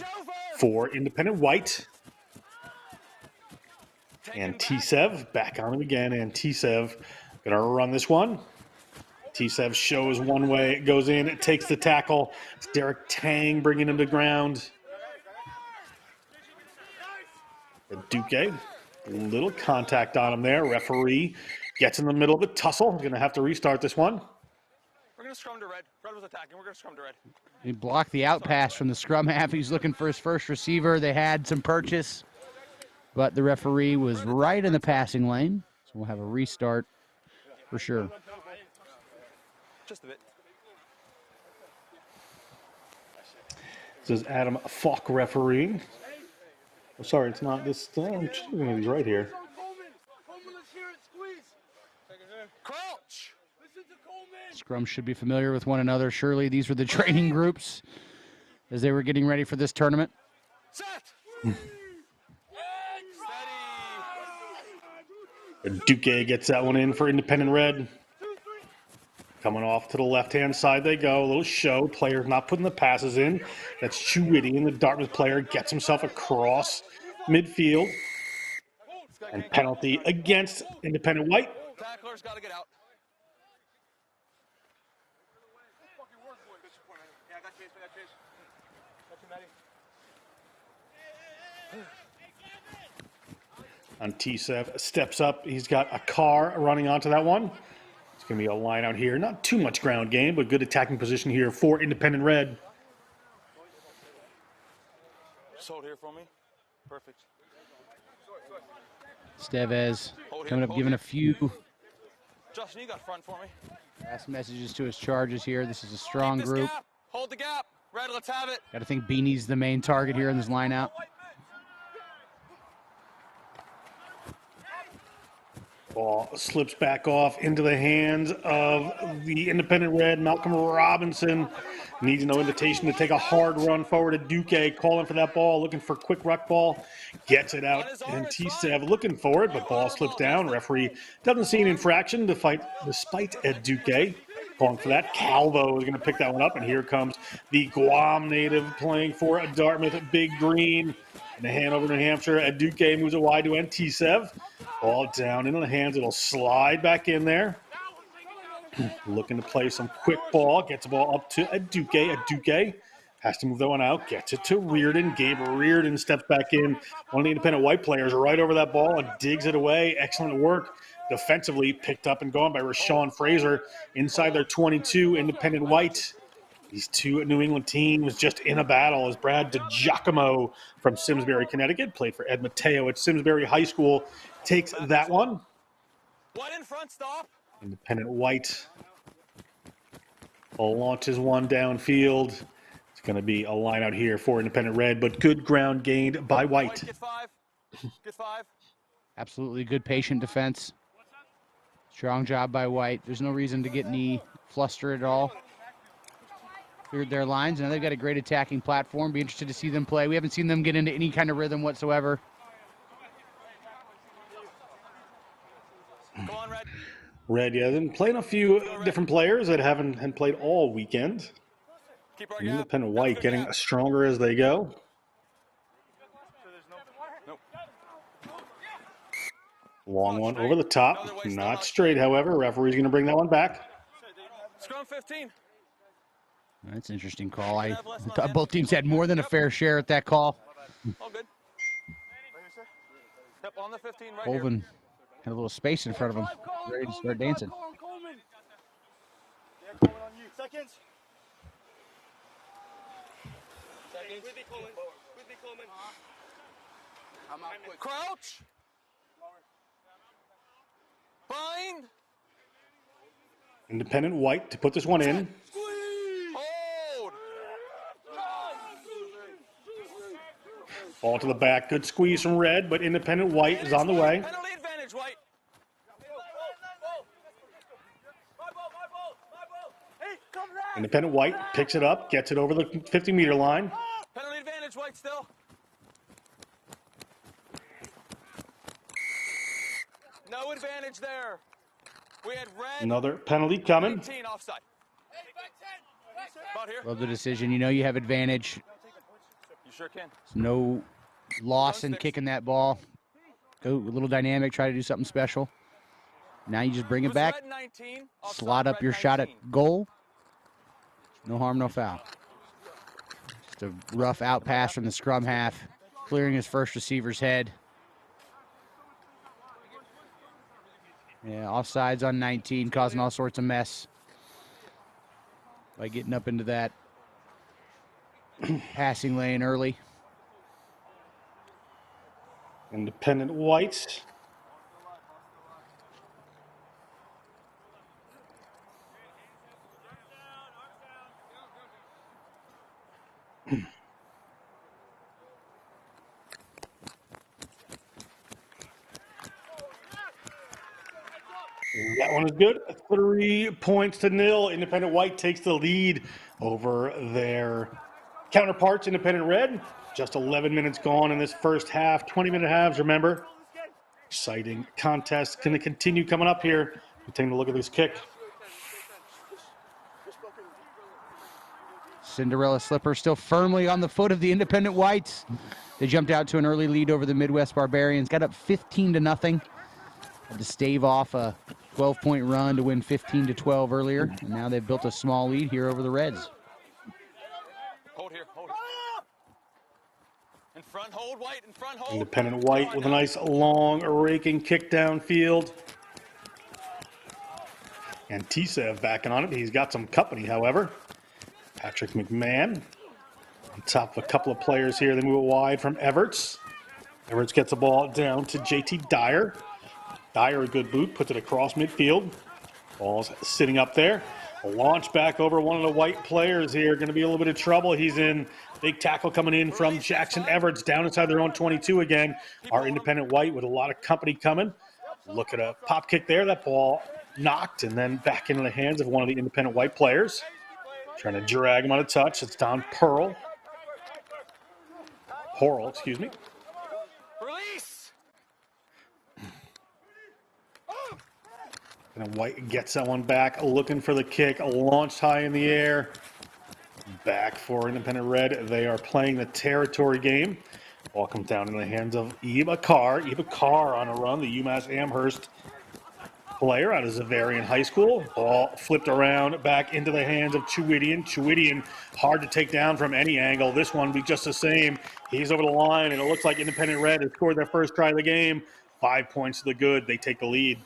for Independent White. Antisev back on him again. Antisev going to run this one. Antisev shows one way. It goes in. It takes the tackle. It's Derek Tang bringing him to ground. Duque, a little contact on him there. Referee gets in the middle of the tussle. Going to have to restart this one. We're going to scrum to red. Red was attacking. We're going to scrum to red. He blocked the out pass from the scrum half. He's looking for his first receiver. They had some purchase, but the referee was right in the passing lane. So we'll have a restart for sure. Just a bit. This is Adam Falk refereeing. Oh, sorry, it's not this. I'm choosing these right here. Crouch. Scrum should be familiar with one another. Surely these were the training groups as they were getting ready for this tournament. Duque gets that one in for Independent Red. Coming off to the left-hand side they go. A little show. Player not putting the passes in. That's Chuwitty, the Dartmouth player gets himself across midfield. And penalty against Independent White. Tackler's got to get out. Antisev steps up. He's got a car running onto that one. It's going to be a line out here. Not too much ground game, but good attacking position here for Independent Red. Just hold here for me. Perfect. Estevez coming up, giving a few Justin, you got front for me. last messages to his charges here. This is a strong group. Gap. Hold the gap. Red, let's have it. Got to think Beanie's the main target here in this lineup. Ball slips back off into the hands of the Independent Red. Malcolm Robinson needs no invitation to take a hard run forward to Duque, calling for that ball, looking for a quick ruck ball. Gets it out, and T7 looking for it, but ball slips down. Referee doesn't see an infraction despite Ed Duque calling for that. Calvo is going to pick that one up, and here comes the Guam native playing for Dartmouth, Big Green. And the hand over to New Hampshire. Ed Duque moves it wide to Antisev. Ball down into the hands. It'll slide back in there. Looking to play some quick ball. Gets the ball up to Ed Duque. Ed Duque has to move that one out. Gets it to Reardon. Gabe Reardon steps back in. One of the Independent White players right over that ball and digs it away. Excellent work defensively. Picked up and gone by Rashawn Fraser inside their 22. Independent White. These two New England teams just in a battle as Brad DiGiacomo from Simsbury, Connecticut, played for Ed Mateo at Simsbury High School, takes that one. White in front, stop. Independent White launches one downfield. It's going to be a line out here for Independent Red, but good ground gained by White. Get five. Get five. Absolutely good patient defense. Strong job by White. There's no reason to get any fluster at all. cleared their lines. Now they've got a great attacking platform. Be interested to see them play. We haven't seen them get into any kind of rhythm whatsoever. Red, yeah, then playing a few different players that hadn't played all weekend. Independent White getting stronger as they go. Long one over the top. Not straight, however. Referee's going to bring that one back. Scrum 15. That's an interesting call. I thought both teams had more than a fair share at that call. All good. Yep, on the 15 right Colvin had a little space in front of him, ready to start dancing. Seconds. Crouch. Bind. Independent White to put this one in. Hold. Ball to the back. Good squeeze from Red, but Independent White is on the way. Penalty advantage, White. Independent White picks it up, gets it over the 50-meter line. Penalty advantage, White still. No advantage there. We had red. Another penalty coming. 18 offside. About here. Love the decision. You know you have advantage. You sure can. There's no loss in kicking that ball. Go a little dynamic, try to do something special. Now you just bring it back, slot up your shot at goal. No harm, no foul. Just a rough out pass from the scrum half, clearing his first receiver's head. Yeah, offsides on 19, causing all sorts of mess by getting up into that passing lane early. Independent White. That one is good. 3 points to nil. Independent White takes the lead over their counterparts, Independent Red. Just 11 minutes gone in this first half. 20-minute halves, remember. Exciting contest. Going to continue coming up here. We're taking a look at this kick. Cinderella slipper still firmly on the foot of the Independent Whites. They jumped out to an early lead over the Midwest Barbarians. Got up 15-0. Had to stave off a 12-point run to win 15-12 earlier. And now they've built a small lead here over the Reds. Hold here, hold here. In front, hold, White, in front, hold. Independent White with a nice long raking kick downfield. And Tisev backing on it. He's got some company, however. Patrick McMahon on top of a couple of players here. They move it wide from Everts. Everts gets the ball down to JT Dyer. Dyer, a good boot, puts it across midfield. Ball's sitting up there. A launch back over one of the White players here. Going to be a little bit of trouble. He's in. Big tackle coming in from Jackson Everts down inside their own 22 again. Our Independent White with a lot of company coming. Look at a pop kick there. That ball knocked and then back into the hands of one of the Independent White players. Trying to drag him on a touch. It's Don Horrell, excuse me. Release. And White gets that one back, looking for the kick, launched high in the air. Back for Independent Red. They are playing the territory game. Ball comes down in the hands of Eva Carr. Eva Carr on a run, the UMass Amherst player out of Zavarian High School. Ball flipped around back into the hands of Chewidian. Chewidian hard to take down from any angle. This one be just the same. He's over the line, and it looks like Independent Red has scored their first try of the game. 5 points to the good. They take the lead.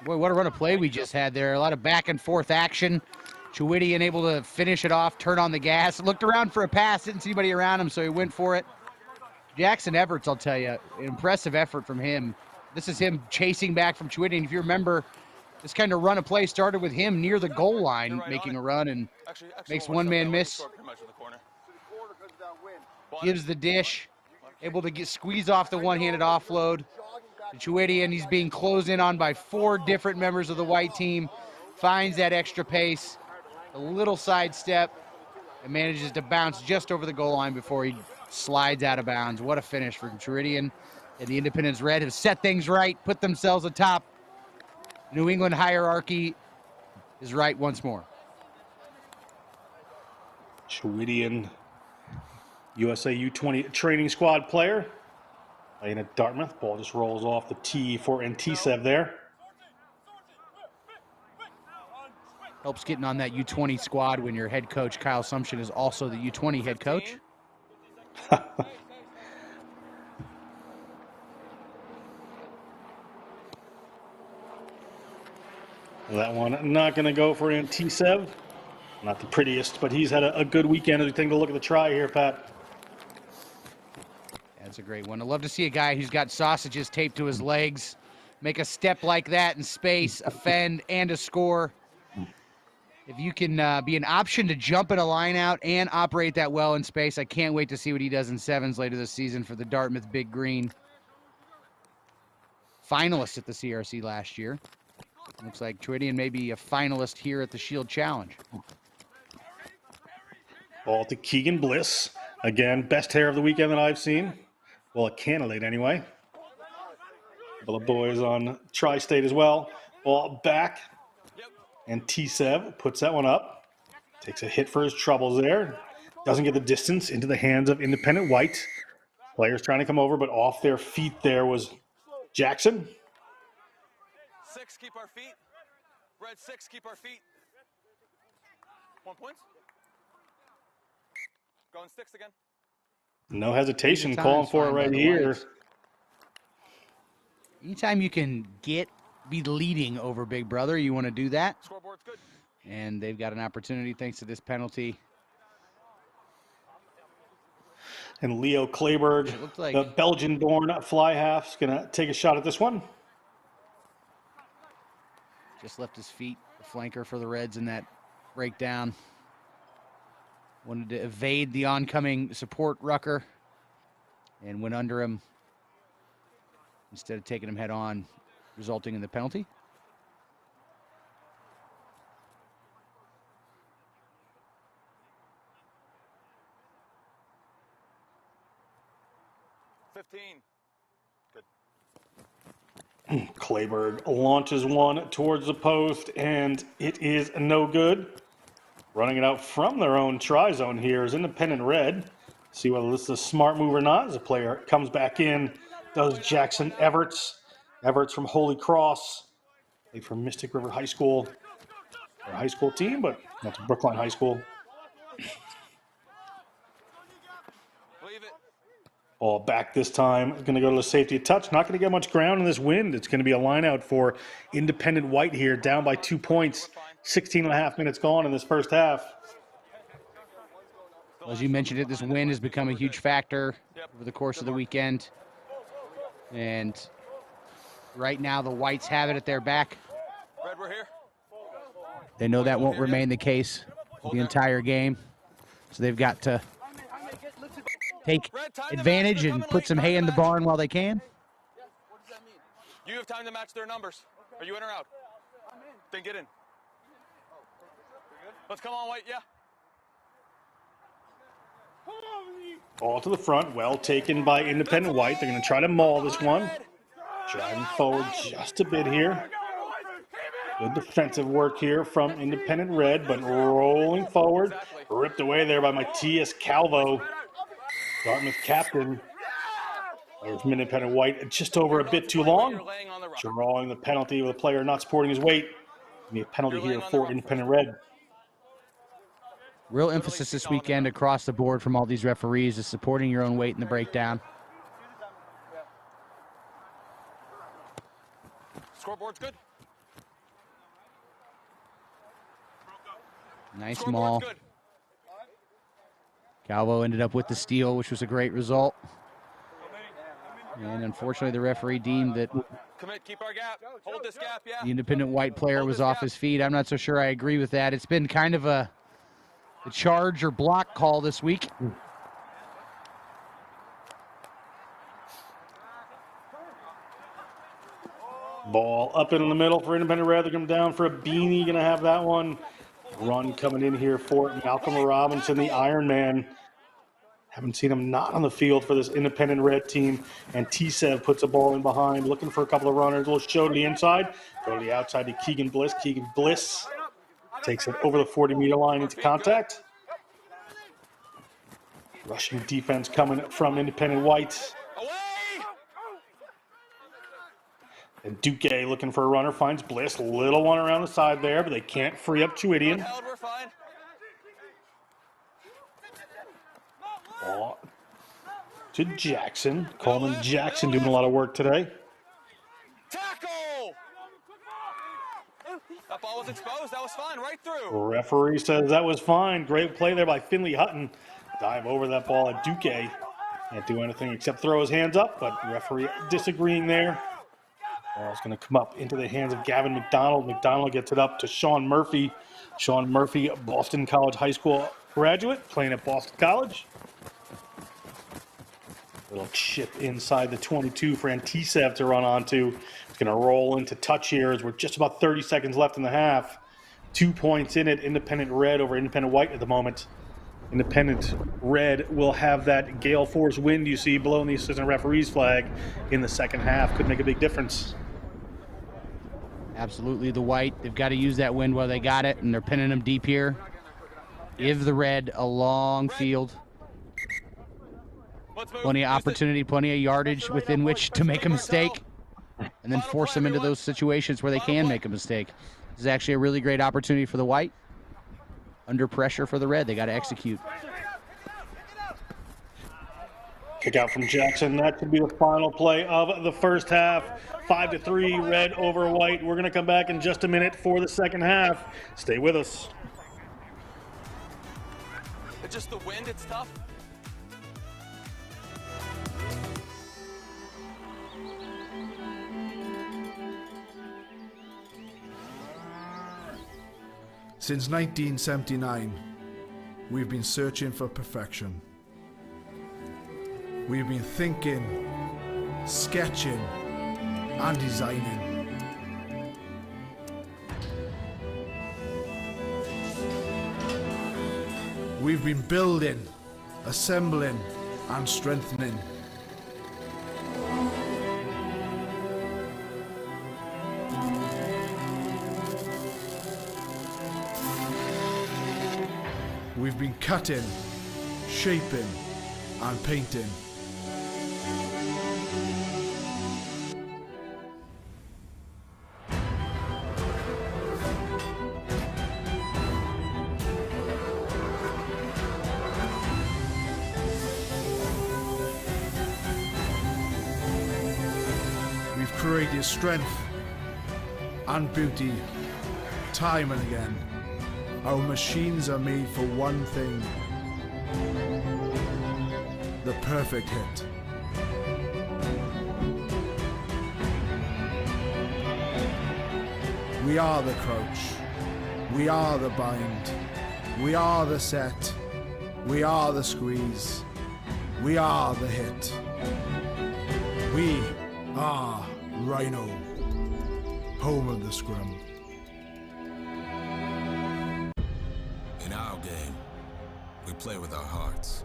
Boy, what a run of play we just had there. A lot of back and forth action. Chewidian able to finish it off, turn on the gas. Looked around for a pass, didn't see anybody around him, so he went for it. Jackson Everts, I'll tell you, impressive effort from him. This is him chasing back from Chewidian. If you remember, this kind of run of play started with him near the goal line, making a run, and makes one man miss. Gives the dish, able to squeeze off the one-handed offload. Chewidian, he's being closed in on by 4 different members of the White team. Finds that extra pace, A little sidestep and manages to bounce just over the goal line before he slides out of bounds. What a finish from Truridian. And the Independence Red have set things right, put themselves atop. New England hierarchy is right once more. Truridian, USA U20 training squad player. Playing at Dartmouth. Ball just rolls off the tee for Antisev there. Helps getting on that U20 squad when your head coach, Kyle Sumption, is also the U20 head coach. That one not going to go for Antisev. Not the prettiest, but he's had a good weekend as we take a look at the try here, Pat. That's a great one. I love to see a guy who's got sausages taped to his legs make a step like that in space, a fend, and a score. If you can be an option to jump in a line out and operate that well in space, I can't wait to see what he does in sevens later this season for the Dartmouth Big Green. Finalist at the CRC last year. Looks like Truridian may be a finalist here at the Shield Challenge. Ball to Keegan Bliss. Again, best hair of the weekend that I've seen. Well, a candidate anyway. Couple of boys on Tri-State as well. Ball back. And T-Sev puts that one up. Takes a hit for his troubles there. Doesn't get the distance into the hands of Independent White. Players trying to come over, but off their feet there was Jackson. 6, keep our feet. Red 6, keep our feet. 1 point. Going 6 again. No hesitation, calling for it right here. Whites. Anytime you can be leading over Big Brother, you want to do that. Scoreboard's good. And they've got an opportunity thanks to this penalty. And Leo Kleberg, like the Belgian-born fly half, is going to take a shot at this one. Just left his feet, the flanker for the Reds in that breakdown. Wanted to evade the oncoming support rucker and went under him instead of taking him head on, resulting in the penalty. Kleberg launches one towards the post, and it is no good. Running it out from their own try zone here is Independent Red. See whether this is a smart move or not as a player comes back in. Does Jackson Everts. Everts from Holy Cross. Played for Mystic River High School. Their high school team, but that's Brookline High School. Ball back this time. Going to go to the safety touch. Not going to get much ground in this wind. It's going to be a line out for Independent White here, down by 2 points. 16 and a half minutes gone in this first half. Well, as you mentioned it, this wind has become a huge factor over the course of the weekend. And right now the Whites have it at their back. Red, we're here. They know that won't remain the case the entire game. So they've got to take advantage and put some hay in the barn while they can. You have time to match their numbers. Are you in or out? Then get in. Let's come on, White, yeah. Ball to the front, well taken by Independent White. They're going to try to maul this one. Driving forward just a bit here. Good defensive work here from Independent Red, but rolling forward. Ripped away there by Matias Calvo. Dartmouth captain. Player from Independent White just over a bit too long. Drawing the penalty with a player not supporting his weight. A penalty here for Independent Red. Real emphasis this weekend across the board from all these referees is supporting your own weight in the breakdown. Scoreboard's good. Nice maul. Calvo ended up with the steal, which was a great result. And unfortunately, the referee deemed that Commit, keep our gap. Hold this gap, yeah. the Independent White player was off his feet. I'm not so sure I agree with that. It's been kind of a charge or block call this week. Ball up in the middle for Independent Red. They're going down for a beanie. Going to have that one Run coming in here for Malcolm Robinson, the Iron Man. Haven't seen him not on the field for this independent red team. And T-Sev puts a ball in behind, looking for a couple of runners. A little show to the inside. Go to the outside to Keegan Bliss. Keegan Bliss takes it over the 40-meter line into contact. Rushing defense coming from independent white. And Duque looking for a runner, finds Bliss. Little one around the side there, but they can't free up Chuidian. Ball to Jackson. Coleman Jackson doing a lot of work today. Tackle! That ball was exposed. That was fine. Right through. Referee says that was fine. Great play there by Finley Hutton. Dive over that ball at Duque. Can't do anything except throw his hands up, but referee disagreeing there. Ball's going to come up into the hands of Gavin McDonald. McDonald gets it up to Sean Murphy. Sean Murphy, Boston College High School graduate, playing at Boston College. Little chip inside the 22 for Antisev to run onto. It's going to roll into touch here as we're just about 30 seconds left in the half. 2 points in it, independent red over independent white at the moment. Independent red will have that gale force wind you see blowing the assistant referee's flag in the second half. Could make a big difference. Absolutely, the white. They've got to use that wind while they got it, and they're pinning them deep here. Give the red a long field. Plenty of opportunity, plenty of yardage within which to make a mistake, and then force them into those situations where they can make a mistake. This is actually a really great opportunity for the white. Under pressure for the red, they got to execute. Kick out from Jackson. That could be the final play of the first half. 5-3, red over white. We're going to come back in just a minute for the second half. Stay with us. It's just the wind. It's tough. Since 1979, we've been searching for perfection. We've been thinking, sketching, and designing. We've been building, assembling, and strengthening. We've been cutting, shaping, and painting. We've created strength and beauty time and again. Our machines are made for one thing: the perfect hit. We are the crouch. We are the bind. We are the set. We are the squeeze. We are the hit. We are Rhino, home of the scrum. In our game, we play with our hearts.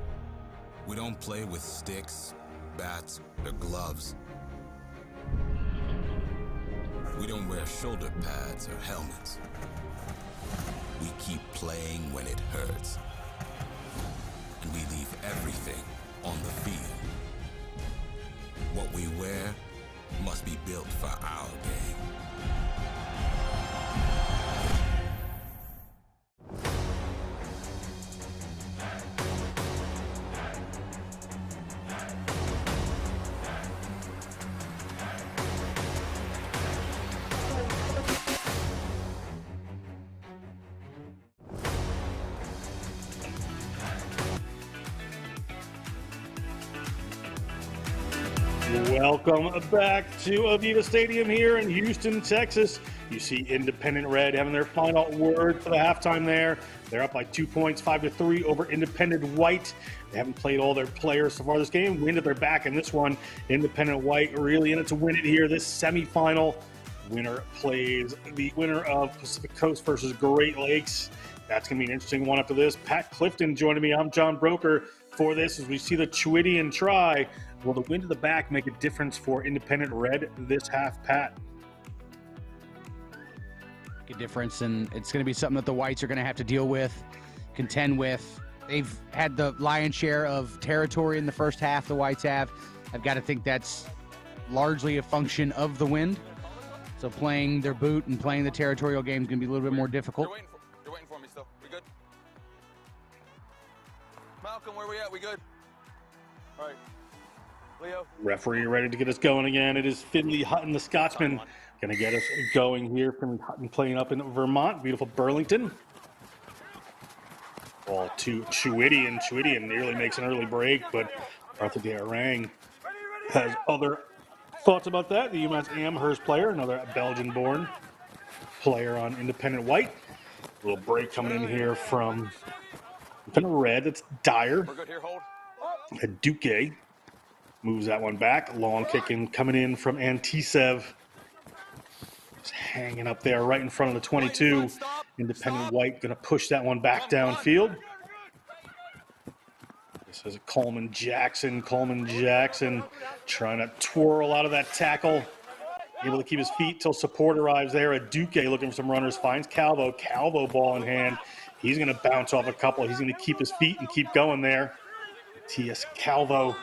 We don't play with sticks, bats, or gloves. We don't wear shoulder pads or helmets. We keep playing when it hurts. And we leave everything on the field. What we wear must be built for our game. Welcome back to Aviva Stadium here in Houston, Texas. You see Independent Red having their final word for the halftime there. They're up by 2 points, 5-3 over Independent White. They haven't played all their players so far this game. Wind at their back in this one. Independent White really in it to win it here. This semifinal winner plays the winner of Pacific Coast versus Great Lakes. That's going to be an interesting one after this. Pat Clifton joining me. I'm John Broker for this as we see the Chewittian try. Will the win to the back make a difference for Independent Red this half, Pat? A difference, and it's going to be something that the Whites are going to have to deal with, contend with. They've had the lion's share of territory in the first half, the Whites have. I've got to think that's largely a function of the wind. So playing their boot and playing the territorial game is going to be a little bit more difficult. You're waiting for me still. We good? Malcolm, where we at? We good? All right. Leo. Referee ready to get us going again. It is Finley Hutton, the Scotsman, going to get us going here. Finley Hutton playing up in Vermont, beautiful Burlington. Ball to Chewittian. Chewittian nearly makes an early break, but Arthur D'Arang has other thoughts about that. The UMass Amherst player, another Belgian-born player on Independent White. A little break coming in here from Independent Red. It's Dyer. We're good here, hold. Duque moves that one back. Long kicking coming in from Antisev. Just hanging up there right in front of the 22. Independent White going to push that one back downfield. This is Coleman Jackson. Coleman Jackson trying to twirl out of that tackle. Able to keep his feet till support arrives there. A Duque looking for some runners. Finds Calvo. Calvo ball in hand. He's going to bounce off a couple. He's going to keep his feet and keep going there. T.S. Calvo.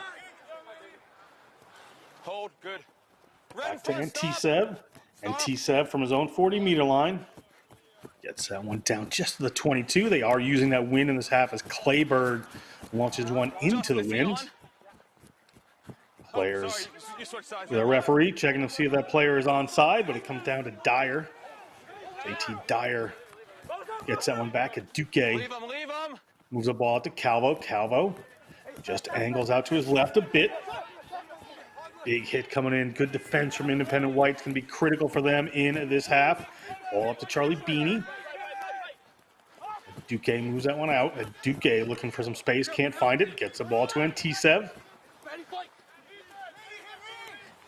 Hold, good. Back to Antisev. Antisev from his own 40-meter line. Gets that one down just to the 22. They are using that wind in this half as Clayberg launches one into the wind. Players, the referee checking to see if that player is onside, but it comes down to Dyer. JT Dyer gets that one back at Duque. Moves the ball out to Calvo. Calvo just angles out to his left a bit. Big hit coming in. Good defense from Independent White. It's going to be critical for them in this half. Ball up to Charlie Beanie. Duque moves that one out. Duque looking for some space. Can't find it. Gets the ball to Antisev.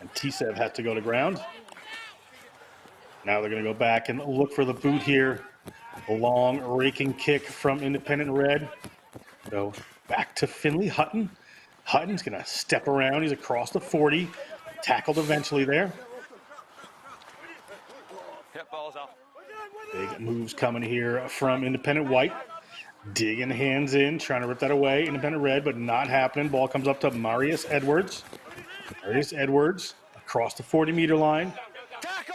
Antisev has to go to ground. Now they're going to go back and look for the boot here. A long raking kick from Independent Red. So back to Finley Hutton. Hutton's going to step around. He's across the 40. Tackled eventually there. Yep, ball's out. Big moves coming here from Independent White. Digging hands in, trying to rip that away. Independent Red, but not happening. Ball comes up to Marius Edwards. Marius Edwards across the 40-meter line.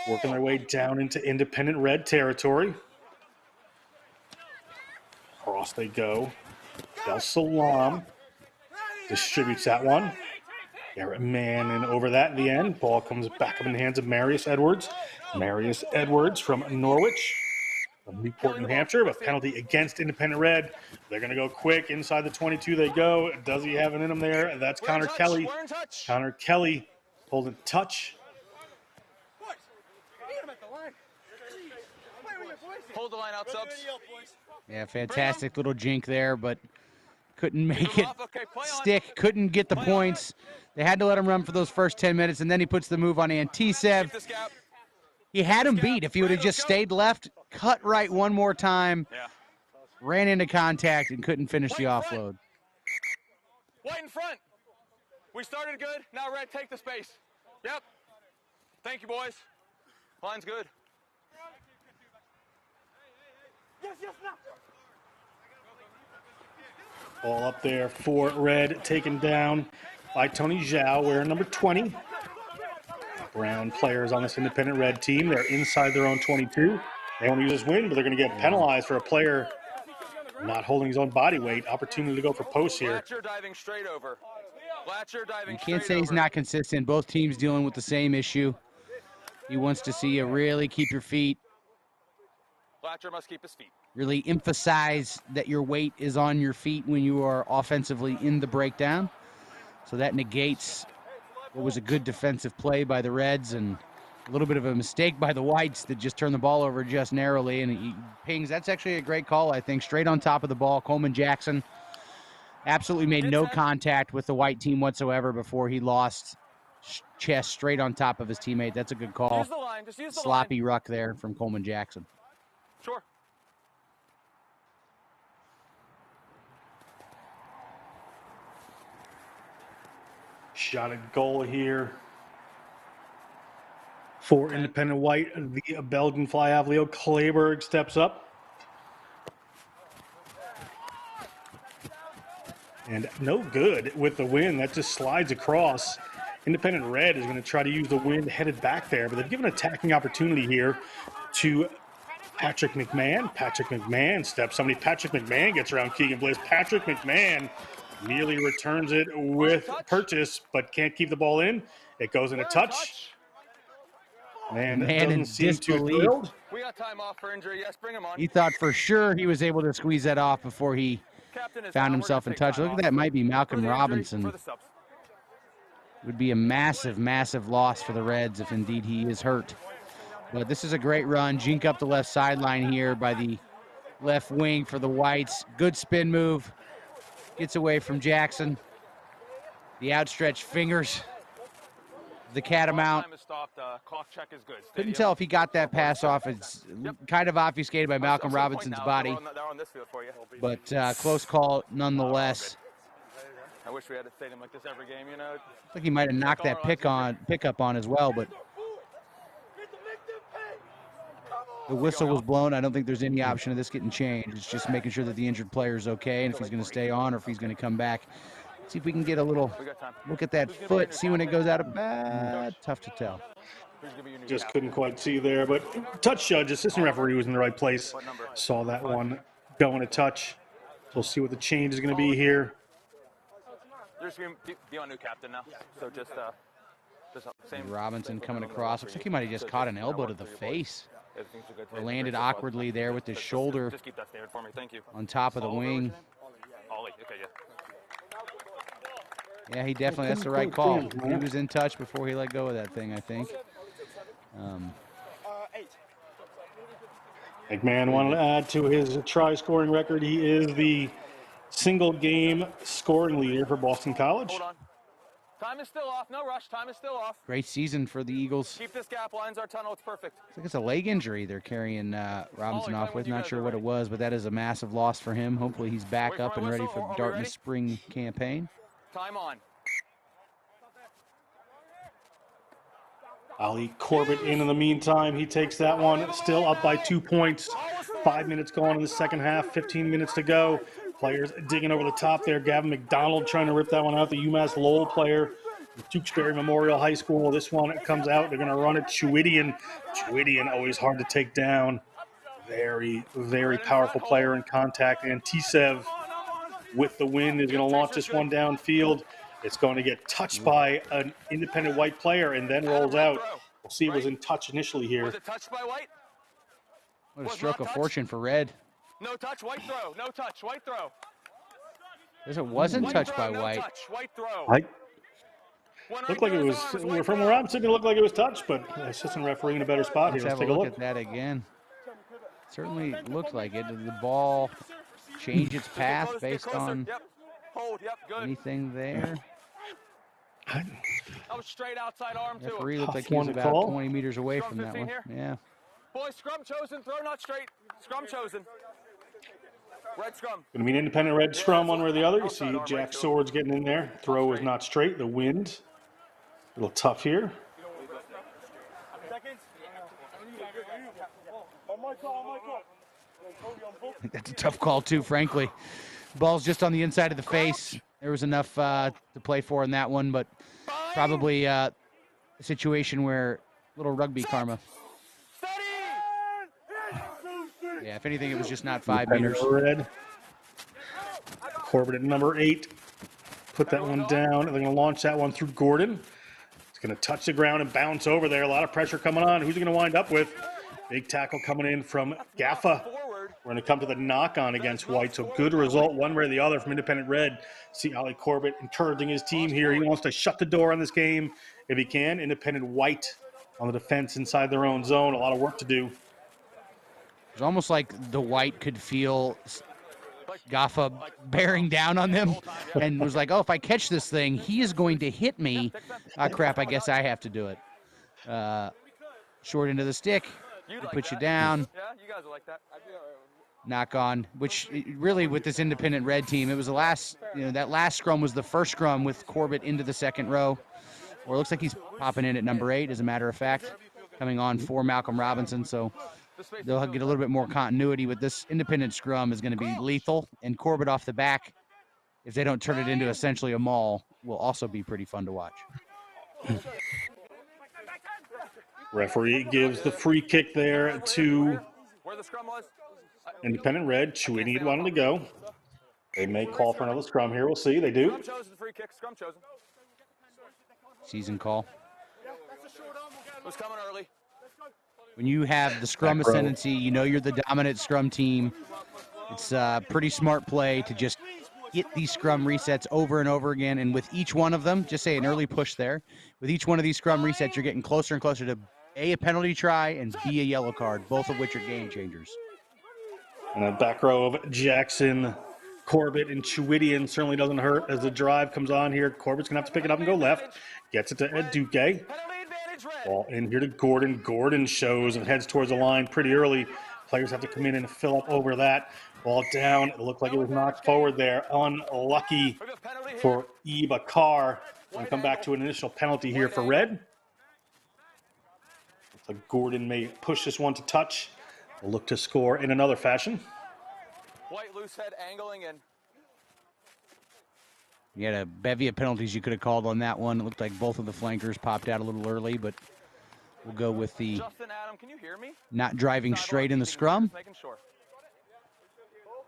Working their way down into Independent Red territory. Across they go. Del Salam distributes that one. Garrett Mann over that in the end. Ball comes back up in the hands of Marius Edwards. Marius Edwards from Norwich, from Newport, New Hampshire, but penalty against Independent Red. They're going to go quick. Inside the 22 they go. Does he have it in him there? That's Connor Kelly. Connor Kelly holding touch. Hold the line out, subs. Yeah, fantastic little jink there, but couldn't make it stick, couldn't get the points. They had to let him run for those first 10 minutes, and then he puts the move on Antisev. He had him beat. If he would have just stayed left, cut right one more time, ran into contact, and couldn't finish the offload. White in front. We started good. Now, Red, take the space. Yep. Thank you, boys. Line's good. Ball up there for Red, taken down by Tony Zhao, wearing number 20. Brown players on this Independent Red team. They're inside their own 22. They want to use this win, but they're going to get penalized for a player not holding his own body weight. Opportunity to go for posts here. Diving straight over. You can't say he's not consistent. Both teams dealing with the same issue. He wants to see you really keep your feet. Blatcher must keep his feet. Really emphasize that your weight is on your feet when you are offensively in the breakdown. So that negates what was a good defensive play by the Reds and a little bit of a mistake by the Whites that just turned the ball over just narrowly. And he pings. That's actually a great call, I think. Straight on top of the ball. Coleman Jackson absolutely made no contact with the White team whatsoever before he lost chest straight on top of his teammate. That's a good call. Use the line. Just use the Sloppy ruck there from Coleman Jackson. Sure. Shot at goal here for Independent White. The Belgian fly half Leo Kleberg steps up. And no good with the wind. That just slides across. Independent Red is going to try to use the wind headed back there, but they've given an attacking opportunity here to Patrick McMahon. Patrick McMahon steps somebody. Patrick McMahon gets around Keegan Bliss. Patrick McMahon nearly returns it with purchase, but can't keep the ball in. It goes in a touch. Man doesn't seem too thrilled. We got time off for injury. Yes, bring him on. He thought for sure he was able to squeeze that off before he found himself in touch. Look at that. Might be Malcolm Robinson. Would be a massive, massive loss for the Reds if indeed he is hurt. But this is a great run. Jink up the left sideline here by the left wing for the Whites. Good spin move. Gets away from Jackson. The outstretched fingers. The catamount. Couldn't tell if he got that pass off. It's kind of obfuscated by Malcolm Robinson's body. But close call nonetheless. I wish we had a stadium like this every game, you know. I think he might have knocked that pickup on as well, but the whistle was blown. I don't think there's any option of this getting changed. It's just making sure that the injured player is okay and if he's going to stay on or if he's going to come back. See if we can get a little look at that foot, see when it goes out of bad. Tough to tell. Just couldn't quite see there, but touch judge, assistant referee was in the right place. Saw that one going a touch. So we'll see what the change is going to be here. There's be on new captain now. So just same. Robinson coming across. Looks like he might have just caught an elbow to the face. Or landed awkwardly there with his shoulder just keep that standard for me. Thank you. on top of the wing. Ollie. Okay, yeah. Yeah, he definitely, that's the right call. He was in touch before he let go of that thing, I think. McMahon wanted to add to his try scoring record. He is the single game scoring leader for Boston College. Hold on. Time is still off. No rush. Time is still off. Great season for the Eagles. Keep this gap. Lines our tunnel. It's perfect. I think it's a leg injury they're carrying Robinson off with. Not sure what it was, but that is a massive loss for him. Hopefully he's back up and ready for Dartmouth spring campaign. Time on. Ali Corbett in the meantime. He takes that one. Still up by 2 points. 5 minutes going in the second half. 15 minutes to go. Players digging over the top there. Gavin McDonald trying to rip that one out. The UMass Lowell player. Tewksbury Memorial High School. This one comes out. They're going to run it. Chewedian. Chewedian always hard to take down. Very, very powerful player in contact. And Tisev with the win is going to launch this one downfield. It's going to get touched by an Independent White player and then rolls out. We'll see if it was in touch initially here. Was it touched by White? What a stroke of fortune for Red. No touch, White throw. No touch, White throw. Because it wasn't touched by White. No touch, White throw. Looked like it was, from where I'm sitting, it looked like it was touched, but the assistant referee in a better spot here. Let's have a look at that again. Certainly looked like it. Did the ball change its path based on anything there? That was straight outside arm to him. Referee looked like he was about 20 meters away from that one. Yeah. Boys, scrum chosen, throw not straight. Scrum chosen. Red scrum. Going to be an Independent Red scrum one way or the other. You see Jack Swords getting in there. Throw is not straight. The wind. A little tough here. That's a tough call too, frankly. Ball's just on the inside of the face. There was enough to play for in that one, but probably a situation where little rugby karma. Yeah, if anything, it was just not 5 meters. Red. Corbett at number 8. Put that one down. They're going to launch that one through Gordon. It's going to touch the ground and bounce over there. A lot of pressure coming on. Who's he going to wind up with? Big tackle coming in from Gaffa. We're going to come to the knock-on against White. So good result one way or the other from Independent Red. See Ali Corbett encouraging his team here. He wants to shut the door on this game if he can. Independent White on the defense inside their own zone. A lot of work to do. It's almost like the White could feel Gaffa bearing down on them and was like, oh, if I catch this thing, he is going to hit me. Ah, crap, I guess I have to do it. Short into the stick. They put you down. Yeah, you guys are like that. knock on, which really with this independent red team, it was the last, that last scrum was the first scrum with Corbett into the second row. Or it looks like he's popping in at number 8, as a matter of fact, coming on for Malcolm Robinson. So they'll get a little bit more continuity, but this independent scrum is going to be lethal. And Corbett off the back, if they don't turn it into essentially a maul, will also be pretty fun to watch. Referee gives the free kick there to independent red. Chewini had wanted to go. They may call for another scrum here. We'll see. They do. Season call. Who's coming early? When you have the scrum ascendancy, you're the dominant scrum team. It's a pretty smart play to just get these scrum resets over and over again. And with each one of them, just say an early push there. With each one of these scrum resets, you're getting closer and closer to A, a penalty try, and B, a yellow card, both of which are game changers. And a back row of Jackson, Corbett, and Chewidian certainly doesn't hurt as the drive comes on here. Corbett's going to have to pick it up and go left. Gets it to Ed Duque. Ball in here to Gordon. Gordon shows and heads towards the line pretty early. Players have to come in and fill up over that. Ball down. It looked like it was knocked forward there. Unlucky for Eva Carr. Going to come back to an initial penalty here for red. Looks like Gordon may push this one to touch. We'll look to score in another fashion. White loose head angling and You had a bevy of penalties you could have called on that one. It looked like both of the flankers popped out a little early, but we'll go with the Justin, Adam, can you hear me? not driving straight in the scrum. Just making sure.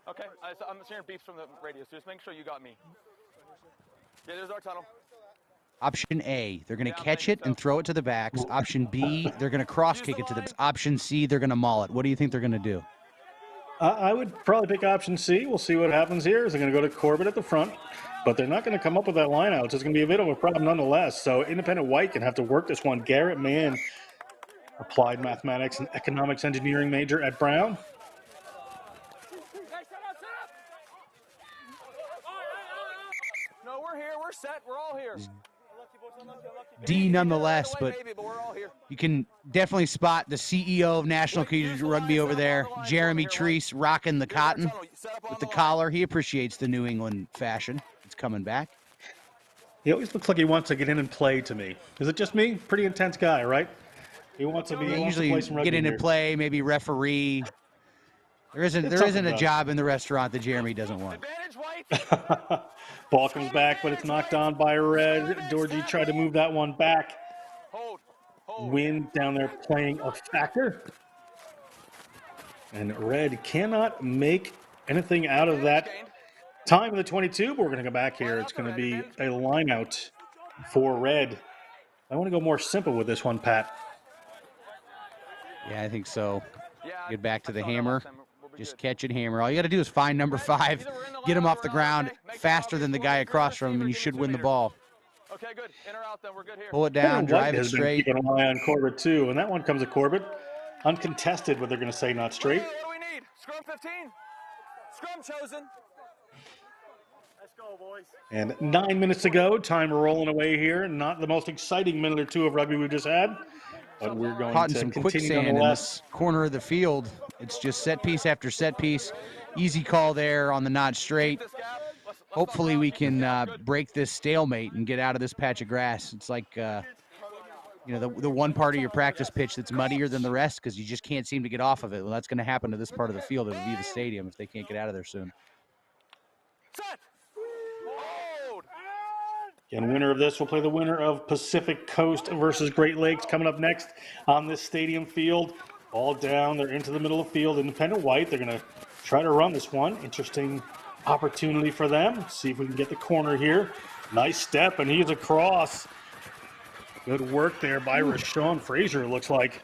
Okay, I'm hearing beeps from the radio, so just make sure you got me. Yeah, there's our tunnel. Option A, they're going to catch it and throw it to the backs. Option B, they're going to cross kick it to the backs. Option C, they're going to maul it. What do you think they're going to do? I would probably pick option C. We'll see what happens here. They're going to go to Corbett at the front, but they're not going to come up with that line out. It's going to be a bit of a problem nonetheless. So independent white can have to work this one. Garrett Mann, applied mathematics and economics engineering major at Brown. No, we're here. We're set. We're all here. D nonetheless, but you can definitely spot the CEO of National Collegiate Rugby over there, Jeremy Treese, rocking the cotton with the collar. He appreciates the New England fashion. It's coming back. He always looks like he wants to get in and play to me. Is it just me? Pretty intense guy, right? He wants to be. Yeah, he wants usually to play some rugby get in and here. play, maybe referee. There isn't a job in the restaurant that Jeremy doesn't want. Ball comes back, but it's knocked on by red. Dorji tried to move that one back. Wind down there playing a factor. And red cannot make anything out of that time of the 22, but we're going to go back here. It's going to be a line out for red. I want to go more simple with this one, Pat. Yeah, I think so. Get back to the hammer. Just catch it, hammer. All you got to do is find number 5, get him off the ground faster than the guy across from him, and you should win the ball. Okay, good. In or out, then we're good here. Pull it down, drive it has been straight. keeping an eye on Corbett, too. And that one comes to Corbett. Uncontested, what they're going to say, not straight. What do we need? Scrum 15. Scrum chosen. Let's go, boys. And 9 minutes to go. Time rolling away here. Not the most exciting minute or two of rugby we've just had. But we're going Caught in to some continue quicksand in nonetheless. this corner of the field. It's just set piece after set piece. Easy call there on the not straight. Hopefully we can break this stalemate and get out of this patch of grass. It's like, the one part of your practice pitch that's muddier than the rest because you just can't seem to get off of it. Well, that's going to happen to this part of the field. It'll be the stadium if they can't get out of there soon. And winner of this will play the winner of Pacific Coast versus Great Lakes coming up next on this stadium field. All down, they're into the middle of the field. Independent white, they're going to try to run this one. Interesting opportunity for them. See if we can get the corner here. Nice step, and he's across. Good work there by Rashawn Frazier, it looks like.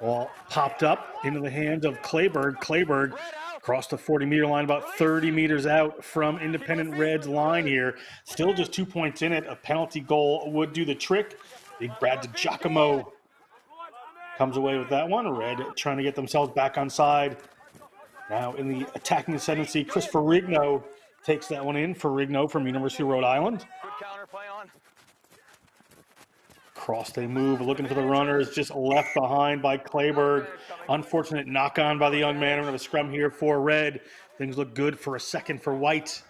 Ball popped up into the hands of Clayberg. Clayberg across the 40-meter line, about 30 meters out from Independent Red's line here. Still just 2 points in it. A penalty goal would do the trick. Big Brad DiGiacomo comes away with that one. Red trying to get themselves back on side. Now in the attacking ascendancy, Chris Ferrigno takes that one in. Ferrigno from University of Rhode Island. Good counter play on. Across they move, looking for the runners, just left behind by Clayberg. Unfortunate knock on by the young man. We're going to scrum here for Red. Things look good for a second for White,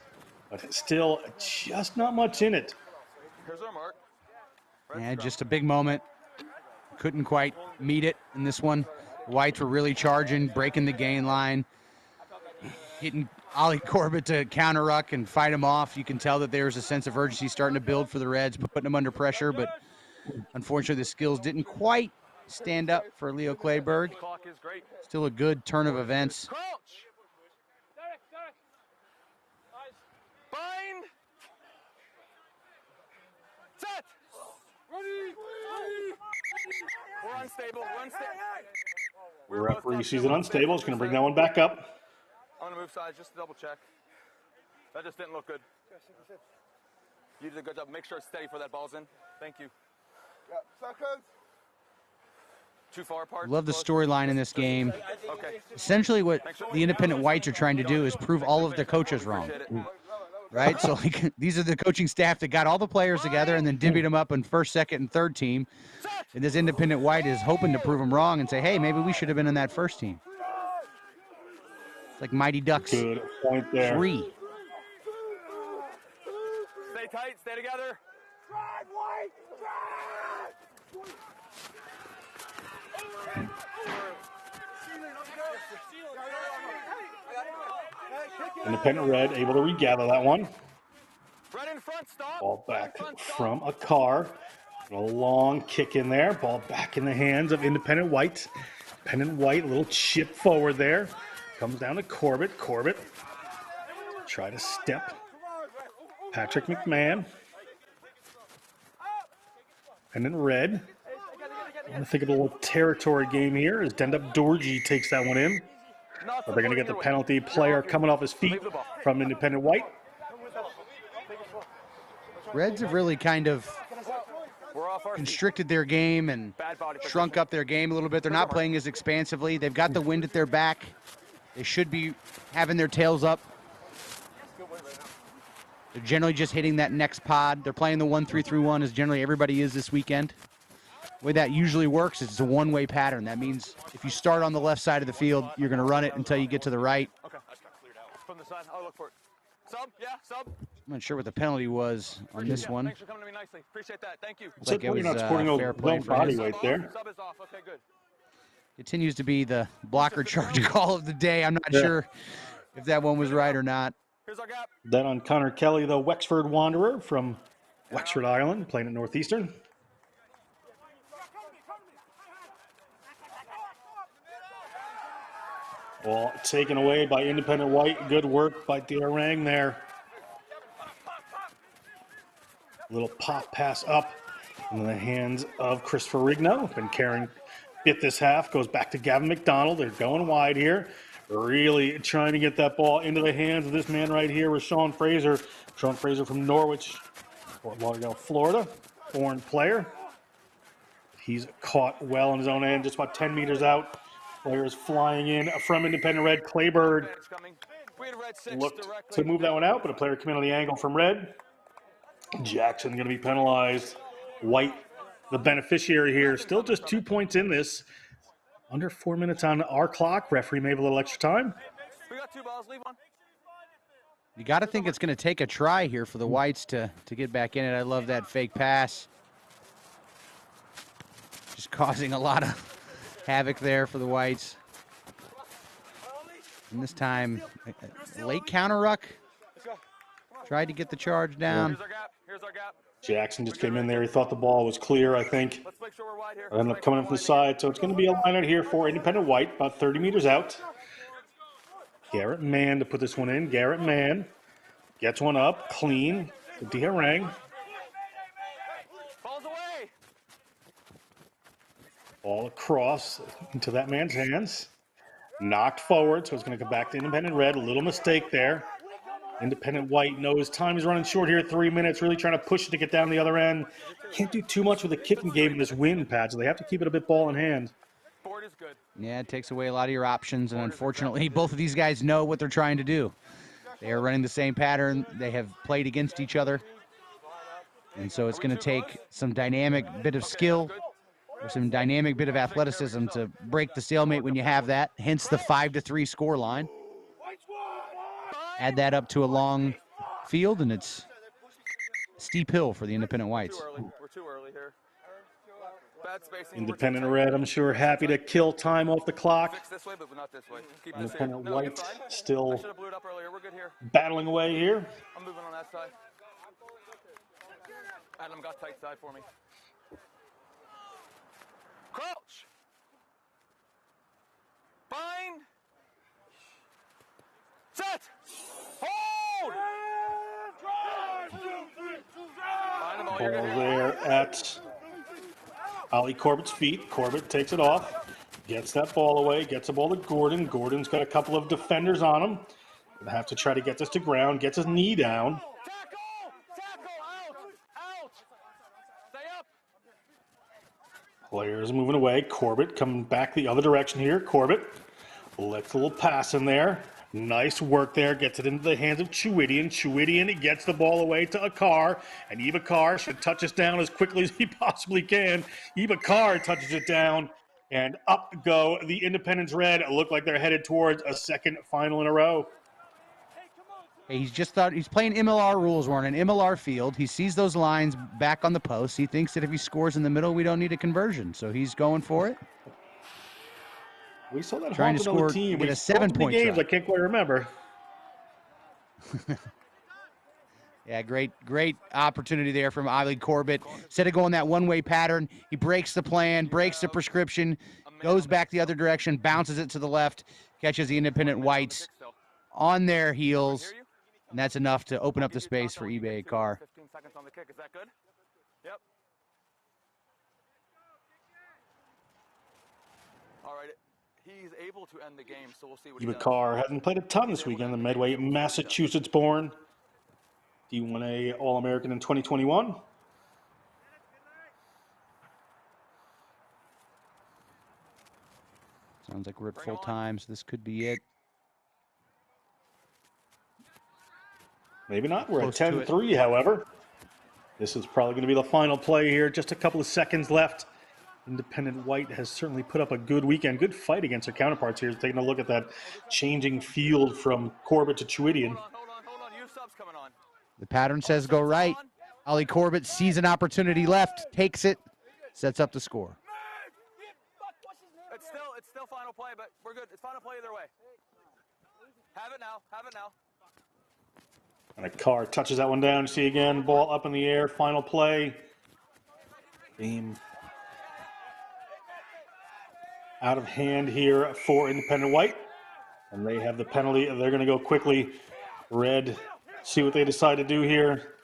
but still just not much in it. Here's our mark. Yeah, just a big moment. Couldn't quite meet it in this one. Whites were really charging, breaking the gain line, getting Ollie Corbett to counter ruck and fight him off. You can tell that there's a sense of urgency starting to build for the Reds, putting them under pressure, but unfortunately the skills didn't quite stand up for Leo Clayberg. Still a good turn of events. Bind. Set. We're unstable. We're unstable. The referee sees it unstable. It's going to bring that one back up. I'm going to move sides just to double check. That just didn't look good. You did a good job. Make sure it's steady for that ball's in. Thank you. Too far apart. Love the storyline in this game. Okay. Essentially what the independent Whites are trying to do is prove all of the coaches wrong. Right? So like, these are the coaching staff that got all the players together and then divvied them up in first, second, and third team. And this independent White is hoping to prove them wrong and say, hey, maybe we should have been in that first team. It's like Mighty Ducks. Good point there. 3. Stay tight. Stay together. Drive, White! Independent Red able to regather that one. Red in front, stop. Ball back from a car. A long kick in there. Ball back in the hands of Independent White. Independent White, a little chip forward there. Comes down to Corbett. Corbett try to step. Patrick McMahon. Independent Red. I'm going to think of a little territory game here as Dendap Dorji takes that one in. But they're going to get the penalty. Player coming off his feet from Independent White. Reds have really kind of constricted their game and shrunk up their game a little bit. They're not playing as expansively. They've got the wind at their back. They should be having their tails up. They're generally just hitting that next pod. They're playing the 1-3-3-1 as generally everybody is this weekend. The way that usually works is it's a one-way pattern. That means if you start on the left side of the field, you're going to run it until you get to the right. Okay. From the side, I'll look for it. Sub, yeah, sub. I'm not sure what the penalty was on this one. Thanks for coming to me nicely. Appreciate that. Thank you. Looks like it was not sporting fair a play low for body him. weight there. Sub is off. Okay, good. Continues to be the blocker charge call of the day. I'm not sure if that one was right or not. Here's our gap. Then on Connor Kelly, the Wexford Wanderer from Wexford Island, playing at Northeastern. Ball taken away by Independent White. Good work by Diarang there. Little pop pass up in the hands of Christopher Rigno. Been carrying it this half. Goes back to Gavin McDonald. They're going wide here. Really trying to get that ball into the hands of this man right here with Sean Fraser. Sean Fraser from Norwich, Fort Lauderdale, Florida. Foreign player. He's caught well on his own end, just about 10 meters out. Players flying in from Independent Red. Clayberg looked to move that one out, but a player came in on the angle from Red. Jackson going to be penalized. White, the beneficiary here. Still just 2 points in this. Under 4 minutes on our clock. Referee may have a little extra time. We got 2 balls. Leave one. You got to think it's going to take a try here for the Whites to get back in it. I love that fake pass. Just causing a lot of havoc there for the Whites. And this time, a late counter ruck. Tried to get the charge down. Here's our gap. Here's our gap. Jackson just came in there. He thought the ball was clear, I think. Let's make sure we're wide here. Ended up coming in from the side. So it's going to be a line out here for Independent White, about 30 meters out. Garrett Mann to put this one in. Garrett Mann gets one up, clean to Diarang. Balls away. Ball across into that man's hands. Knocked forward, so it's going to come back to Independent Red. A little mistake there. Independent White knows time is running short here, 3 minutes, really trying to push it to get down the other end. Can't do too much with the kicking game in this wind patch, so they have to keep it a bit ball in hand. Board is good. Yeah, it takes away a lot of your options, and unfortunately, both of these guys know what they're trying to do. They are running the same pattern. They have played against each other. And so it's going to take some dynamic bit of skill or some dynamic bit of athleticism to break the stalemate when you have that, hence the 5-3 score line. Add that up to a long field, and it's a steep hill for the independent whites. We're too early here. Bad spacing. Independent red, I'm sure, happy to kill time off the clock. Fix this way, but not this way. Keep Independent this here. white still I should have blew it up earlier. We're good here. battling away here. I'm moving on that side. Adam got tight side for me. Crouch. Bind. Set. Hold. Ball there at Ollie Corbett's feet. Corbett takes it off, gets that ball away, gets the ball to Gordon. Gordon's got a couple of defenders on him. Gonna have to try to get this to ground, gets his knee down. Players moving away. Corbett coming back the other direction here. Corbett lets a little pass in there. Nice work there. Gets it into the hands of Chuidian. Chuidian gets the ball away to Akar. And Ibakar should touch us down as quickly as he possibly can. Ibakar touches it down. And up go the Independence Red. It looked like they're headed towards a second final in a row. Hey, he's playing MLR rules. We're on an MLR field. He sees those lines back on the post. He thinks that if he scores in the middle, we don't need a conversion. So he's going for it. We saw that trying to score, team. get we a 7-point games. try. I can't quite remember. Yeah, great opportunity there from Ollie Corbett. Instead of going that one-way pattern, he breaks the plan, breaks the prescription, goes back the other direction, bounces it to the left, catches the independent whites on their heels, and that's enough to open up the space for eBay Carr. 15 seconds on the kick. Is that good? Yep. All right. He's able to end the game, so we'll see what he does. Ibakar hasn't played a ton this weekend. The Medway, Massachusetts born. D1A All-American in 2021. Sounds like we're at full time, so this could be it. Maybe not. We're at 10-3, however. This is probably going to be the final play here. Just a couple of seconds left. Independent White has certainly put up a good weekend. Good fight against their counterparts here. Taking a look at that changing field from Corbett to Chuidian. Hold on. You subs coming on. The pattern says go right. Ollie Corbett sees an opportunity left, takes it, sets up the score. It's still final play, but we're good. It's final play either way. Have it now. And a car touches that one down. See again, ball up in the air. Final play. Game out of hand here for Independent White. And they have the penalty. They're going to go quickly. Red, see what they decide to do here.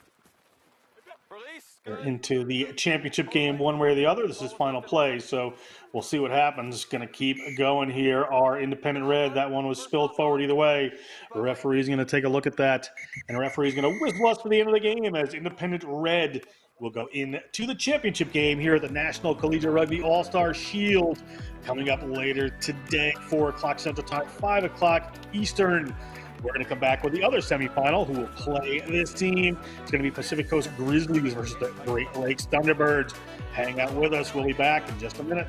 They're into the championship game one way or the other. This is final play, so we'll see what happens. Going to keep going here. Our Independent Red, that one was spilled forward either way. The referee's going to take a look at that, and the referee's going to whistle us for the end of the game as Independent Red will go into the championship game here at the National Collegiate Rugby All-Star Shield. Coming up later today, 4 o'clock Central Time, 5 o'clock Eastern. We're going to come back with the other semifinal who will play this team. It's going to be Pacific Coast Grizzlies versus the Great Lakes Thunderbirds. Hang out with us. We'll be back in just a minute.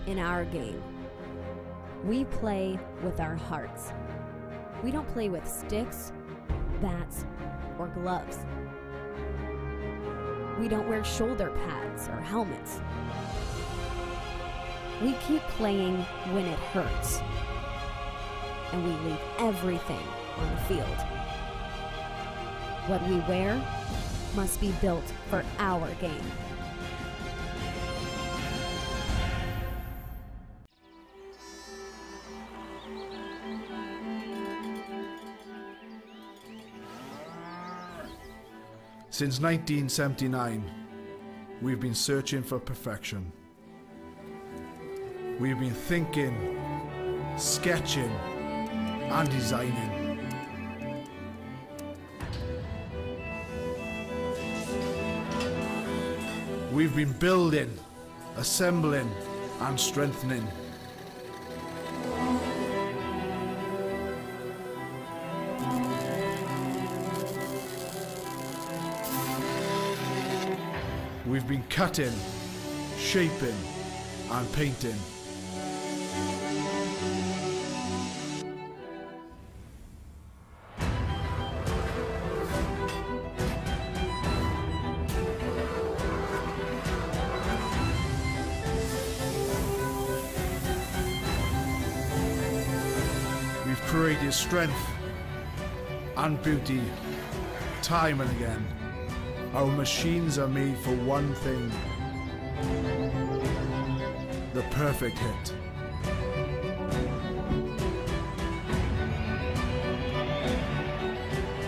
In our game, we play with our hearts. We don't play with sticks, bats, or gloves. We don't wear shoulder pads or helmets. We keep playing when it hurts, and we leave everything on the field. What we wear must be built for our game. Since 1979, we've been searching for perfection. We've been thinking, sketching, and designing. We've been building, assembling, and strengthening. We've been cutting, shaping, and painting. We've created strength and beauty time and again. Our machines are made for one thing: the perfect hit.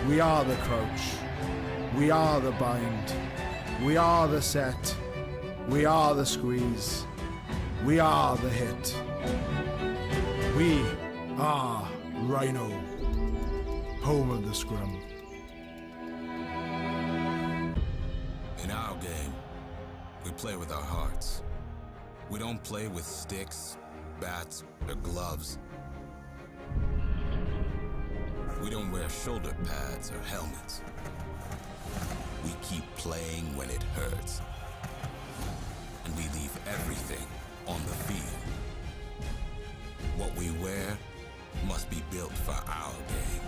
We are the crouch. We are the bind. We are the set. We are the squeeze. We are the hit. We are Rhino, home of the scrum. In our game, we play with our hearts. We don't play with sticks, bats, or gloves. We don't wear shoulder pads or helmets. We keep playing when it hurts. And we leave everything on the field. What we wear must be built for our game.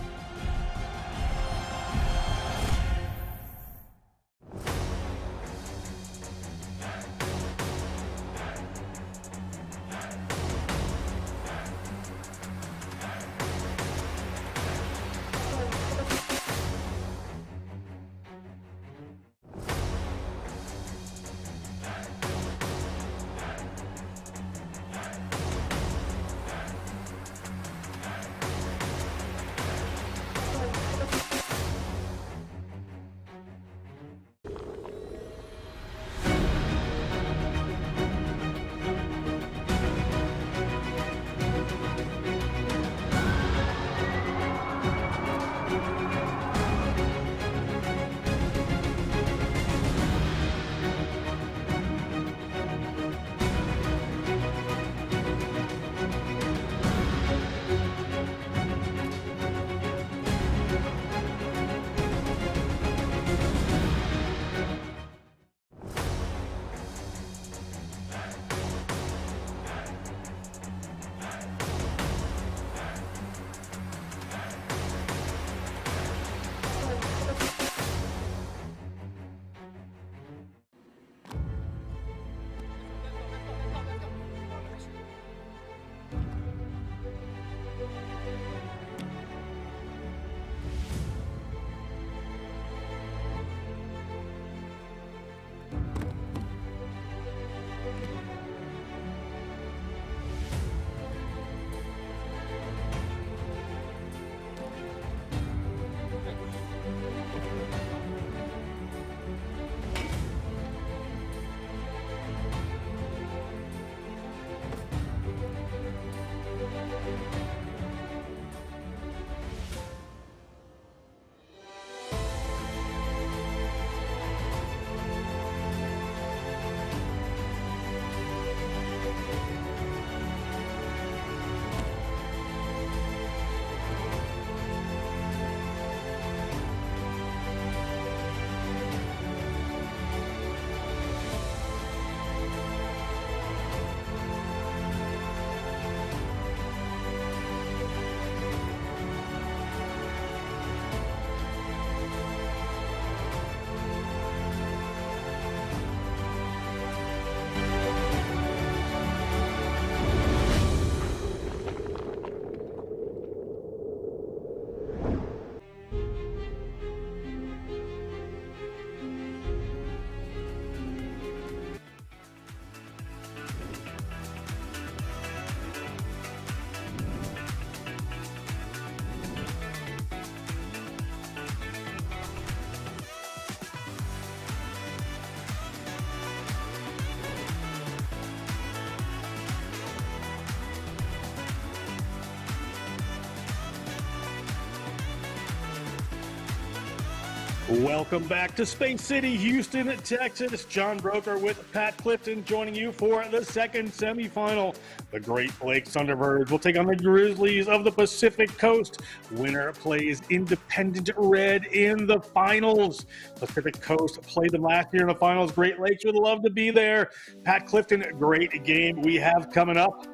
Welcome back to Space City, Houston, Texas. John Broker with Pat Clifton joining you for the second semifinal. The Great Lakes Thunderbirds will take on the Grizzlies of the Pacific Coast. Winner plays Independent Red in the finals. Pacific Coast played them last year in the finals. Great Lakes would love to be there. Pat Clifton, great game we have coming up.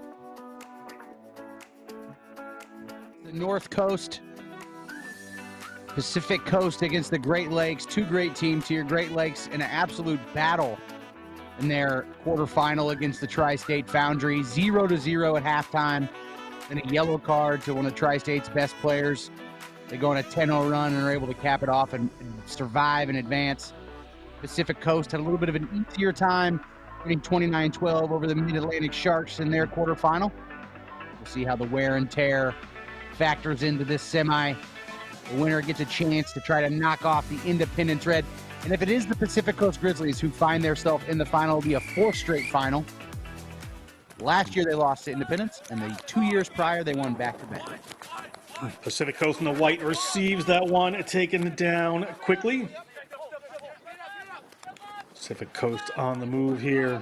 The North Coast, Pacific Coast against the Great Lakes. Two great teams here. Great Lakes in an absolute battle in their quarterfinal against the Tri-State Foundry. 0-0 at halftime. Then a yellow card to one of Tri-State's best players. They go on a 10-0 run and are able to cap it off and survive and advance. Pacific Coast had a little bit of an easier time, winning 29-12 over the Mid-Atlantic Sharks in their quarterfinal. We'll see how the wear and tear factors into this semi. The winner gets a chance to try to knock off the Independence Red. And if it is the Pacific Coast Grizzlies who find themselves in the final, it'll be a fourth straight final. Last year they lost to Independence, and the 2 years prior they won back-to-back. Pacific Coast in the white receives that one, taken down quickly. Pacific Coast on the move here.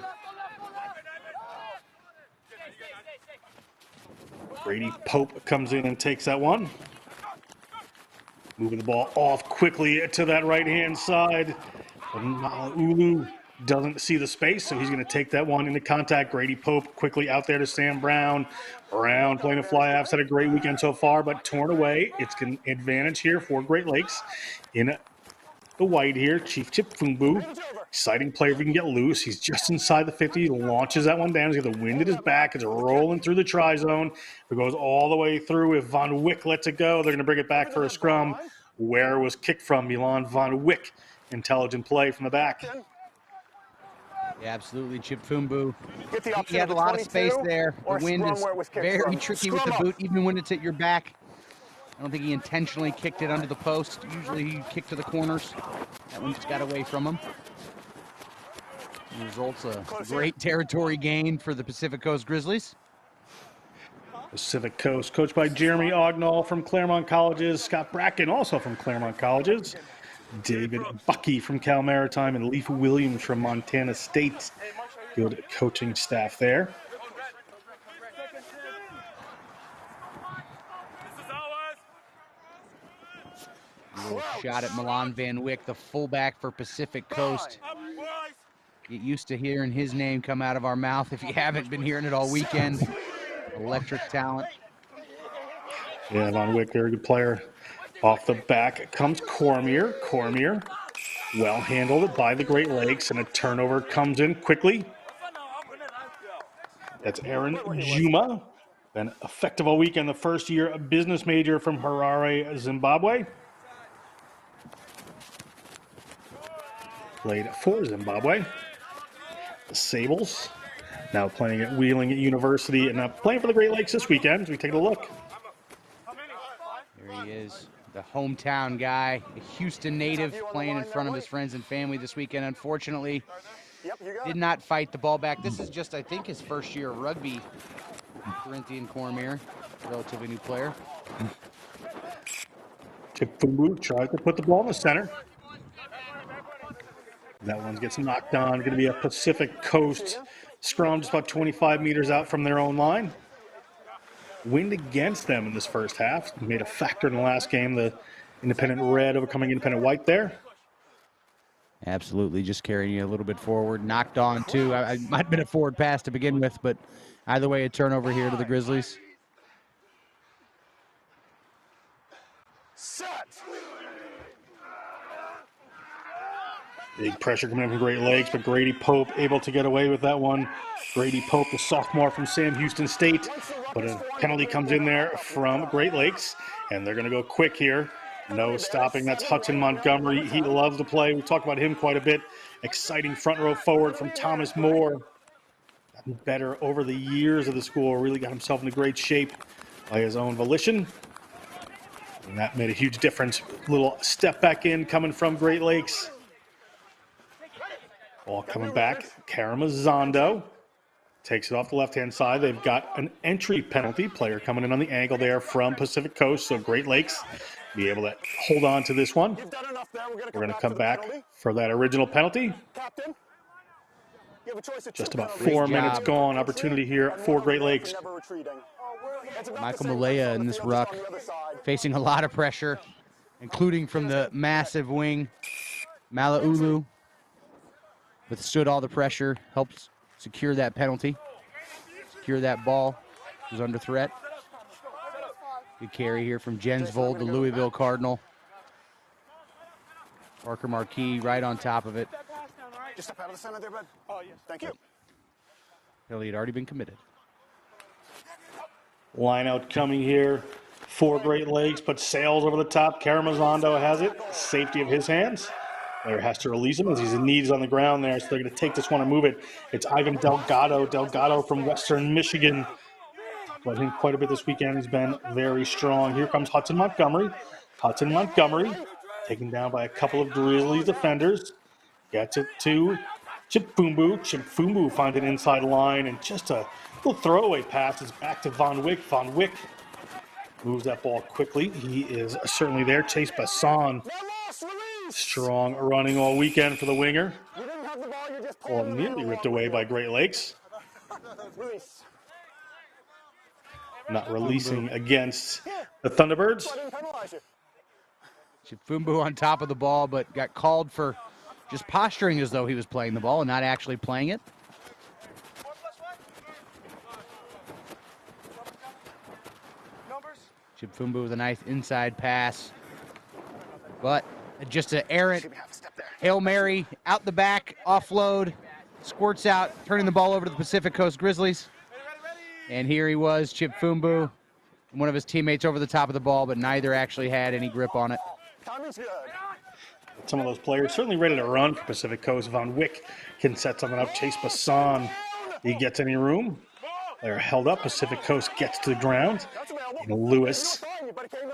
Brady Pope comes in and takes that one. Moving the ball off quickly to that right-hand side. Ulu doesn't see the space, so he's going to take that one into contact. Grady Pope quickly out there to Sam Brown. Brown playing a fly-offs, had a great weekend so far, but torn away. It's an advantage here for Great Lakes. In the white here, Chief Chip Fumbu. Exciting player if he can get loose. He's just inside the 50, launches that one down. He's got the wind at his back. It's rolling through the tri-zone. It goes all the way through. If Von Wick lets it go, they're going to bring it back for a scrum. Where was kicked from? Milan Von Wick. Intelligent play from the back. Yeah, absolutely. Chip Fumbu. He had a lot of space there. The wind is very tricky with the boot, even when it's at your back. I don't think he intentionally kicked it under the post. Usually he kicked to the corners. That one just got away from him. The results a great territory gain for the Pacific Coast Grizzlies. Pacific Coast, coached by Jeremy Ognall from Claremont Colleges, Scott Bracken also from Claremont Colleges, David Bucky from Cal Maritime, and Leif Williams from Montana State. Good coaching staff there. A little shot at Milan Van Wyck, the fullback for Pacific Coast. Get used to hearing his name come out of our mouth if you haven't been hearing it all weekend. Electric talent. Yeah, Von Wick, very good player. Off the back comes Cormier. Cormier, well handled by the Great Lakes, and a turnover comes in quickly. That's Aaron Juma. Been effective all weekend, the first year business major from Harare, Zimbabwe. Played for Zimbabwe. The Sables now playing at Wheeling University and now playing for the Great Lakes this weekend as we take a look. There he is, the hometown guy, a Houston native playing in front of his friends and family this weekend. Unfortunately, did not fight the ball back. This is just, I think, his first year of rugby. Corinthian Cormier, relatively new player. Chip Fumbu tries to put the ball in the center. That one gets knocked on. Going to be a Pacific Coast scrum just about 25 meters out from their own line. Wind against them in this first half. Made a factor in the last game. The Independent Red overcoming Independent White there. Absolutely, just carrying you a little bit forward. Knocked on, too. I might have been a forward pass to begin with, but either way, a turnover here to the Grizzlies. Set. Big pressure coming in from Great Lakes, but Grady Pope able to get away with that one. Grady Pope, the sophomore from Sam Houston State, but a penalty comes in there from Great Lakes, and they're going to go quick here. No stopping. That's Hudson Montgomery. He loves to play. We talk about him quite a bit. Exciting front row forward from Thomas Moore. Gotten better over the years of the school. Really got himself into great shape by his own volition. And that made a huge difference. Little step back in coming from Great Lakes. Ball coming back. Karamazzondo takes it off the left-hand side. They've got an entry penalty. Player coming in on the angle there from Pacific Coast. So Great Lakes be able to hold on to this one. You've done enough there. We're going to come back for that original penalty. Captain, you have a choice of Just two about penalties. 4 minutes gone. Opportunity here for Great Lakes. Never retreating. It's about Michael the same Malaya on in the this field, just ruck, on the other side. facing a lot of pressure, including from the massive wing. Malaulu withstood all the pressure, helped secure that penalty, secure that ball. Was under threat. Good carry here from Jensvold, the Louisville Cardinal. Parker Marquis right on top of it. Just step out of the center there, bud. Oh, yes. Thank you. Penalty had already been committed. Line out coming here for Great Lakes, but sails over the top. Karamazando has it. Safety of his hands. Player has to release him as he's in knees on the ground there, so they're going to take this one and move it. It's Ivan Delgado. Delgado from Western Michigan. Played him quite a bit this weekend. He's been very strong. Here comes Hudson Montgomery. Hudson Montgomery taken down by a couple of Grizzlies defenders. Gets it to Chipfumbu. Chipfumbu finds an inside line, and just a little throwaway pass is back to Von Wick. Von Wick moves that ball quickly. He is certainly there. Chase Bassan, strong running all weekend for the winger. Ball nearly ripped away by Great Lakes. Not releasing against the Thunderbirds. Chifumbu on top of the ball, but got called for just posturing as though he was playing the ball and not actually playing it. Chifumbu with a nice inside pass, but just an errant Hail Mary out the back, offload, squirts out, turning the ball over to the Pacific Coast Grizzlies. And here he was, Chifumbu, one of his teammates over the top of the ball, but neither actually had any grip on it. Some of those players certainly ready to run for Pacific Coast. Von Wick can set something up. Chase Bassan, he gets any room. They're held up. Pacific Coast gets to the ground. And Lewis,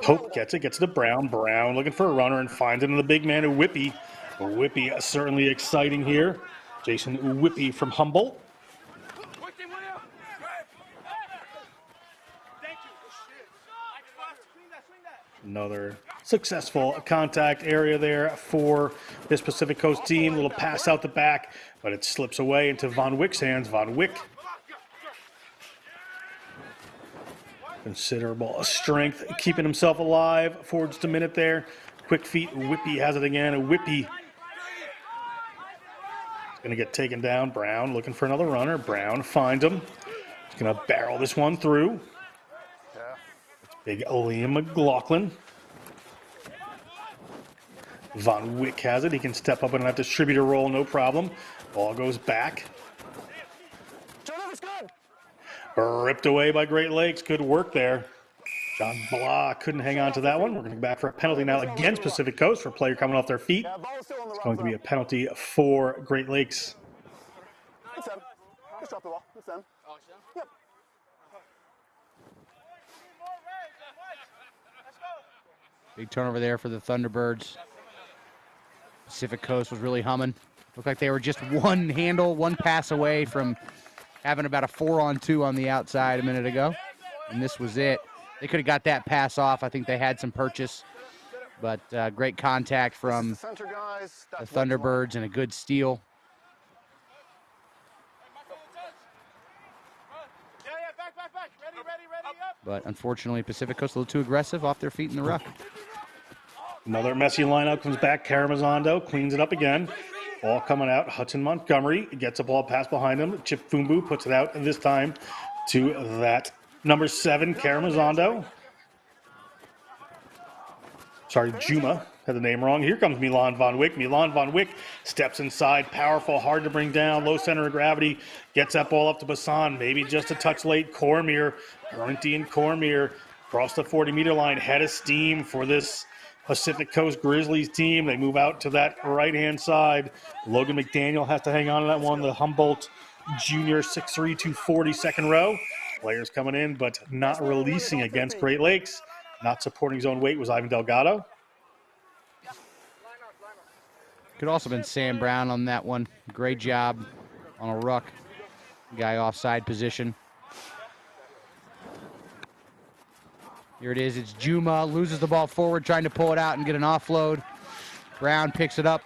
Hope gets it to Brown. Brown looking for a runner and finds it in the big man, Whippy. Whippy certainly exciting here. Jason Whippy from Humboldt. Another successful contact area there for this Pacific Coast team. A little pass out the back, but it slips away into Von Wick's hands. Von Wick, considerable strength, keeping himself alive for just a minute there. Quick feet, Whippy has it again. Whippy is going to get taken down. Brown looking for another runner. Brown finds him. He's going to barrel this one through. Big Liam McLaughlin. Von Wick has it. He can step up in that distributor role, no problem. Ball goes back. Ripped away by Great Lakes. Good work there. John Blah couldn't hang on to that one. We're going to go back for a penalty now against Pacific Coast for a player coming off their feet. It's going to be a penalty for Great Lakes. It's them. Just drop the ball. It's them. Yep. Big turnover there for the Thunderbirds. Pacific Coast was really humming. Looked like they were just one handle, one pass away from having about a 4-on-2 on the outside a minute ago. And this was it. They could have got that pass off. I think they had some purchase. But great contact from the Thunderbirds and a good steal. But unfortunately, Pacific Coast a little too aggressive, off their feet in the ruck. Another messy lineup comes back. Karamazando cleans it up again. Ball coming out. Hudson Montgomery gets a ball pass behind him. Chifumbu puts it out, and this time to that number 7, Karamazando. Sorry, Juma. Had the name wrong. Here comes Milan Von Wick. Milan Von Wick steps inside. Powerful, hard to bring down. Low center of gravity. Gets that ball up to Bassan. Maybe just a touch late. Cormier, Corinthian Cormier, across the 40-meter line. Head of steam for this Pacific Coast Grizzlies team. They move out to that right-hand side. Logan McDaniel has to hang on to that one. The Humboldt junior, 6'3", 240, second row. Players coming in, but not releasing against Great Lakes. Not supporting his own weight was Ivan Delgado. Could also been Sam Brown on that one. Great job on a ruck. Guy offside position. Here it is. It's Juma. Loses the ball forward, trying to pull it out and get an offload. Brown picks it up.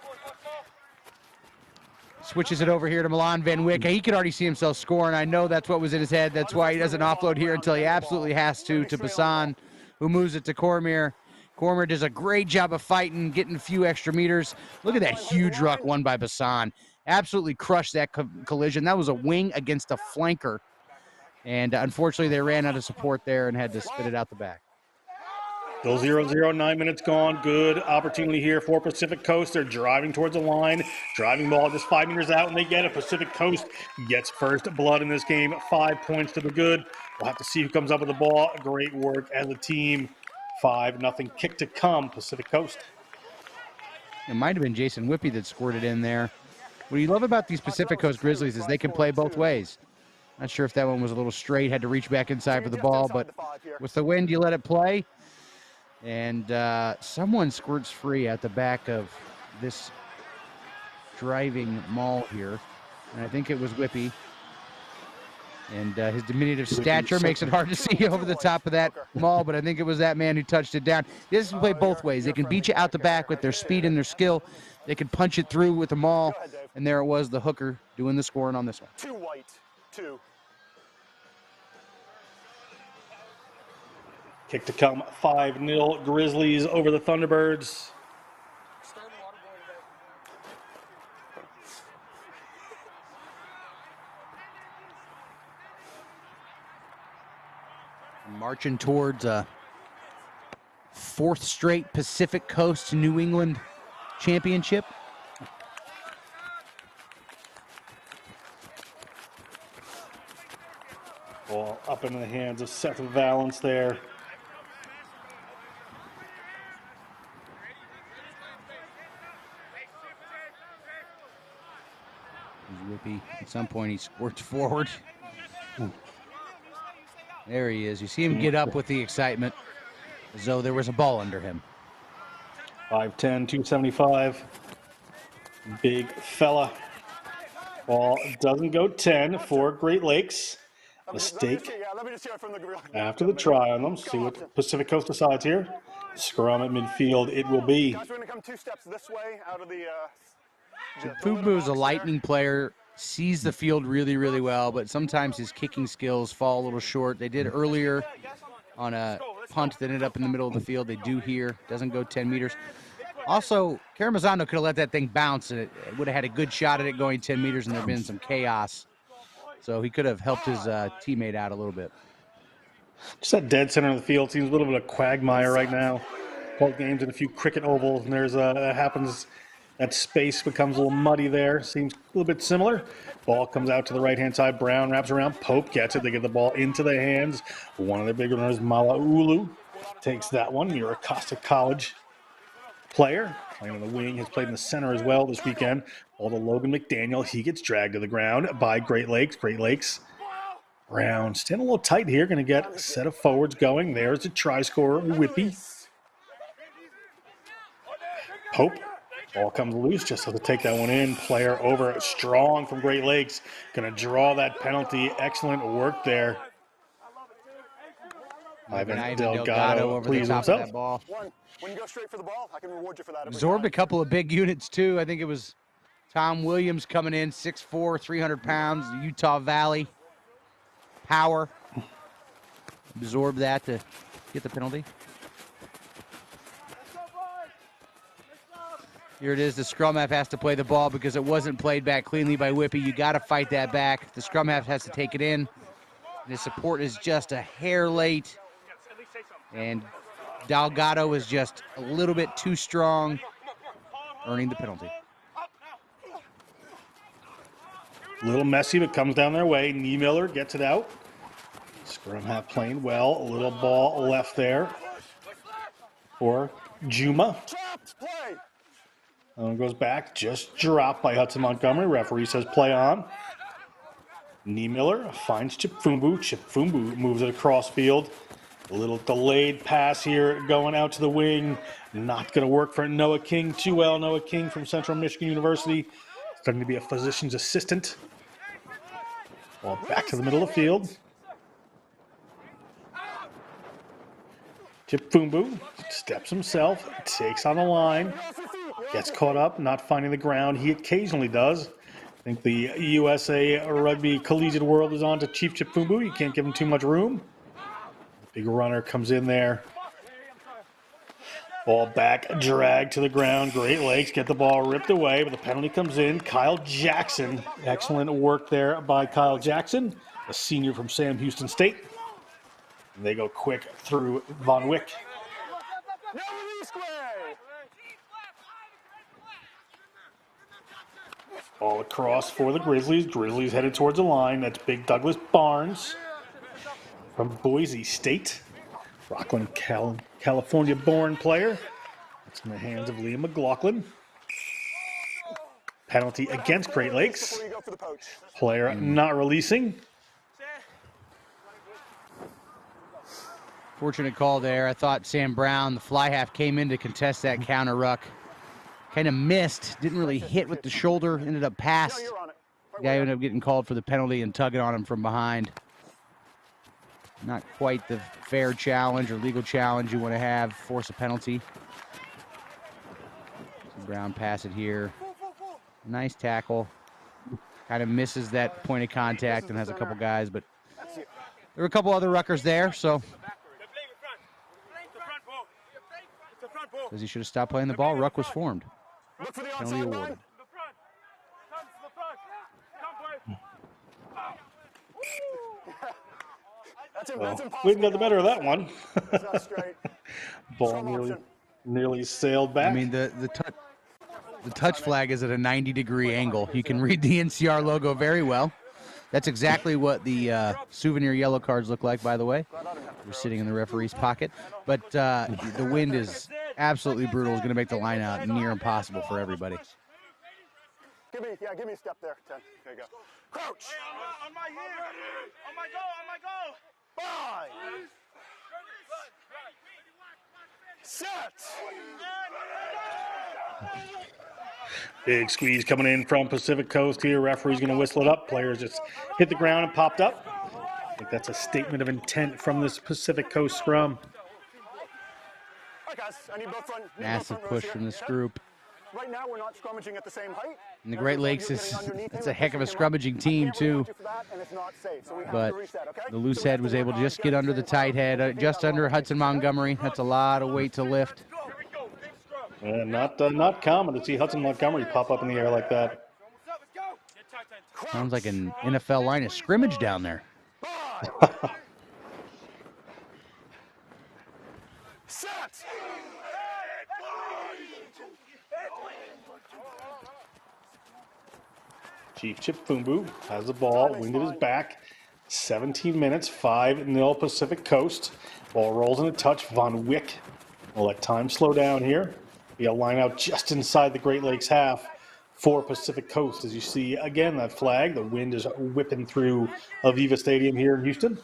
Switches it over here to Milan Van Wyck. He could already see himself scoring. I know that's what was in his head. That's why he doesn't offload here until he absolutely has to Basan, who moves it to Cormier. Cormier does a great job of fighting, getting a few extra meters. Look at that huge ruck won by Basan. Absolutely crushed that collision. That was a wing against a flanker. And unfortunately, they ran out of support there and had to spit it out the back. Still 0-0, 9 minutes gone. Good opportunity here for Pacific Coast. They're driving towards the line. Driving ball just 5 meters out, and they get it. Pacific Coast gets first blood in this game. 5 points to the good. We'll have to see who comes up with the ball. Great work as a team. 5-0 kick to come, Pacific Coast. It might have been Jason Whippy that scored it in there. What you love about these Pacific Coast Grizzlies is they can play both ways. Not sure if that one was a little straight, had to reach back inside for the ball, but with the wind, you let it play. And someone squirts free at the back of this driving mall here. And I think it was Whippy. And his diminutive stature makes it hard to see over the top of that mall, but I think it was that man who touched it down. This can play both ways. They can beat you out the back with their speed and their skill. They can punch it through with the maul. And there it was, the hooker doing the scoring on this one. 2 white, 2. Kick to come, 5-0 Grizzlies over the Thunderbirds. Marching towards a 4th straight Pacific Coast New England championship. Ball up into the hands of Seth Valance there. Whippy. At some point, he squirts forward. There he is. You see him get up with the excitement as though there was a ball under him. 5'10", 275. Big fella. Ball doesn't go 10 for Great Lakes. Mistake after the try on them. See what Pacific Coast decides here. Scrum at midfield it will be. Guys, we're going to come 2 steps this way out of the... Fubu is a lightning player, sees the field really, really well, but sometimes his kicking skills fall a little short. They did earlier on a punt that ended up in the middle of the field. They do here. Doesn't go 10 meters. Also, Karamazano could have let that thing bounce, and it would have had a good shot at it going 10 meters, and there would have been some chaos. So he could have helped his teammate out a little bit. Just that dead center of the field seems a little bit of a quagmire right now. Both games in a few cricket ovals, and there's that happens. That space becomes a little muddy there. Seems a little bit similar. Ball comes out to the right-hand side. Brown wraps around. Pope gets it. They get the ball into the hands. One of their big runners, Malaulu, takes that one. You're a Costa College player. Playing on the wing. Has played in the center as well this weekend. Ball to Logan McDaniel. He gets dragged to the ground by Great Lakes. Great Lakes. Brown staying a little tight here. Going to get a set of forwards going. There's the try scorer, Whippy. Pope. Ball comes loose, just has to take that one in. Player over, strong from Great Lakes. Going to draw that penalty. Excellent work there. Ivan Delgado pleased himself. That ball. When you go straight for the ball, I can reward you for that. Absorbed a couple of big units, too. I think it was Tom Williams coming in, 6'4", 300 pounds, Utah Valley. Power. Absorbed that to get the penalty. Here it is. The scrum half has to play the ball because it wasn't played back cleanly by Whippy. You got to fight that back. The scrum half has to take it in. And his support is just a hair late. And Delgado is just a little bit too strong, earning the penalty. A little messy, but comes down their way. Niemiller gets it out. Scrum half playing well. A little ball left there for Juma. Goes back, just dropped by Hudson Montgomery. Referee says play on. Niemiller finds Chipfumbu. Chipfumbu moves it across field. A little delayed pass here going out to the wing. Not going to work for Noah King too well. Noah King from Central Michigan University. Starting to be a physician's assistant. Ball back to the middle of the field. Chipfumbu steps himself, takes on the line, gets caught up, not finding the ground. He occasionally does. I think the USA Rugby Collegiate World is on to Chief Chipfumbu. You can't give him too much room. Big runner comes in there. Ball back, drag to the ground. Great Lakes get the ball ripped away, but the penalty comes in. Kyle Jackson. Excellent work there by Kyle Jackson, a senior from Sam Houston State. And they go quick through Von Wick. Ball across for the Grizzlies. Grizzlies headed towards the line. That's big Douglas Barnes from Boise State. Rockland, California-born player. It's in the hands of Liam McLaughlin. Penalty against Great Lakes. Player not releasing. Fortunate call there. I thought Sam Brown, the fly half, came in to contest that counter ruck. Kind of missed, didn't really hit with the shoulder, ended up past. The guy ended up getting called for the penalty and tugging on him from behind. Not quite the fair challenge or legal challenge you want to have, force a penalty. Brown pass it here. Nice tackle. Kind of misses that point of contact and has a couple guys, but there were a couple other ruckers there, so. Because he should have stopped playing the ball. Ruck was formed. Penalty awarded. Well, we got the better of that one. Ball nearly sailed back. I mean, the touch flag is at a 90-degree angle. You can read the NCR logo very well. That's exactly what the souvenir yellow cards look like, by the way. We're sitting in the referee's pocket. But the wind is absolutely brutal. It's going to make the line out near impossible for everybody. Give me a step there, 10. There you go. Crouch. On my heel. On my goal. 5. Set. Big squeeze coming in from Pacific Coast here. Referee's going to whistle it up. Players just hit the ground and popped up. I think that's a statement of intent from this Pacific Coast scrum. Massive push from this group. Right now, we're not scrummaging at the same height. And the Great Lakes it's a heck of a scrummaging team, too. But the loose head was able to just get under the tight head, just under Hudson Montgomery. That's a lot of weight to lift. Not common to see Hudson Montgomery pop up in the air like that. Sounds like an NFL line of scrimmage down there. Chief Chipfumbu has the ball, wind at his back. 17 minutes, 5-0 Pacific Coast. Ball rolls in a touch. Von Wick will let time slow down here. Be a line out just inside the Great Lakes half for Pacific Coast. As you see, again, that flag. The wind is whipping through Aviva Stadium here in Houston.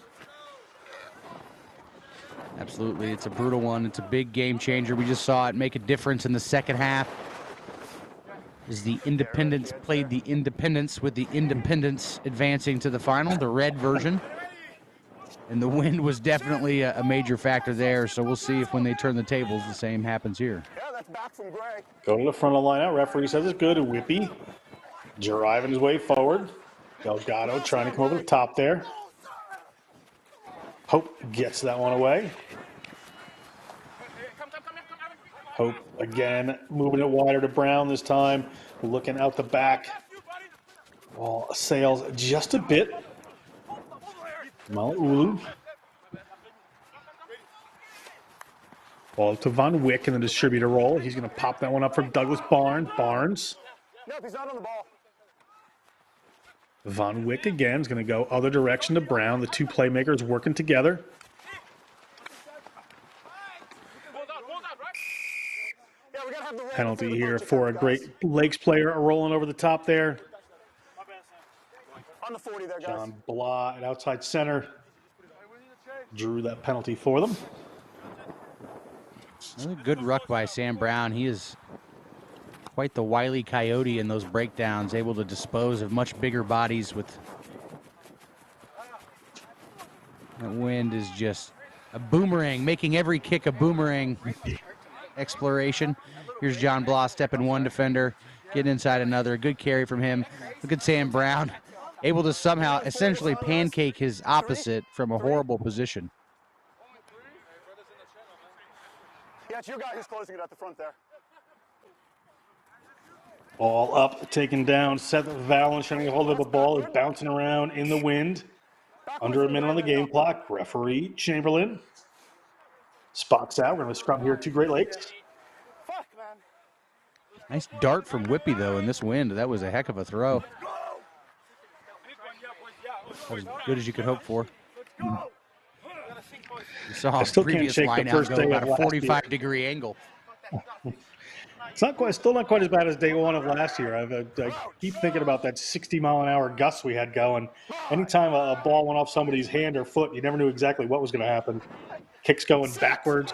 Absolutely. It's a brutal one. It's a big game changer. We just saw it make a difference in the second half. As the Independents played the Independents with the Independents advancing to the final, the red version. And the wind was definitely a major factor there, so we'll see if when they turn the tables, the same happens here. Go to the front of the line out. Referee says it's good. Whippy driving his way forward. Delgado trying to come over the top there. Hope gets that one away. Hope again moving it wider to Brown this time. Looking out the back. Ball sails just a bit. Mala'ulu. Ball to Von Wick in the distributor roll. He's going to pop that one up for Douglas Barnes. No, he's not on the ball. Von Wick again is going to go other direction to Brown. The two playmakers working together. Penalty here for a Great Lakes player rolling over the top there. On the 40 there, guys. John Blah at outside center drew that penalty for them. Another good ruck by Sam Brown. He is quite the wily coyote in those breakdowns, able to dispose of much bigger bodies with that wind is just A boomerang, making every kick a boomerang exploration. Here's John Blah stepping one defender, getting inside another. Good carry from him. Look at Sam Brown, able to somehow essentially pancake his opposite from a horrible position. Yeah, it's your guy who's closing it at the front there. Ball up, taken down. Seth Valens trying to get hold of the ball. Is bouncing around in the wind. Under a minute on the game clock. Referee Chamberlain spots out. We're going to scrum here at Two Great Lakes. Nice dart from Whippy, though, in this wind. That was a heck of a throw. That was as good as you could hope for. You saw a previous line out go about a 45-degree angle. It's not quite, still not quite as bad as day one of last year. I keep thinking about that 60-mile-an-hour gust we had going. Anytime a ball went off somebody's hand or foot, you never knew exactly what was going to happen. Kicks going backwards.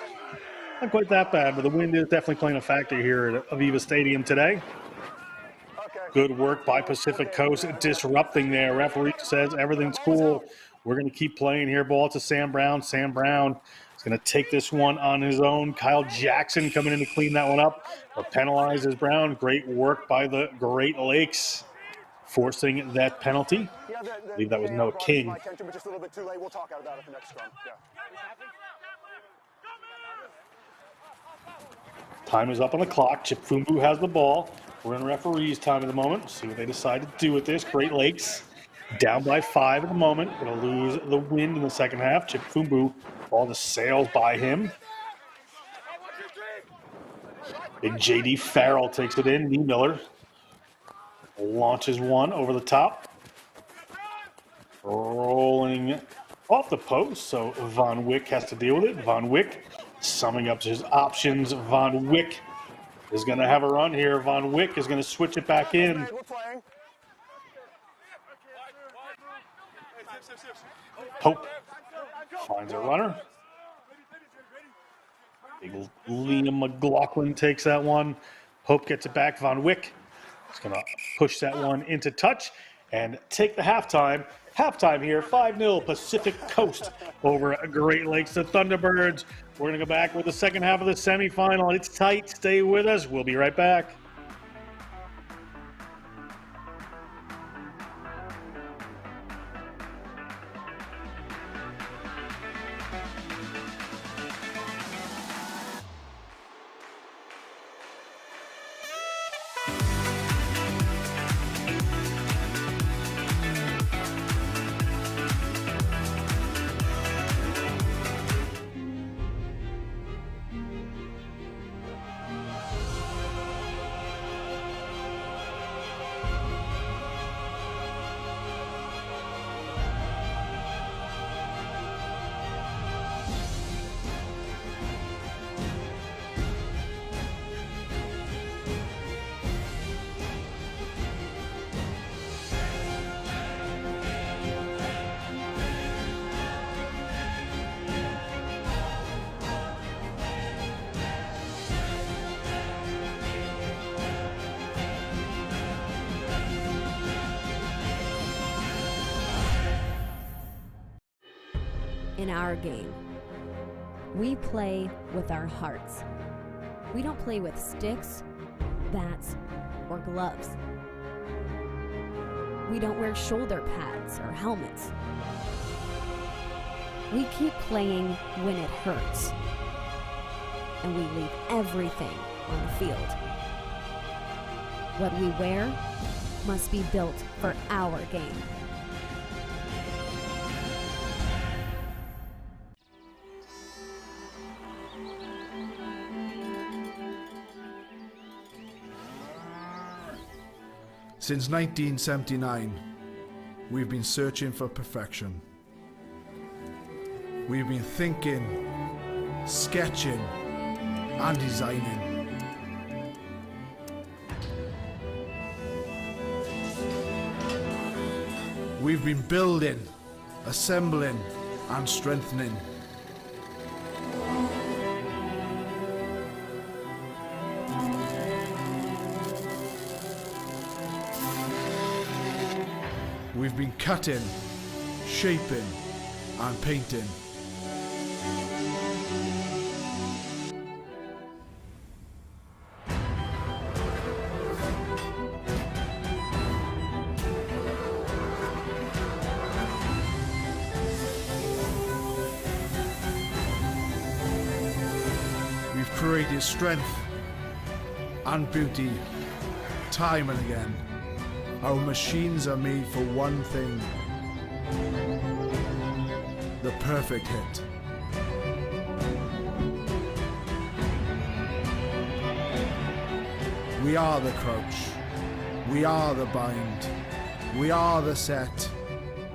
Not quite that bad, but the wind is definitely playing a factor here at Aviva Stadium today. Good work by Pacific Coast disrupting there. Referee says everything's cool. We're going to keep playing here. Ball to Sam Brown. Sam Brown is going to take this one on his own. Kyle Jackson coming in to clean that one up. But penalizes Brown. Great work by the Great Lakes, forcing that penalty. I believe that was Noah King. Just a little bit too late. We'll talk about it the next scrum. Yeah. Time is up on the clock. Chip Fumbu has the ball. We're in referee's time at the moment. See what they decide to do with this. Great Lakes down by 5 at the moment. Going to lose the wind in the second half. Chip Fumbu, all the sails by him. Big J.D. Farrell takes it in. Nee Miller launches one over the top. Rolling off the post, so Von Wick has to deal with it. Von Wick summing up his options. Von Wick is going to have a run here. Von Wick is going to switch it back in. Pope finds a runner. Big Liam McLaughlin takes that one. Pope gets it back. Von Wick is going to push that one into touch and take the halftime. Halftime here, 5-0 Pacific Coast over Great Lakes. The Thunderbirds. We're going to go back with the second half of the semifinal. It's tight. Stay with us. We'll be right back. In our game, we play with our hearts. We don't play with sticks, bats, or gloves. We don't wear shoulder pads or helmets. We keep playing when it hurts, and we leave everything on the field. What we wear must be built for our game. Since 1979, we've been searching for perfection. We've been thinking, sketching, and designing. We've been building, assembling, and strengthening. We've been cutting, shaping, and painting. demonstrate his strength and beauty time and again. Our machines are made for one thing: the perfect hit. We are the crouch. We are the bind. We are the set.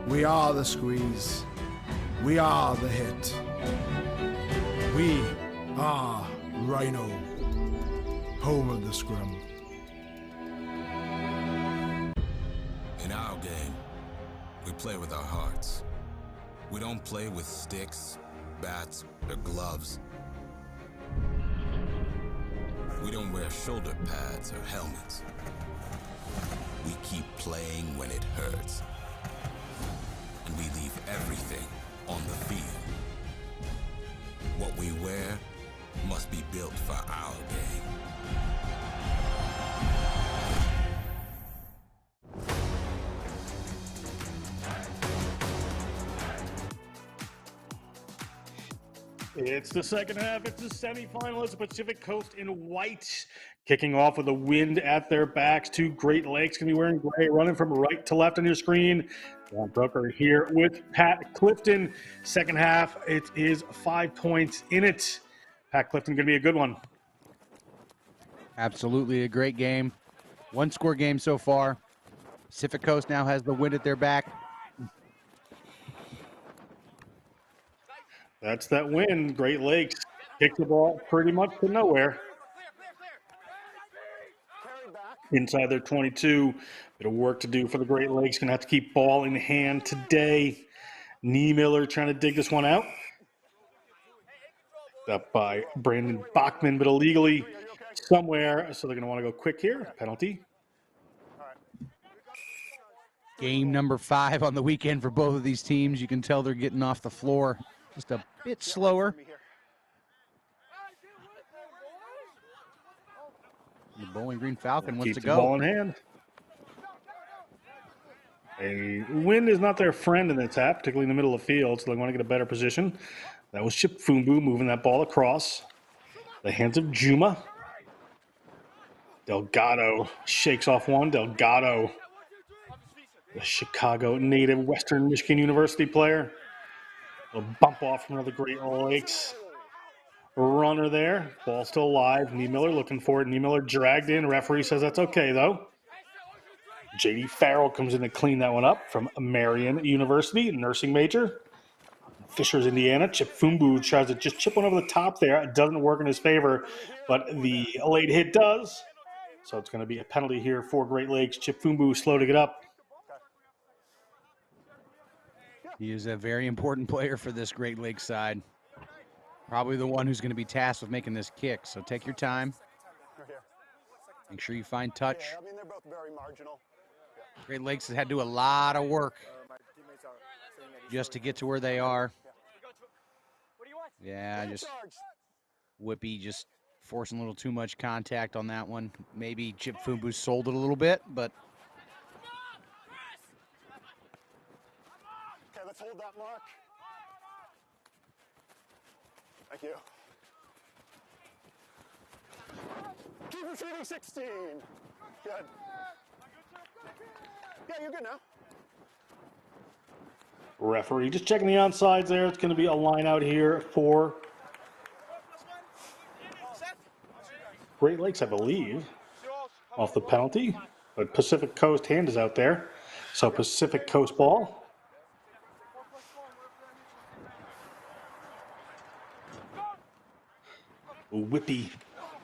We are the squeeze. We are the hit. We are Rhino, home of the scrum. In our game, we play with our hearts. We don't play with sticks, bats, or gloves. We don't wear shoulder pads or helmets. We keep playing when it hurts. And we leave everything on the field. What we wear must be built for our game. It's the second half. It's the semifinal. It's the Pacific Coast in white, kicking off with a wind at their backs. Two Great Lakes going to be wearing gray, running from right to left on your screen. John Brooker here with Pat Clifton. Second half, it is 5 points in it. Pat Clifton going to be a good one. Absolutely a great game. One-score game so far. Pacific Coast now has the wind at their back. That's that win. Great Lakes kick the ball pretty much to nowhere. Inside their 22. Bit of work to do for the Great Lakes. Going to have to keep ball in hand today. Niemiller trying to dig this one out. Up by Brandon Bachman, but illegally somewhere. So they're going to want to go quick here. Penalty. Game number 5 on the weekend for both of these teams. You can tell they're getting off the floor just a bit slower. The Bowling Green Falcon wants to go. Keep the ball in hand. A wind is not their friend in the tap, particularly in the middle of the field, so they want to get a better position. That was Chip Fumbu moving that ball across. The hands of Juma. Delgado shakes off one. Delgado, the Chicago native, Western Michigan University player. A bump off from another Great Lakes runner there. Ball still alive. Niemiller looking for it. Niemiller dragged in. Referee says that's okay, though. J.D. Farrell comes in to clean that one up from Marion University, nursing major. Fishers, Indiana. Chip Fumbu tries to just chip one over the top there. It doesn't work in his favor, but the late hit does. So it's going to be a penalty here for Great Lakes. Chip Fumbu slow to get up. He is a very important player for this Great Lakes side. Probably the one who's going to be tasked with making this kick. So take your time. Make sure you find touch. I mean, they're both very marginal. Great Lakes has had to do a lot of work just to get to where they are. Yeah, just Whippy just forcing a little too much contact on that one. Maybe Chip Fumbu sold it a little bit, but Okay, let's hold that mark. Thank you. Keep retrieving 16. Good. Yeah, you're good now. Referee just checking the onsides there. It's going to be a line out here for Great Lakes, I believe, off the penalty. But Pacific Coast hand is out there. So Pacific Coast ball. Whippy,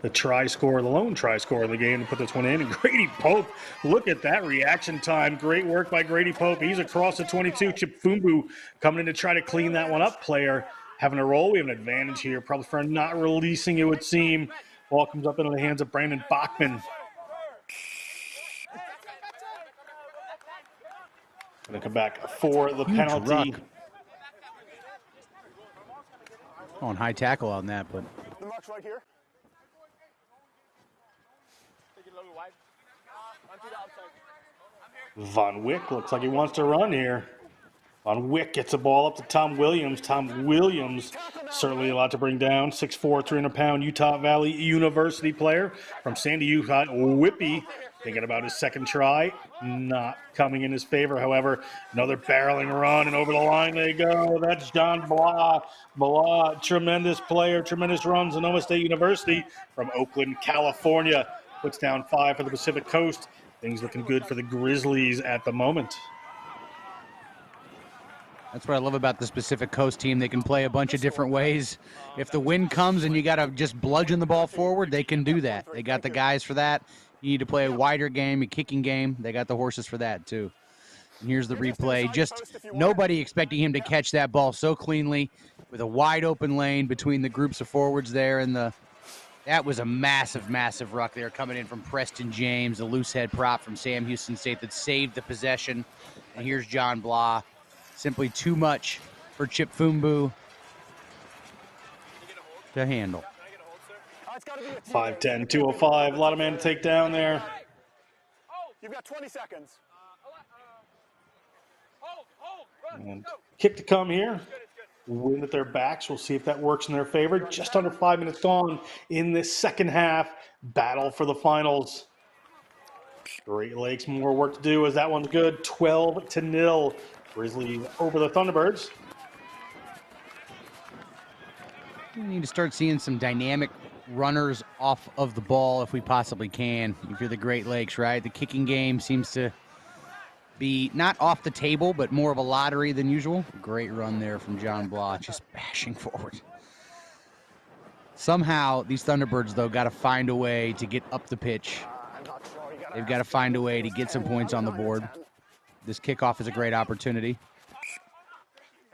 the try scorer, the lone try scorer of the game to put this one in. And Grady Pope, look at that reaction time. Great work by Grady Pope. He's across the 22. Chip Fumbu coming in to try to clean that one up. Player having a roll. We have an advantage here, probably for not releasing, it would seem. Ball comes up into the hands of Brandon Bachman. Going to come back for the penalty. on high tackle on that, but The mark's right here. Von Wick looks like he wants to run here. On Wick gets the ball up to Tom Williams. Tom Williams, certainly a lot to bring down. 6'4", 300-pound Utah Valley University player from Sandy, Utah. Whippy, thinking about his second try, not coming in his favor. However, another barreling run, and over the line they go. That's John Blah. Blah, tremendous player, tremendous run. Sonoma State University from Oakland, California. Puts down 5 for the Pacific Coast. Things looking good for the Grizzlies at the moment. That's what I love about this Pacific Coast team. They can play a bunch of different ways. If the wind comes and you got to just bludgeon the ball forward, they can do that. They got the guys for that. You need to play a wider game, a kicking game. They got the horses for that, too. And here's the replay. Just nobody expecting him to catch that ball so cleanly with a wide open lane between the groups of forwards there. And that was a massive, massive ruck there coming in from Preston James, a loose head prop from Sam Houston State that saved the possession. And here's John Blah. Simply too much for Chip Fumbu to handle. 5'10", 205. A lot of men to take down there. You've got 20 seconds. And kick to come here. Win at their backs. We'll see if that works in their favor. Just under 5 minutes gone in this second half. Battle for the finals. Great Lakes, more work to do as that one's good. 12-0. Grizzlies over the Thunderbirds. We need to start seeing some dynamic runners off of the ball if we possibly can. If you're the Great Lakes, right? The kicking game seems to be not off the table, but more of a lottery than usual. Great run there from John Blah, just bashing forward. Somehow, these Thunderbirds, though, got to find a way to get up the pitch. They've got to find a way to get some points on the board. This kickoff is a great opportunity.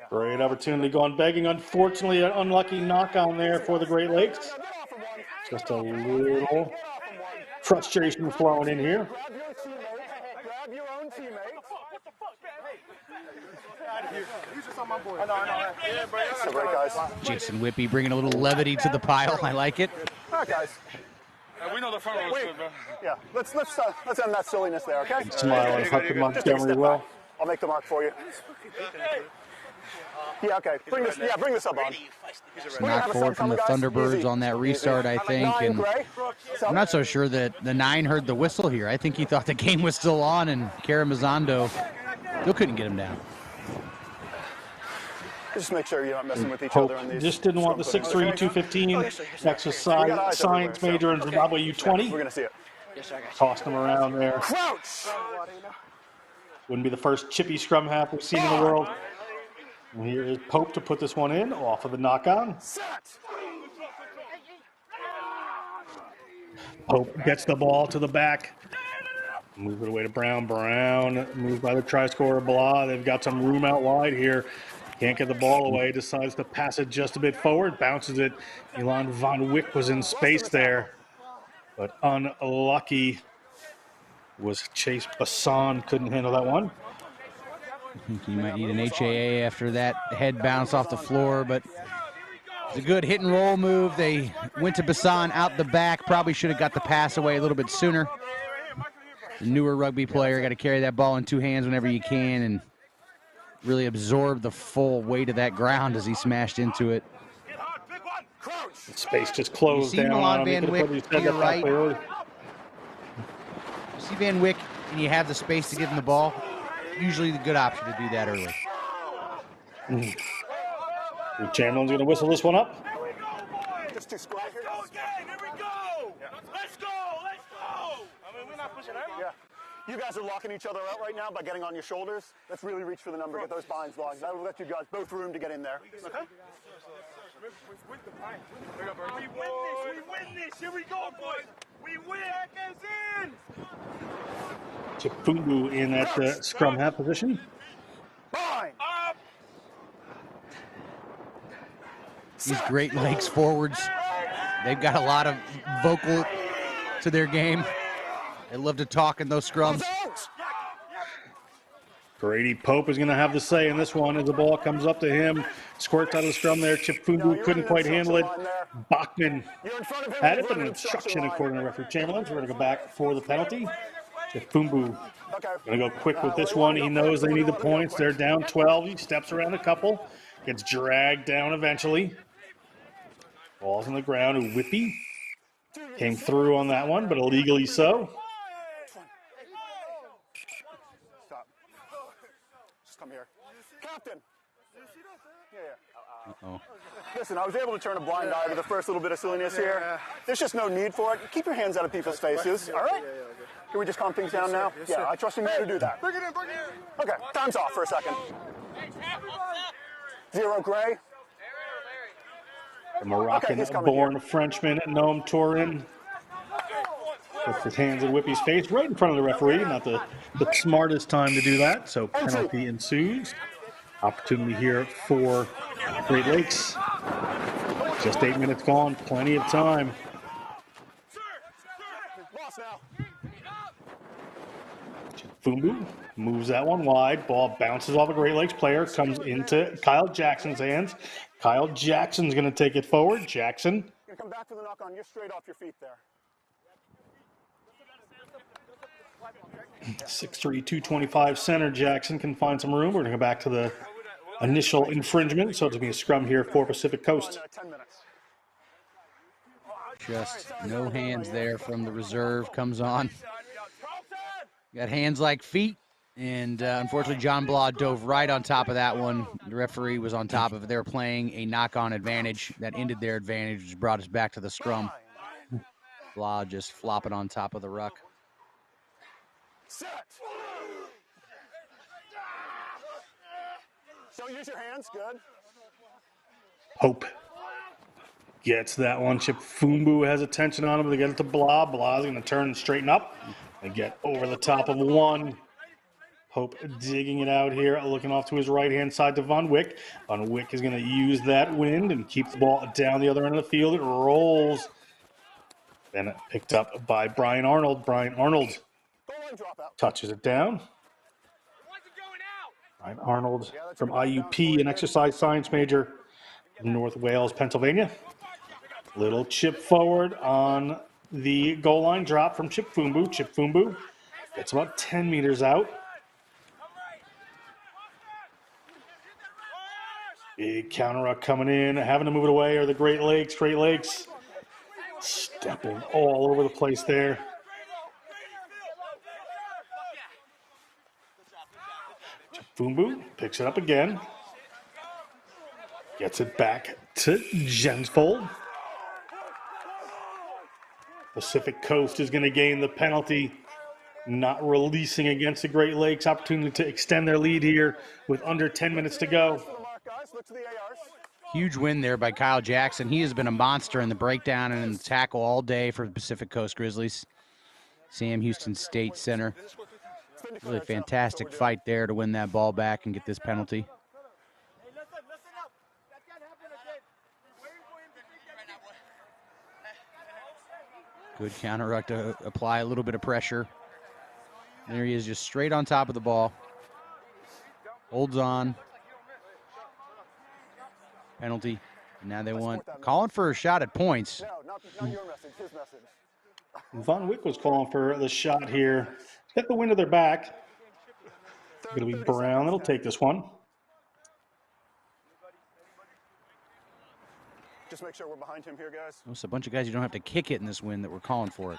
Great opportunity going begging. Unfortunately, an unlucky knock on there for the Great Lakes. Just a little frustration flowing in here. Grab your own teammate. So great, guys. Jason Whippy bringing a little levity to the pile. I like it. All right, guys. We know the front row is good, bro. Yeah, let's end that silliness there, okay? Smile and huck them Just take a Montgomery step well. back. I'll make the mark for you. Yeah, okay. Bring the sub on. Knock forward from the Thunderbirds on that restart, I think. And I'm not so sure that the 9 heard the whistle here. I think he thought the game was still on, and Karamazando still couldn't get him down. Just make sure you're not messing with each other on these. Just didn't want the 6'3", 215 exercise science major in Zimbabwe U20. We're going to see it. Tossed him around there. Crouch! Wouldn't be the first chippy scrum half we've seen in the world. And here is Pope to put this one in off of the knock-on. Pope gets the ball to the back. Move it away to Brown. Brown moved by the try scorer Blah. They've got some room out wide here. Can't get the ball away. Decides to pass it just a bit forward. Bounces it. Elon Von Wick was in space there. But unlucky was Chase Bassan. Couldn't handle that one. I think you might need an HAA after that head bounce off the floor, but it's a good hit and roll move. They went to Bassan out the back. Probably should have got the pass away a little bit sooner. The newer rugby player, got to carry that ball in 2 hands whenever you can and really absorb the full weight of that ground as he smashed into it. The space just closed down Milan on him. Van Wyck to your right. You see Van Wyck and you have the space to give him the ball, usually the good option to do that early. Chamberlain's going to whistle this one up. Just too square here. Here we go! Let's go! Let's go! I mean, we're not pushing out. Yeah. You guys are locking each other out right now by getting on your shoulders. Let's really reach for the number, get those binds long. That will let you guys both room to get in there. Okay? We win this! Here we go, boys! We win! Seconds in! Chifungu in at the scrum half position. Bind! These Great Lakes forwards, they've got a lot of vocal to their game. They love to talk in those scrums. Grady Pope is going to have the say in this one as the ball comes up to him. Squirts out of the scrum there. Chifungu couldn't quite handle it. Bachman had it, but an obstruction according to referee Chamberlain. We're going to go back for the penalty. Chifungu Gonna go quick with this one. He knows they need the points. They're down 12. He steps around a couple, gets dragged down eventually. Ball's on the ground. Whippy came through on that one, but illegally so. Stop. Just come here. Captain! Uh-oh. Listen, I was able to turn a blind eye to the first little bit of silliness here. There's just no need for it. Keep your hands out of people's faces, all right? Can we just calm things down now? Yeah, I trust in you to do that. Bring it in, bring it in. Okay, time's off for a second. 0 gray. The Moroccan-born Frenchman, Noam Tourin, puts his hands in Whippy's face right in front of the referee. Not the smartest time to do that, so penalty ensues. Opportunity here for Great Lakes. Just 8 minutes gone, plenty of time. Fumbu moves that one wide. Ball bounces off a Great Lakes player, comes into Kyle Jackson's hands. Kyle Jackson's going to take it forward. Jackson. You're going to come back for the knock on. You're straight off your feet there. 6'3", 225 center Jackson can find some room. We're going to go back to the initial infringement, so it's going to be a scrum here for Pacific Coast. Just no hands there from the reserve. Comes on. Got hands like feet. And unfortunately, John Blah dove right on top of that one. The referee was on top of it. They were playing a knock-on advantage that ended their advantage, which brought us back to the scrum. Blah just flopping on top of the ruck. Set. Don't use your hands. Good. Hope gets that one. Chip Fumbu has attention on him. They get it to Blah. Blah's going to turn and straighten up and get over the top of one. Hope digging it out here, looking off to his right-hand side to Von Wick. Von Wick is going to use that wind and keep the ball down the other end of the field. It rolls. Then picked up by Brian Arnold. Brian Arnold touches it down. Brian Arnold from IUP, an exercise science major in North Wales, Pennsylvania. Little chip forward on the goal line drop from Chip Fumbu. Chip Fumbu gets about 10 meters out. Big counter ruck coming in, having to move it away are the Great Lakes. Great Lakes stepping all over the place there. Fumbu picks it up again. Gets it back to Jensfold. Pacific Coast is going to gain the penalty. Not releasing against the Great Lakes. Opportunity to extend their lead here with under 10 minutes to go. Huge win there by Kyle Jackson. He has been a monster in the breakdown and in the tackle all day for the Pacific Coast Grizzlies. Sam Houston State Center. Really a fantastic fight there to win that ball back and get this penalty. Good counter ruck to apply a little bit of pressure. There he is, just straight on top of the ball. Holds on. Penalty. And now they want calling for a shot at points. Not your message, his message. Von Wick was calling for the shot here. Get the wind of their back. It's going to be Brown that'll take this one. Just make sure we're behind him here, guys. It's a bunch of guys you don't have to kick it in this wind that we're calling for it.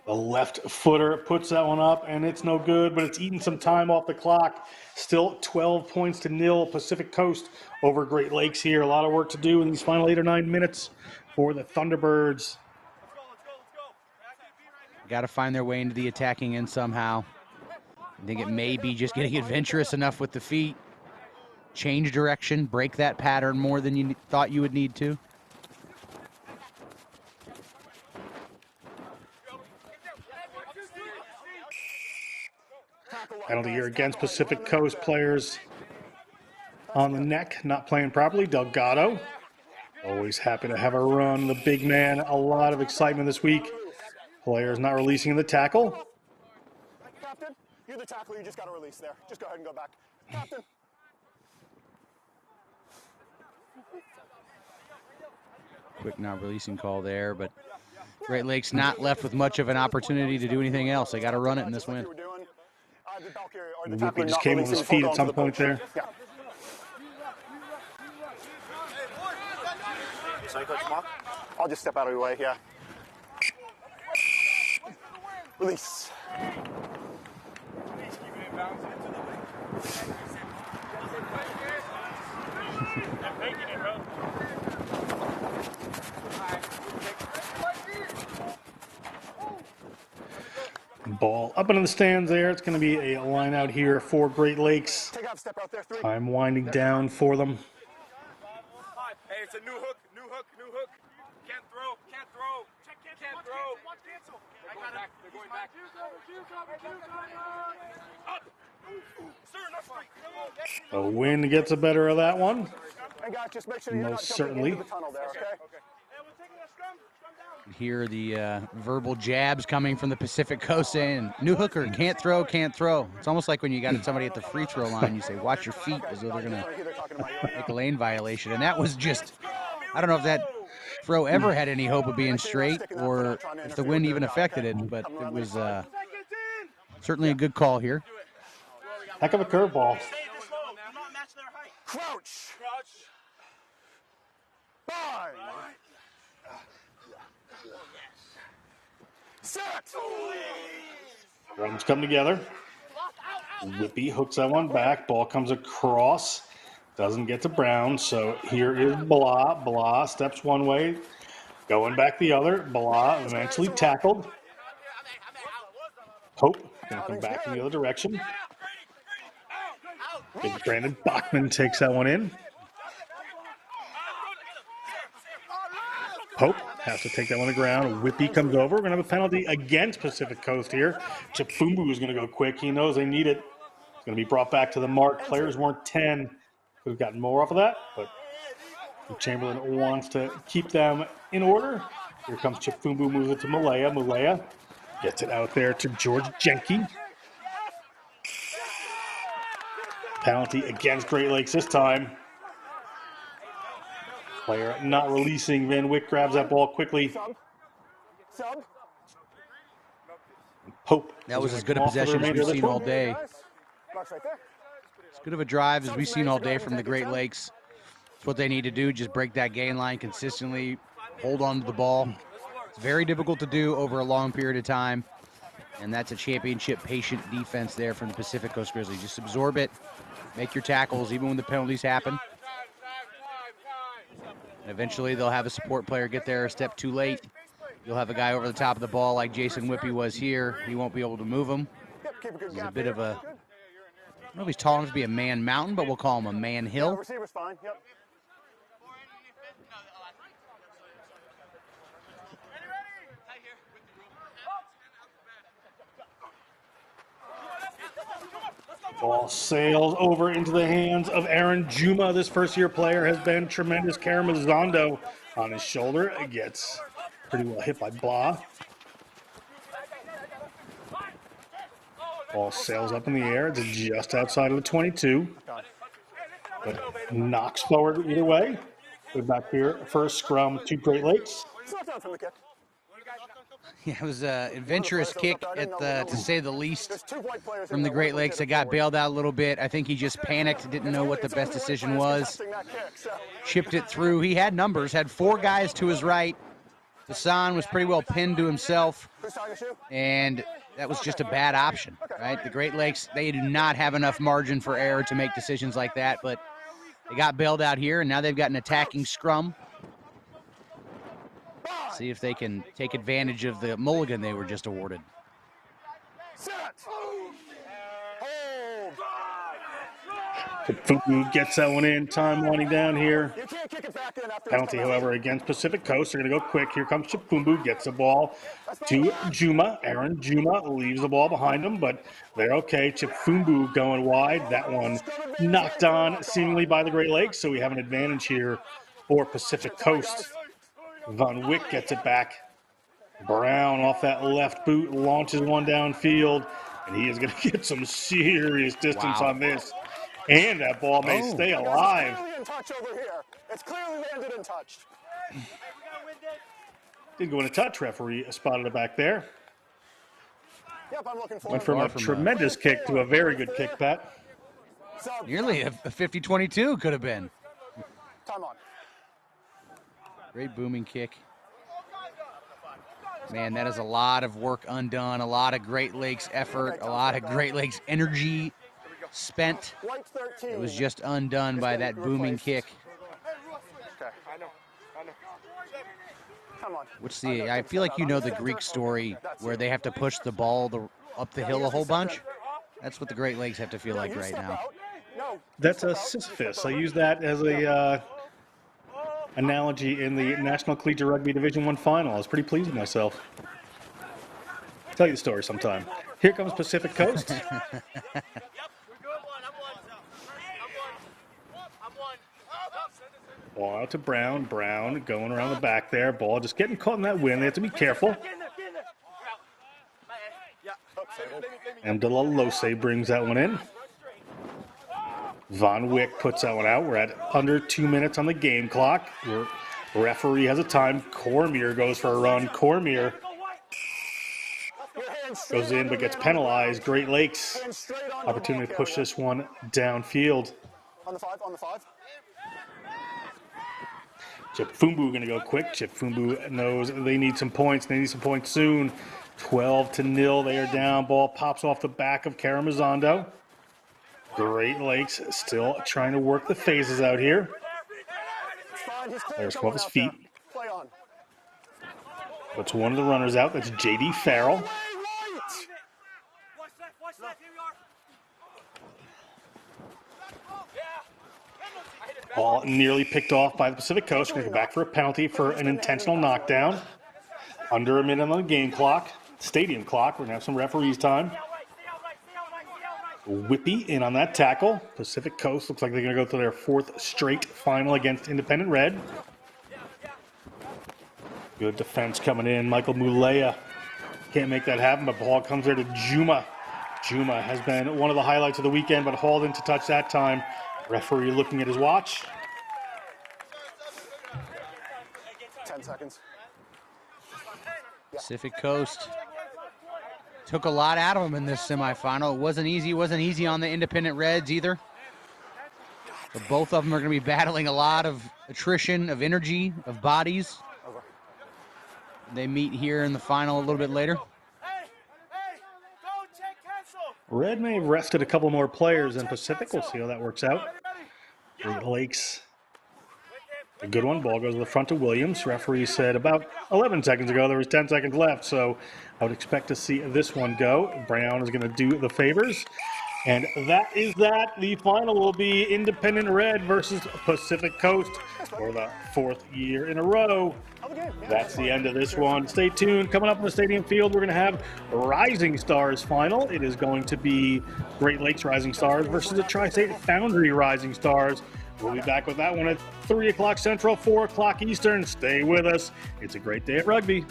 The left footer puts that one up, and it's no good, but it's eating some time off the clock. Still 12 points to nil. Pacific Coast over Great Lakes here. A lot of work to do in these final 8 or 9 minutes for the Thunderbirds. Got to find their way into the attacking end somehow. I think it may be just getting adventurous enough with the feet. Change direction, break that pattern more than you thought you would need to. Penalty here against Pacific Coast players on the neck, not playing properly. Delgado, always happy to have a run. The big man, a lot of excitement this week. Players not releasing the tackle. Captain, you're the tackler. You just got to release there. Just go ahead and go back. Captain. Quick not releasing call there, but Great Lakes not left with much of an opportunity to do anything else. They got to run it in this win. Whippy just came on his feet at some point there. I'll just step out of your way, yeah. Release. Ball up into the stands there. It's going to be a line out here for Great Lakes. Time winding down for them. Hey, it's a new hook, new hook, new hook. Can't throw, can't throw. Can't throw. They're going back, they're going back. Up. Sir, enough straight. A wind gets the better of that one. Hey guys, just make sure you're Most not certainly. into the tunnel there, okay? Hear the verbal jabs coming from the Pacific Coast saying, new hooker, can't throw, can't throw. It's almost like when you got somebody at the free throw line, you say, watch your feet, as though they're going to make a lane violation. And that was just, I don't know if that throw ever had any hope of being straight or if the wind even affected it, but it was certainly a good call here. Heck of a curveball. Crouch. Bind. Set. Runs come together. Whippy hooks that one back. Ball comes across. Doesn't get to Brown. So here is Blah. Blah steps one way. Going back the other. Blah eventually tackled. Hope going to come back in the other direction. Big Brandon Bachman takes that one in. Pope has to take that one to the ground. Whippy comes over. We're going to have a penalty against Pacific Coast here. Chipfumbu is going to go quick. He knows they need it. It's going to be brought back to the mark. Players weren't 10. Could have gotten more off of that, but Chamberlain wants to keep them in order. Here comes Chipfumbu, moves it to Malaya. Malaya gets it out there to George Jenke. Penalty against Great Lakes this time. Player not releasing. Van Wyck grabs that ball quickly. Sub. Pope. That was as good a possession as we've seen all day. As good of a drive as we've seen all day from the Great Lakes. It's what they need to do. Just break that gain line consistently. Hold on to the ball. It's very difficult to do over a long period of time. And that's a championship patient defense there from the Pacific Coast Grizzlies. Just absorb it. Make your tackles even when the penalties happen. And eventually they'll have a support player get there a step too late. You'll have a guy over the top of the ball like Jason Whippy was here. He won't be able to move him. He's a bit of a, I don't know if he's tall enough to be a man mountain, but we'll call him a man hill. Receiver's fine. Yep. Ball sails over into the hands of Aaron Juma. This first-year player has been tremendous. Karamazando on his shoulder. It gets pretty well hit by Blah. Ball sails up in the air. It's just outside of the 22. But knocks forward either way. We're back here. First scrum to Great Lakes. Yeah, it was an adventurous kick, to say the least, from the Great Lakes. It got bailed out a little bit. I think he just panicked, didn't know what the best decision was. Chipped it through. He had numbers, had 4 guys to his right. Hassan was pretty well pinned to himself, and that was just a bad option, right? The Great Lakes, they do not have enough margin for error to make decisions like that, but they got bailed out here, and now they've got an attacking scrum. See if they can take advantage of the mulligan they were just awarded. Fuku gets that one in. Time winding down here. Penalty, however, against Pacific Coast. They're going to go quick. Here comes Chipfumbu. Gets the ball to Juma. Aaron Juma leaves the ball behind him, but they're okay. Chipfumbu going wide. That one knocked on seemingly by the Great Lakes, so we have an advantage here for Pacific Coast. Van Wyck gets it back. Brown off that left boot launches one downfield, and he is going to get some serious distance on this. And that ball may stay alive. It's clearly in touch over here. It's clearly landed and touched. Didn't go in a touch. Referee spotted it back there. Yep, I'm looking for Went from a tremendous kick to a very good kick, Pat. Nearly a 50-22 could have been. Time on. Great booming kick. Man, that is a lot of work undone, a lot of Great Lakes effort, a lot of Great Lakes energy spent. It was just undone by that booming kick. Okay. I know. Come on. Which I feel like you know the Greek story where they have to push the ball up the hill a whole bunch. That's what the Great Lakes have to feel like right now. That's a Sisyphus. I use that as a analogy in the National Collegiate Rugby Division I final. I was pretty pleased with myself. I'll tell you the story sometime. Here comes Pacific Coast. Ball out to Brown. Brown going around the back there. Ball just getting caught in that wind. They have to be careful. Amdalalose brings that one in. Von Wick puts that one out. We're at under 2 minutes on the game clock. Referee has a time. Cormier goes for a run. Cormier goes in but gets penalized. Great Lakes opportunity to push this one downfield. On the 5, on the 5. Chipfumbu going to go quick. Chipfumbu knows they need some points. They need some points soon. 12-0. They are down. Ball pops off the back of Karamazando. Great Lakes still trying to work the phases out here. There's off his feet. Puts one of the runners out. That's J.D. Farrell. Ball nearly picked off by the Pacific Coast. We're going to go back for a penalty for an intentional knockdown. Under a minute on the game clock. Stadium clock. We're going to have some referees time. Whippy in on that tackle. Pacific Coast looks like they're going to go to their 4th straight final against Independent Red. Good defense coming in. Michael Mulea can't make that happen, but ball comes there to Juma. Juma has been one of the highlights of the weekend, but hauled into touch that time. Referee looking at his watch. 10 seconds. Pacific Coast took a lot out of them in this semifinal. It wasn't easy on the Independent Reds either. But both of them are going to be battling a lot of attrition, of energy, of bodies. They meet here in the final a little bit later. Red may have rested a couple more players than Pacific. We'll see how that works out. Great Lakes. A good one. Ball goes to the front to Williams. Referee said about 11 seconds ago there was 10 seconds left, so I would expect to see this one go. Brown is going to do the favors. And that is that. The final will be Independent Red versus Pacific Coast for the 4th year in a row. That's the end of this one. Stay tuned. Coming up in the stadium field, we're going to have Rising Stars final. It is going to be Great Lakes Rising Stars versus the Tri-State Foundry Rising Stars. We'll be back with that one at 3 o'clock Central, 4 o'clock Eastern. Stay with us. It's a great day at rugby.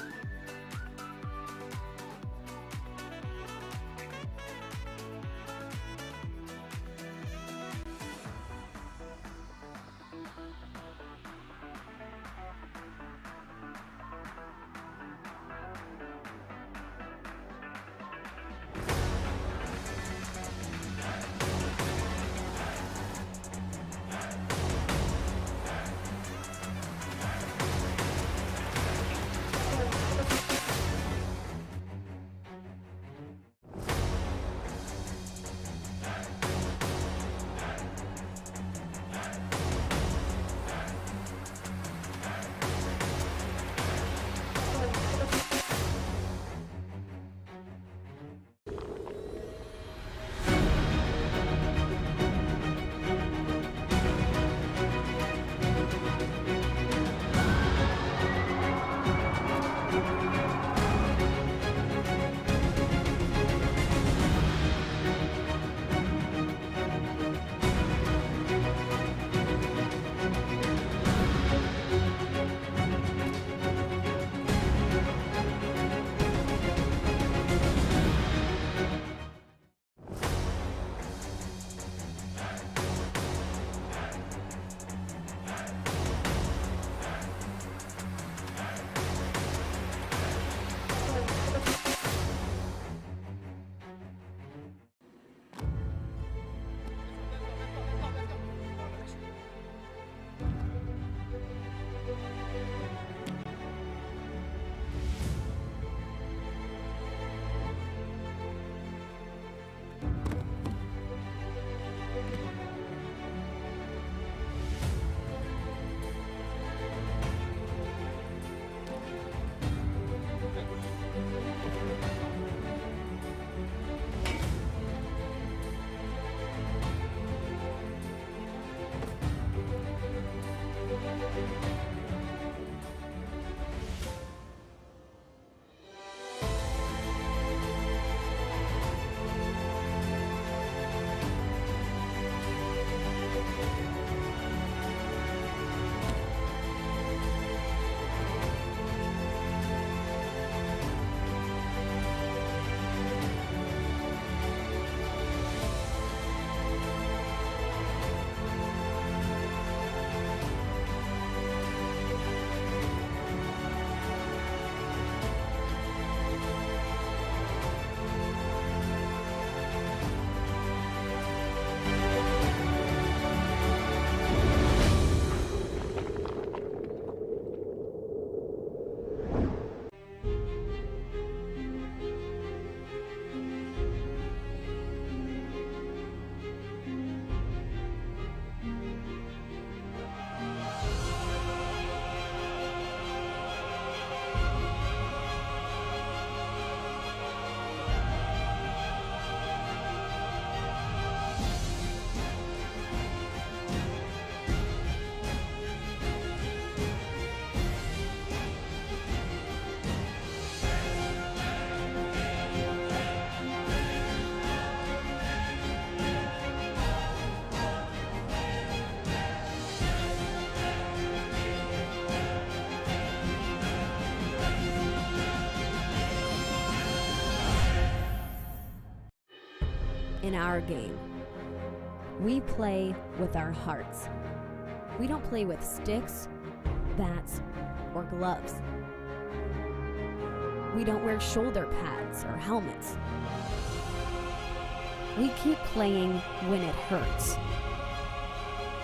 In our game, we play with our hearts. We don't play with sticks, bats, or gloves. We don't wear shoulder pads or helmets. We keep playing when it hurts,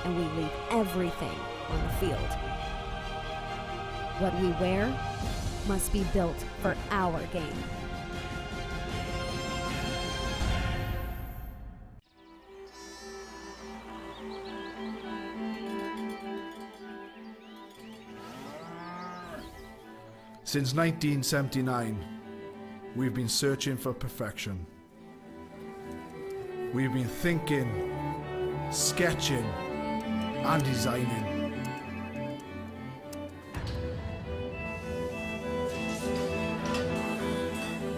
and we leave everything on the field. What we wear must be built for our game. Since 1979, we've been searching for perfection. We've been thinking, sketching, and designing.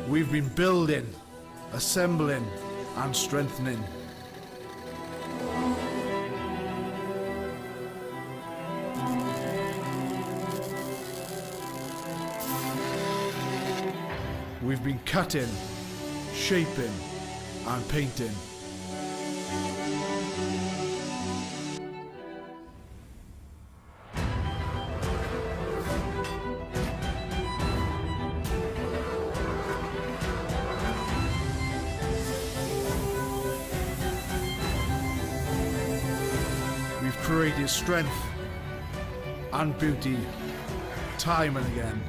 We've been building, assembling, and strengthening. We've been cutting, shaping, and painting. We've created strength and beauty time and again.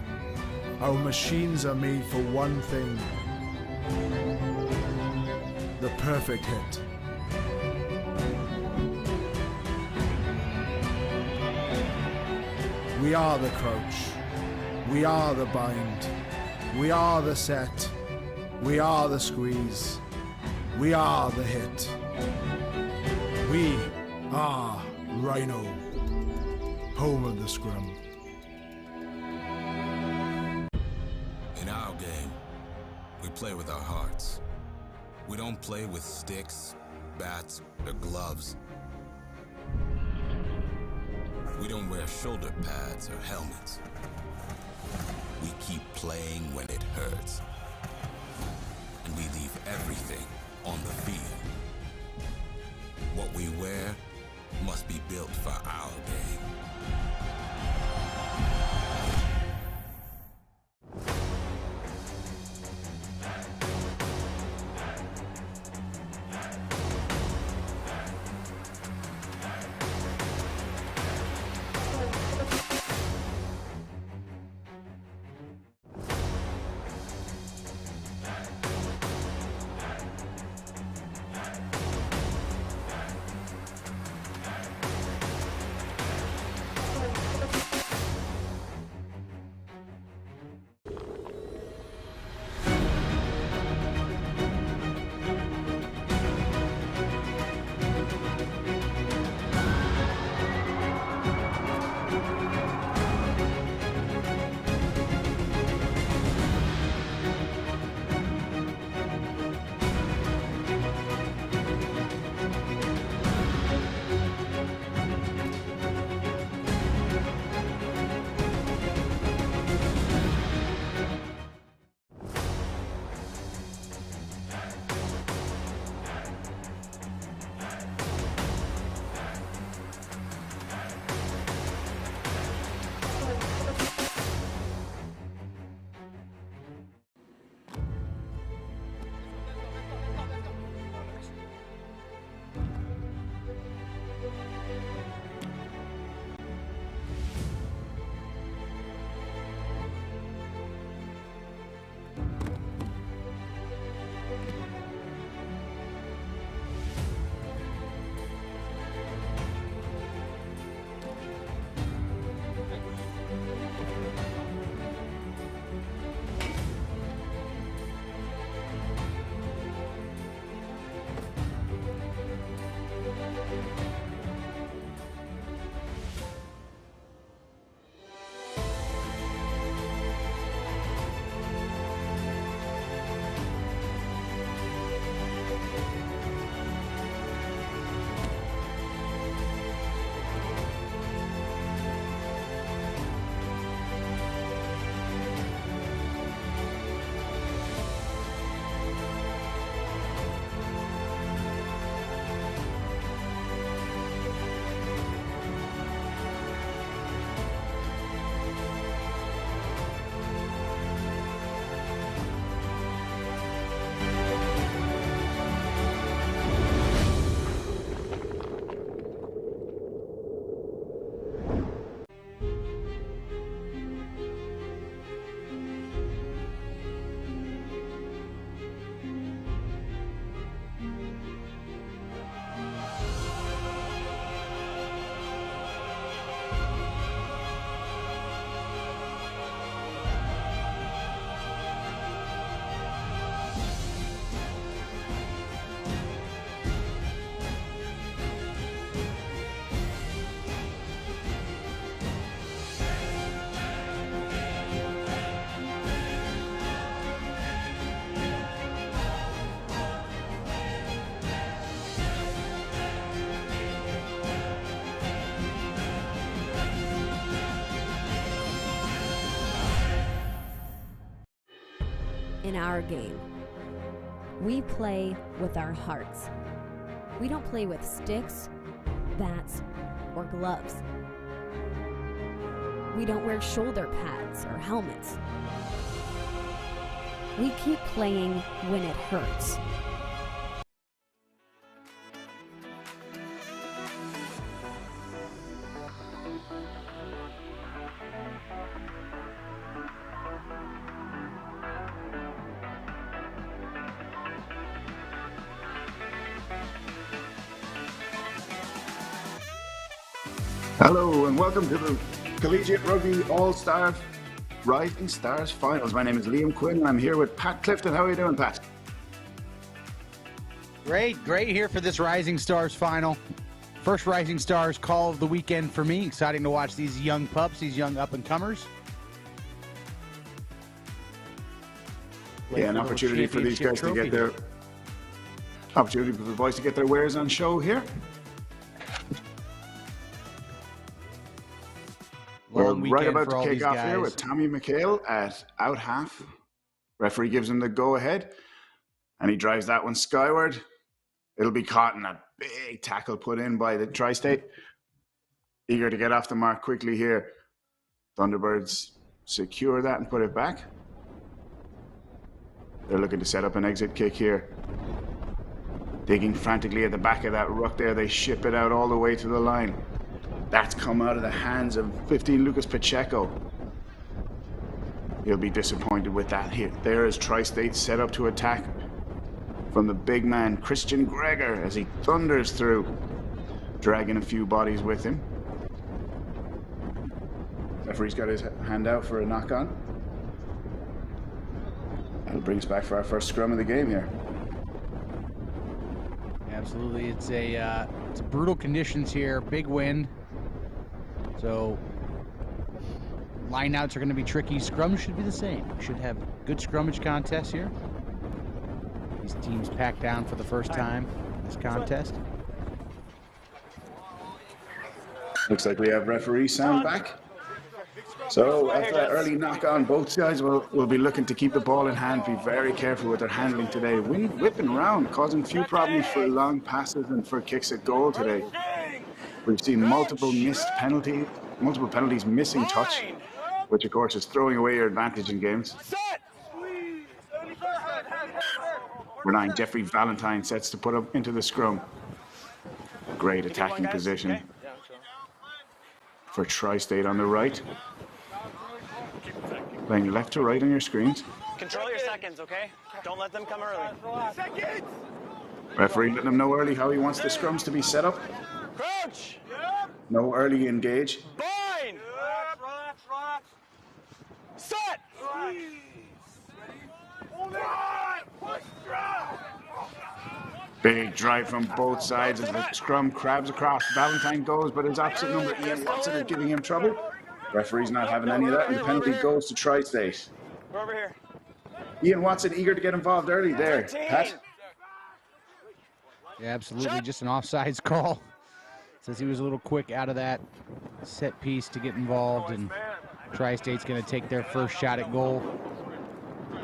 Our machines are made for one thing: the perfect hit. We are the crouch. We are the bind. We are the set. We are the squeeze. We are the hit. We are Rhino, home of the scrum. In our game, we play with our hearts. We don't play with sticks, bats, or gloves. We don't wear shoulder pads or helmets. We keep playing when it hurts. And we leave everything on the field. What we wear must be built for our game. in our game. We play with our hearts. We don't play with sticks, bats, or gloves. We don't wear shoulder pads or helmets. We keep playing when it hurts. Hello and welcome to the Collegiate Rugby All-Star Rising Stars Finals. My name is Liam Quinn and I'm here with Pat Clifton. How are you doing, Pat? Great here for this Rising Stars final. First Rising Stars call of the weekend for me. Exciting to watch these young pups, these young up-and-comers. Yeah, an opportunity for these guys to get their opportunity for the boys to get their wares on show here. We're right about to kick off here with Tommy McHale at out half. Referee gives him the go-ahead, and he drives that one skyward. It'll be caught in a big tackle put in by the Tri-State. Eager to get off the mark quickly here. Thunderbirds secure that and put it back. They're looking to set up an exit kick here. Digging frantically at the back of that ruck there, they ship it out all the way to the line. That's come out of the hands of 15 Lucas Pacheco. He'll be disappointed with that here. There is Tri-State set up to attack from the big man, Christian Gregor, as he thunders through, dragging a few bodies with him. Referee's got his hand out for a knock-on. That'll bring us back for our first scrum of the game here. Absolutely, it's brutal conditions here, big wind. So lineouts are going to be tricky. Scrums should be the same. We should have good scrummage contests here. These teams packed down for the first time in this contest. Looks like we have referee sound back. So after that early knock on, both sides will be looking to keep the ball in hand, be very careful with their handling today. Wind whipping around, causing few problems for long passes and for kicks at goal today. We've seen multiple penalties missing touch, which of course is throwing away your advantage in games. Number 9, Jeffrey Valentine sets to put up into the scrum. Great attacking position for Tri-State on the right. Playing left to right on your screens. Control your seconds, okay? Don't let them come early. Seconds! Referee letting them know early how he wants the scrums to be set up. Crouch! No early engage. Bind! Relax. Set! Big drive from both sides as the scrum crabs across. Valentine goes, but his opposite number, Ian Watson, is giving him trouble. Referee's not having any of that, and the penalty goes to Tri-State. We're over here. Ian Watson eager to get involved early there. Pat? Yeah, absolutely. Just an offsides call. Says he was a little quick out of that set piece to get involved, and Tri-State's going to take their first shot at goal.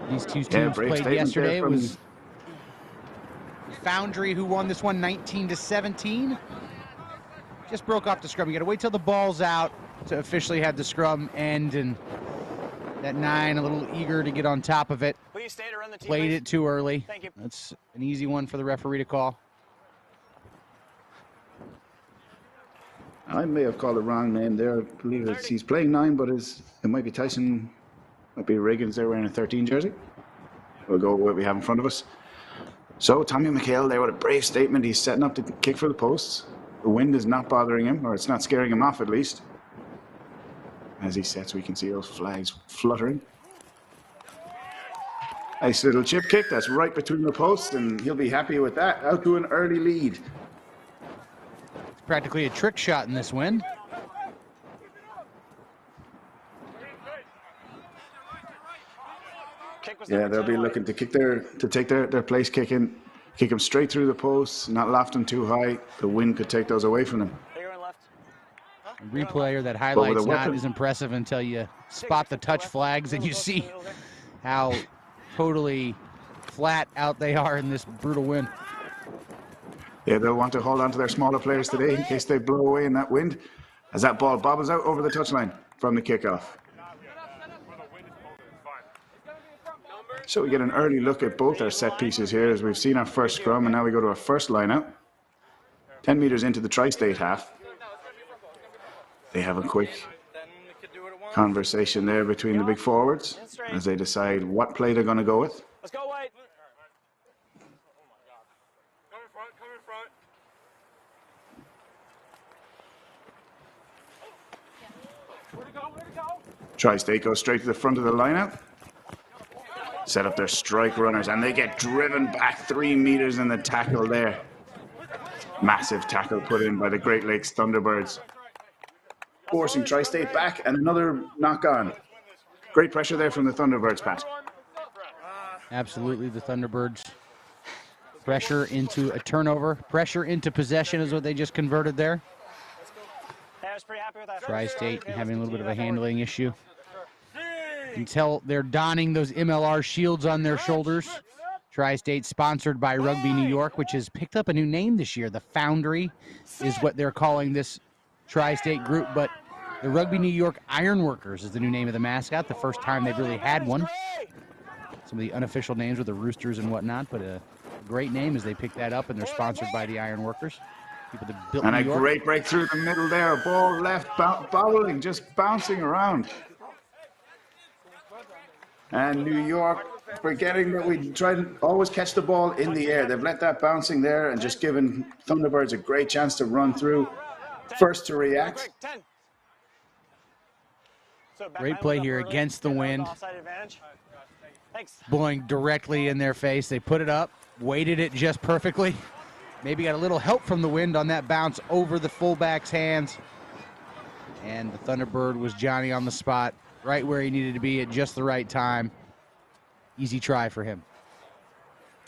These two teams played yesterday. It was Foundry who won this one 19-17. Just broke off the scrum. You got to wait till the ball's out to officially have the scrum end, and that 9 a little eager to get on top of it. Please stay to run the team, Played it too early. Thank you. That's an easy one for the referee to call. I may have called the wrong name there. I believe he's playing 9, but it might be Tyson, might be Riggins there wearing a 13 jersey. We'll go with what we have in front of us. So Tommy McHale there with a brave statement. He's setting up to kick for the posts. The wind is not bothering him, or it's not scaring him off at least. As he sets, we can see those flags fluttering. Nice little chip kick. That's right between the posts, and he'll be happy with that. Out to an early lead. It's practically a trick shot in this wind. Yeah, they'll be looking to take their place kick in, kick them straight through the posts, not loft them too high. The wind could take those away from them. A replayer that highlights not as impressive until you spot the touch flags and you see how totally flat out they are in this brutal wind. Yeah, they'll want to hold on to their smaller players today in case they blow away in that wind, as that ball bobbles out over the touchline from the kickoff. So we get an early look at both our set pieces here, as we've seen our first scrum, and now we go to our first lineout. 10 meters into the tri-state half. They have a quick conversation there between the big forwards as they decide what play they're going to go with. Let's go, White. Tri-State goes straight to the front of the lineout. Set up their strike runners, and they get driven back 3 meters in the tackle there. Massive tackle put in by the Great Lakes Thunderbirds. Forcing Tri-State back, and another knock on. Great pressure there from the Thunderbirds, Pat. Absolutely, the Thunderbirds. Pressure into a turnover. Pressure into possession is what they just converted there. I was pretty happy with that. Tri-State having a little bit of a handling issue. You can tell they're donning those MLR shields on their shoulders. Tri-State sponsored by Rugby New York, which has picked up a new name this year. The Foundry is what they're calling this Tri-State group, but the Rugby New York Ironworkers is the new name of the mascot, the first time they've really had one. Some of the unofficial names with the Roosters and whatnot, but a great name as they pick that up, and they're sponsored by the Ironworkers. People that built And New a York. great break through the middle there. Ball left, bowling, just bouncing around. And New York, forgetting that we try to always catch the ball in the air. They've let that bouncing there and just given Thunderbirds a great chance to run through. First to react. Great play here against the wind. Blowing directly in their face. They put it up, weighted it just perfectly. Maybe got a little help from the wind on that bounce over the fullback's hands. And the Thunderbird was Johnny on the spot, right where he needed to be at just the right time. Easy try for him.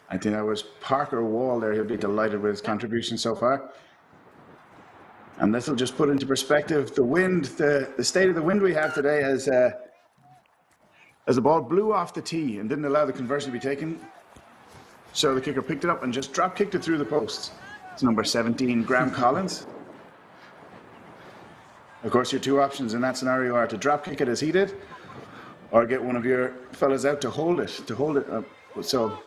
I think that was Parker Wall there. He'll be delighted with his contribution so far. And this will just put into perspective the wind, the state of the wind we have today as the ball blew off the tee and didn't allow the conversion to be taken. So the kicker picked it up and just drop kicked it through the posts. It's number 17, Graham Collins. Of course, your two options in that scenario are to drop kick it as he did, or get one of your fellas out to hold it. So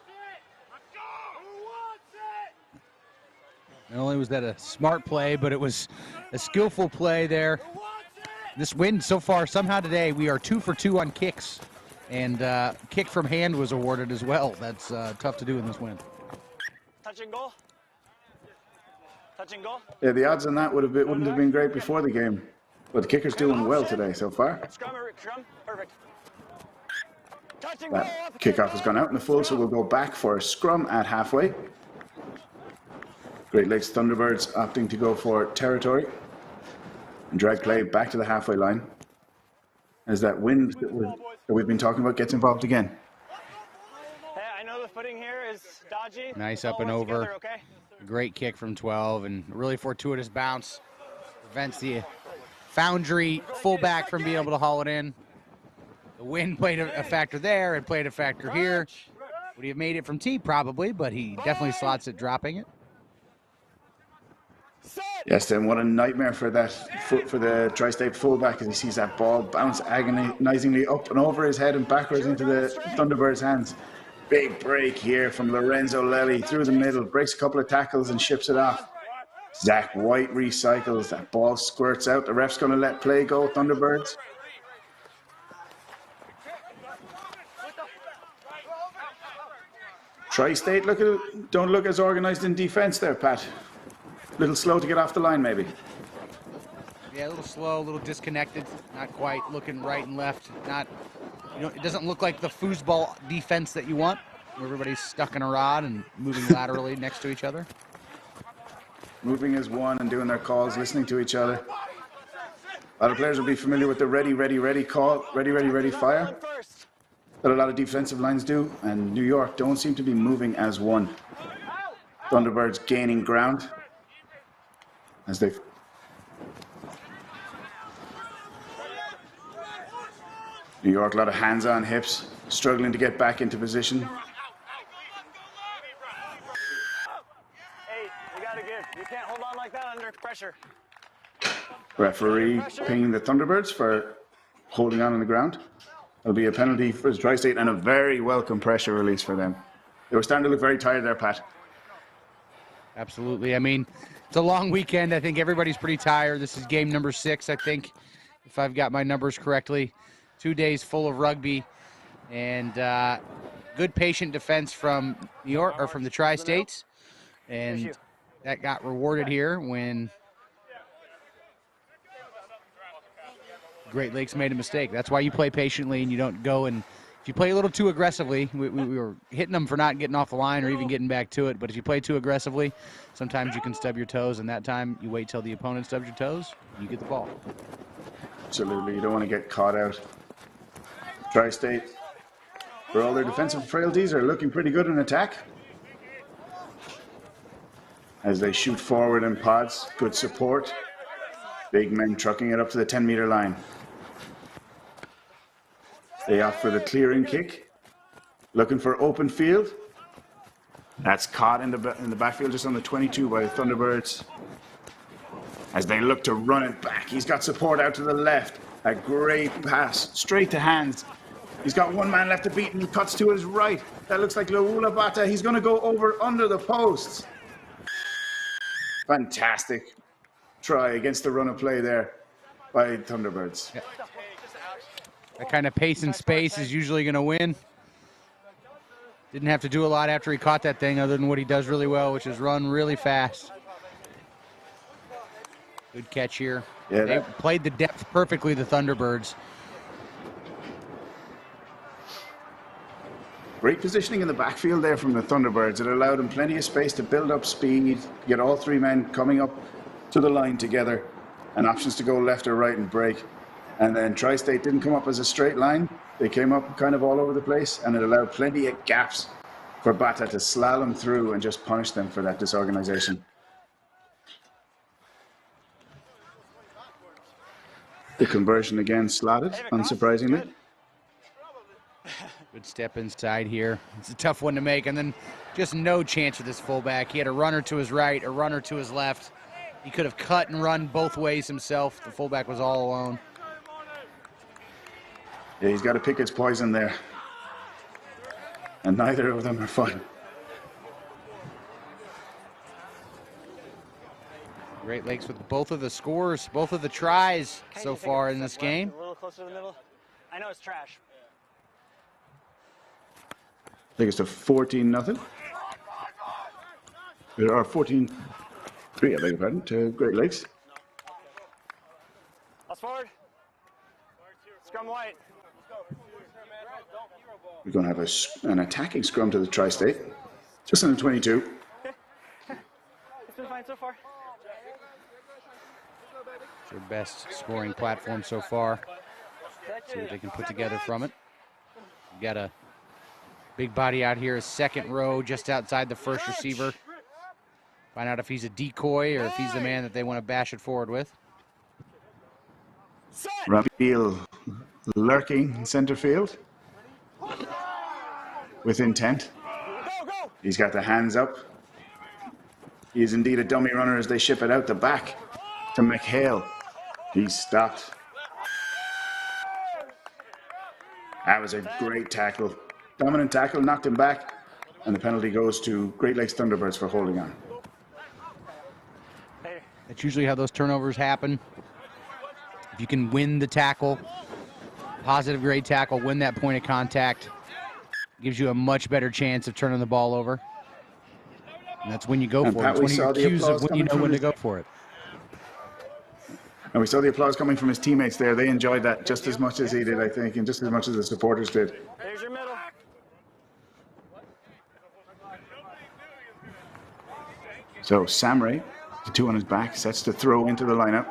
not only was that a smart play, but it was a skillful play there. This wind so far, somehow today, we are 2 for 2 on kicks. And kick from hand was awarded as well. That's tough to do in this wind. Touch and goal. Touch and goal. yeah, the odds on that wouldn't have been great before the game. But the kicker's doing well today so far. Scrum, perfect. Touch and goal. That kickoff has gone out in the full, so we'll go back for a scrum at halfway. Great Lakes Thunderbirds opting to go for territory and drag play back to the halfway line as that wind that we've been talking about gets involved again. Hey, I know the footing here is dodgy. Nice up and over. Together, okay? Great kick from 12 and a really fortuitous bounce. Prevents the Foundry fullback from being able to haul it in. The wind played a factor there and played a factor here. Would he have made it from tee? Probably, but he definitely slots it dropping it. Yes, then what a nightmare for that for the Tri-State fullback as he sees that ball bounce agonizingly up and over his head and backwards into the Thunderbirds' hands. Big break here from Lorenzo Lelli through the middle, breaks a couple of tackles and ships it off. Zach White recycles, that ball squirts out. The ref's going to let play go, Thunderbirds. Tri-State don't look as organized in defense there, Pat. A little slow to get off the line, maybe. Yeah, a little slow, a little disconnected, not quite looking right and left. It doesn't look like the foosball defense that you want, where everybody's stuck in a rod and moving laterally next to each other. Moving as one and doing their calls, listening to each other. A lot of players will be familiar with the ready, ready, ready call, ready, ready, ready, fire. That a lot of defensive lines do, and New York don't seem to be moving as one. Thunderbirds gaining ground as they New York, a lot of hands on hips. struggling to get back into position. Hey, you gotta give. You can't hold on like that under pressure. Referee pinging the Thunderbirds for holding on the ground. There'll be a penalty for the Tri-State and a very welcome pressure release for them. They were starting to look very tired there, Pat. Absolutely. I mean, it's a long weekend. I think everybody's pretty tired. This is game number 6, I think, if I've got my numbers correctly. 2 days full of rugby and good patient defense from New York or from the Tri-States. And that got rewarded here when Great Lakes made a mistake. That's why you play patiently and you don't go and if you play a little too aggressively, we were hitting them for not getting off the line or even getting back to it, but if you play too aggressively, sometimes you can stub your toes, and that time you wait till the opponent stubs your toes, you get the ball. Absolutely, you don't want to get caught out. Tri-State, for all their defensive frailties, are looking pretty good in attack. As they shoot forward in pods, good support. Big men trucking it up to the 10-meter line. They opt for the clearing kick. Looking for open field. That's caught in the backfield just on the 22 by the Thunderbirds. As they look to run it back. He's got support out to the left. A great pass, straight to hands. He's got one man left to beat and he cuts to his right. That looks like Laula Bata. He's going to go over under the posts. Fantastic try against the run of play there by Thunderbirds. Yeah. That kind of pace and space is usually going to win. Didn't have to do a lot after he caught that thing other than what he does really well, which is run really fast. Good catch here. Yeah, they played the depth perfectly, the Thunderbirds. Great positioning in the backfield there from the Thunderbirds. It allowed them plenty of space to build up speed, get all 3 men coming up to the line together, and options to go left or right and break. And then Tri-State didn't come up as a straight line. They came up kind of all over the place, and it allowed plenty of gaps for Bata to slalom through and just punish them for that disorganization. The conversion again slotted, unsurprisingly. Good step inside here. It's a tough one to make, and then just no chance with this fullback. He had a runner to his right, a runner to his left. He could have cut and run both ways himself. The fullback was all alone. Yeah, he's got to pick his poison there. And neither of them are fun. Great Lakes with both of the scores, both of the tries so far in this game. A little closer to the middle. I know it's trash. I think it's to 14-0. There are 14-3, I beg your pardon, to Great Lakes. Pass forward. Scrum white. We're going to have an attacking scrum to the Tri-State. Just on the 22. It's been fine so far. It's their best scoring platform so far. See what they can put together from it. You got a big body out here, a second row just outside the first receiver. Find out if he's a decoy or if he's the man that they want to bash it forward with. Rabiel lurking in center field with intent. He's got the hands up. He is indeed a dummy runner as they ship it out the back to McHale. He's stopped. That was a great tackle. Dominant tackle, knocked him back, and the penalty goes to Great Lakes Thunderbirds for holding on. That's usually how those turnovers happen. If you can win the tackle, positive grade tackle, win that point of contact, gives you a much better chance of turning the ball over. And that's when you go for it. It's one of your cues of when you know when to go for it. And we saw the applause coming from his teammates there. They enjoyed that just as much as he did, I think, and just as much as the supporters did. There's your middle. So Samray, the 2 on his back, sets to throw into the lineup.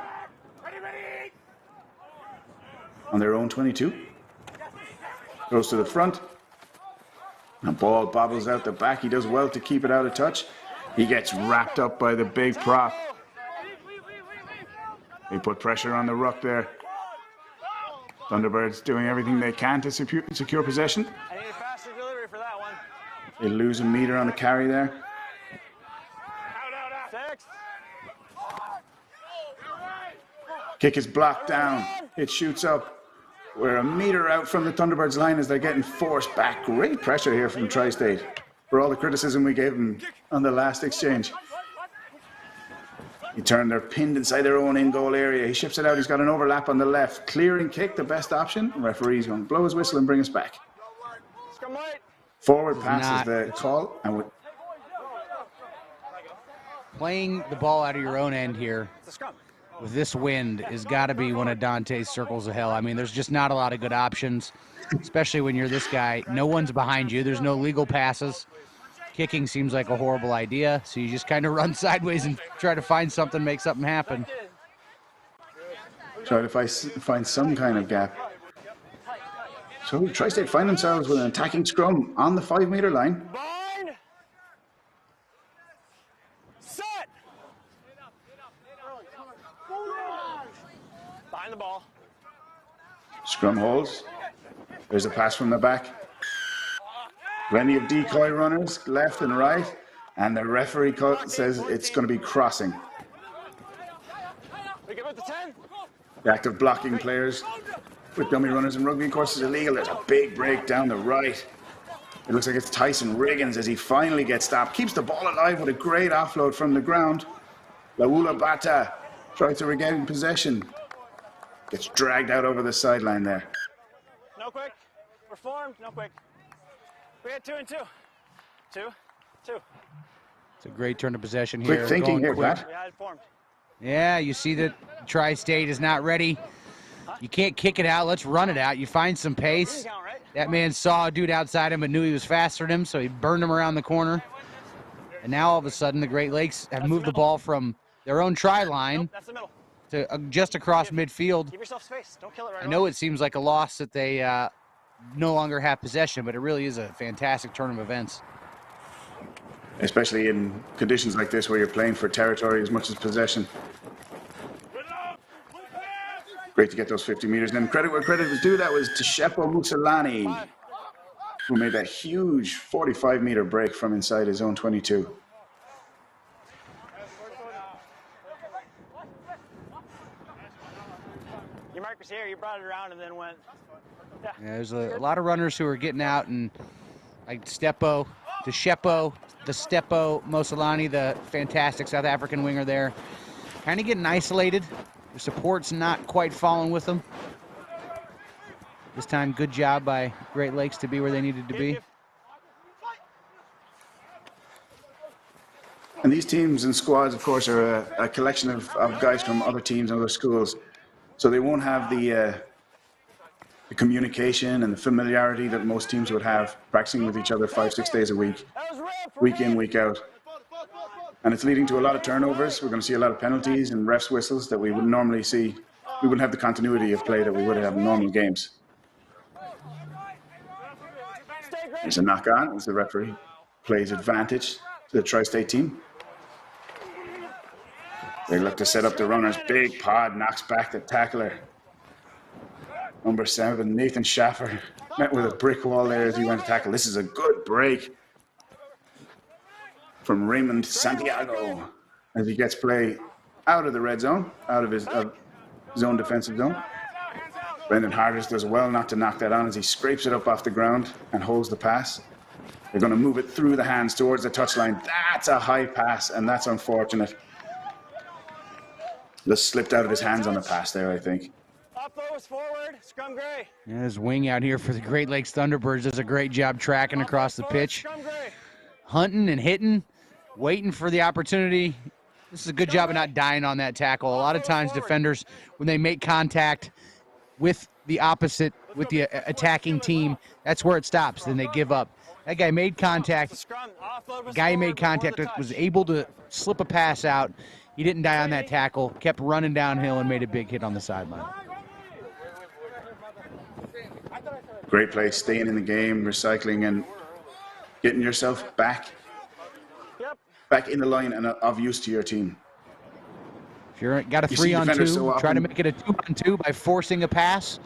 On their own 22. Goes to the front. The ball bobbles out the back. He does well to keep it out of touch. He gets wrapped up by the big prop. They put pressure on the ruck there. Thunderbirds doing everything they can to secure possession. I need a faster delivery for that one. They lose a meter on the carry there. 6. Kick is blocked down. It shoots up. We're a meter out from the Thunderbirds line as they're getting forced back. Great pressure here from Tri-State for all the criticism we gave them on the last exchange. He turned, they're pinned inside their own in-goal area. He ships it out. He's got an overlap on the left. Clearing kick, the best option. The referee's going to blow his whistle and bring us back. Forward pass is the call. And playing the ball out of your own end here with this wind has got to be one of Dante's circles of hell. I mean, there's just not a lot of good options, especially when you're this guy. No one's behind you. There's no legal passes. Kicking seems like a horrible idea, so you just kind of run sideways and try to find something, make something happen. Try to find some kind of gap. So Tri-State find themselves with an attacking scrum on the 5-meter line. Bind. Set. Behind the ball. Scrum holds. There's a pass from the back. Plenty of decoy runners left and right, and the referee says it's going to be crossing. We give it the 10. The act of blocking players with dummy runners in rugby, of course, is illegal. There's a big break down the right. It looks like it's Tyson Riggins as he finally gets stopped. Keeps the ball alive with a great offload from the ground. Laula Bata tries to regain possession. Gets dragged out over the sideline there. No quick. We're formed. No quick. We had 2 and 2. 2. It's a great turn of possession here. Quick thinking here, Pat. We had it formed. Yeah, you see that Tri-State is not ready. You can't kick it out. Let's run it out. You find some pace. That man saw a dude outside him but knew he was faster than him, so he burned him around the corner. And now all of a sudden the Great Lakes have moved the ball from their own try line to just across midfield. Give yourself space. Don't kill it right I know away. it seems like a loss that they no longer have possession, but it really is a fantastic turn of events. Especially in conditions like this where you're playing for territory as much as possession. Great to get those 50 meters. And then credit where credit was due, that was Tshepo Musalani, who made that huge 45-meter break from inside his own 22. Your marker's here. You brought it around and then went. Yeah, there's a lot of runners who are getting out, and like Tshepo Musalani, the fantastic South African winger there, kind of getting isolated. The support's not quite following with them. This time, good job by Great Lakes to be where they needed to be. And these teams and squads, of course, are a collection of guys from other teams and other schools. So they won't have the communication and the familiarity that most teams would have practicing with each other 5-6 days a week in, week out. And it's leading to a lot of turnovers. We're going to see a lot of penalties and refs' whistles that we would normally see. We wouldn't have the continuity of play that we would have in normal games. There's a knock on as the referee plays advantage to the Tri-State team. They look to set up the runners. Big Pod knocks back the tackler. Number 7, Nathan Schaffer, met with a brick wall there as he went to tackle. This is a good break from Raymond Santiago as he gets play out of the red zone, out of his own defensive zone. Brendan Hardis does well not to knock that on as he scrapes it up off the ground and holds the pass. They're going to move it through the hands towards the touchline. That's a high pass, and that's unfortunate. Just slipped out of his hands on the pass there, I think. Up those forward, scrum gray. Yeah, his wing out here for the Great Lakes Thunderbirds does a great job tracking across the pitch. Hunting and hitting, waiting for the opportunity. This is a good job of not dying on that tackle. A lot of times defenders, when they make contact with the opposite, with the attacking team, that's where it stops. Then they give up. That guy made contact. The guy he made contact with was able to slip a pass out. He didn't die on that tackle, kept running downhill and made a big hit on the sideline. Great play, staying in the game, recycling and getting yourself back in the line and of use to your team. If you're got a 3-on-2, try to make it a 2-on-2 by forcing a pass.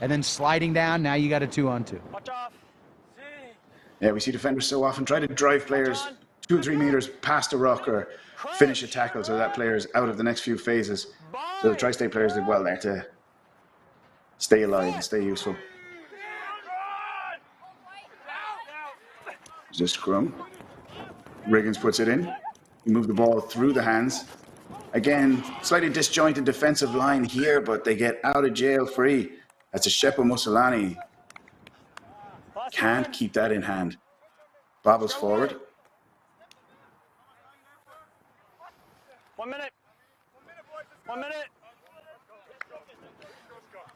and then sliding down. Now you got a 2-on-2. Yeah, we see defenders so often try to drive players 2 or 3 meters past a rock or finish a tackle so that player's out of the next few phases. So the Tri-State players did well there to stay alive and stay useful. There's a scrum. Riggins puts it in. You move the ball through the hands. Again, slightly disjointed defensive line here, but they get out of jail free. That's a Shepo Mussolani. Can't keep that in hand. Bobbles forward. 1 minute. 1 minute.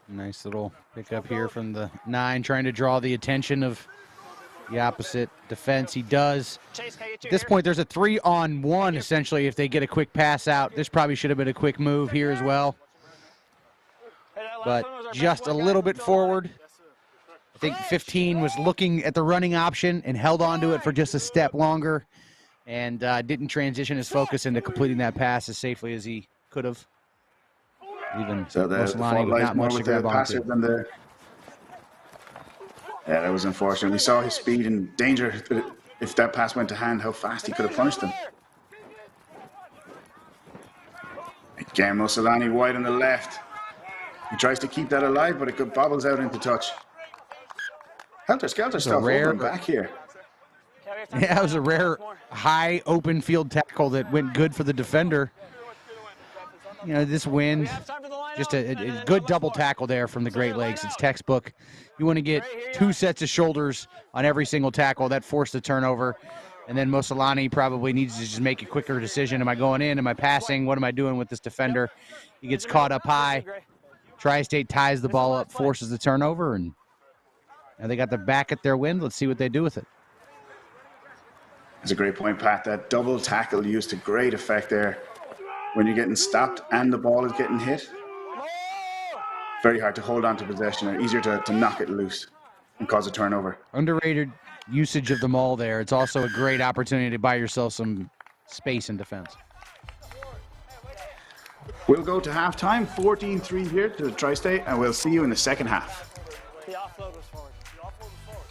Nice little pickup here from the 9, trying to draw the attention of the opposite defense. He does. At this point, there's a 3-on-1, essentially, if they get a quick pass out. This probably should have been a quick move here as well. But just a little bit forward. I think 15 was looking at the running option and held on to it for just a step longer and didn't transition his focus into completing that pass as safely as he could have. Even so the fault lies more with the passer than the... Yeah, that was unfortunate. We saw his speed and danger. If that pass went to hand, how fast he could have punished them. Again, Mussolani wide on the left. He tries to keep that alive, but it bobbles out into touch. Helter-skelter stuff over and back here. Yeah, it was a rare high open field tackle that went good for the defender. You know, this wind, just a good double tackle there from the Great Lakes. It's textbook. You want to get 2 sets of shoulders on every single tackle. That forced the turnover. And then Mussolani probably needs to just make a quicker decision. Am I going in? Am I passing? What am I doing with this defender? He gets caught up high. Tri-State ties the ball up, forces the turnover, and now they got the back at their wind. Let's see what they do with it. That's a great point, Pat. That double tackle used to great effect there. When you're getting stopped and the ball is getting hit, very hard to hold on to possession and easier to knock it loose and cause a turnover. Underrated usage of the maul there. It's also a great opportunity to buy yourself some space in defense. We'll go to halftime, 14-3 here to the Tri-State, and we'll see you in the second half. The offload was forward. The offload was forward.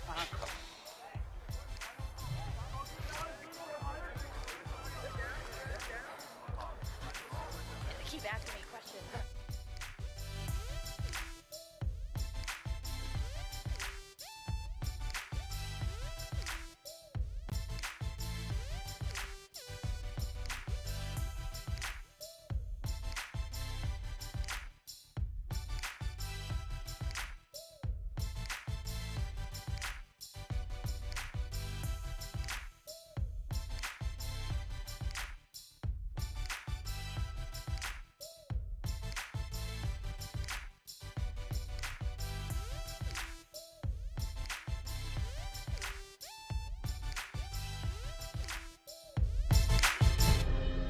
Keep asking me questions.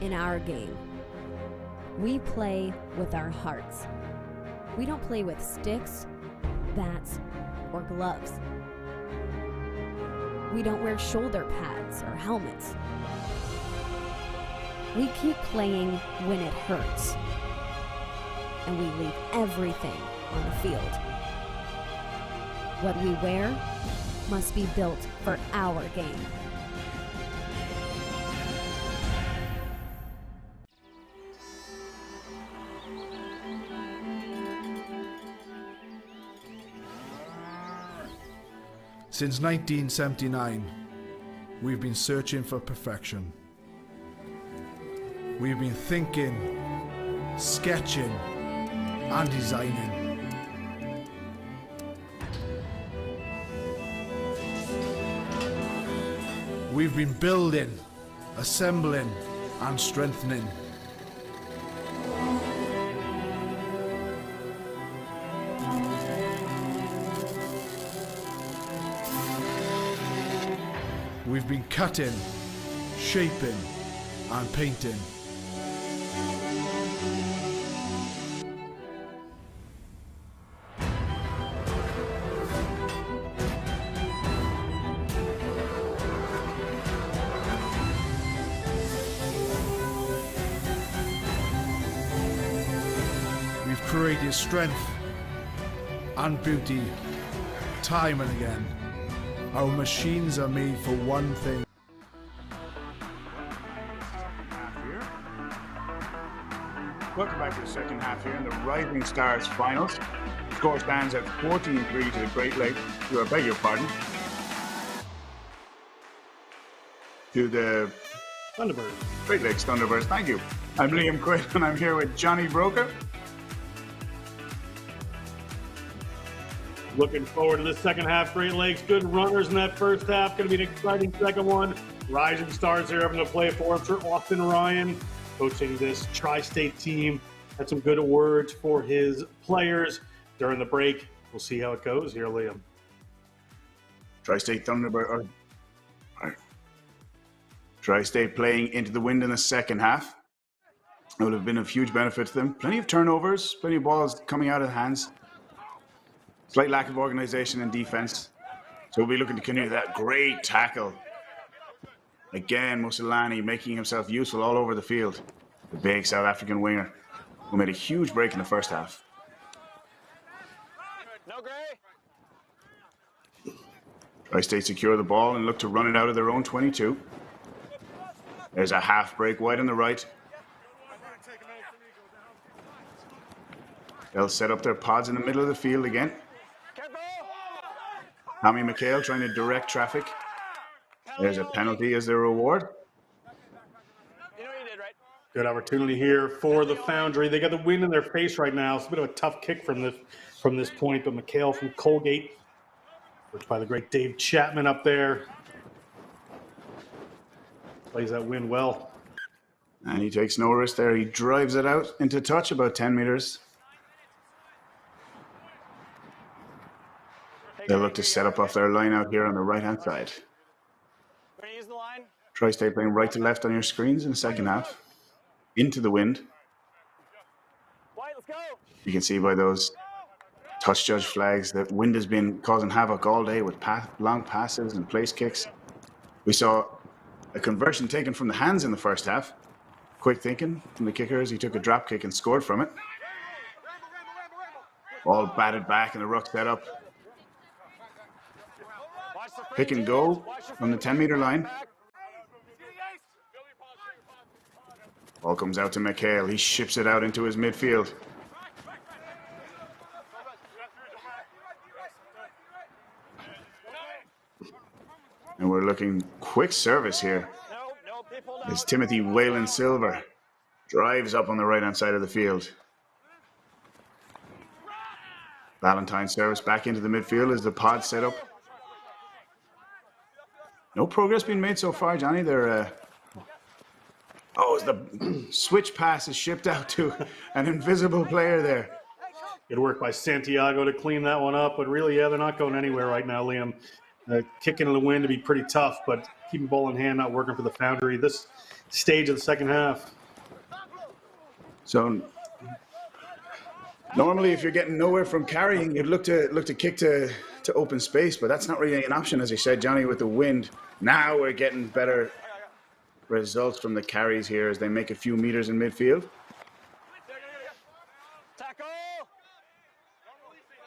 In our game, we play with our hearts. We don't play with sticks, bats, or gloves. We don't wear shoulder pads or helmets. We keep playing when it hurts. And we leave everything on the field. What we wear must be built for our game. Since 1979, we've been searching for perfection. We've been thinking, sketching, and designing. We've been building, assembling, and strengthening. We've been cutting, shaping, and painting. We've created strength and beauty, time and again. Our machines are made for one thing. Welcome back to the second half here in the Rising Stars finals. Score stands at 14-3 to the Great Lakes. I beg your pardon. To the Thunderbirds. Great Lakes Thunderbirds. Thank you. I'm Liam Quinn, and I'm here with Johnny Broker. Looking forward to the second half. Great Lakes, good runners in that first half. Going to be an exciting second one. Rising Stars here having to play for him. Sir Austin Ryan coaching this tri-state team. Had some good words for his players during the break. We'll see how it goes here, Liam. Tri-State Thunderbird. Tri-State playing into the wind in the second half. It would have been of huge benefit to them. Plenty of turnovers, plenty of balls coming out of hands. Slight lack of organization and defense. So we'll be looking to continue that great tackle. Again, Musolani making himself useful all over the field. The big South African winger who made a huge break in the first half. No, Gray. Tri-State secure the ball and look to run it out of their own 22. There's a half break wide on the right. They'll set up their pods in the middle of the field again. Tommy McHale trying to direct traffic. There's a penalty as their reward. Good opportunity here for the Foundry. They got the wind in their face right now. It's a bit of a tough kick from this point, but McHale from Colgate, worked by the great Dave Chapman up there, plays that wind well. And he takes no risk there. He drives it out into touch about 10 meters. They'll look to set up off their line out here on the right-hand side. Tri-State playing right to left on your screens in the second half. Into the wind. You can see by those touch judge flags that wind has been causing havoc all day with long passes and place kicks. We saw a conversion taken from the hands in the first half. Quick thinking from the kicker as he took a drop kick and scored from it. Ball batted back and the ruck set up. Pick and go from the 10-meter line. Ball comes out to McHale. He ships it out into his midfield. And we're looking quick service here. As Timothy Wayland Silver drives up on the right-hand side of the field. Valentine service back into the midfield as the pod set up. No progress being made so far, Johnny. They're as the switch pass is shipped out to an invisible player there. Good work by Santiago to clean that one up, but really, yeah, they're not going anywhere right now, Liam. Kicking in the wind to be pretty tough, but keeping ball in hand, not working for the Foundry this stage of the second half. So normally, if you're getting nowhere from carrying, you'd look to kick to open space, but that's not really an option, as you said, Johnny, with the wind. Now we're getting better results from the carries here as they make a few meters in midfield.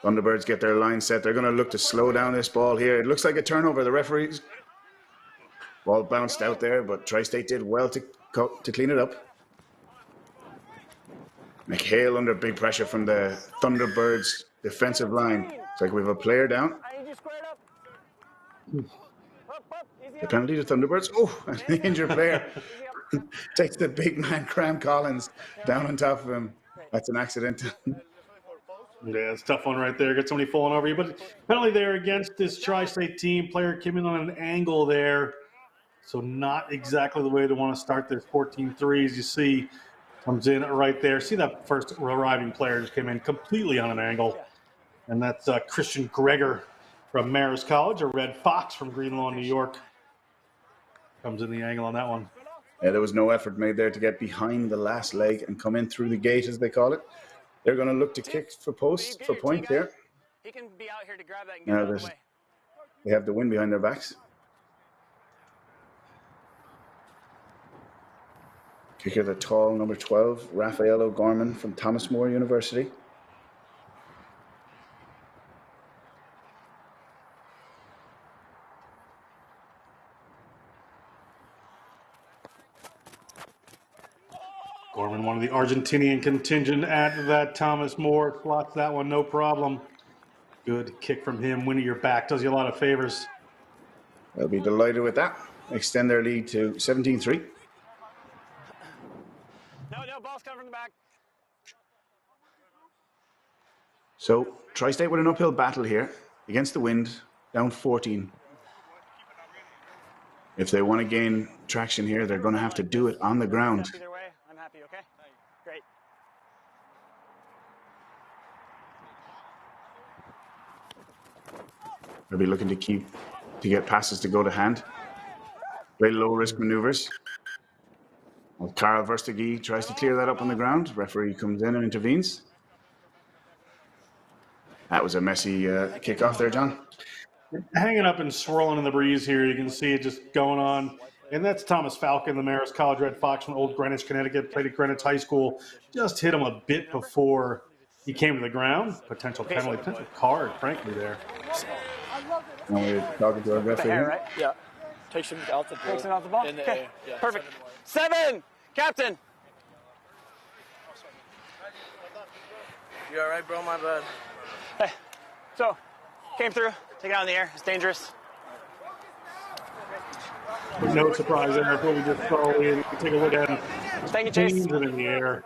Thunderbirds get their line set. They're going to look to slow down this ball here. It looks like a turnover. The referees. Ball bounced out there, but Tri-State did well to clean it up. McHale under big pressure from the Thunderbirds defensive line. It's like we have a player down. The penalty to Thunderbirds. Oh, an injured player. Takes the big man, Graham Collins, down on top of him. That's an accident. Yeah, it's a tough one right there. Got somebody falling over you. But penalty there against this Tri-State team. Player came in on an angle there. So not exactly the way they want to start this 14-3. As you see, comes in right there. See that first arriving player just came in completely on an angle. And that's Christian Greger from Marist College, or Red Fox from Greenlawn, New York. Comes in the angle on that one. Yeah, there was no effort made there to get behind the last leg and come in through the gate, as they call it. They're going to look to kick for post, for point here. He can be out here to grab that and get out of the way. They have the wind behind their backs. Kicker, the tall number 12, Rafael O'Gorman from Thomas More University. Gorman, one of the Argentinian contingent at that Thomas More, slots that one, no problem. Good kick from him. Winnie, your back does you a lot of favors. They'll be delighted with that. Extend their lead to 17-3. No, ball's coming from the back. So, Tri-State with an uphill battle here against the wind, down 14. If they want to gain traction here, they're going to have to do it on the ground. Either way, I'm happy, okay? Great. They'll be looking to get passes to go to hand. Very low risk maneuvers. Well, Carl Verstegi tries to clear that up on the ground. Referee comes in and intervenes. That was a messy kickoff there, John. Hanging up and swirling in the breeze here. You can see it just going on. And that's Thomas Falcon, the Marist College Red Fox from Old Greenwich, Connecticut. Played at Greenwich High School. Just hit him a bit before he came to the ground. Potential penalty, potential card, frankly, there. Now we're talking to our referee. Right? Yeah. Takes him out the ball. Takes him out the ball? Okay. Yeah, perfect. 7, Captain. You all right, bro? My bad. Hey, so, came through, take it out in the air. It's dangerous. No surprise there. Before we just saw, we take a look at him. Thank you, Chase. It in the air.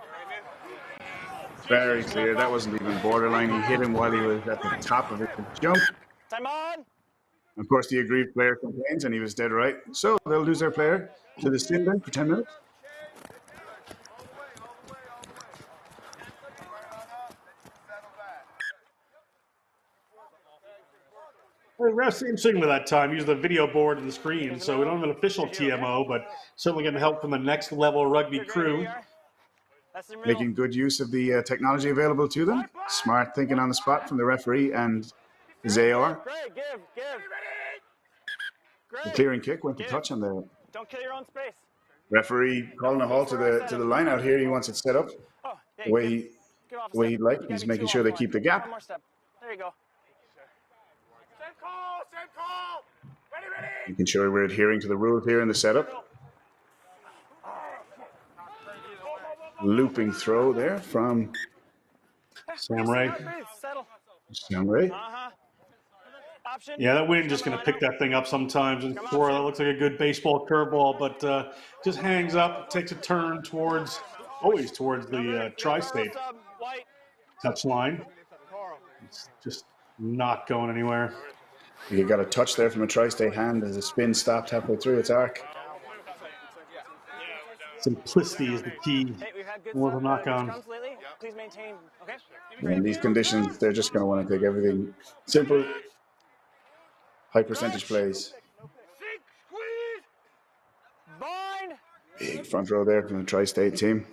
Very clear. That wasn't even borderline. He hit him while he was at the top of it. Jump. Time on. Of course, the aggrieved player complains, and he was dead right. So they'll lose their player to the sin bin for 10 minutes. The refs seem signal that time. Use the video board and the screen, so we don't have an official TMO, but certainly getting help from the next level rugby crew. Making good use of the technology available to them. Smart thinking on the spot from the referee and his AR. The clearing kick went to touch on the Don't kill your own space. referee calling a halt to the line out here. He wants it set up the way he'd like. He's making sure they keep the gap. One more step. There you go. Same call. Ready. Making sure we're adhering to the rules here in the setup. Looping throw there from Sam Ray. Sam Ray. Yeah, that wind just going to pick that thing up sometimes and throw. That looks like a good baseball curveball, but just hangs up, takes a turn always towards the Tri-State touch line. It's just not going anywhere. You got a touch there from a Tri-State hand as the spin stopped halfway through its arc. Simplicity is the key. More of a knock on. Please maintain. Okay. In these conditions, they're just going to want to take everything simple. High percentage plays. Big front row there from the Tri-State team.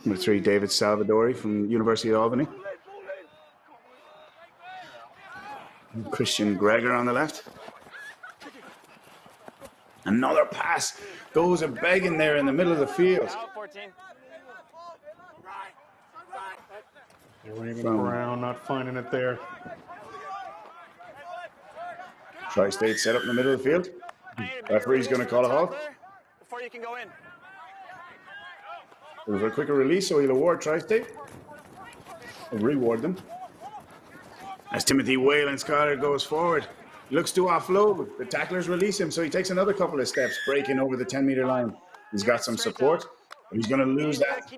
Number 3, David Salvadori from University of Albany. And Christian Greger on the left. Another pass goes a begging there in the middle of the field. Brown not finding it there. Tri-State set up in the middle of the field. Referee's going to call a halt. Before you can go in. It was a quicker release, so he'll award Tri-State. He'll reward them. As Timothy Whalen Scholar goes forward, he looks to offload. The tacklers release him, so he takes another couple of steps, breaking over the 10-meter line. He's got some support, but he's going to lose that.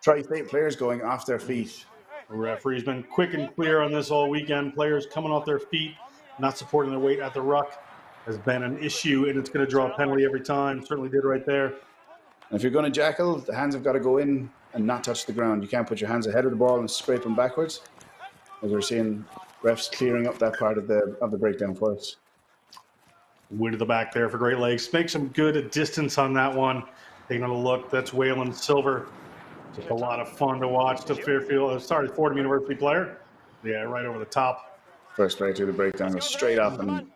Tri-State players going off their feet. The referee's been quick and clear on this all weekend. Players coming off their feet, not supporting their weight at the ruck has been an issue, and it's going to draw a penalty every time. Certainly did right there. And if you're going to jackal, the hands have got to go in and not touch the ground. You can't put your hands ahead of the ball and scrape them backwards. As we're seeing refs clearing up that part of the breakdown for us. Wind to the back there for Great Lakes. Make some good distance on that one. Taking a look, that's Waylon Silver. Just a lot of fun to watch. To Fairfield, Fordham University player. Yeah, right over the top. First play through the breakdown goes straight off and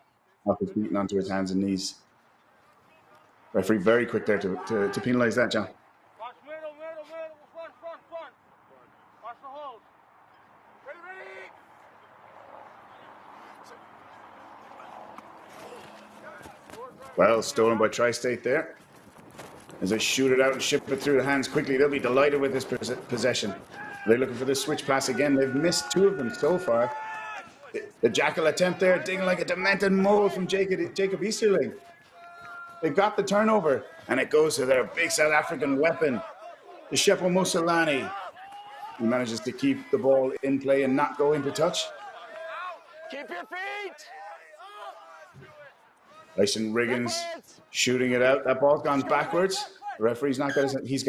off his feet and onto his hands and knees. Referee very quick there to penalise that, John. Watch middle, front. Watch the hold. Ready. Well, stolen by Tri-State there. as they shoot it out and ship it through the hands quickly. They'll be delighted with this possession. They're looking for this switch pass again. They've missed 2 of them so far. The jackal attempt there, digging like a demented mole from Jacob Easterling. They've got the turnover, and it goes to their big South African weapon, the Shepo Mosolani. He manages to keep the ball in play and not go into touch. Keep your feet. Tyson Riggins shooting it out. That ball's gone backwards. The referee's not got his, he's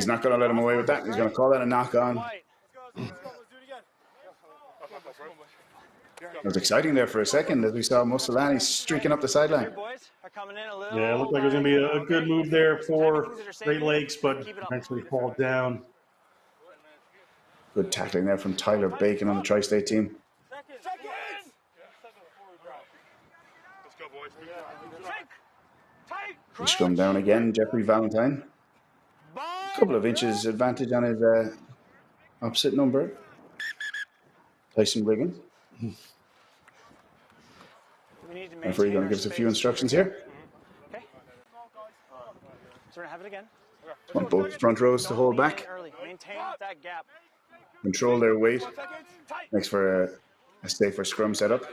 not going to let him away with that. He's going to call that a knock on. It was exciting there for a second as we saw Mosolani streaking up the sideline. Yeah, it looked like it was going to be a good move there for Great Lakes, but eventually fall down. Good tackling there from Tyler Bacon on the Tri-State team. He scrum down again, Jeffrey Valentine. A couple of inches advantage on his opposite number. Tyson Riggins. Referee going to give us a few instructions here. Okay. So we're going to have it again. Want both front rows to hold back. Maintain that gap. Control their weight. Makes for a safer scrum setup.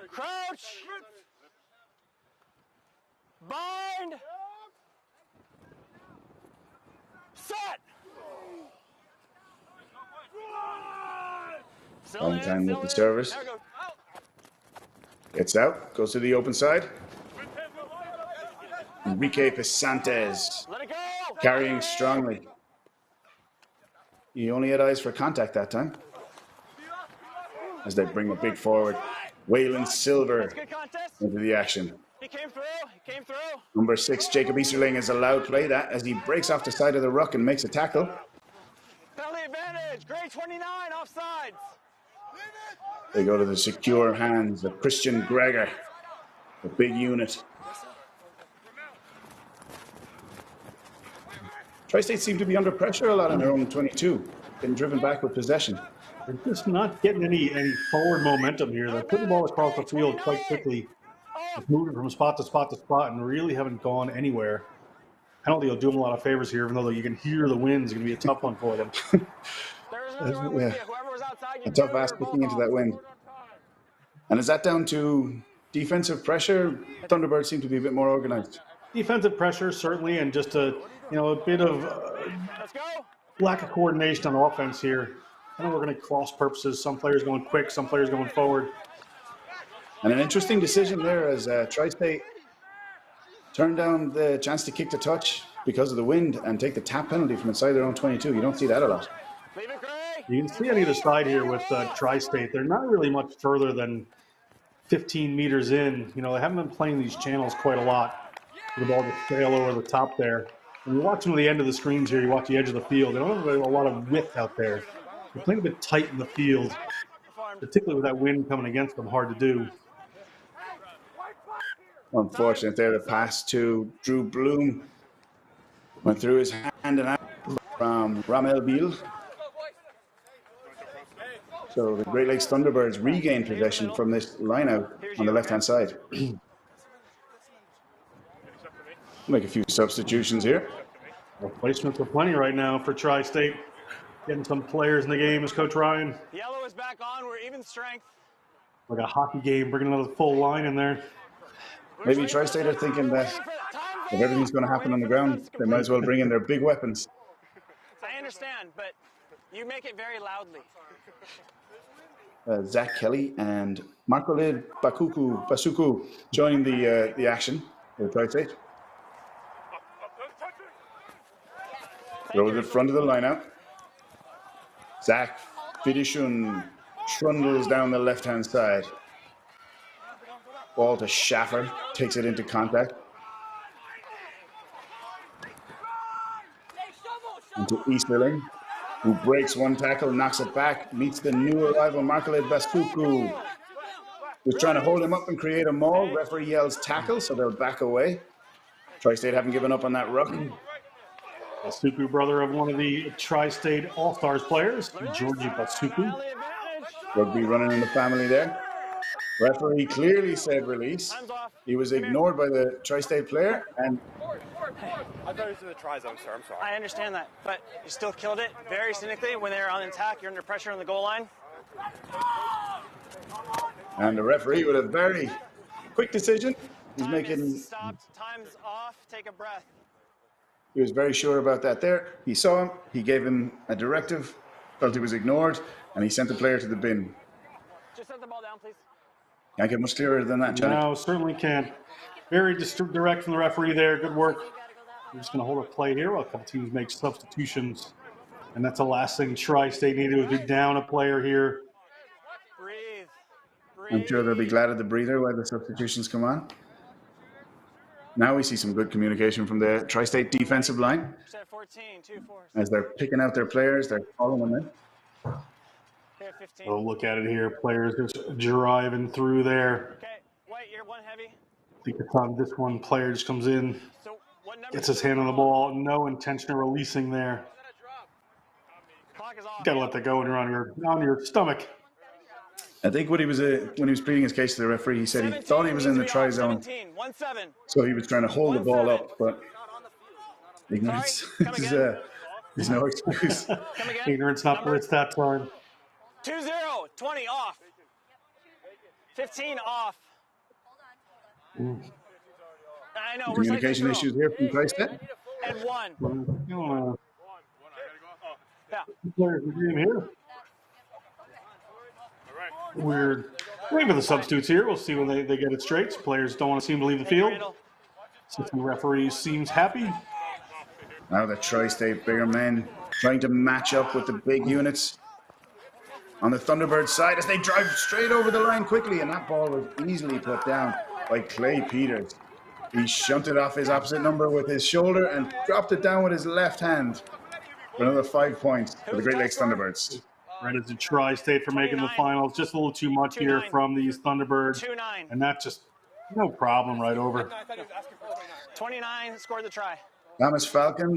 Crouch. Bind. Set. Valentine with the service. Gets out, goes to the open side. Enrique Pisantes carrying strongly. He only had eyes for contact that time. As they bring a big forward, Waylon Silver into the action. He came through. He came through. Number 6, Jacob Easterling, is allowed play that as he breaks off the side of the ruck and makes a tackle. Penalty advantage. Grade 29 offsides. They go to the secure hands of Christian Greger, the big unit. Tri-State seem to be under pressure a lot in their own 22, getting driven back with possession. They're just not getting any forward momentum here. They're putting the ball across the field quite quickly, just moving from spot to spot to spot, and really haven't gone anywhere. Penalty will do them a lot of favors here, even though you can hear the wind's going to be a tough one for them. Yeah. A tough ass kicking into that wind. And is that down to defensive pressure? Thunderbirds seem to be a bit more organized. Defensive pressure, certainly, and just a bit of lack of coordination on offense here. I know we're going to cross purposes. Some players going quick, some players going forward. And an interesting decision there as Tri-State turned down the chance to kick the touch because of the wind and take the tap penalty from inside their own 22. You don't see that a lot. You can see on either side here with Tri-State, they're not really much further than 15 meters in. They haven't been playing these channels quite a lot. The ball just sail over the top there. When you watch them at the end of the screens here, you watch the edge of the field. They don't have a lot of width out there. They're playing a bit tight in the field, particularly with that wind coming against them. Hard to do. Unfortunate there, the pass to Drew Bloom went through his hand and out from Ramel Biel. So the Great Lakes Thunderbirds regain possession from this lineout on the left-hand side. Make a few substitutions here. Replacements are plenty right now for Tri-State. Getting some players in the game is Coach Ryan. Yellow is back on. We're even strength. Like a hockey game, bringing another full line in there. Maybe Tri-State are thinking that if everything's going to happen on the ground, they might as well bring in their big weapons. I understand, but you make it very loudly. Zach Kelly and Marcolid Basuku joining the action for Tri-State. Throw to the front of the lineout. Zach Fidishun trundles down the left-hand side. Ball to Schaffer, takes it into contact. Into Easterling, who breaks one tackle, knocks it back, meets the new arrival, Marcolid Basuku. Was trying to hold him up and create a maul. Referee yells tackle, so they'll back away. Tri-State haven't given up on that ruck. Basuku, brother of one of the Tri-State All-Stars players, Georgie Basuku. Rugby running in the family there. Referee clearly said release. He was ignored by the Tri-State player, and I thought it was in the try zone, sir. I'm sorry. I understand that, but you still killed it very cynically when they're on attack. You're under pressure on the goal line. the referee with a very quick decision. He's making. Stopped. Time's off. Take a breath. He was very sure about that there. He saw him. He gave him a directive. Felt he was ignored, and he sent the player to the bin. Just set the ball down, please. Can't get much clearer than that, Johnny. No, certainly can't. Very direct from the referee there. Good work. We're just going to hold a play here while a couple teams make substitutions. And that's the last thing Tri-State needed, was be down a player here. Breathe. I'm sure they'll be glad of the breather while the substitutions come on. Now we see some good communication from the Tri-State defensive line. Set 14, 2-4. As they're picking out their players, they're calling them in. Here, 15. Oh, look at it here. Players just driving through there. Okay, White, you're one heavy. I think it's on this one. Player just comes in, So what number? gets his hand on the ball. No intention of releasing there. Clock is off. You got to let that go when you're on your stomach. I think what he was when he was pleading his case to the referee, he said he thought he was in the try zone, 17, 1-7. so he was trying to hold the ball up, but ignorance is no excuse. Ignorance not bliss that time. 2-0, 20 off. 15 off. I know. Communication issues here from Tri-State. And 1. Yeah. Players in the game here. We're waiting for the substitutes here. We'll see when they get it straight. Players don't want to seem to leave the field. Assistant referee seems happy. Now the Tri-State bigger men trying to match up with the big units on the Thunderbirds side as they drive straight over the line quickly, and that ball was easily put down by Clay Peters. He shunted off his opposite number with his shoulder and dropped it down with his left hand for another 5 points for the Great Lakes Thunderbirds. Credit to Tri-State for making the finals. Just a little too much here from these Thunderbirds. 2-9. And that's just no problem right over. 29 scored the try. Thomas Falcon,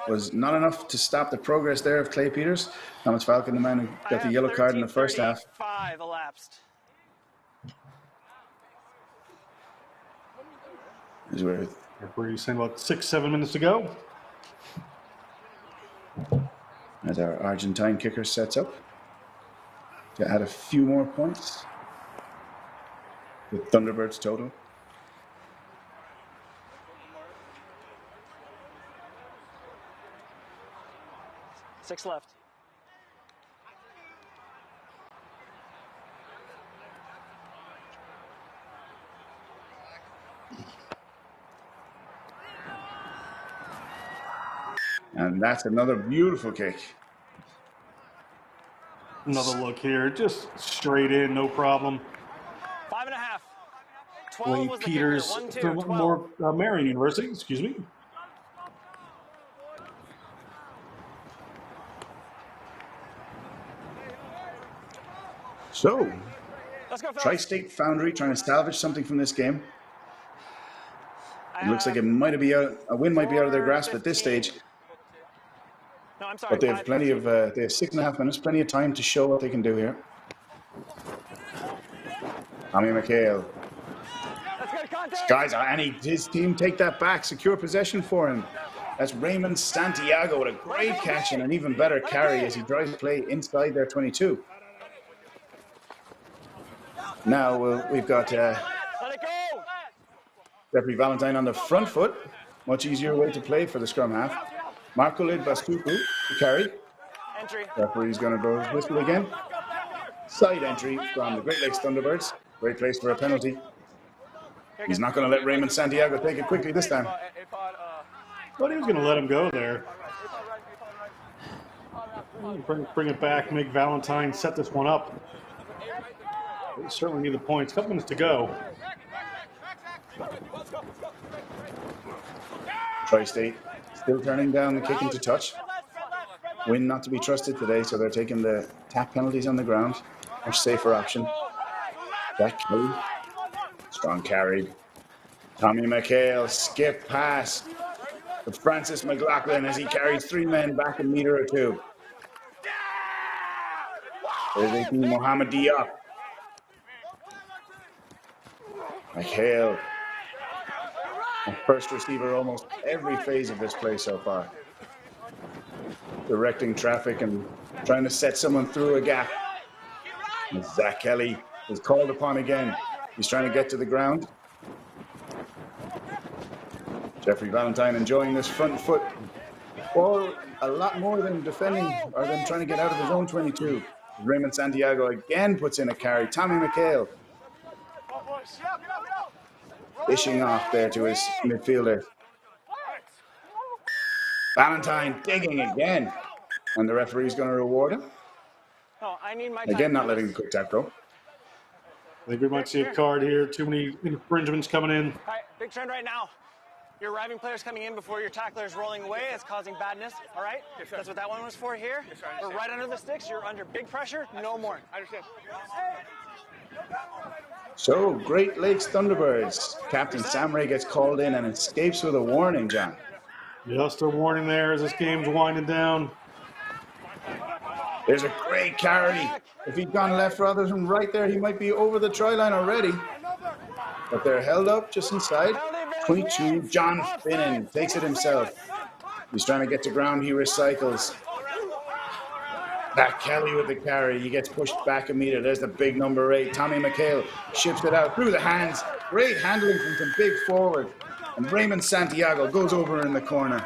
was not enough to stop the progress there of Clay Peters. Thomas Falcon, the man who got the yellow card in the first half. 5 elapsed. We're saying about 6-7 minutes to go. As our Argentine kicker sets up to add a few more points. The Thunderbirds total. Six left. And that's another beautiful kick. Another look here, just straight in, no problem. 5.5. 12 Clay was the Peters kicker. 1, 2, from 12. Marion University, excuse me. So, Let's go, fellas. Tri-State Foundry trying to salvage something from this game. It looks like it might be a win might be out of their grasp at this stage. No, I'm sorry. But they have plenty of, they have 6.5 minutes, plenty of time to show what they can do here. Tommy McHale. Guys, and his team take that back, secure possession for him. That's Raymond Santiago with a great catch and an even better carry as he drives play inside their 22. Now we've got Referee Valentine on the front foot. Much easier way to play for the scrum half. Marco Lid Bastuku, the carry. Entry. Referee's going to blow his whistle again. Side entry from the Great Lakes Thunderbirds. Great place for a penalty. He's not going to let Raymond Santiago take it quickly this time. Thought he was going to let him go there. Bring it back, make Valentine set this one up. They certainly need the points. Couple minutes to go. Tri-State still turning down the kick into touch. Win not to be trusted today, so they're taking the tap penalties on the ground. Much safer option. That Kelly. Strong carried. Tommy McHale, skip pass to Francis McLaughlin as he carries 3 men back a meter or 2. There's 18 Mohamed Diop. McHale, a first receiver almost every phase of this play so far. Directing traffic and trying to set someone through a gap. And Zach Kelly is called upon again. He's trying to get to the ground. Jeffrey Valentine enjoying this front foot ball a lot more than defending or than trying to get out of his own 22. Raymond Santiago again puts in a carry. Tommy McHale dishing off there to his midfielder. Valentine digging again. And the referee's going to reward him. No, I need my Again, not letting the quick tap go. I think we might see a card here. Too many infringements coming in. All right, big trend right now. Your arriving player's coming in before your tackler is rolling away. It's causing badness, all right? Yes, that's what that one was for here. Yes, we're right under the sticks. You're under big pressure. No more. I understand. So, Great Lakes Thunderbirds. Captain Sam Ray gets called in and escapes with a warning, John. Just a warning there as this game's winding down. There's a great carry. If he'd gone left rather than right there, he might be over the try line already. But they're held up just inside. 22, John Finnan takes it himself. He's trying to get to ground. He recycles. Back Kelly with the carry. He gets pushed back a meter. There's the big number 8. Tommy McHale ships it out through the hands. Great handling from some big forward. And Raymond Santiago goes over in the corner.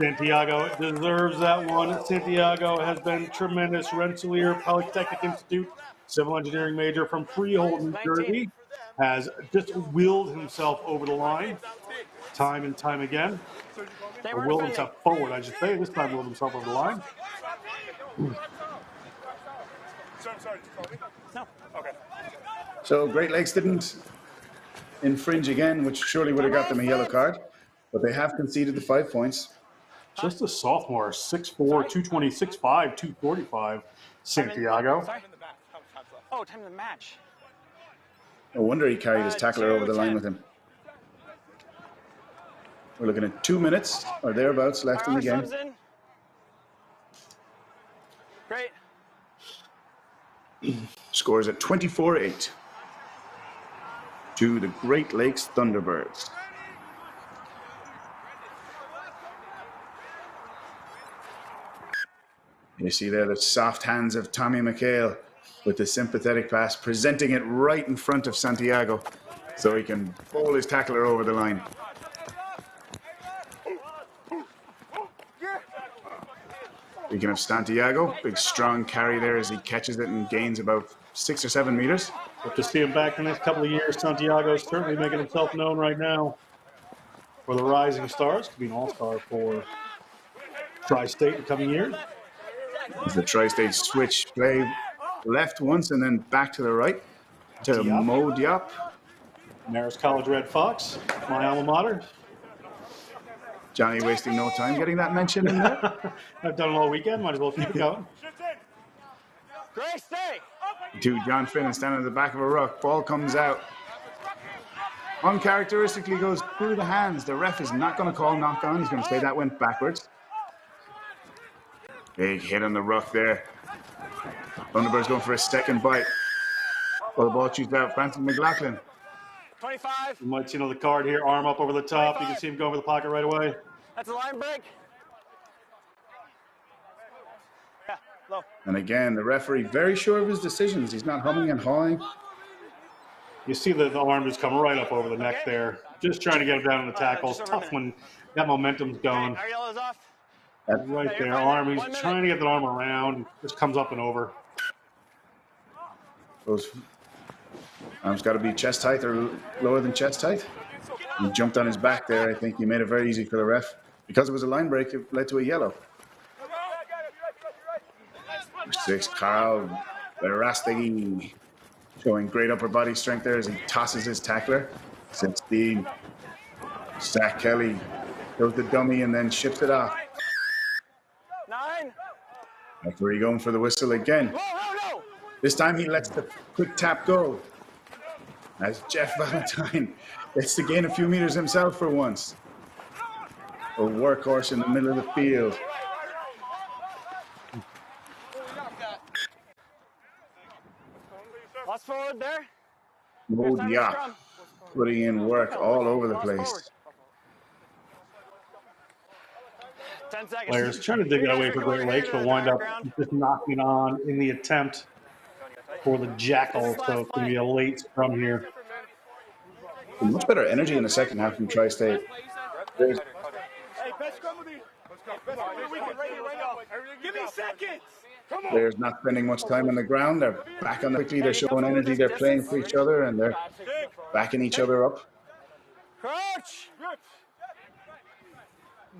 Santiago deserves that one. Santiago has been tremendous. Rensselaer Polytechnic Institute, civil engineering major from Freehold, New Jersey, has just willed himself over the line time and time again. Or willed himself forward, I should say. This time willed himself over the line. No. Okay. So Great Lakes didn't infringe again, which surely would have got them a yellow card. But they have conceded the 5 points. Just a sophomore, 6'4", 220, 6'5", 245, Santiago. Sorry? Oh, time of the match. No wonder he carried his tackler over the line with him. We're looking at 2 minutes or thereabouts left in the game. Great. Scores at 24-8 to the Great Lakes Thunderbirds. You see there the soft hands of Tommy McHale with the sympathetic pass, presenting it right in front of Santiago so he can bowl his tackler over the line. Speaking of Santiago, big strong carry there as he catches it and gains about 6 or 7 meters. Hope to see him back in the next couple of years. Santiago's certainly making himself known right now for the Rising Stars. Could be an all-star for Tri-State in the coming years. As the Tri-State switch play left once and then back to the right to Mo Diop. Marist College Red Fox, my alma mater. Johnny wasting no time getting that mention in there. I've done it all weekend, might as well keep it going. Grace, stay. To John Finnan standing at the back of a ruck. Ball comes out. Uncharacteristically goes through the hands. The ref is not going to call knock on. He's going to say that went backwards. Big hit on the ruck there. Thunderbirds going for a second bite. Well, the ball shoots out. Francis McLaughlin. 25. You might see another card here. Arm up over the top. 25. You can see him go over the pocket right away. That's a line break. Yeah, low. And again, the referee very sure of his decisions. He's not humming and hawing. You see the arm just come right up over the neck there. Just trying to get him down on the tackles. Tough when that momentum's going. Our yellow's off. That's right there. Arm. He's trying to get the arm around. Just comes up and over. Those arms got to be chest height or lower than chest height. He jumped on his back there. I think he made it very easy for the ref. Because it was a line break, it led to a yellow. 6, Carl Verastegui, showing great upper body strength there as he tosses his tackler. 16, Zach Kelly goes the dummy and then ships it off. 9. Referee going for the whistle again. No. This time he lets the quick tap go. As Jeff Valentine gets to gain a few meters himself for once. A workhorse in the middle of the field. Lost forward there. Oh, yeah. putting in work all over the place. 10 seconds. Players trying to dig that away for Great Lakes, but wind up just knocking on in the attempt for the Jackals. So it's going to be a late scrum here. Much better energy in the second half from Tri-State. Hey, best scrum with me. Give me seconds. Players not spending much time on the ground. They're back on the quickly. They're showing energy. They're playing for each other, and they're backing each other up. Crouch.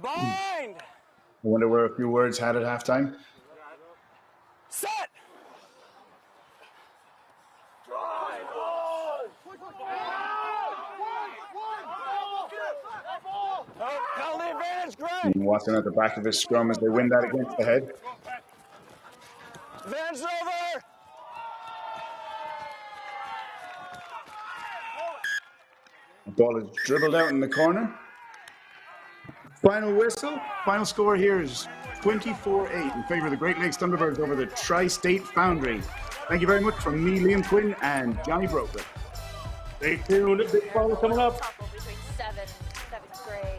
Bind. I wonder where a few words had at halftime. Set. Penalty advantage, Gray. And Watson at the back of his scrum as they win that against the head. Advantage over. The ball is dribbled out in the corner. Final whistle. Final score here is 24-8 in favor of the Great Lakes Thunderbirds over the Tri-State Foundry. Thank you very much from me, Liam Quinn, and Johnny Broker. Stay tuned. Big final coming up. Between seventh grade.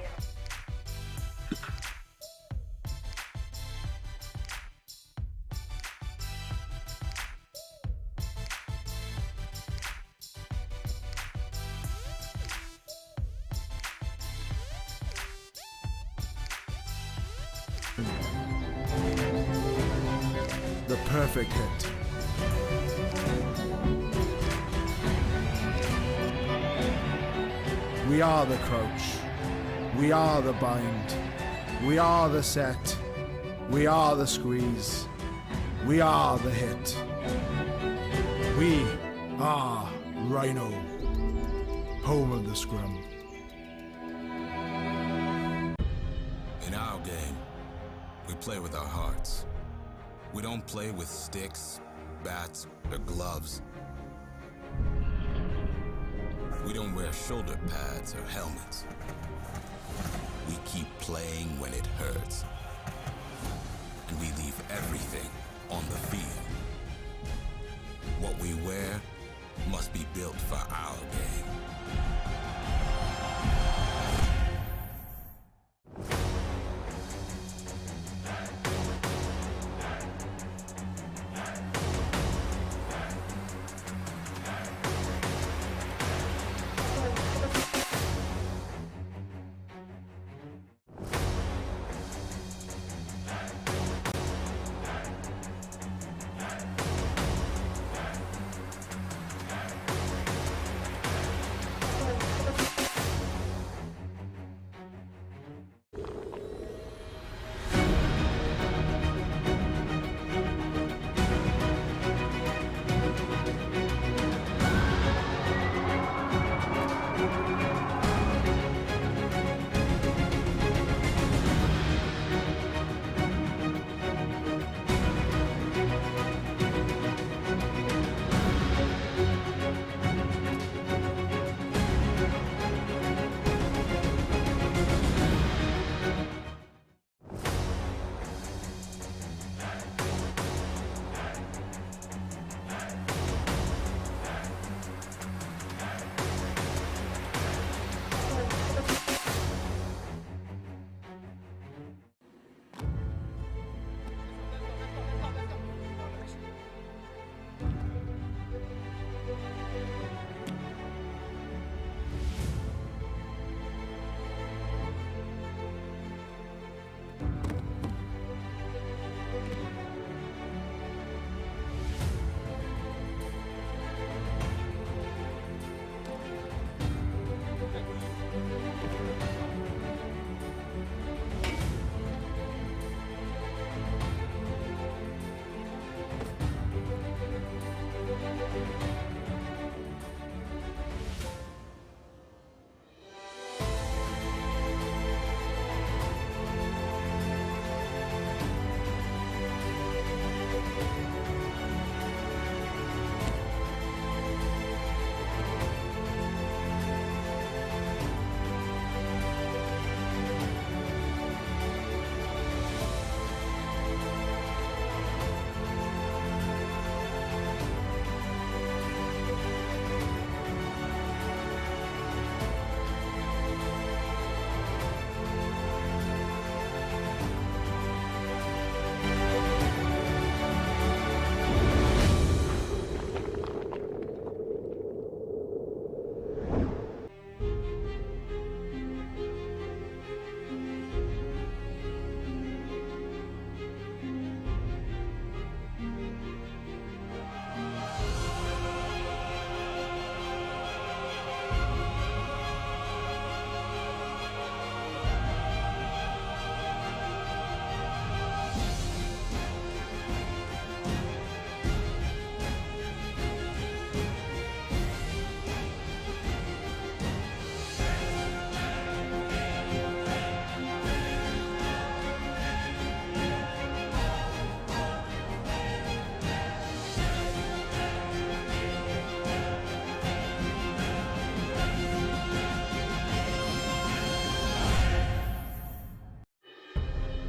The perfect hit. We are the crouch. We are the bind. We are the set. We are the squeeze. We are the hit. We are Rhino. Home of the scrum. In our game, we play with our hearts. We don't play with sticks, bats, or gloves. We don't wear shoulder pads or helmets. We keep playing when it hurts. And we leave everything on the field. What we wear must be built for our game.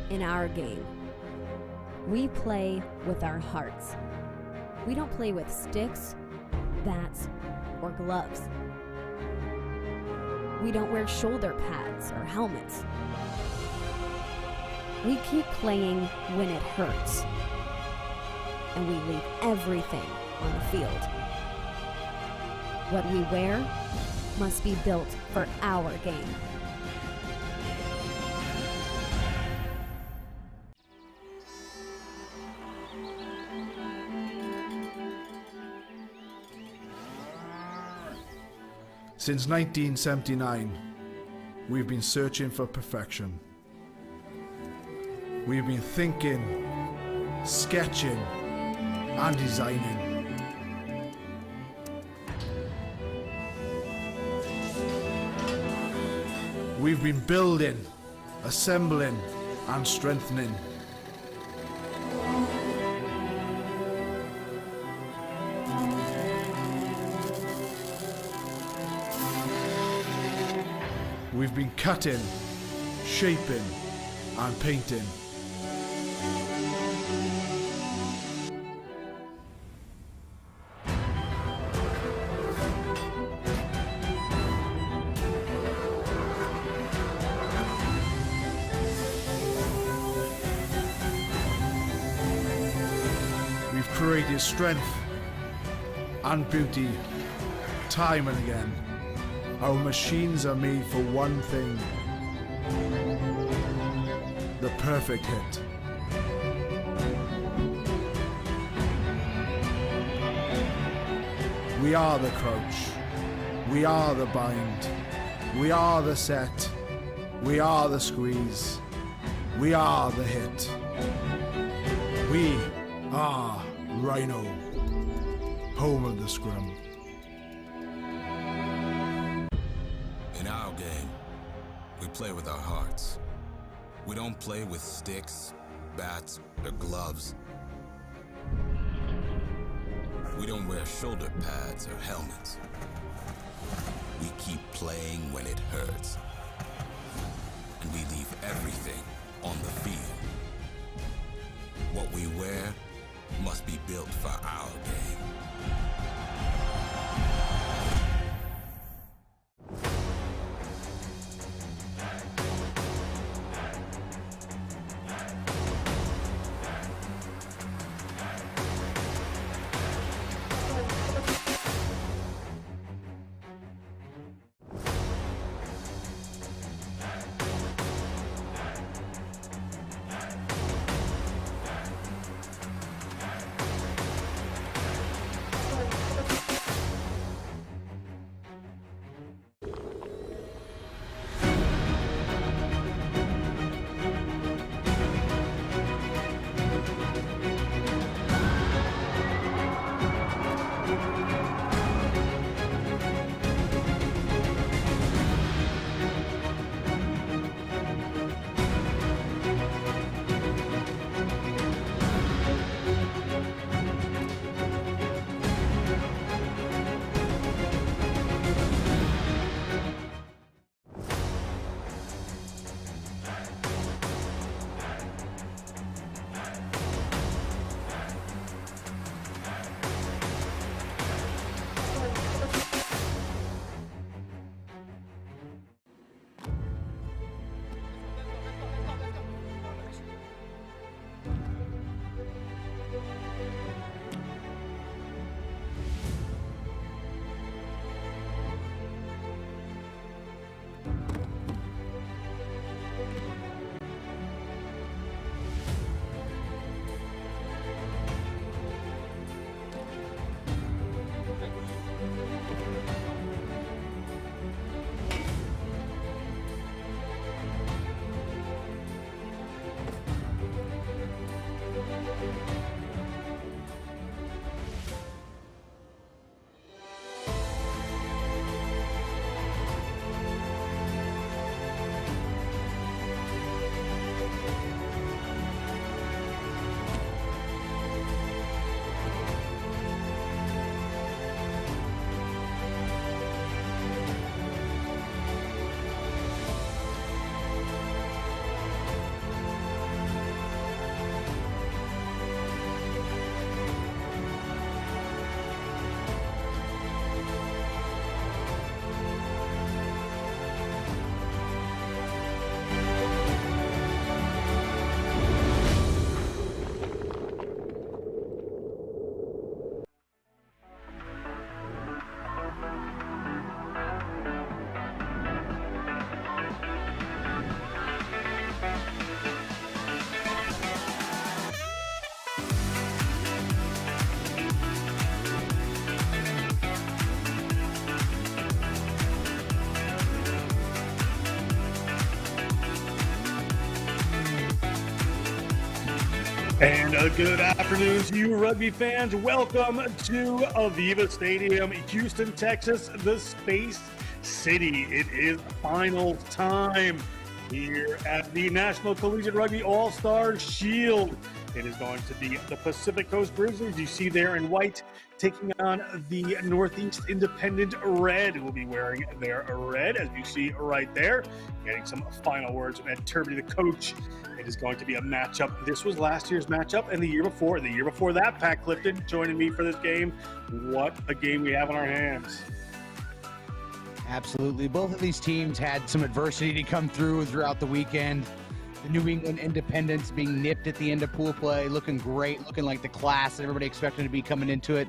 in our game. We play with our hearts. We don't play with sticks, bats, or gloves. We don't wear shoulder pads or helmets. We keep playing when it hurts. And we leave everything on the field. What we wear must be built for our game. Since 1979, we've been searching for perfection. We've been thinking, sketching, and designing. We've been building, assembling, and strengthening. We've been cutting, shaping, and painting. We've created strength and beauty time and again. Our machines are made for one thing: the perfect hit. We are the crouch. We are the bind. We are the set. We are the squeeze. We are the hit. We are Rhino, home of the scrum. In our game, we play with our hearts. We don't play with sticks, bats, or gloves. We don't wear shoulder pads or helmets. We keep playing when it hurts. And we leave everything on the field. What we wear must be built for our game. And a good afternoon to you, rugby fans. Welcome to Aviva Stadium, Houston, Texas, the Space City. It is final time here at the National Collegiate Rugby All-Star Shield. It is going to be the Pacific Coast Grizzlies, you see there in white, taking on the Northeast Independent Red. We'll be wearing their red, as you see right there. Getting some final words from Ed Turby, the coach. It is going to be a matchup. This was last year's matchup, and the year before that, Pat Clifton joining me for this game. What a game we have on our hands. Absolutely. Both of these teams had some adversity to come through throughout the weekend. The New England Independents being nipped at the end of pool play, looking great, looking like the class that everybody expected to be coming into it,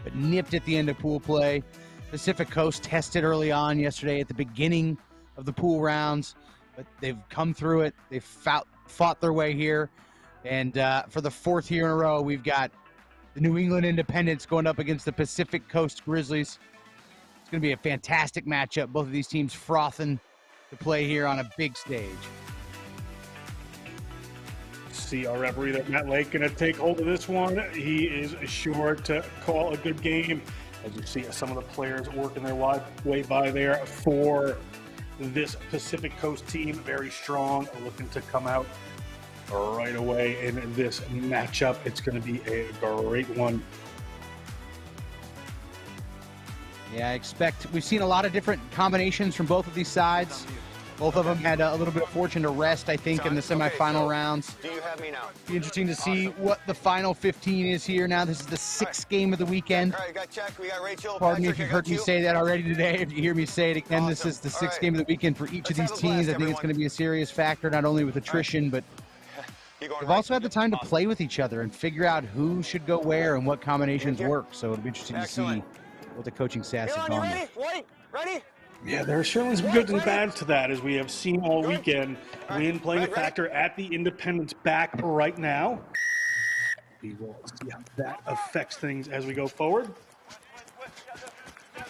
but nipped at the end of pool play. Pacific Coast tested early on yesterday at the beginning of the pool rounds, but they've come through it. They've fought their way here, and for the fourth year in a row, we've got the New England Independents going up against the Pacific Coast Grizzlies. It's going to be a fantastic matchup. Both of these teams frothing to play here on a big stage. See our referee there, Matt Lake, going to take hold of this one. He is sure to call a good game. As you see some of the players working their way by there for this Pacific Coast team. Very strong, looking to come out right away in this matchup. It's going to be a great one. Yeah, I expect we've seen a lot of different combinations from both of these sides. Both of them had a little bit of fortune to rest, I think, in the semifinal rounds. Do you have me now? Be interesting to see what the final 15 is here now. This is the sixth game of the weekend. All right, got check. We got Rachel. Pardon me if you heard me say that already today. If you hear me say it again, this is the sixth game of the weekend for each of these teams. I think it's going to be a serious factor, not only with attrition, but they've also had the time to play with each other and figure out who should go where and what combinations work. So it'll be interesting to see what the coaching staffs have gone with. White, ready? Yeah, there are certainly some goods and bads to that, as we have seen all weekend. Wind playing a factor at the Independents back right now. We will see how that affects things as we go forward.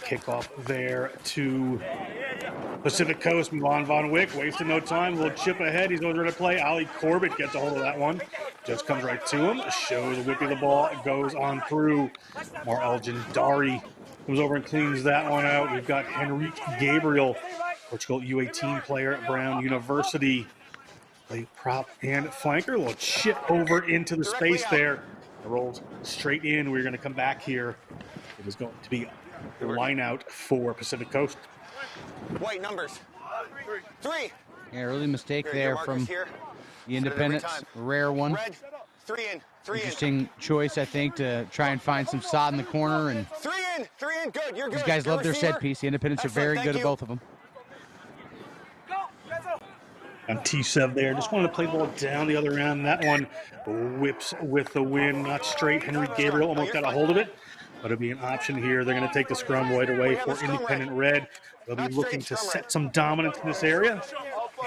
Kickoff there to Pacific Coast. Milan Von Wick wasting no time. A little chip ahead. He's over to play. Ali Corbett gets a hold of that one. Just comes right to him. Shows a whippy the ball. Goes on through. Mar Elgin Dari comes over and cleans that one out. We've got Henrique Gabriel, Portugal U18 player at Brown University. Play prop and flanker. A little chip over into the space there. Rolls straight in. We're going to come back here. It is going to be the line out for Pacific Coast. White numbers. Three. Yeah, early mistake there from the Independents. Rare one. Red. Three in. Interesting choice, I think, to try and find some sod in the corner. And Three in. Good. You're good. these guys love their set piece. The Independents are very good at both of them. On T7 there, just wanted to play the ball down the other end. That one whips with the wind, not straight. Henry Gabriel almost got a hold of it, but it'll be an option here. They're going to take the scrum right away for Independent Red. They'll be looking to set some dominance in this area.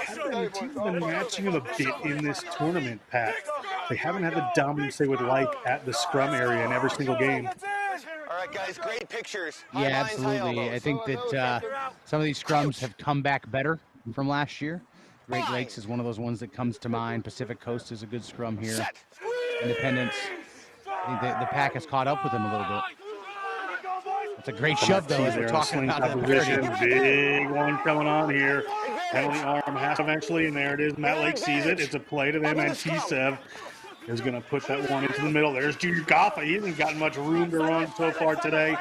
The team's been matching them a bit in this tournament, Pat. They haven't had the dominance they would like at the scrum area in every single game. All right, guys, great pictures. Yeah, absolutely. I think that some of these scrums have come back better from last year. Great Lakes is one of those ones that comes to mind. Pacific Coast is a good scrum here. Independence, I think the pack has caught up with them a little bit. It's a great shove, though, as we're talking about position. Big one coming on here. Penalty arm has eventually, and there it is. Matt Lake sees it. It's a play to them, and T7 is going to put that one into the middle. There's Junior Gaffa. He hasn't gotten much room to run so far today,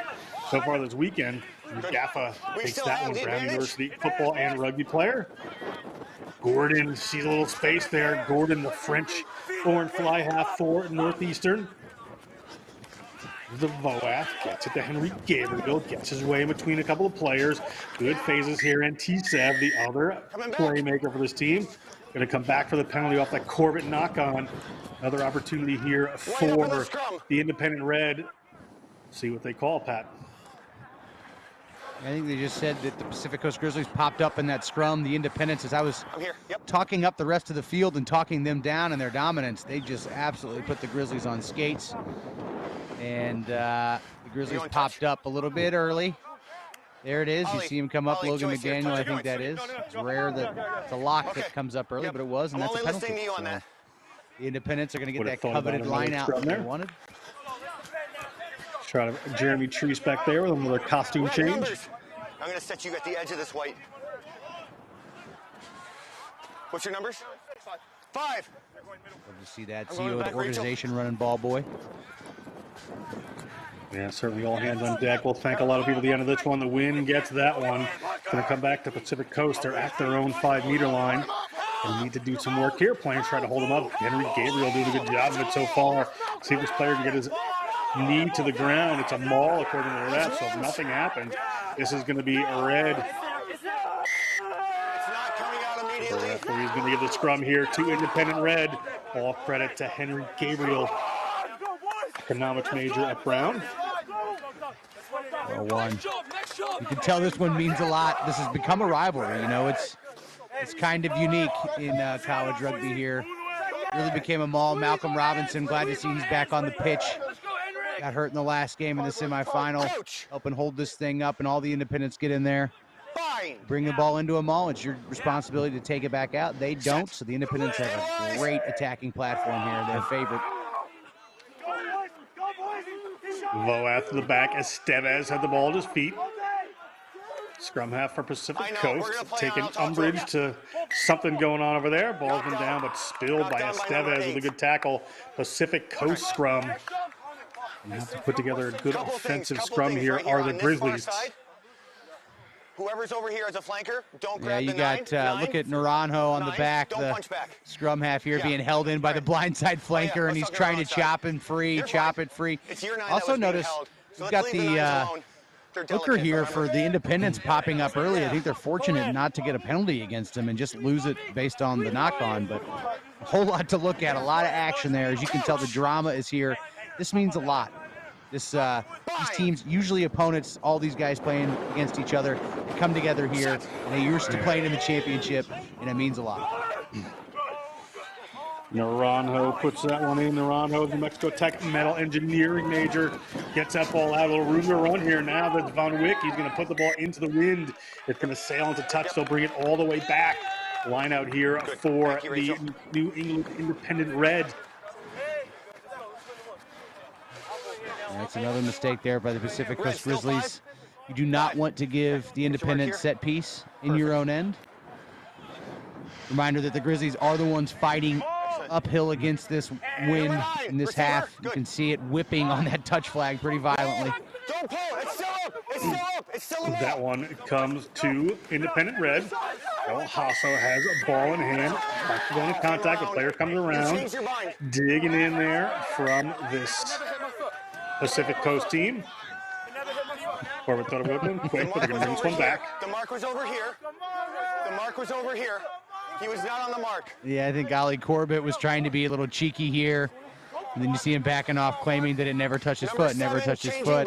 so far this weekend. Gaffa takes that one. Brown University football and rugby player. Gordon sees a little space there. Gordon, the French foreign fly half for Northeastern. The Voath gets it to Henry Gabriel, gets his way in between a couple of players. Good phases here, and T7, the other playmaker for this team, going to come back for the penalty off that Corbett knock-on. Another opportunity here for the Independent Red. See what they call, Pat. I think they just said that the Pacific Coast Grizzlies popped up in that scrum. The Independents, as I was talking up the rest of the field and talking them down in their dominance, they just absolutely put the Grizzlies on skates. And the Grizzlies popped up a little bit early. There it is. You see him come up. Logan McDaniel, I think that is. It's rare that it's a lock that comes up early, but it was, and that's a penalty. The Independents are going to get Would've that thought about coveted another line out scrum that they there. wanted. Try to Jeremy Treese back there with another costume Red change. numbers. I'm going to set you at the edge of this white. What's your numbers? 5. Love to see that I'm going CEO of back, the Rachel. organization running ball boy. Yeah, certainly all hands on deck. We'll thank a lot of people at the end of this one. The win gets that one. Going to come back to Pacific Coast. They're at their own 5-meter line. And need to do some work here. Players try to hold him up. Henry Gabriel doing a good job of it so far. See if this player can get his knee to the ground. It's a maul according to the ref, so if nothing happens, this is going to be a red. It's not coming out immediately. The referee's going to give the scrum here to Independent Red. All credit to Henry Gabriel, economics major at Brown. Well, one. You can tell this one means a lot. This has become a rivalry. You know, it's kind of unique in college rugby here. Really became a maul. Malcolm Robinson, glad to see he's back on the pitch. Got hurt in the last game in the semifinal. Helping hold this thing up, and all the Independents get in there. Bring the ball into a maul. It's your responsibility to take it back out. They don't, so the Independents have a great attacking platform here. Their favorite. Voath to the back. Estevez had the ball at his feet. Scrum half for Pacific Coast, taking umbrage to something going on over there. Ball's been down, but spilled by Estevez with a good tackle. Pacific Coast scrum. And have to put together a good offensive scrum here are the Grizzlies. Whoever's over here as a flanker, don't grab you got, look at Naranjo on the back, the scrum half here being held in by the blindside flanker, and he's trying to chop him free, chop it free. Also notice you've got the hooker here for the Independents popping up early. I think they're fortunate not to get a penalty against him and just lose it based on the knock-on, but a whole lot to look at, a lot of action there. As you can tell, the drama is here. This means a lot. These teams, usually opponents, all these guys playing against each other, they come together here, and they're used to playing in the championship, and it means a lot. Naranjo puts that one in. Naranjo, New Mexico Tech metal engineering major, gets that ball out. A little room to run here. Now that's Von Wick. He's going to put the ball into the wind. It's going to sail into touch. They'll bring it all the way back. Line out here for the New England Independent Red. That's another mistake there by the Pacific Coast Grizzlies. You do not want to give the Independent set piece in your own end. Reminder that the Grizzlies are the ones fighting uphill against this wind in this half. You can see it whipping on that touch flag pretty violently. Don't pull. It's still up. It's still up. It's still up. That one comes to Independent Red. El Hasso has a ball in hand. Back to going to contact. The player comes around. Digging in there from this Pacific Coast team. Corbett thought it would have been quick, but they're going to bring this one back. The mark was over here. The mark was over here. He was not on the mark. Yeah, I think Ollie Corbett was trying to be a little cheeky here. And then you see him backing off, claiming that it never touched his foot, never touched his foot.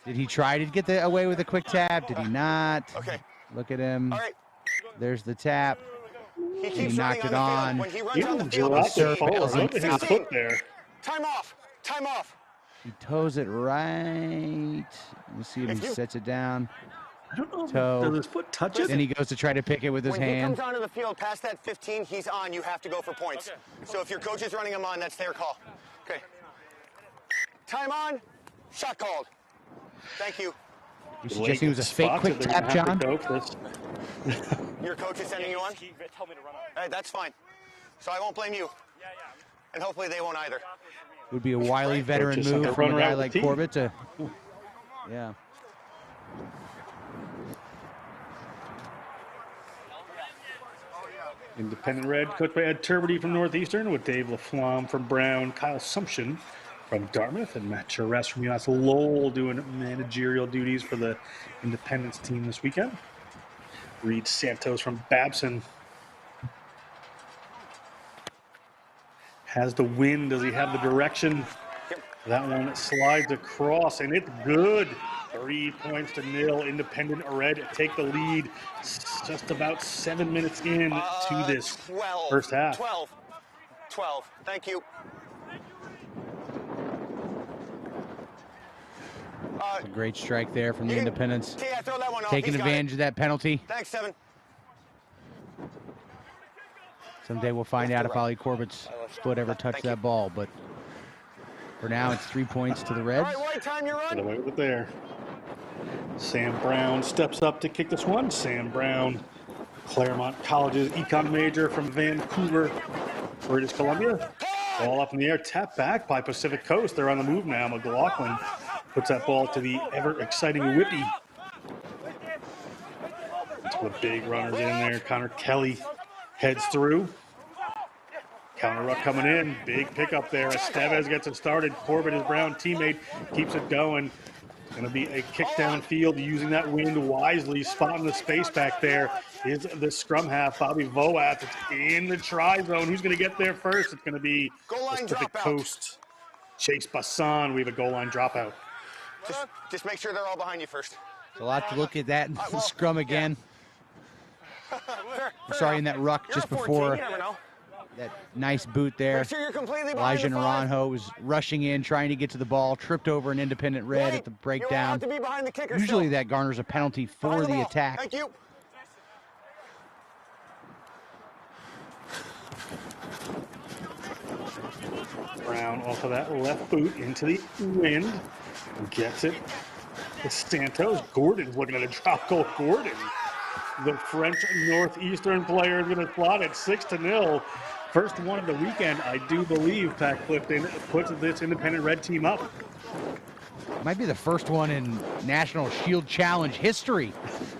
Did he try to get away with a quick tap? Did he not? Okay. Look at him. All right. There's the tap. He knocked it on. When he runs on the field, his foot there. Time off. Time off. He toes it right. Let's see if he sets it down. I don't know. Toe. Does his foot touch it? Then he goes to try to pick it with his When hand. he comes onto the field past that 15, he's on. You have to go for points. Okay. So if your coach is running him on, that's their call. Okay. Time on. Shot called. Thank you. You're suggesting it was a fake quick tap, John? Your coach is sending you on? He told me to run on. All right, that's fine. So I won't blame you. Yeah. And hopefully they won't either. Would be a wily veteran move from a guy like Corbett to, yeah. Independent Red, coached by Ed Turbity from Northeastern, with Dave LaFlamme from Brown, Kyle Sumption from Dartmouth, and Matt Charest from UMass Lowell doing managerial duties for the Independence team this weekend. Reed Santos from Babson has the wind. Does he have the direction? That one slides across, and it's good. 3 points to nil. Independent Red take the lead. It's just about 7 minutes in to this 12, first half. 12. Thank you. A great strike there from the Independents. Yeah, throw that one off. Taking He's got advantage of that penalty. Thanks, Seven. Someday we'll find out if Ollie Corbett's foot ever touched that ball, but for now it's 3 points to the Reds. Get away with it there. Sam Brown steps up to kick this one. Sam Brown, Claremont College's econ major from Vancouver, British Columbia. Ball up in the air, tapped back by Pacific Coast. They're on the move now. McLaughlin puts that ball to the ever-exciting Whippy. That's with big runners in there. Connor Kelly heads through. Counter ruck coming in. Big pickup there. Estevez gets it started. Corbett, his Brown teammate, keeps it going. It's going to be a kick downfield using that wind wisely. Spotting the space back there is the scrum half, Bobby Voath. It's in the try zone. Who's going to get there first? It's going to be Pacific Coast. Chase Bassan. We have a goal line dropout. Just make sure they're all behind you first. There's a lot to look at that in the scrum again. Sorry, in that ruck just before that nice boot there. Elijah Naranjo was rushing in, trying to get to the ball, tripped over an independent red at the breakdown. Usually that garners a penalty for the attack. Thank you. Brown off of that left boot into the wind. Gets it. It's Santos. Gordon's looking at a drop goal. Gordon, the French Northeastern player, is going to slot it 6-0. First one of the weekend, I do believe. Pat Clifton puts this independent red team up. Might be the first one in National Shield Challenge history.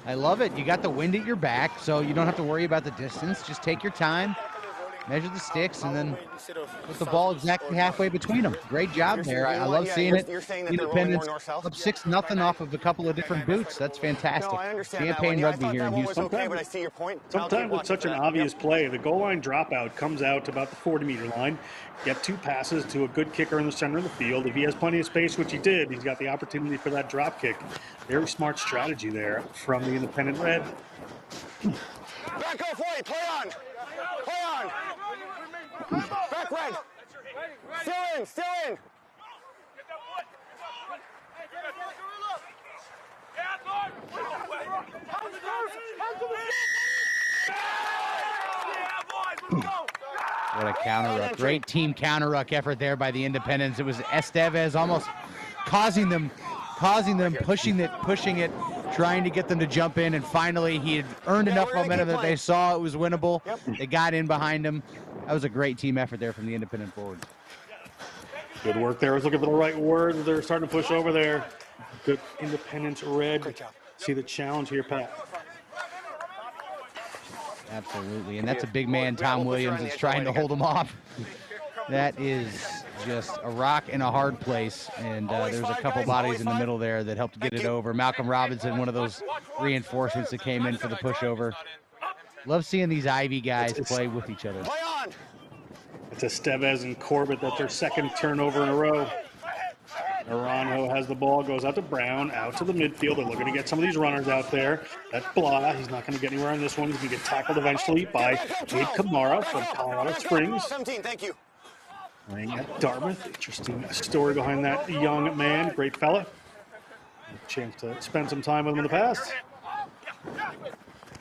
I love it. You got the wind at your back, so you don't have to worry about the distance. Just take your time, measure the sticks, and then put the ball exactly halfway between them. Great job there. I love seeing it. Independence up 6-0 off of a couple of different boots. That's fantastic. Champagne rugby here in Houston. Sometimes it's such an obvious play. The goal line dropout comes out to about the 40-meter line. Get two passes to a good kicker in the center of the field. If he has plenty of space, which he did, he's got the opportunity for that drop kick. Very smart strategy there from the independent red. Back off white, play on. Play on. Back red. Still in, still in. What a counter ruck. Great team counter ruck effort there by the Independents. It was Estevez almost causing them, pushing it, trying to get them to jump in, and finally he had earned enough momentum that they saw it was winnable. They got in behind him. That was a great team effort there from the Independent forwards. Good work there. I was looking for the right words. They're starting to push over there. Good Independent red. See the challenge here, Pat. Absolutely, and that's a big man, Tom Williams, is trying to hold him off. That is just a rock in a hard place, and there's a couple bodies in the middle there that helped get it over. Malcolm Robinson, one of those reinforcements that came in for the pushover. Love seeing these Ivy guys play with each other. It's Estevez and Corbett. That's their second turnover in a row. Naranjo has the ball, goes out to Brown, out to the midfield. They're looking to get some of these runners out there. That's Blah. He's not going to get anywhere on this one. He's going to get tackled eventually by Jade Kamara from Colorado Springs. 17, thank you. Playing at Dartmouth. Interesting story behind that young man. Great fella. Chance to spend some time with him in the past.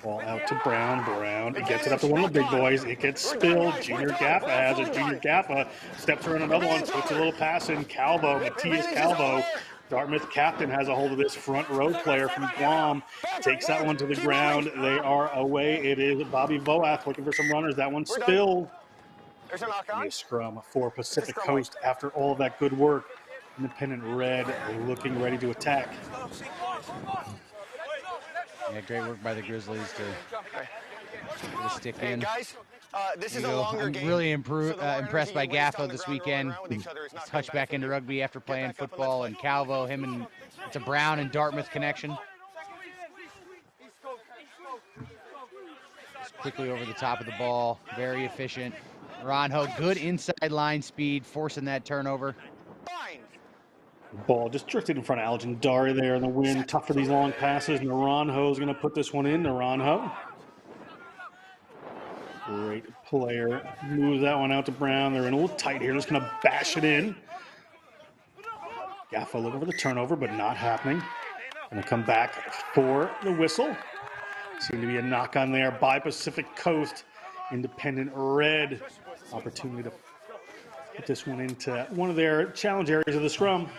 Ball out to Brown. Brown, it gets it up to one of the big boys. It gets spilled. Junior Gaffa has it. Junior Gaffa steps around another one, puts a little pass in. Calvo, Matias Calvo, Dartmouth captain, has a hold of this front row player from Guam. Takes that one to the ground. They are away. It is Bobby Voath looking for some runners. That one spilled. There's a knock on. A scrum for Pacific Coast after all of that good work. Independent red looking ready to attack. Yeah, great work by the Grizzlies to get a stick in. Guys, this is a longer game. I'm really impressed by Gaffo this weekend. He's touched back into rugby after playing football, and Calvo, him and it's a Brown and Dartmouth connection. Just quickly over the top of the ball, very efficient. Naranjo, good inside line speed, forcing that turnover. Ball just drifted in front of Algin Dari there in the wind. Tough for these long passes. Naranjo is going to put this one in. Naranjo. Great player. Moves that one out to Brown. They're in a little tight here. Just going to bash it in. Gaffa looking for the turnover, but not happening. Going to come back for the whistle. Seemed to be a knock on there by Pacific Coast. Independent Red. Opportunity to put this one into one of their challenge areas of the scrum.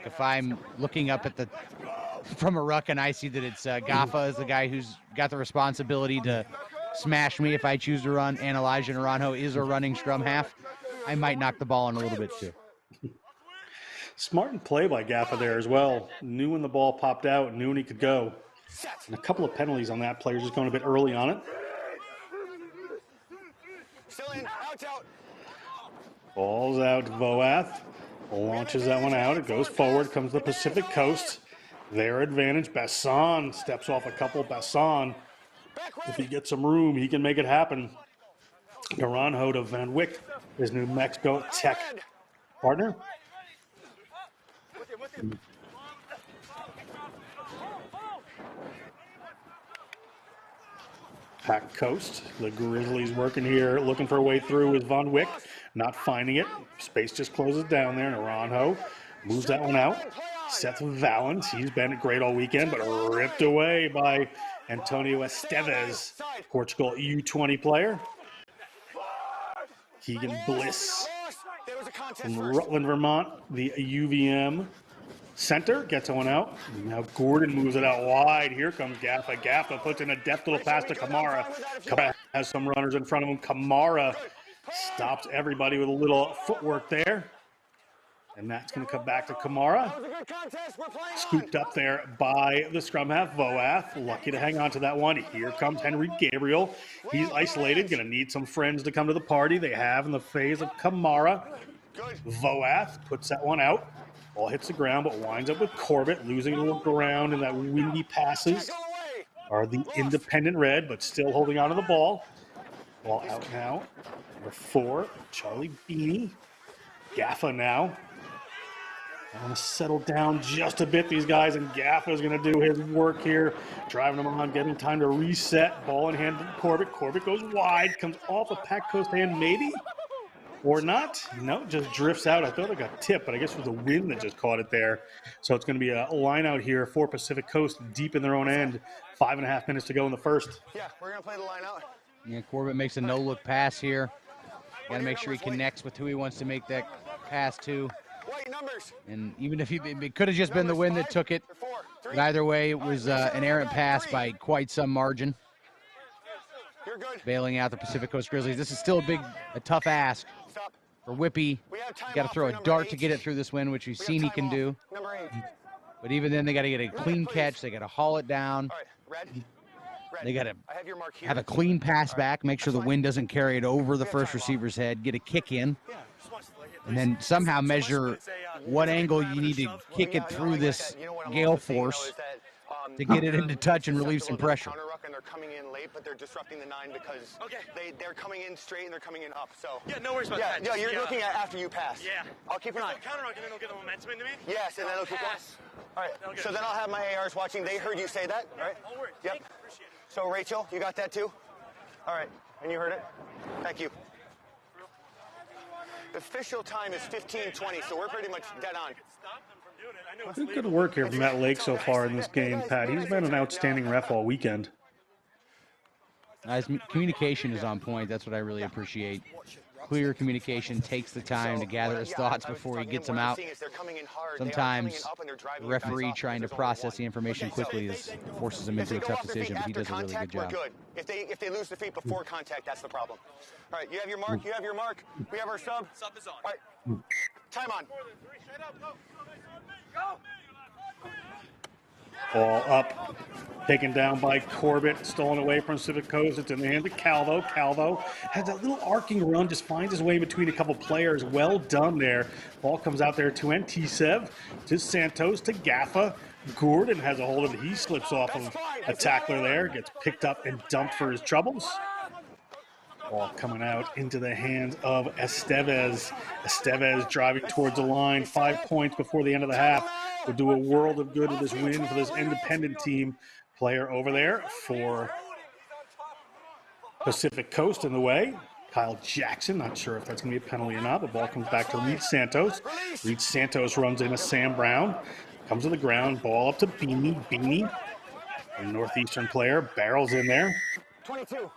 If I'm looking up at the from a ruck and I see that it's Gaffa is the guy who's got the responsibility to smash me if I choose to run, and Elijah Naranjo is a running scrum half, I might knock the ball in a little bit too. Smart and play by Gaffa there as well. Knew when the ball popped out, knew when he could go. And a couple of penalties on that. Player just going a bit early on it. Still in, out. Ball's out to Voath. Launches that one out. It goes forward, comes the Pacific Coast. Their advantage. Bassan steps off a couple. Bassan, if he gets some room, he can make it happen. Naranjo to Van Wyck, his New Mexico Tech partner. Pack Coast, the Grizzlies working here, looking for a way through with Van Wyck, not finding it. Space just closes down there. Naranjo moves that one out. Seth Valens, he's been great all weekend, but ripped away by Antonio Esteves, Portugal U20 player. Keegan Bliss from Rutland, Vermont, the UVM center, gets one out. Now Gordon moves it out wide. Here comes Gaffa. Gaffa puts in a deft little pass to Kamara. Kamara has some runners in front of him. Kamara stops everybody with a little footwork there. And that's going to come back to Kamara. Scooped up there by the scrum half, Voath. Lucky to hang on to that one. Here comes Henry Gabriel. He's isolated. Going to need some friends to come to the party. They have in the phase of Kamara. Voath puts that one out. Ball hits the ground, but winds up with Corbett, losing a little ground in that windy passes. Are the Independent Red, but still holding on to the ball. Ball out now. Number 4, Charlie Beanie. Gaffa now. I want to settle down just a bit, these guys, and Gaffa is going to do his work here, driving them on, getting time to reset. Ball in hand to Corbett. Corbett goes wide, comes off a Pack Coast hand, maybe, or not. No, just drifts out. I thought it got tipped, but I guess it was the wind that just caught it there. So it's going to be a line out here for Pacific Coast, deep in their own end. 5.5 minutes to go in the first. Yeah, we're going to play the line out. Yeah, Corbett makes a no-look pass here. Got to make sure he connects with who he wants to make that pass to. And even if it could have just been the wind that took it, but either way, it was an errant pass by quite some margin. Bailing out the Pacific Coast Grizzlies. This is still a tough ask for Whippy. Got to throw a dart to get it through this wind, which we've seen he can do. But even then, they got to get a clean catch. They got to haul it down. They got to have a clean pass back, make sure the wind doesn't carry it over the first receiver's head, get a kick in, and then somehow measure what angle you need to kick it through this gale force to get it into touch and relieve some pressure. They're coming in late, but they're disrupting the 9 because they're coming in straight and they're coming in up. So yeah, no worries about that. Yeah, you're looking at after you pass. Yeah. I'll keep an eye. Counter rock and then they'll get the momentum into me. Yes, and then they'll keep going. All right. So then I'll have my ARs watching. They heard you say that, all right? All worries. Yep. So Rachel, you got that too? All right. And you heard it? Thank you. The official time is 15:20, so we're pretty much dead on. Good work here from Matt Lake so far in this game, Pat. He's been an outstanding ref all weekend. His communication is on point. That's what I really appreciate. Clear communication, takes the time to gather his thoughts before he gets them out. Sometimes the referee trying to process the information quickly forces him into a tough decision, but he does a really good job. If they lose the feet before contact, that's the problem. All right, you have your mark, you have your mark. We have our sub. Sub is on. All right, time on. Ball up, taken down by Corbett, stolen away from Pacific Coast. It's in the hands of Calvo. Calvo has that little arcing run, just finds his way between a couple players. Well done there. Ball comes out there to Antisev, to Santos, to Gaffa. Gordon has a hold of it. He slips off of a tackler there, gets picked up and dumped for his troubles. Ball coming out into the hands of Esteves. Esteves driving towards the line. 5 points before the end of the half. Would do a world of good with this win for this independent team. Player over there for Pacific Coast in the way. Kyle Jackson, not sure if that's going to be a penalty or not. The ball comes back to Reed Santos. Reed Santos runs into Sam Brown. Comes to the ground. Ball up to Beanie. Beanie, a Northeastern player, barrels in there. 22.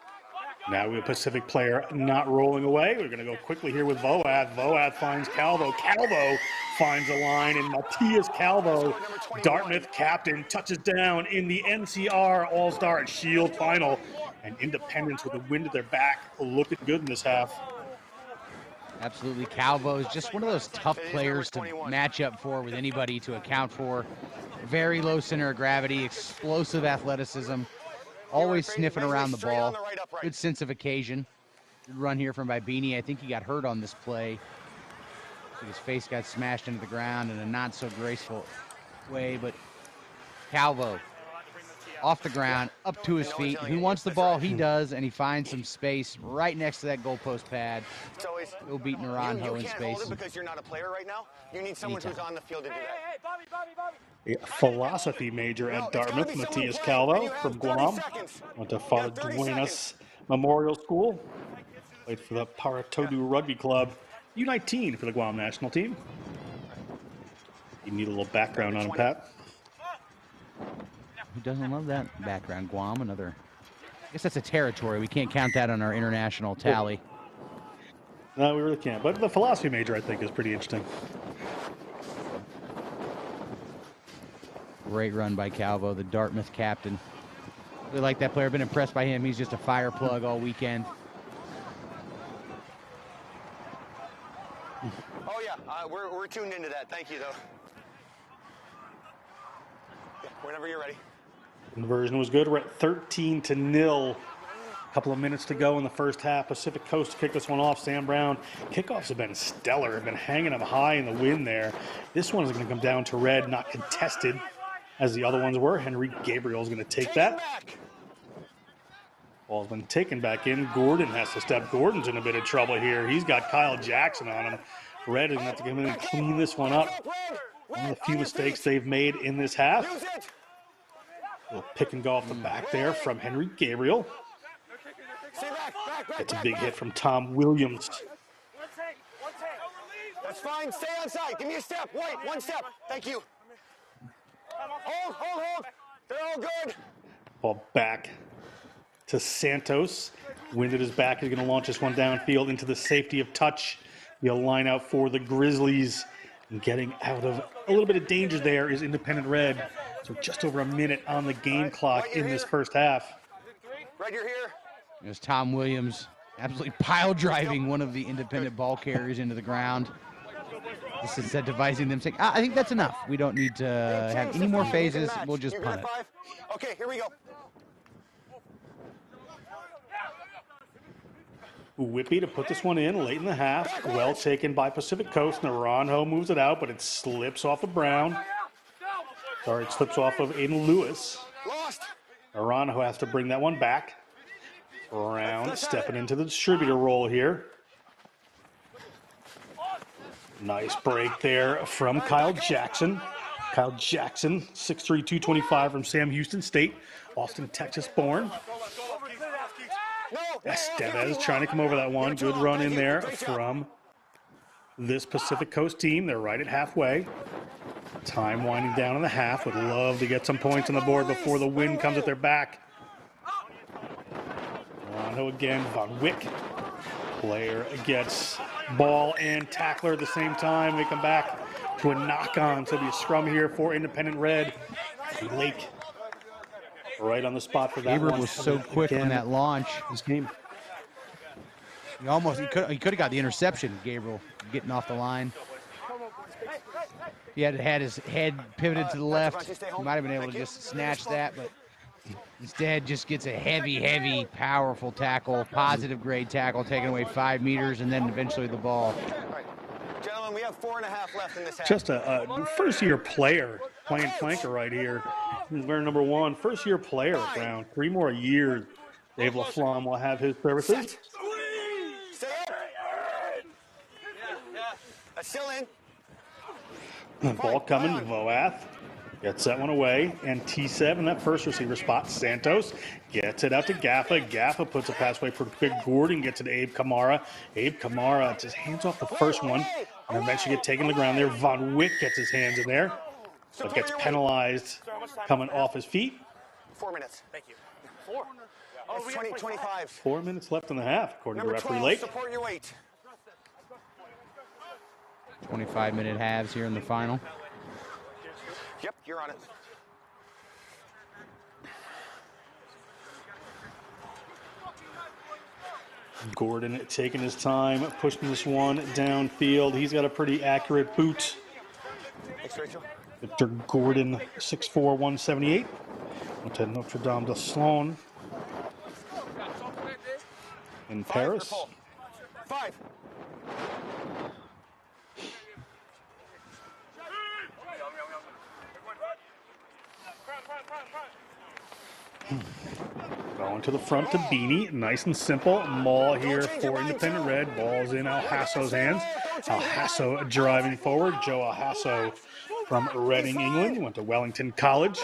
Now we have a Pacific player not rolling away. We're going to go quickly here with Voath. Voath finds Calvo. Calvo finds a line, and Matthias Calvo, Dartmouth captain, touches down in the NCR All-Star Shield Final. And Independence, with the wind at their back, looking good in this half. Absolutely. Calvo is just one of those tough players to match up for with anybody to account for. Very low center of gravity, explosive athleticism, always sniffing around the ball. Good sense of occasion. Good run here from Bibini. I think he got hurt on this play. His face got smashed into the ground in a not so graceful way, but Calvo off the ground, up to his feet. He wants the ball, he does, and he finds some space right next to that goalpost pad. He'll beat Naranjo in space. Because you're not a player right now. You need someone who's on the field to do that. A philosophy major at Dartmouth, Matthias Calvo from Guam. Went to Father Duenas Memorial School. Played for the Paratodu Rugby Club. U19 for the Guam national team. You need a little background on him, Pat. Who doesn't love that background? Guam, another. I guess that's a territory. We can't count that on our international tally. No, we really can't. But the philosophy major, I think, is pretty interesting. Great run by Calvo, the Dartmouth captain. Really like that player. Been impressed by him. He's just a fire plug all weekend. Oh, yeah. We're tuned into that. Thank you, though. Yeah, whenever you're ready. Conversion was good. We're at 13-0. A couple of minutes to go in the first half. Pacific Coast to kick this one off. Sam Brown. Kickoffs have been stellar. Have been hanging them high in the wind there. This one is going to come down to red, not contested as the other ones were. Henry Gabriel is going to take that. Ball's been taken back in. Gordon has to step. Gordon's in a bit of trouble here. He's got Kyle Jackson on him. Red is going to have to come in and clean this one up. One of the few mistakes they've made in this half. A little pick and go off the back there from Henry Gabriel. It's a big hit from Tom Williams. That's fine. Stay on side. Give me a step. Wait, one step. Thank you. Hold. They're all good. Ball back to Santos. Wind at his back. He's going to launch this one downfield into the safety of touch. He'll line out for the Grizzlies. And getting out of a little bit of danger there is Independent Red. So just over a minute on the game clock in this first half. Red, you're here. There's Tom Williams absolutely pile driving one of the Independent ball carriers into the ground. Disincentivizing them, saying, I think that's enough. We don't need to have any more phases. We'll just punt it. Okay, here we go. Whippy to put this one in late in the half. Well taken by Pacific Coast. Naranjo moves it out, but it slips off of Brown. Sorry, it slips off of Aiden Lewis. Naranjo has to bring that one back. Brown stepping into the distributor role here. Nice break there from Kyle Jackson. Kyle Jackson, 6'3", 225 from Sam Houston State, Austin, Texas born. Estevez trying to come over that one. Good run in there from this Pacific Coast team. They're right at halfway. Time winding down in the half. Would love to get some points on the board before the wind comes at their back. Rondo again. Von Wick. Player gets ball and tackler at the same time. They come back to a knock-on. So it'll be a scrum here for Independent Red. Lake right on the spot for that Gabriel one. was so quick on that launch. This game. He could have got the interception, Gabriel, getting off the line. He had his head pivoted to the left. He might have been able to just snatch that, but instead just gets a heavy, powerful tackle, positive grade tackle, taking away 5 meters, and then eventually the ball. Gentlemen, we have 4.5 left in this half. Just a first-year player playing flanker right here. We're number one. First-year player at Brown. 3 more years. Dave LaFlamme will have his services. Stay up. That's still in. Ball coming. Voath gets that one away. And T7, that first receiver spot. Santos gets it out to Gaffa. Gaffa puts a pass away for Big Gordon. Gets it to Abe Kamara. Abe Kamara just hands off the first one. And eventually get taken to the ground there. Von Wick gets his hands in there. But gets penalized coming off his feet. 4 minutes. Thank you. 4. It's 20-25. 4 minutes left in the half, according to Number referee 12, Lake. support your weight. 25-minute halves here in the final. Yep, you're on it. Gordon taking his time, pushing this one downfield. He's got a pretty accurate boot. Thanks, Rachel. Victor Gordon, 6'4", 178. Went to Notre Dame de Sloan in Paris. 5. Going to the front to Beanie. Nice and simple. Maul here for Independent Red. Ball's in El Hasso's hands. El Hasso driving forward. Joe El Hasso from Reading, England. Went to Wellington College.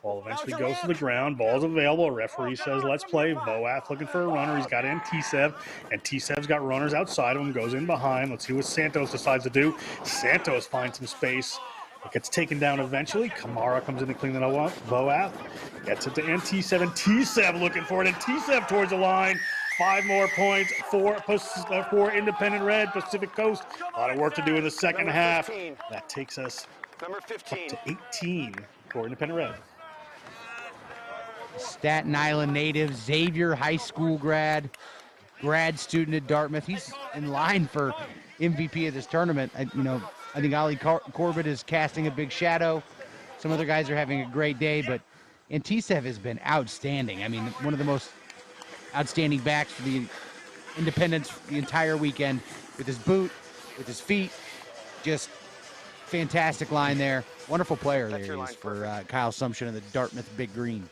Ball eventually goes to the ground. Ball's available. Referee says, let's play. Voath looking for a runner. He's got Antisev. And Tsev's got runners outside of him. Goes in behind. Let's see what Santos decides to do. Santos finds some space. It gets taken down eventually. Kamara comes in to clean that up. Voath gets it to Antisev. And Tsev looking for it. And Tsev towards the line. 5 more points for Independent Red, Pacific Coast. A lot of work to do in the second half. That takes us Number 15. up to 18 for Independent Red. Staten Island native, Xavier High School grad student at Dartmouth. He's in line for MVP of this tournament. I think Ali Corbett is casting a big shadow. Some other guys are having a great day, but Antisev has been outstanding. I mean, one of the most outstanding backs for the Independents the entire weekend with his boot, with his feet. Just fantastic line there. Wonderful player there he is for Kyle Sumption and the Dartmouth Big Green.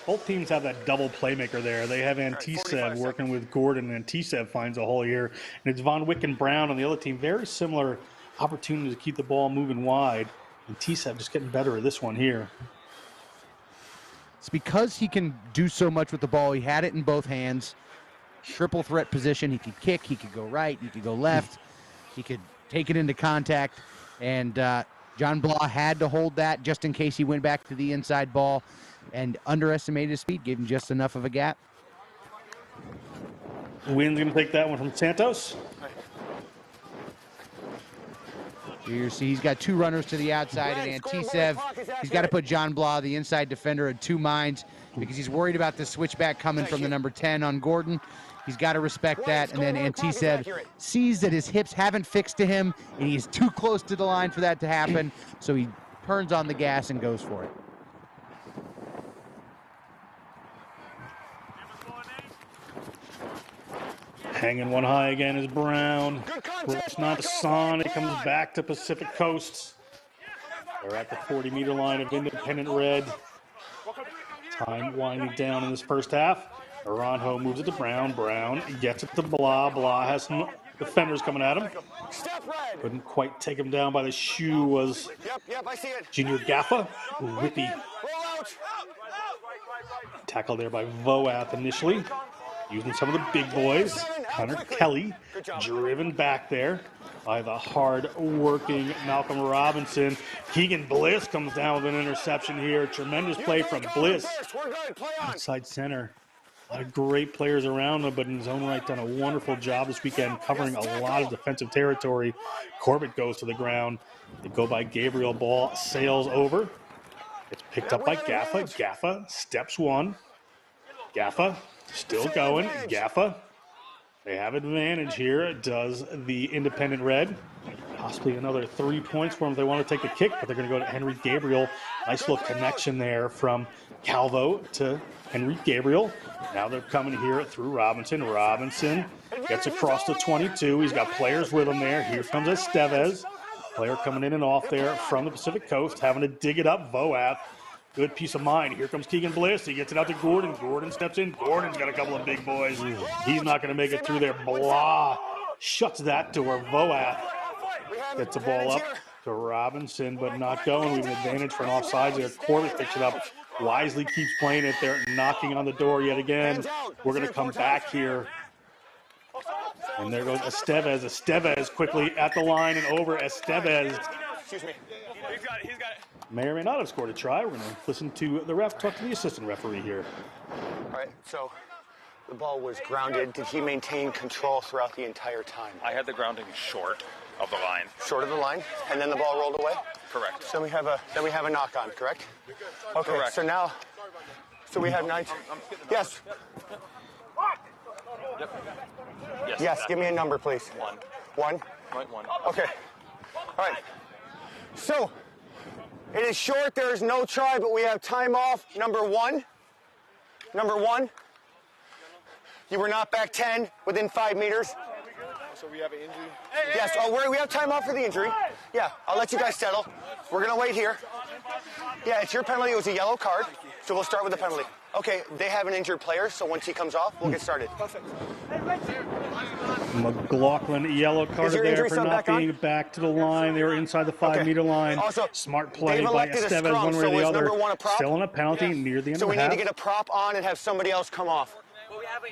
Both teams have that double playmaker there. They have Antisev working with Gordon, and Antisev finds a hole here. And it's Von Wick and Brown on the other team. Very similar opportunity to keep the ball moving wide. And Antisev just getting better at this one here. It's because he can do so much with the ball. He had it in both hands. Triple threat position. He could kick. He could go right. He could go left. He could take it into contact. And John Blah had to hold that just in case he went back to the inside ball and underestimated his speed, gave him just enough of a gap. Wynn's going to take that one from Santos. You see he's got 2 runners to the outside, and Antisev, he's got to put John Blah, the inside defender, in 2 minds because he's worried about the switchback coming from the number 10 on Gordon. He's got to respect that, and then Antisev sees that his hips haven't fixed to him, and he's too close to the line for that to happen, so he turns on the gas and goes for it. Hanging one high again is Brown. It's not Son. It comes back to Pacific Coast. They're at the 40-meter line of Independent Red. Time winding down in this first half. Aranjo moves it to Brown. Brown gets it to Blah. Blah has some defenders coming at him. Couldn't quite take him down by the shoe was Junior Gaffa. Whippy. Tackled there by Voath initially. Using some of the big boys. Hunter Kelly driven back there by the hard-working Malcolm Robinson. Keegan Bliss comes down with an interception here. Tremendous play from Bliss. Outside center. A lot of great players around him, but in his own right done a wonderful job this weekend covering a lot of defensive territory. Corbett goes to the ground. They go by Gabriel. Ball sails over. It's picked up by Gaffa. Gaffa steps one. Gaffa still going. Gaffa. They have advantage here. Does the Independent Red. Possibly another 3 points for them if they want to take the kick, but they're going to go to Henry Gabriel. Nice little connection there from Calvo to Henry Gabriel. Now they're coming here through Robinson. Robinson gets across the 22. He's got players with him there. Here comes Estevez. Player coming in and off there from the Pacific Coast, having to dig it up. Voath. Good peace of mind. Here comes Keegan Bliss. He gets it out to Gordon. Gordon steps in. Gordon's got a couple of big boys. He's not going to make it through there. Blah shuts that door. Voath gets the ball up to Robinson, but not going. We have an advantage for an offsides there. Corbett picks it up. Wisely keeps playing it there, knocking on the door yet again. We're going to come back here. And there goes Estevez. Estevez quickly at the line and over. Estevez. Excuse me. He's got it. may or may not have scored a try. We're going to listen to the ref, talk to the assistant referee here. All right, so the ball was grounded. Did he maintain control throughout the entire time? I had the grounding short of the line. Short of the line, and then the ball rolled away? Correct. So we have a knock on, correct? Okay, Correct. so now, we have 19. Yes. Yep. Yes, give me a number, please. 1. 1? Right 1. Okay. All right. So, it is short. There is no try, but we have time off. Number 1. Number 1. You were not back 10 within 5 meters. So we have an injury? Yes. Oh, we have time off for the injury. Yeah, I'll let you guys settle. We're going to wait here. Yeah, it's your penalty. It was a yellow card. So we'll start with the penalty. Okay, they have an injured player, so once he comes off, we'll get started. Perfect. McLaughlin yellow carded there for not being back to the line. They were inside the 5-meter line. Also, smart play by Estevez one way or the other. Still on a penalty near the end so of the half. So we need to get a prop on and have somebody else come off. Well, we have an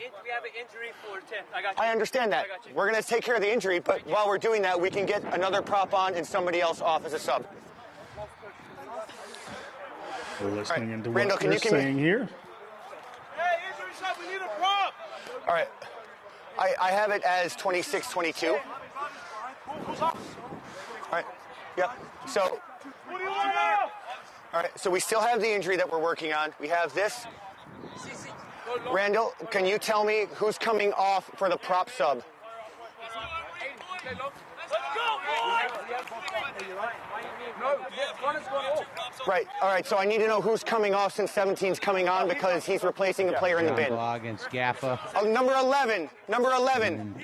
injury for 10. I got you. I understand that. We're going to take care of the injury, but while we're doing that, we can get another prop on and somebody else off as a sub. We're listening into Randall, what they're saying here. Hey, injury shot, we need a prop. All right. I have it as 26-22. All right. Yep. So. All right. So we still have the injury that we're working on. We have this. Randall, can you tell me who's coming off for the prop sub? Right. All right. So I need to know who's coming off since 17's coming on because he's replacing a player in the bin. Against Gaffa. Oh, number 11. Number 11.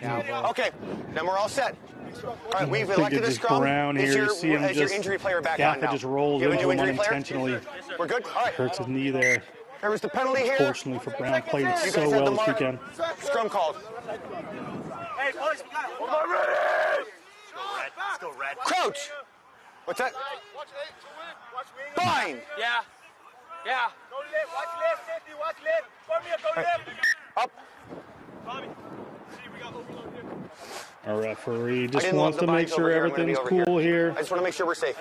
Okay. Then we're all set. All right. We've elected a scrum. Is your injury player back on now? Gaffa just rolls into him unintentionally. We're good. All right. Hurts his knee there. There was the penalty here. Unfortunately for Brown, played it so well this weekend. Scrum called. Hey, boys, we're not ready. Still red. Crouch. What's that? Fine. Yeah. Yeah. Go left. Watch left, safety. Watch left. Come here. Go left. Up. Bobby. See, we got overload here. Our referee just wants to make sure everything's cool here. I just want to make sure we're safe.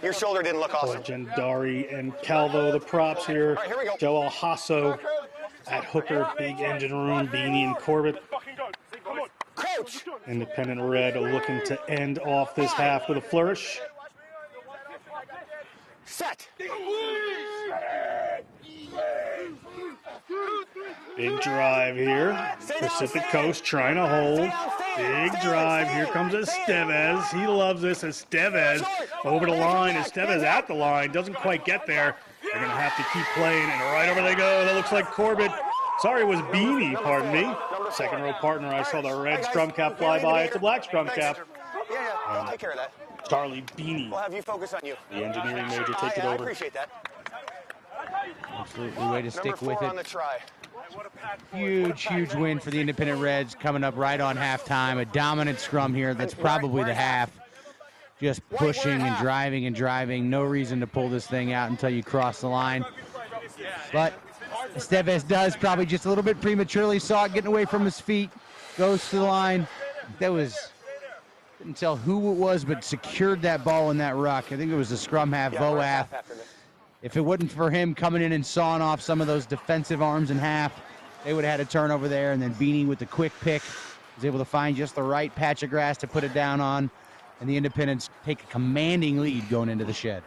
Your shoulder didn't look awesome. Legendary and Calvo, the props here. All right, here we go. Joe Alhasso at hooker, big engine room, Beanie and Corbett. Crouch. Independent Red looking to end off this half with a flourish. Set. Big drive here. Pacific Coast trying to hold. Big drive. Here comes Estevez. He loves this. Estevez over the line. Estevez at the line. Doesn't quite get there. They're going to have to keep playing. And right over they go. That looks like Corbett. Sorry, it was Beanie, pardon me. Second row partner. I saw the red scrum cap fly by. It's a black scrum cap. Yeah, I'll take care of that. Charlie Beanie. We'll have you focus on you. The engineering major take it I over. appreciate that. Absolutely way to stick with on the it. try. Huge win for the Independent Reds coming up right on halftime. A dominant scrum here. That's probably the half. Just pushing and driving. No reason to pull this thing out until you cross the line. But Estevez does probably just a little bit prematurely. Saw it getting away from his feet. Goes to the line. That was, didn't tell who it was, but secured that ball in that ruck. I think it was the scrum half, Voath. If it wasn't for him coming in and sawing off some of those defensive arms in half, they would have had a turnover there. And then Beanie with the quick pick was able to find just the right patch of grass to put it down on. And the Independents take a commanding lead going into the shed.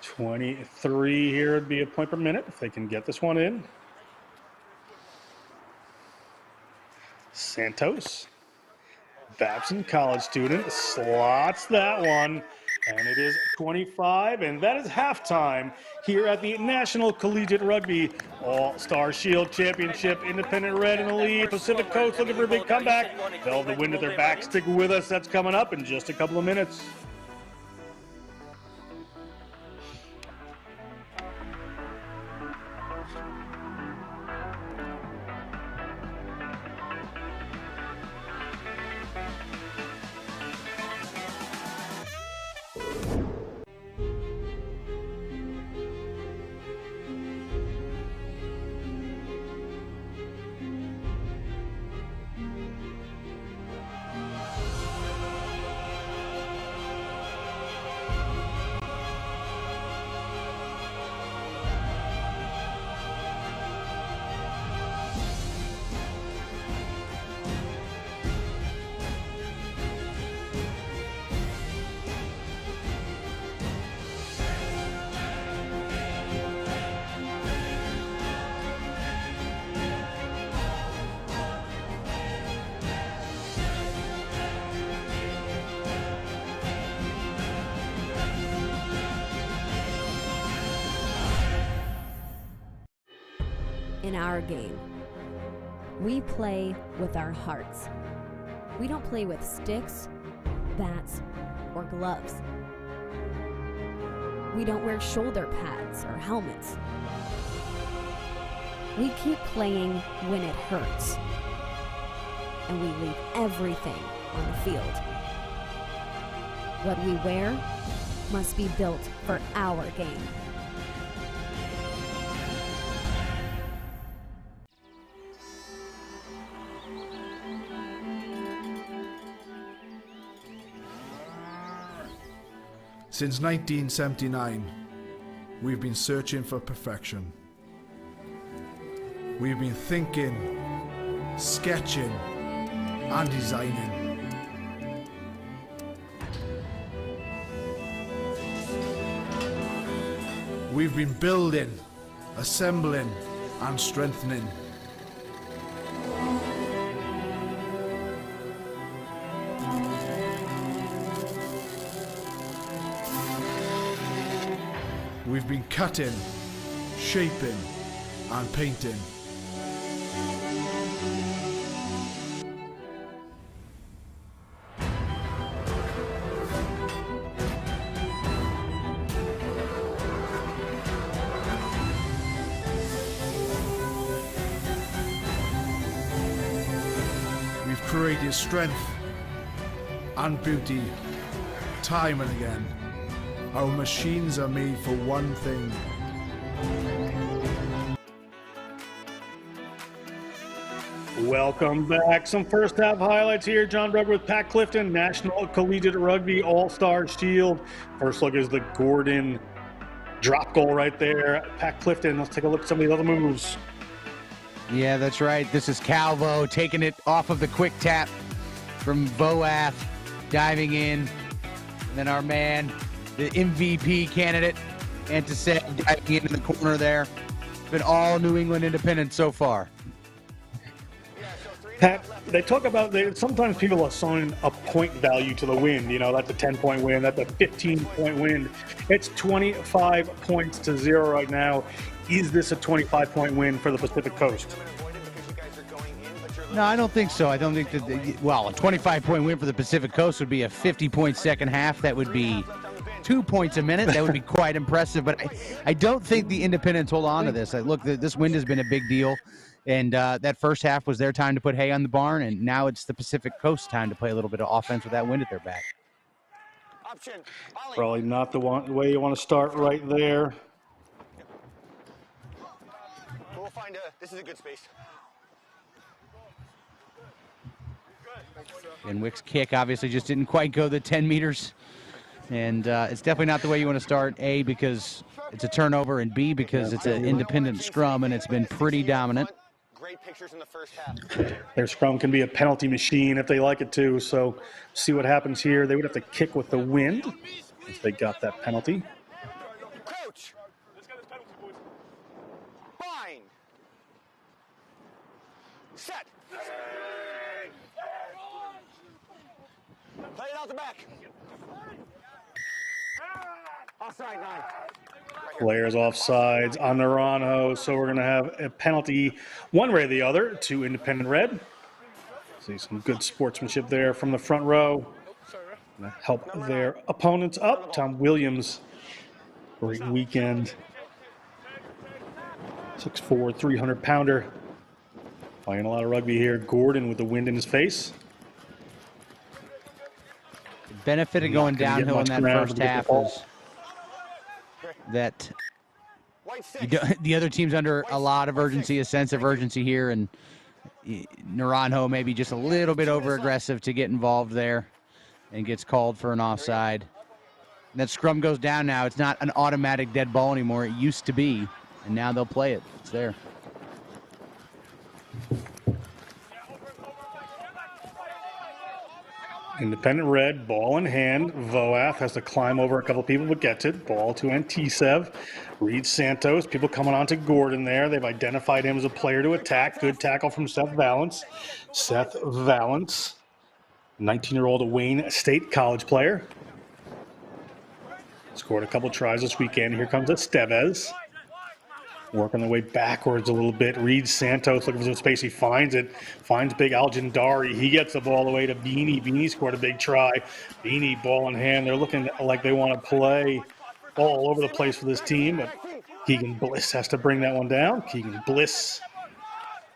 23 here would be a point per minute if they can get this one in. Santos, Babson college student, slots that one. And it is 25, and that is halftime here at the National Collegiate Rugby All-Star Shield Championship. Independent Red in the lead. Pacific Coast looking for a big comeback. They'll have the wind at their back. Stick with us. That's coming up in just a couple of minutes. in our game. We play with our hearts. We don't play with sticks, bats, or gloves. We don't wear shoulder pads or helmets. We keep playing when it hurts. And we leave everything on the field. What we wear must be built for our game. Since 1979, we've been searching for perfection. We've been thinking, sketching, and designing. We've been building, assembling, and strengthening. We've been cutting, shaping, and painting. We've created strength and beauty time and again. Our machines are made for one thing. Welcome back. Some first half highlights here. John Brugger with Pat Clifton, National Collegiate Rugby All-Star Shield. First look is the Gordon drop goal right there. Pat Clifton, let's take a look at some of the other moves. Yeah, that's right. This is Calvo taking it off of the quick tap from Voath, diving in. And then our man, the MVP candidate, Antisev, diving into the corner there. It's been all New England Independent so far. Pat, they talk about, sometimes people assign a point value to the win. You know, that's a 10-point win, that's a 15-point win. It's 25 points to 0 right now. Is this a 25-point win for the Pacific Coast? No, I don't think so. I don't think that, a 25-point win for the Pacific Coast would be a 50-point second half. That would be 2 points a minute. That would be quite impressive. But I don't think the Independents hold on to this. Look, this win has been a big deal. And that first half was their time to put hay on the barn. And now it's the Pacific Coast time to play a little bit of offense with that wind at their back. Probably not the way you want to start right there. We'll find this is a good space. And Wick's kick obviously just didn't quite go the 10 meters. And it's definitely not the way you want to start, A, because it's a turnover, and B, because it's an independent scrum, and it's been pretty dominant. Great pictures in the first half. Their scrum can be a penalty machine if they like it to, so see what happens here. They would have to kick with the wind if they got that penalty. Coach! Bind! Set! Play it out the back. Offside 9. Players offsides on Naranjo, so we're going to have a penalty one way or the other to Independent Red. See some good sportsmanship there from the front row. Gonna help their opponents up. Tom Williams, great weekend. 6'4", 300-pounder. Playing a lot of rugby here. Gordon with the wind in his face. The benefit of going downhill in that first half was that the other team's under a lot of urgency, a sense of urgency here, and Naranjo maybe just a little bit over-aggressive to get involved there and gets called for an offside. And that scrum goes down now. It's not an automatic dead ball anymore. It used to be, and now they'll play it. It's there. Independent Red, ball in hand. Voath has to climb over a couple people, but gets it. Ball to Antisev. Reed Santos. People coming on to Gordon there. They've identified him as a player to attack. Good tackle from Seth Valance. Seth Valance, 19-year-old Wayne State College player. Scored a couple tries this weekend. Here comes Estevez. Working their way backwards a little bit. Reed Santos looking for some space. He finds it. Finds big Aljandari. He gets the ball away to Beanie. Beanie scored a big try. Beanie ball in hand. They're looking like they want to play all over the place for this team, but Keegan Bliss has to bring that one down. Keegan Bliss.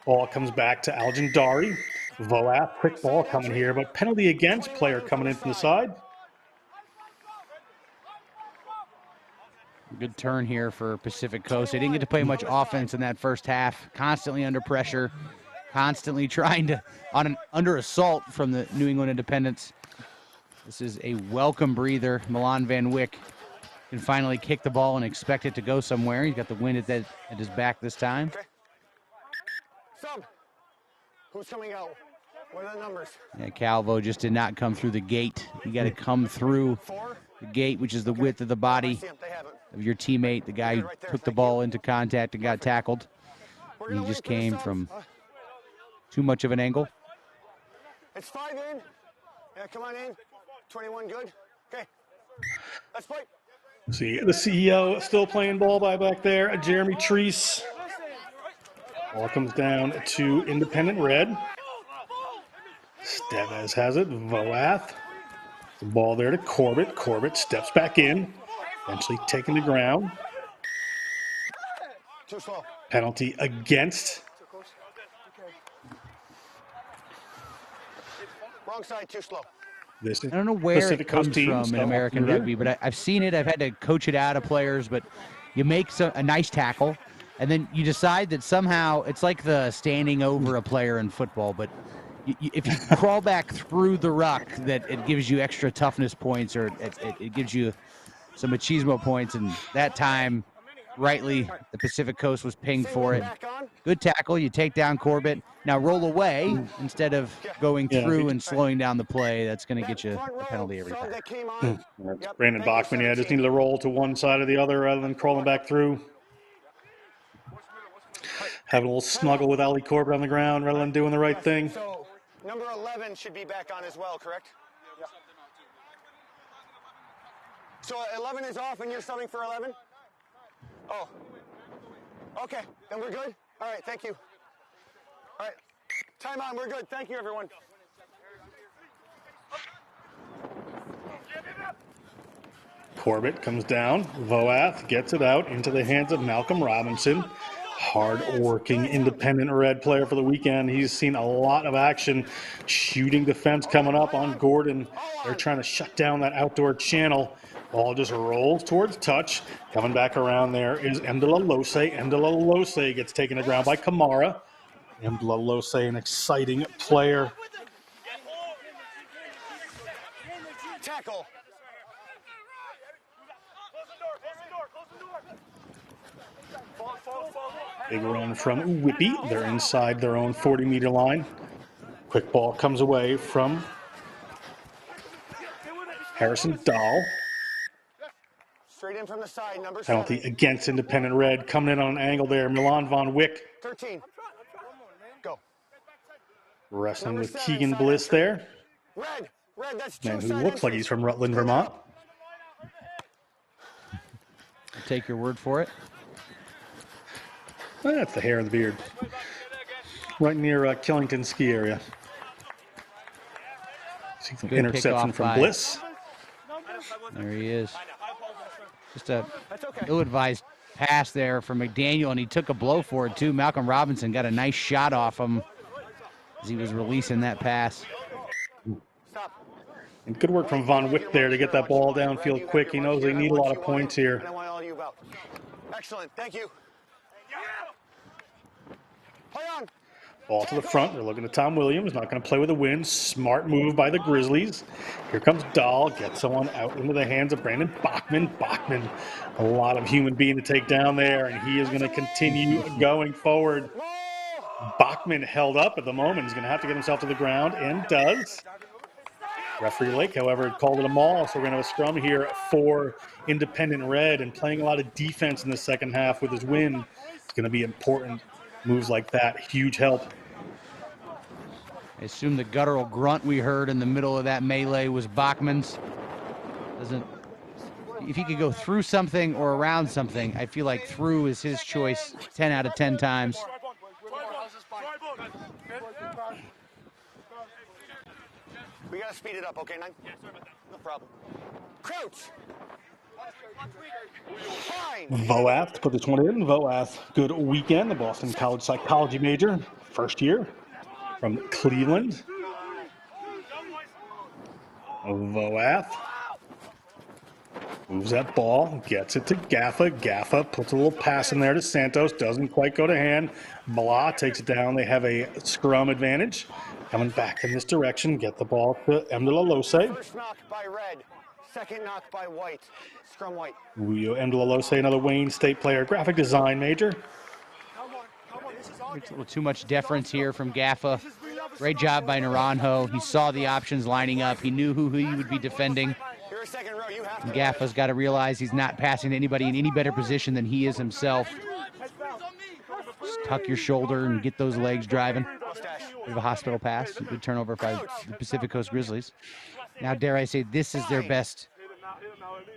Ball comes back to Aljandari. Voath, quick ball coming here, but penalty against player coming in from the side. Good turn here for Pacific Coast. They didn't get to play much offense in that first half. Constantly under pressure, constantly trying to under assault from the New England Independents. This is a welcome breather. Milan Van Wyck can finally kick the ball and expect it to go somewhere. He's got the wind at his back this time. Okay. Sub. Who's coming out? What are the numbers? Yeah, Calvo just did not come through the gate. You got to come through the gate, which is the width of the body of your teammate, the guy who took the ball into contact and got tackled. And he just came from too much of an angle. It's 5 in. Yeah, come on in. 21 good. Okay. Let's play. See the CEO still playing ball by back there. Jeremy Treese. Ball comes down to Independent Red. Steves has it. Voath. The ball there to Corbett. Corbett steps back in. Eventually taking the ground. Too slow. Penalty against. Wrong side, too slow. I don't know where Pacific it comes Coast team, from in so American rugby, but I've seen it. I've had to coach it out of players, but you make a nice tackle, and then you decide that somehow it's like the standing over a player in football, but if you crawl back through the ruck, that it gives you extra toughness points, or it gives you some machismo points, and that time, rightly, the Pacific Coast was pinged for it. Good tackle. You take down Corbett. Now roll away instead of going through and slowing down the play. That's going to get you a penalty every time. Brandon Bachman, yeah, just needed to roll to one side or the other rather than crawling back through. Having a little snuggle with Ali Corbett on the ground rather than doing the right thing. So number 11 should be back on as well, correct? Yeah. So 11 is off and you're subbing for 11? Oh. Okay, then we're good? All right, thank you. All right, time on, we're good. Thank you, everyone. Corbett comes down. Voath gets it out into the hands of Malcolm Robinson. Hard-working Independent Red player for the weekend. He's seen a lot of action. Shooting defense coming up on Gordon. They're trying to shut down that outdoor channel. Ball just rolls towards touch. Coming back around there is Emdala Lose. Emdala Lose gets taken to ground by Kamara. Emdala Lose, an exciting player. Tackle. Big run from Whippy. They're inside their own 40-meter line. Quick ball comes away from Harrison Dahl. Straight in from the side, number Penalty 7. against Independent Red. Coming in on an angle there. Milan Von Wyck. 13. Go. Wrestling with Keegan Bliss there. Red, that's Man who looks like he's from Rutland, Vermont. I'll take your word for it. That's the hair and the beard. Right near Killington ski area. See some Good interception pickoff from by- Bliss. There he is. Just a ill-advised pass there from McDaniel, and he took a blow for it, too. Malcolm Robinson got a nice shot off him as he was releasing that pass. And good work from Von Wyck there to get that ball downfield quick. He knows they need a lot of points here. And I want all you about. Excellent, thank you. Play on. Ball to the front. They're looking at Tom Williams. Not going to play with a win. Smart move by the Grizzlies. Here comes Dahl. Gets someone out into the hands of Brandon Bachman. Bachman, a lot of human being to take down there, and he is going to continue going forward. Bachman held up at the moment. He's going to have to get himself to the ground, and does. Referee Lake, however, called it a maul, so we're going to have a scrum here for Independent Red, and playing a lot of defense in the second half with his win. It's going to be important. Moves like that, huge help. I assume the guttural grunt we heard in the middle of that melee was Bachman's. Doesn't if he could go through something or around something, I feel like through is his choice 10 out of 10 times. We gotta speed it up, okay, 9? Yeah, sorry about that. No problem. Crouch! Fine! Voath to put this one in. Voath, good weekend. The Boston College psychology major, first year from Cleveland. Voath moves that ball, gets it to Gaffa. Gaffa puts a little pass in there to Santos, doesn't quite go to hand. Blah takes it down. They have a scrum advantage. Coming back in this direction, get the ball to Emdelalose. First knock by red, second knock by white. Scrum white. Emdelalose, another Wayne State player, graphic design major. It's a little too much deference here from Gaffa. Great job by Naranjo. He saw the options lining up. He knew who he would be defending. And Gaffa's got to realize he's not passing to anybody in any better position than he is himself. Just tuck your shoulder and get those legs driving. Bit of a hospital pass. Good turnover by the Pacific Coast Grizzlies. Now, dare I say, this is their best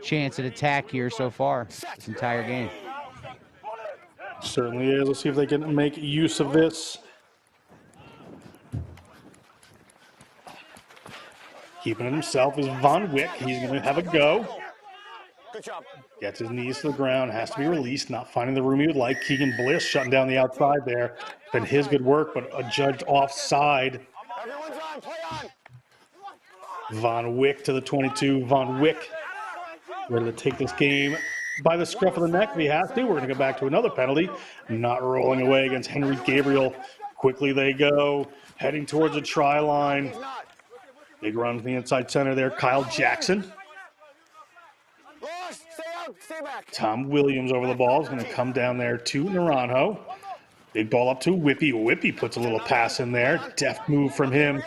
chance at attack here so far, this entire game. Certainly is. Let's see if they can make use of this. Keeping it himself is Von Wick. He's going to have a go. Good job. Gets his knees to the ground, has to be released, not finding the room he would like. Keegan Bliss shutting down the outside there. Been his good work, but adjudged offside. Everyone's on, play on. Von Wick to the 22. Von Wick ready to take this game by the scruff of the neck if he has to. We're going to go back to another penalty. Not rolling away against Henry Gabriel. Quickly they go, heading towards the try line. Big run from the inside center there. Kyle Jackson. Stay out, stay back. Tom Williams over the ball is going to come down there to Naranjo. Big ball up to Whippy. Whippy puts a little pass in there. Deft move from him.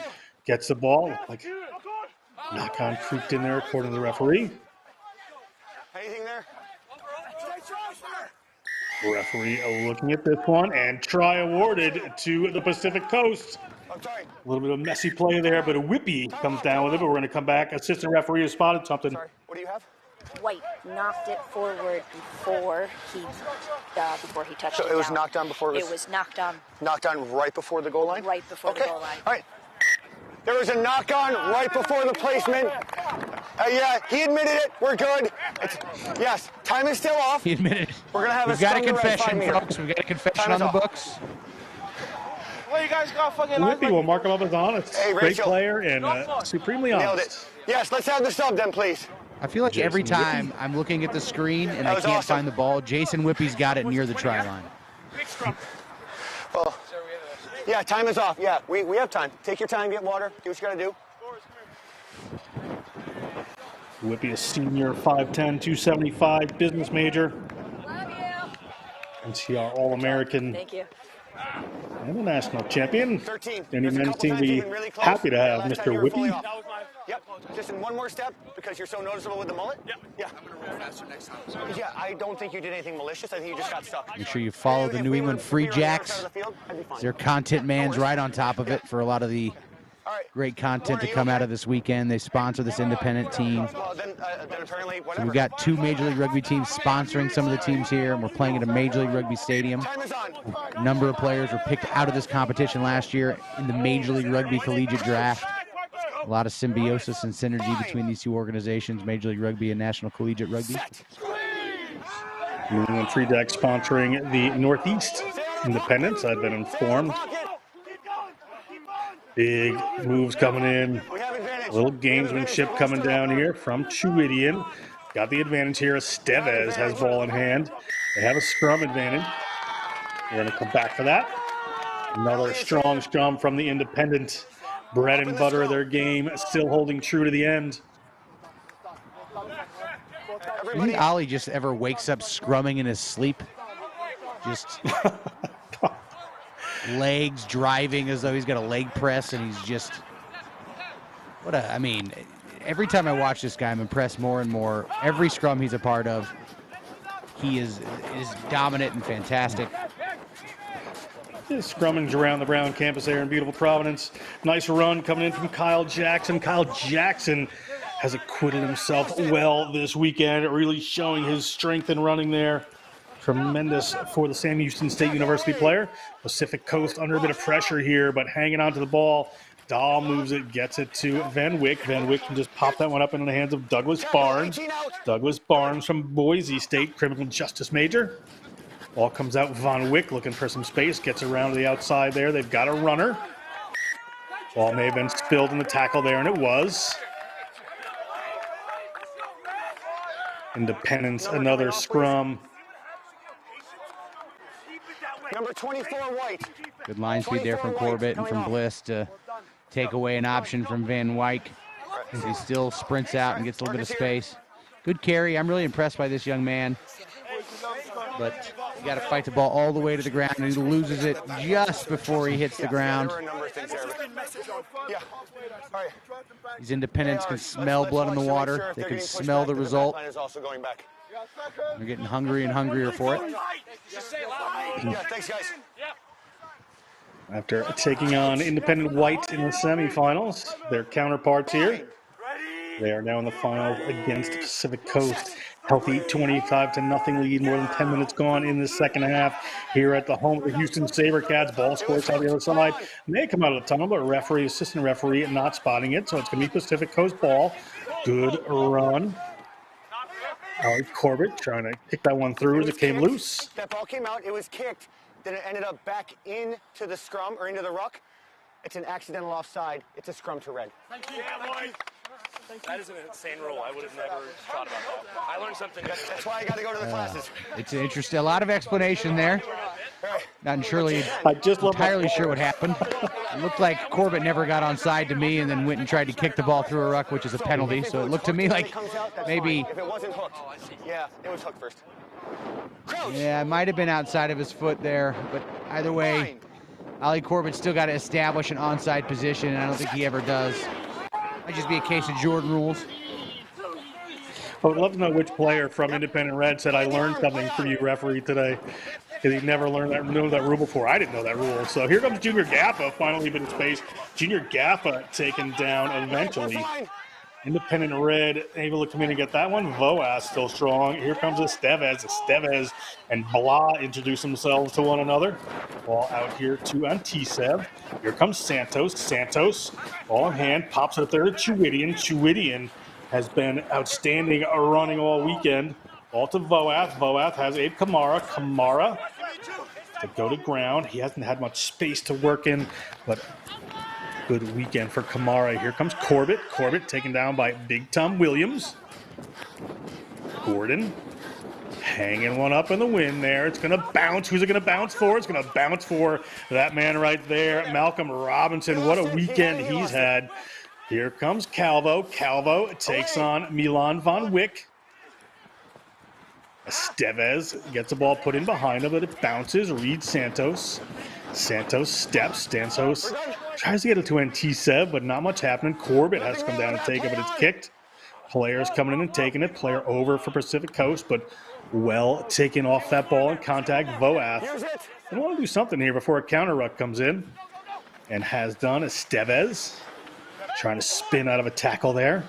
Gets the ball. Like knock on creeped in there according to the referee. Anything there? Referee looking at this one, and try awarded to the Pacific Coast. A little bit of messy play there, but a Whippy comes down with it, but we're going to come back. Assistant referee has spotted something. What do you have? White knocked it forward before he touched it. So it was down. knocked on before it was knocked on. Knocked on right before the goal line? Right before the goal line. All right. There was a knock on right before the placement. Yeah, he admitted it. We're good. Yes, time is still off. He admitted it. We're going to have We've got a confession, folks. We've got a confession on the books. Well, you guys got fucking. Whippy will mark him up as honest. Hey, Great Rachel. player and supremely honest. Nailed it. Yes, let's have the sub then, please. I feel like every time I'm looking at the screen and I can't find the ball, Jason Whippy's got it near the try line. Well, yeah, time is off. Yeah, we have time. Take your time, get water, do what you got to do. Whippy, a senior, 5'10", 275, business major. NCR All-American. Thank you. And a national champion. 13. Any men's team be happy to have Mr. Whippy. Yep, just in one more step because you're so noticeable with the mullet. Yep. Yeah. I'm going to roll faster next time. Yeah, I don't think you did anything malicious. I think you just got stuck. Make sure you follow the New England Free Jacks. Their content man's right on top of it for a lot of the great content to come out of this weekend. They sponsor this independent team. So we've got 2 Major League Rugby teams sponsoring some of the teams here, and we're playing at a Major League Rugby stadium. A number of players were picked out of this competition last year in the Major League Rugby collegiate draft. A lot of symbiosis and synergy between these 2 organizations, Major League Rugby and National Collegiate Rugby. New England Free Jacks sponsoring the Northeast Independents, I've been informed. Big moves coming in. A little gamesmanship coming down here from Chewidian. Got the advantage here. Estevez has ball in hand. They have a scrum advantage. We're going to come back for that. Another strong scrum from the Independent. Bread and butter of their game, still holding true to the end. Do you think Ollie just ever wakes up scrumming in his sleep? Just legs driving as though he's got a leg press, and he's just I mean, every time I watch this guy, I'm impressed more and more. Every scrum he's a part of, he is dominant and fantastic. Scrummage around the Brown campus there in beautiful Providence. Nice run coming in from Kyle Jackson. Kyle Jackson has acquitted himself well this weekend, really showing his strength in running there. Tremendous for the Sam Houston State University player. Pacific Coast under a bit of pressure here, but hanging on to the ball. Dahl moves it, gets it to Van Wyck. Van Wyck can just pop that one up into the hands of Douglas Barnes. Douglas Barnes from Boise State, criminal justice major. Ball comes out, Van Wyck looking for some space, gets around to the outside there. They've got a runner. Ball may have been spilled in the tackle there, and it was. Independence, another scrum. Number 24, White. Good line speed there from Corbett and from Bliss to take away an option from Van Wyck as he still sprints out and gets a little bit of space. Good carry. I'm really impressed by this young man. But you got to fight the ball all the way to the ground, and he loses it just before he hits the ground. These Independents can smell blood in the water. They can smell the result. They're getting hungry and hungrier for it. Thanks, guys. After taking on Independent White in the semifinals, their counterparts here, they are now in the finals against Pacific Coast. Healthy 25-0 lead, more than 10 minutes gone in the second half. Here at the home of the Houston SaberCats, ball squirts on the other side. May come out of the tunnel, but assistant referee not spotting it, so it's going to be Pacific Coast ball. Good run. Corbett trying to kick that one through as it came loose. That ball came out, it was kicked, then it ended up back into the scrum, or into the ruck. It's an accidental offside. It's a scrum to red. That is an insane rule. I would have never thought about that. I learned something. That's why I got to go to the classes. It's interesting. A lot of explanation there. Not surely entirely sure what happened. It looked like Corbett never got onside to me and then went and tried to kick the ball through a ruck, which is a penalty. So it looked to me like maybe. If it wasn't hooked. Yeah, it was hooked first. Yeah, it might have been outside of his foot there. But either way, Ollie Corbett still got to establish an onside position, and I don't think he ever does. Might just be a case of Jordan rules. I would love to know which player from Independent Red said, I learned something from you, referee, today. Because he never knew that rule before. I didn't know that rule. So here comes Junior Gaffa, finally been in space. Junior Gaffa taken down eventually. Independent Red able to come in and get that one. Voas still strong. Here comes Estevez. Estevez and Blah introduce themselves to one another. Ball out here to Antisev. Here comes Santos. Santos, ball in hand, pops it up there to Chuidian. Chuidian has been outstanding running all weekend. Ball to Voath. Voath has Abe Kamara. Kamara to go to ground. He hasn't had much space to work in, but good weekend for Kamara. Here comes Corbett. Corbett taken down by Big Tom Williams. Gordon hanging one up in the wind there. It's going to bounce. Who's it going to bounce for? It's going to bounce for that man right there, Malcolm Robinson. What a weekend he's had. Here comes Calvo. Calvo takes on Milan Van Wyck. Estevez gets the ball put in behind him, but it bounces. Reed Santos. Santos steps. Santos tries to get it to Antisev, but not much happening. Corbett has to come down and take it, but it's kicked. Players coming in and taking it. Player over for Pacific Coast, but well taken off that ball and contact. Voath. They want to do something here before a counter ruck comes in, and has done. Estevez trying to spin out of a tackle there.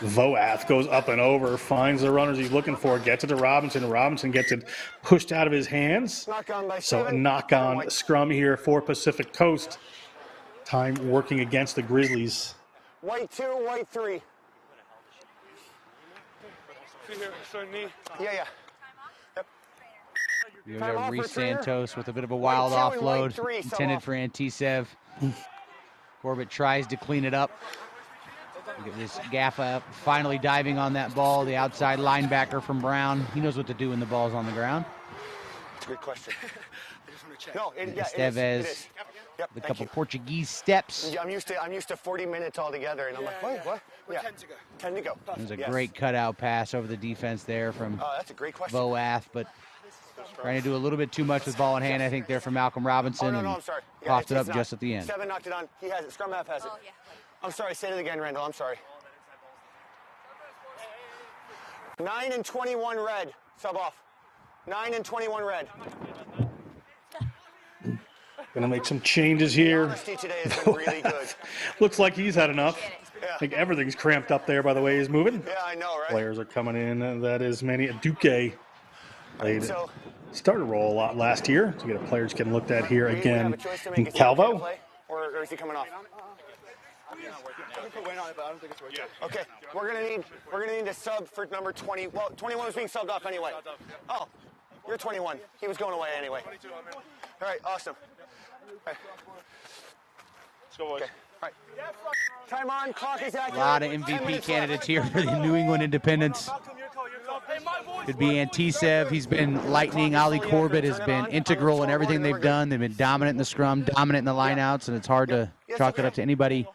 Voath goes up and over, finds the runners he's looking for, gets it to Robinson. Robinson gets it pushed out of his hands. So a knock-on scrum here for Pacific Coast. Time working against the Grizzlies. White 2, White 3. Yeah. You got Reese Santos with a bit of a wild offload intended for Antisev. Corbett tries to clean it up. Look at this Gaffa finally diving on that ball. The outside linebacker from Brown. He knows what to do when the ball's on the ground. That's a good question. I just want to check. No, Estevez, Yep, a couple Portuguese steps. I'm used to 40 minutes altogether, and I'm like, what? Yeah, 10 to go. There's a great cutout pass over the defense there from that's a great question. Voath, but trying to do a little bit too much with ball in hand, I think, there from Malcolm Robinson. Oh, no, I'm sorry. Popped it up just at the end. 7 knocked it on. He has it. Scrum half has it. I'm sorry. Say it again, Randall. I'm sorry. 9 and 21 red. Sub off. 9 and 21 red. Gonna make some changes here. Honesty today has been really good. Looks like he's had enough. Yeah. think everything's cramped up there by the way he's moving. Yeah, I know, right? Players are coming in. That is Manny Duque. Played, started to roll a lot last year to get a players getting looked at here again in Calvo. Or is he coming off? Okay, we're gonna need a sub for number 20. Well, 21 was being subbed off anyway. Oh, you're 21. He was going away anyway. All right, awesome. All right. Let's go, boys. Okay. All right. Time on, clock is accurate. A lot of MVP candidates here for the New England Independents. Could be Antisev. He's been lightning. Ali Corbett has been integral in everything they've done. They've been dominant in the scrum, dominant in the lineouts, and it's hard to chalk it up to anybody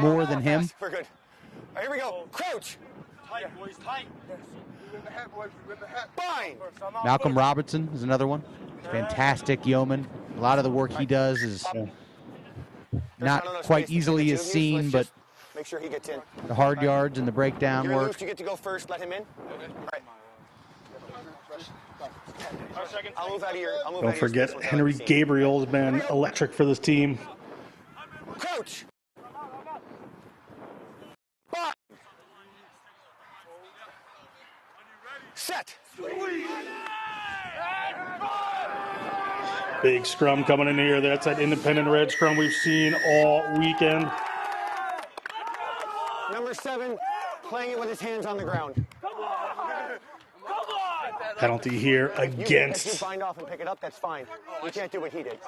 more than him. We're good. All right, here we go. Crouch. Tight, boys, tight. Bind. Malcolm Robertson is another one. Fantastic yeoman. A lot of the work he does is not quite easily as seen, but make sure he gets in. the hard yards and the breakdown You're work. loose, you get to go first. Let him in. All right. I'll move out of your. Don't forget, Henry Gabriel has been electric for this team. Crouch. Bind. Set. Big scrum coming in here. That's that independent red scrum we've seen all weekend. Number 7, playing it with his hands on the ground. Penalty here If you against bind off and pick it up, that's fine. You can't do what he did.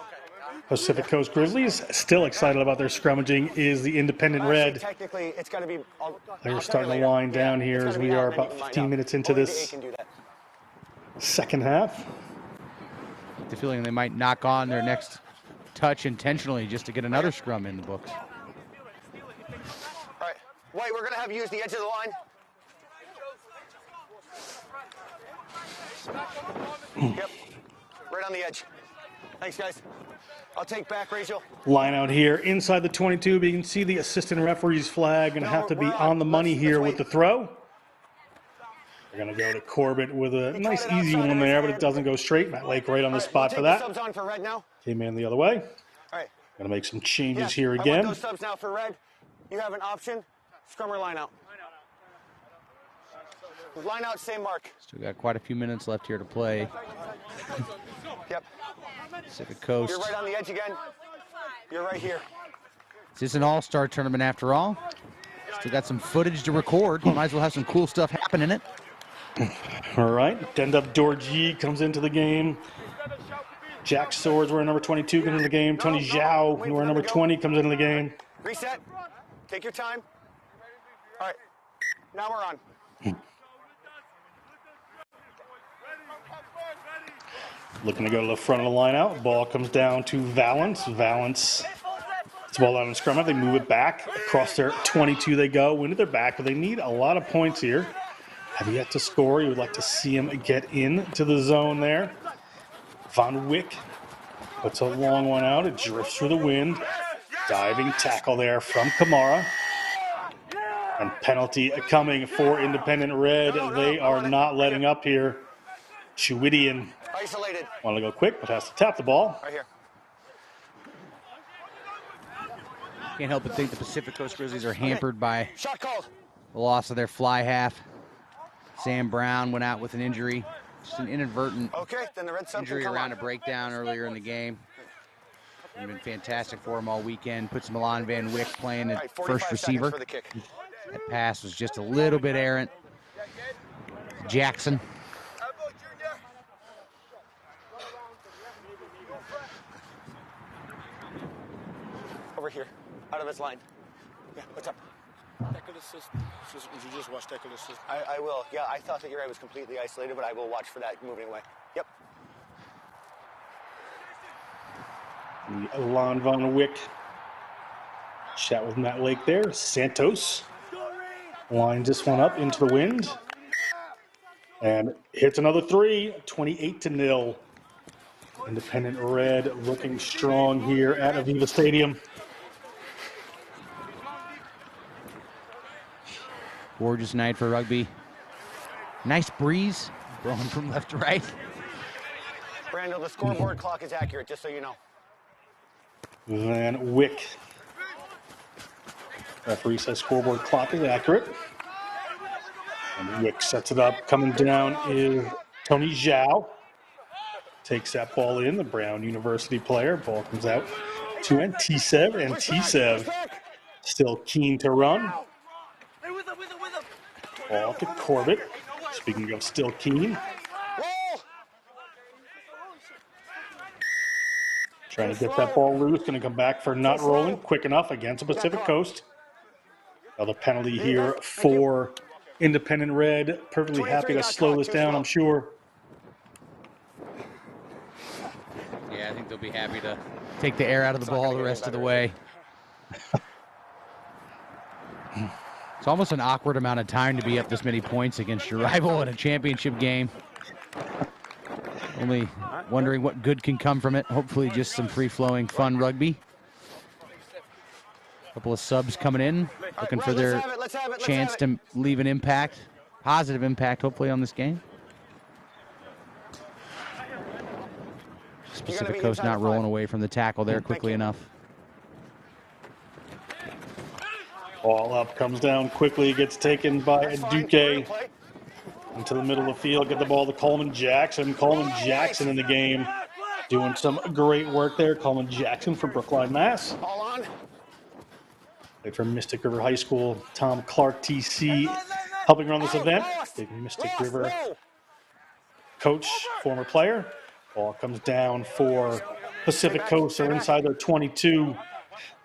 Pacific Coast Grizzlies. Still excited about their scrummaging is the independent red. Technically, it's got to be. They're starting to wind down here as we are about 15 minutes into this second half. The feeling they might knock on their next touch intentionally just to get another scrum in the books. All right, White, we're going to have you use the edge of the line. Yep, right on the edge. Thanks, guys. I'll take back, Rachel. Line out here inside the 22, but you can see the assistant referee's flag. Going to have to be on the money here with the throw. They're going to go to Corbett with a nice easy one there, but it doesn't go straight. Matt Lake right on the spot for that. Subs on for red now. Came in the other way. All right. Going to make some changes here I again. want those subs now for red. You have an option. Scrum or line out. Line out, same mark. Still got quite a few minutes left here to play. Yep. Pacific Coast. You're right on the edge again. You're right here. Is this an all-star tournament after all? Still got some footage to record. Might as well have some cool stuff happen in it. All right. Dendup Dorji comes into the game. Jack Swords wearing number 22 comes into the game. Tony Zhao wearing number 20 comes into the game. Reset. Take your time. All right. Now we're on. Looking to go to the front of the line out. Ball comes down to Valance. Valance, it's ball out in scrum. They move it back. Across their 22 they go. Into their back, but they need a lot of points here. Have yet to score. You would like to see him get into the zone there. Von Wick puts a long one out. It drifts through the wind. Diving tackle there from Kamara. And penalty coming for Independent Red. They are not letting up here. Chewidian Isolated. want to go quick, but has to tap the ball. Right here. Can't help but think the Pacific Coast Grizzlies are hampered by Shot called. the loss of their fly half. Sam Brown went out with an injury. Just an inadvertent Then the red sub injury can come around on. a breakdown earlier in the game. It's been fantastic for him all weekend. Puts Milan Van Wyck playing at first 45 receiver. seconds for the kick. That pass was just a little bit errant. Jackson. Over here, out of his line. Yeah, what's up? Tackle assist. Would you just watch tackle assist? I will. Yeah, I thought that your eye was completely isolated, but I will watch for that moving away. Yep. Alon Von Wick. Chat with Matt Lake there. Santos lines this one up into the wind. And hits another three. 28-0. Independent Red looking strong here at Aviva Stadium. Gorgeous night for rugby. Nice breeze blowing from left to right. Brandel, the scoreboard clock is accurate, just so you know. Van Wyck Referee says scoreboard clock is accurate. And Wick sets it up. Coming down is Tony Zhao. Takes that ball in, the Brown University player. Ball comes out to Antisev. Antisev still keen to run. Ball to Corbett. Speaking of still keen. Trying to get that ball loose. Going to come back for not rolling quick enough against the Pacific Coast. Another penalty here for Independent Red. Perfectly happy to slow this down, I'm sure. Yeah, I think they'll be happy to take the air out of the ball the rest of the way. It's almost an awkward amount of time to be up this many points against your rival in a championship game. Only wondering what good can come from it. Hopefully just some free-flowing, fun rugby. A couple of subs coming in, looking for their chance to leave an impact, positive impact, hopefully, on this game. Pacific Coast not rolling away from the tackle there quickly enough. Ball up, comes down quickly, gets taken by Duque into the middle of the field. Get the ball to Coleman Jackson. Coleman Jackson in the game, doing some great work there. Coleman Jackson from Brookline, Mass. Played for Mystic River High School. Tom Clark, TC, helping run this event. Big Mystic River coach, former player. Ball comes down for Pacific Coast. They're inside their 22.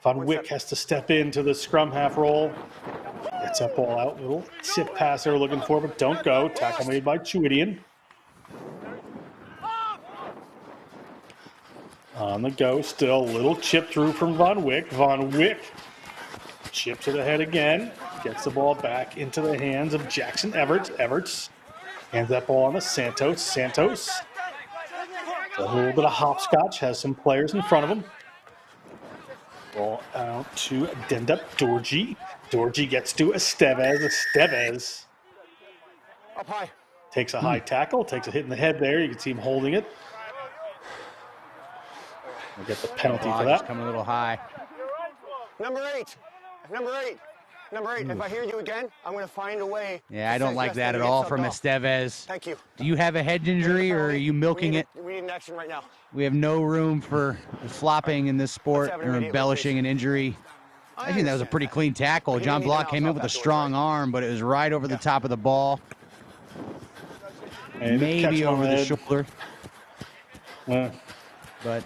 Von Wick has to step into the scrum half roll. Gets that ball out. Little tip pass they were looking for, but don't go. Tackle made by Chuidian. On the go, still little chip through from Von Wick. Von Wick chips it ahead again. Gets the ball back into the hands of Jackson Everts. Everts hands that ball on to Santos. Santos, a little bit of hopscotch, has some players in front of him. Ball out to Dendup Dorji. Dorji gets to Estevez. Estevez up high. Takes a high tackle, takes a hit in the head there. You can see him holding it. We'll get the penalty for that. Coming a little high. Number 8. Number 8. Number 8. If I hear you again, I'm going to find a way. Yeah, I don't like that at all from Estevez. Thank you. Do you have a head injury, or are you milking it? We need an action right now. We have no room for flopping in this sport or embellishing an injury. I think that was a pretty clean tackle. John Block came in with a strong arm, but it was right over the top of the ball. Maybe over the shoulder. But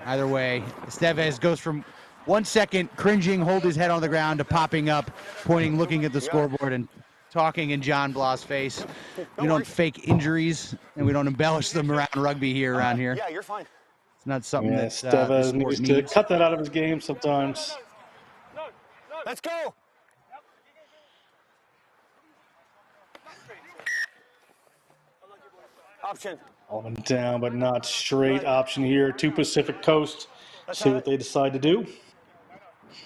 either way, Estevez goes from 1 second cringing, hold his head on the ground, to popping up, pointing, looking at the scoreboard, and talking in John Blah's face. We don't fake injuries, and we don't embellish them around rugby around here. Yeah, you're fine. It's not something that Estevez needs to cut that out of his game sometimes. Let's go. Option. Alvin down, but not straight. Option here to Pacific Coast. See what they decide to do.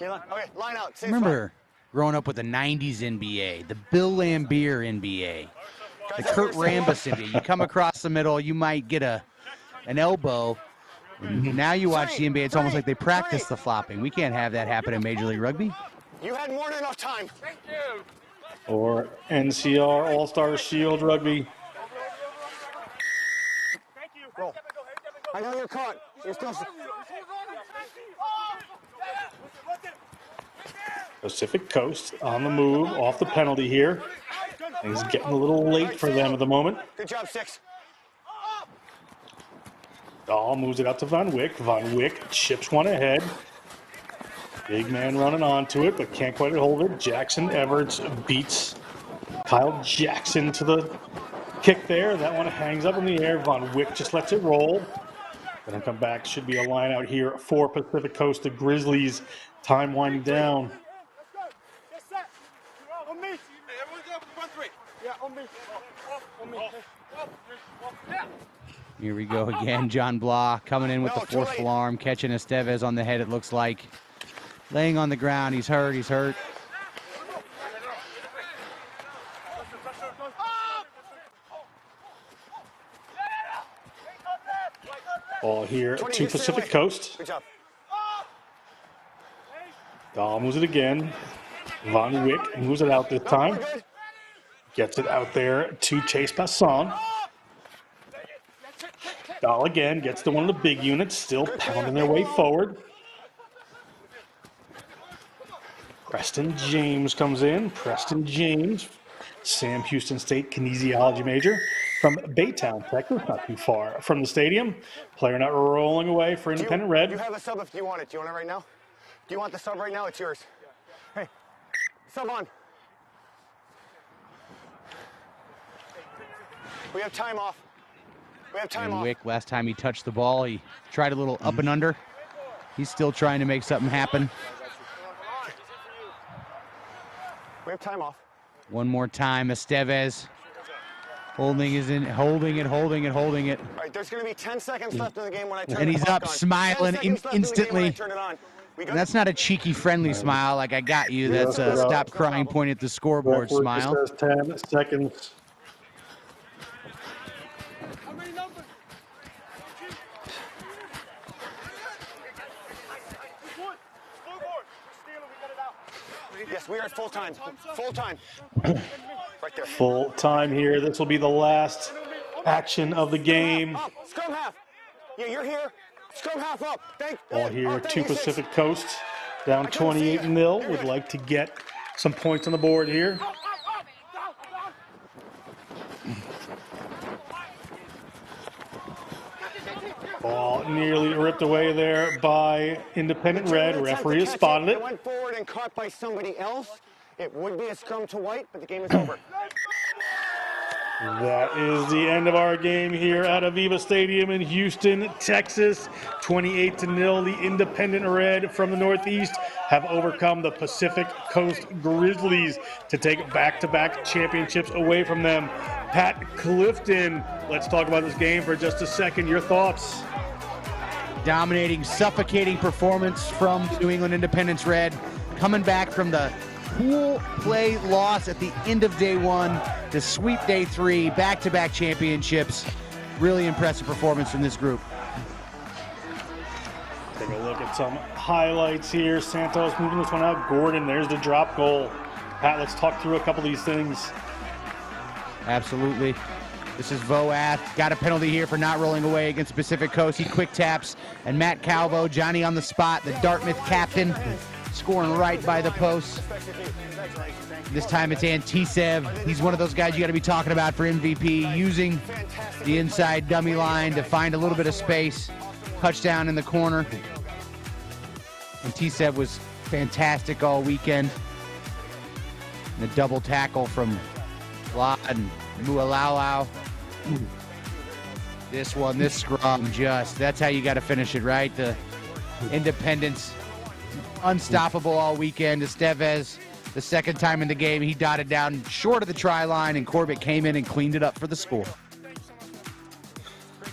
Okay, line out. I remember growing up with the 90s NBA, the Bill Lambier NBA, the Kurt Rambis NBA. You come across the middle, you might get an elbow. Now you watch the NBA, it's almost like they practice the flopping. We can't have that happen in Major League Rugby. You had more than enough time. Thank you. Or NCR All-Star Shield Rugby. Thank you. Roll. I know you're caught. You're still... Pacific Coast on the move, off the penalty here. Things getting a little late for them at the moment. Good job, 6. Dahl moves it up to Von Wick. Von Wick chips one ahead. Big man running onto it, but can't quite hold it. Jackson Everts beats Kyle Jackson to the kick there. That one hangs up in the air. Von Wick just lets it roll. Then come back. Should be a line out here for Pacific Coast. The Grizzlies. Time winding down. Here we go again. John Blah coming in with the forceful arm, catching Estevez on the head, it looks like. Laying on the ground. He's hurt. He's hurt. Ball here to Pacific Coast. Good job. Dahl moves it again. Von Wick moves it out this time. Gets it out there to Chase Passon. Dahl again gets to one of the big units, still pounding their way forward. Preston James comes in. Preston James, Sam Houston State kinesiology major from Baytown, Texas, not too far from the stadium. Player not rolling away for Independent Red. You have a sub if you want it. Do you want it right now? Do you want the sub right now? It's yours. Hey, sub on. We have time off. We have time And off. Wick, last time he touched the ball, he tried a little up and under. He's still trying to make something happen. We have time off. One more time, Estevez holding it. All right, there's going to be 10 seconds left in the game when I turn And the he's clock up on. smiling 10 seconds left in the game when I instantly. turn it on. We good? And that's not a cheeky, friendly smile like I got you. That's a stop crying, point at the scoreboard smile. Says 10 seconds. Yes, we are at full time. Full time. Right there. Full time here. This will be the last action of the game. Up. Scrum half. Yeah, you're here. Scrum half up. All here, 2 Pacific Coast, down 28-0. Would like to get some points on the board here. Ball nearly ripped away there by Independent Red. Referee has spotted it. It went forward and caught by somebody else. It would be a scrum to white, but the game is over. That is the end of our game here at Aviva Stadium in Houston, Texas. 28-0. The Independent Red from the Northeast have overcome the Pacific Coast Grizzlies to take back-to-back championships away from them. Pat Clifton, let's talk about this game for just a second. Your thoughts? Dominating, suffocating performance from New England Independence Red. Coming back from the pool play loss at the end of day one to sweep day three, back-to-back championships. Really impressive performance from this group. Take a look at some highlights here. Santos moving this one out. Gordon, there's the drop goal. Pat, let's talk through a couple of these things. Absolutely. This is Voath. Got a penalty here for not rolling away against Pacific Coast. He quick taps. And Matt Calvo, Johnny on the spot, the Dartmouth captain, scoring right by the post. This time it's Antisev. He's one of those guys you got to be talking about for MVP, using the inside dummy line to find a little bit of space. Touchdown in the corner. Antisev was fantastic all weekend. And the double tackle from Vlad and Mualalau. This scrum, that's how you got to finish it, right? The Independence, unstoppable all weekend. Estevez, the second time in the game, he dotted down short of the try line, and Corbett came in and cleaned it up for the score.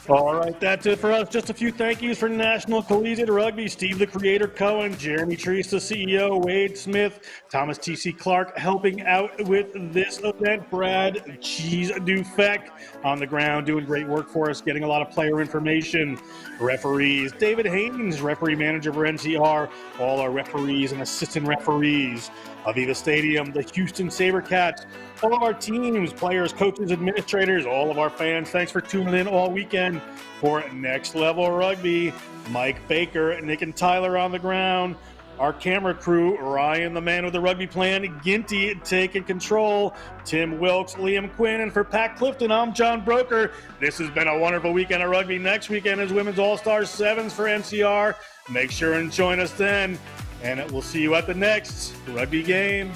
All right, that's it for us. Just a few thank yous for National Collegiate Rugby. Steve, the Creator Cohen, Jeremy Treese, the CEO, Wade Smith, Thomas T.C. Clark helping out with this event. Brad Cheese Dufek on the ground doing great work for us, getting a lot of player information. Referees, David Haynes, referee manager for NCR, all our referees and assistant referees. Aviva Stadium, the Houston SaberCats, all of our teams, players, coaches, administrators, all of our fans, thanks for tuning in all weekend for Next Level Rugby. Mike Baker, Nick and Tyler on the ground. Our camera crew, Ryan, the man with the rugby plan, Ginty taking control, Tim Wilkes, Liam Quinn, and for Pat Clifton, I'm John Broker. This has been a wonderful weekend of rugby. Next weekend is Women's All-Star Sevens for NCR. Make sure and join us then. And we'll see you at the next rugby game.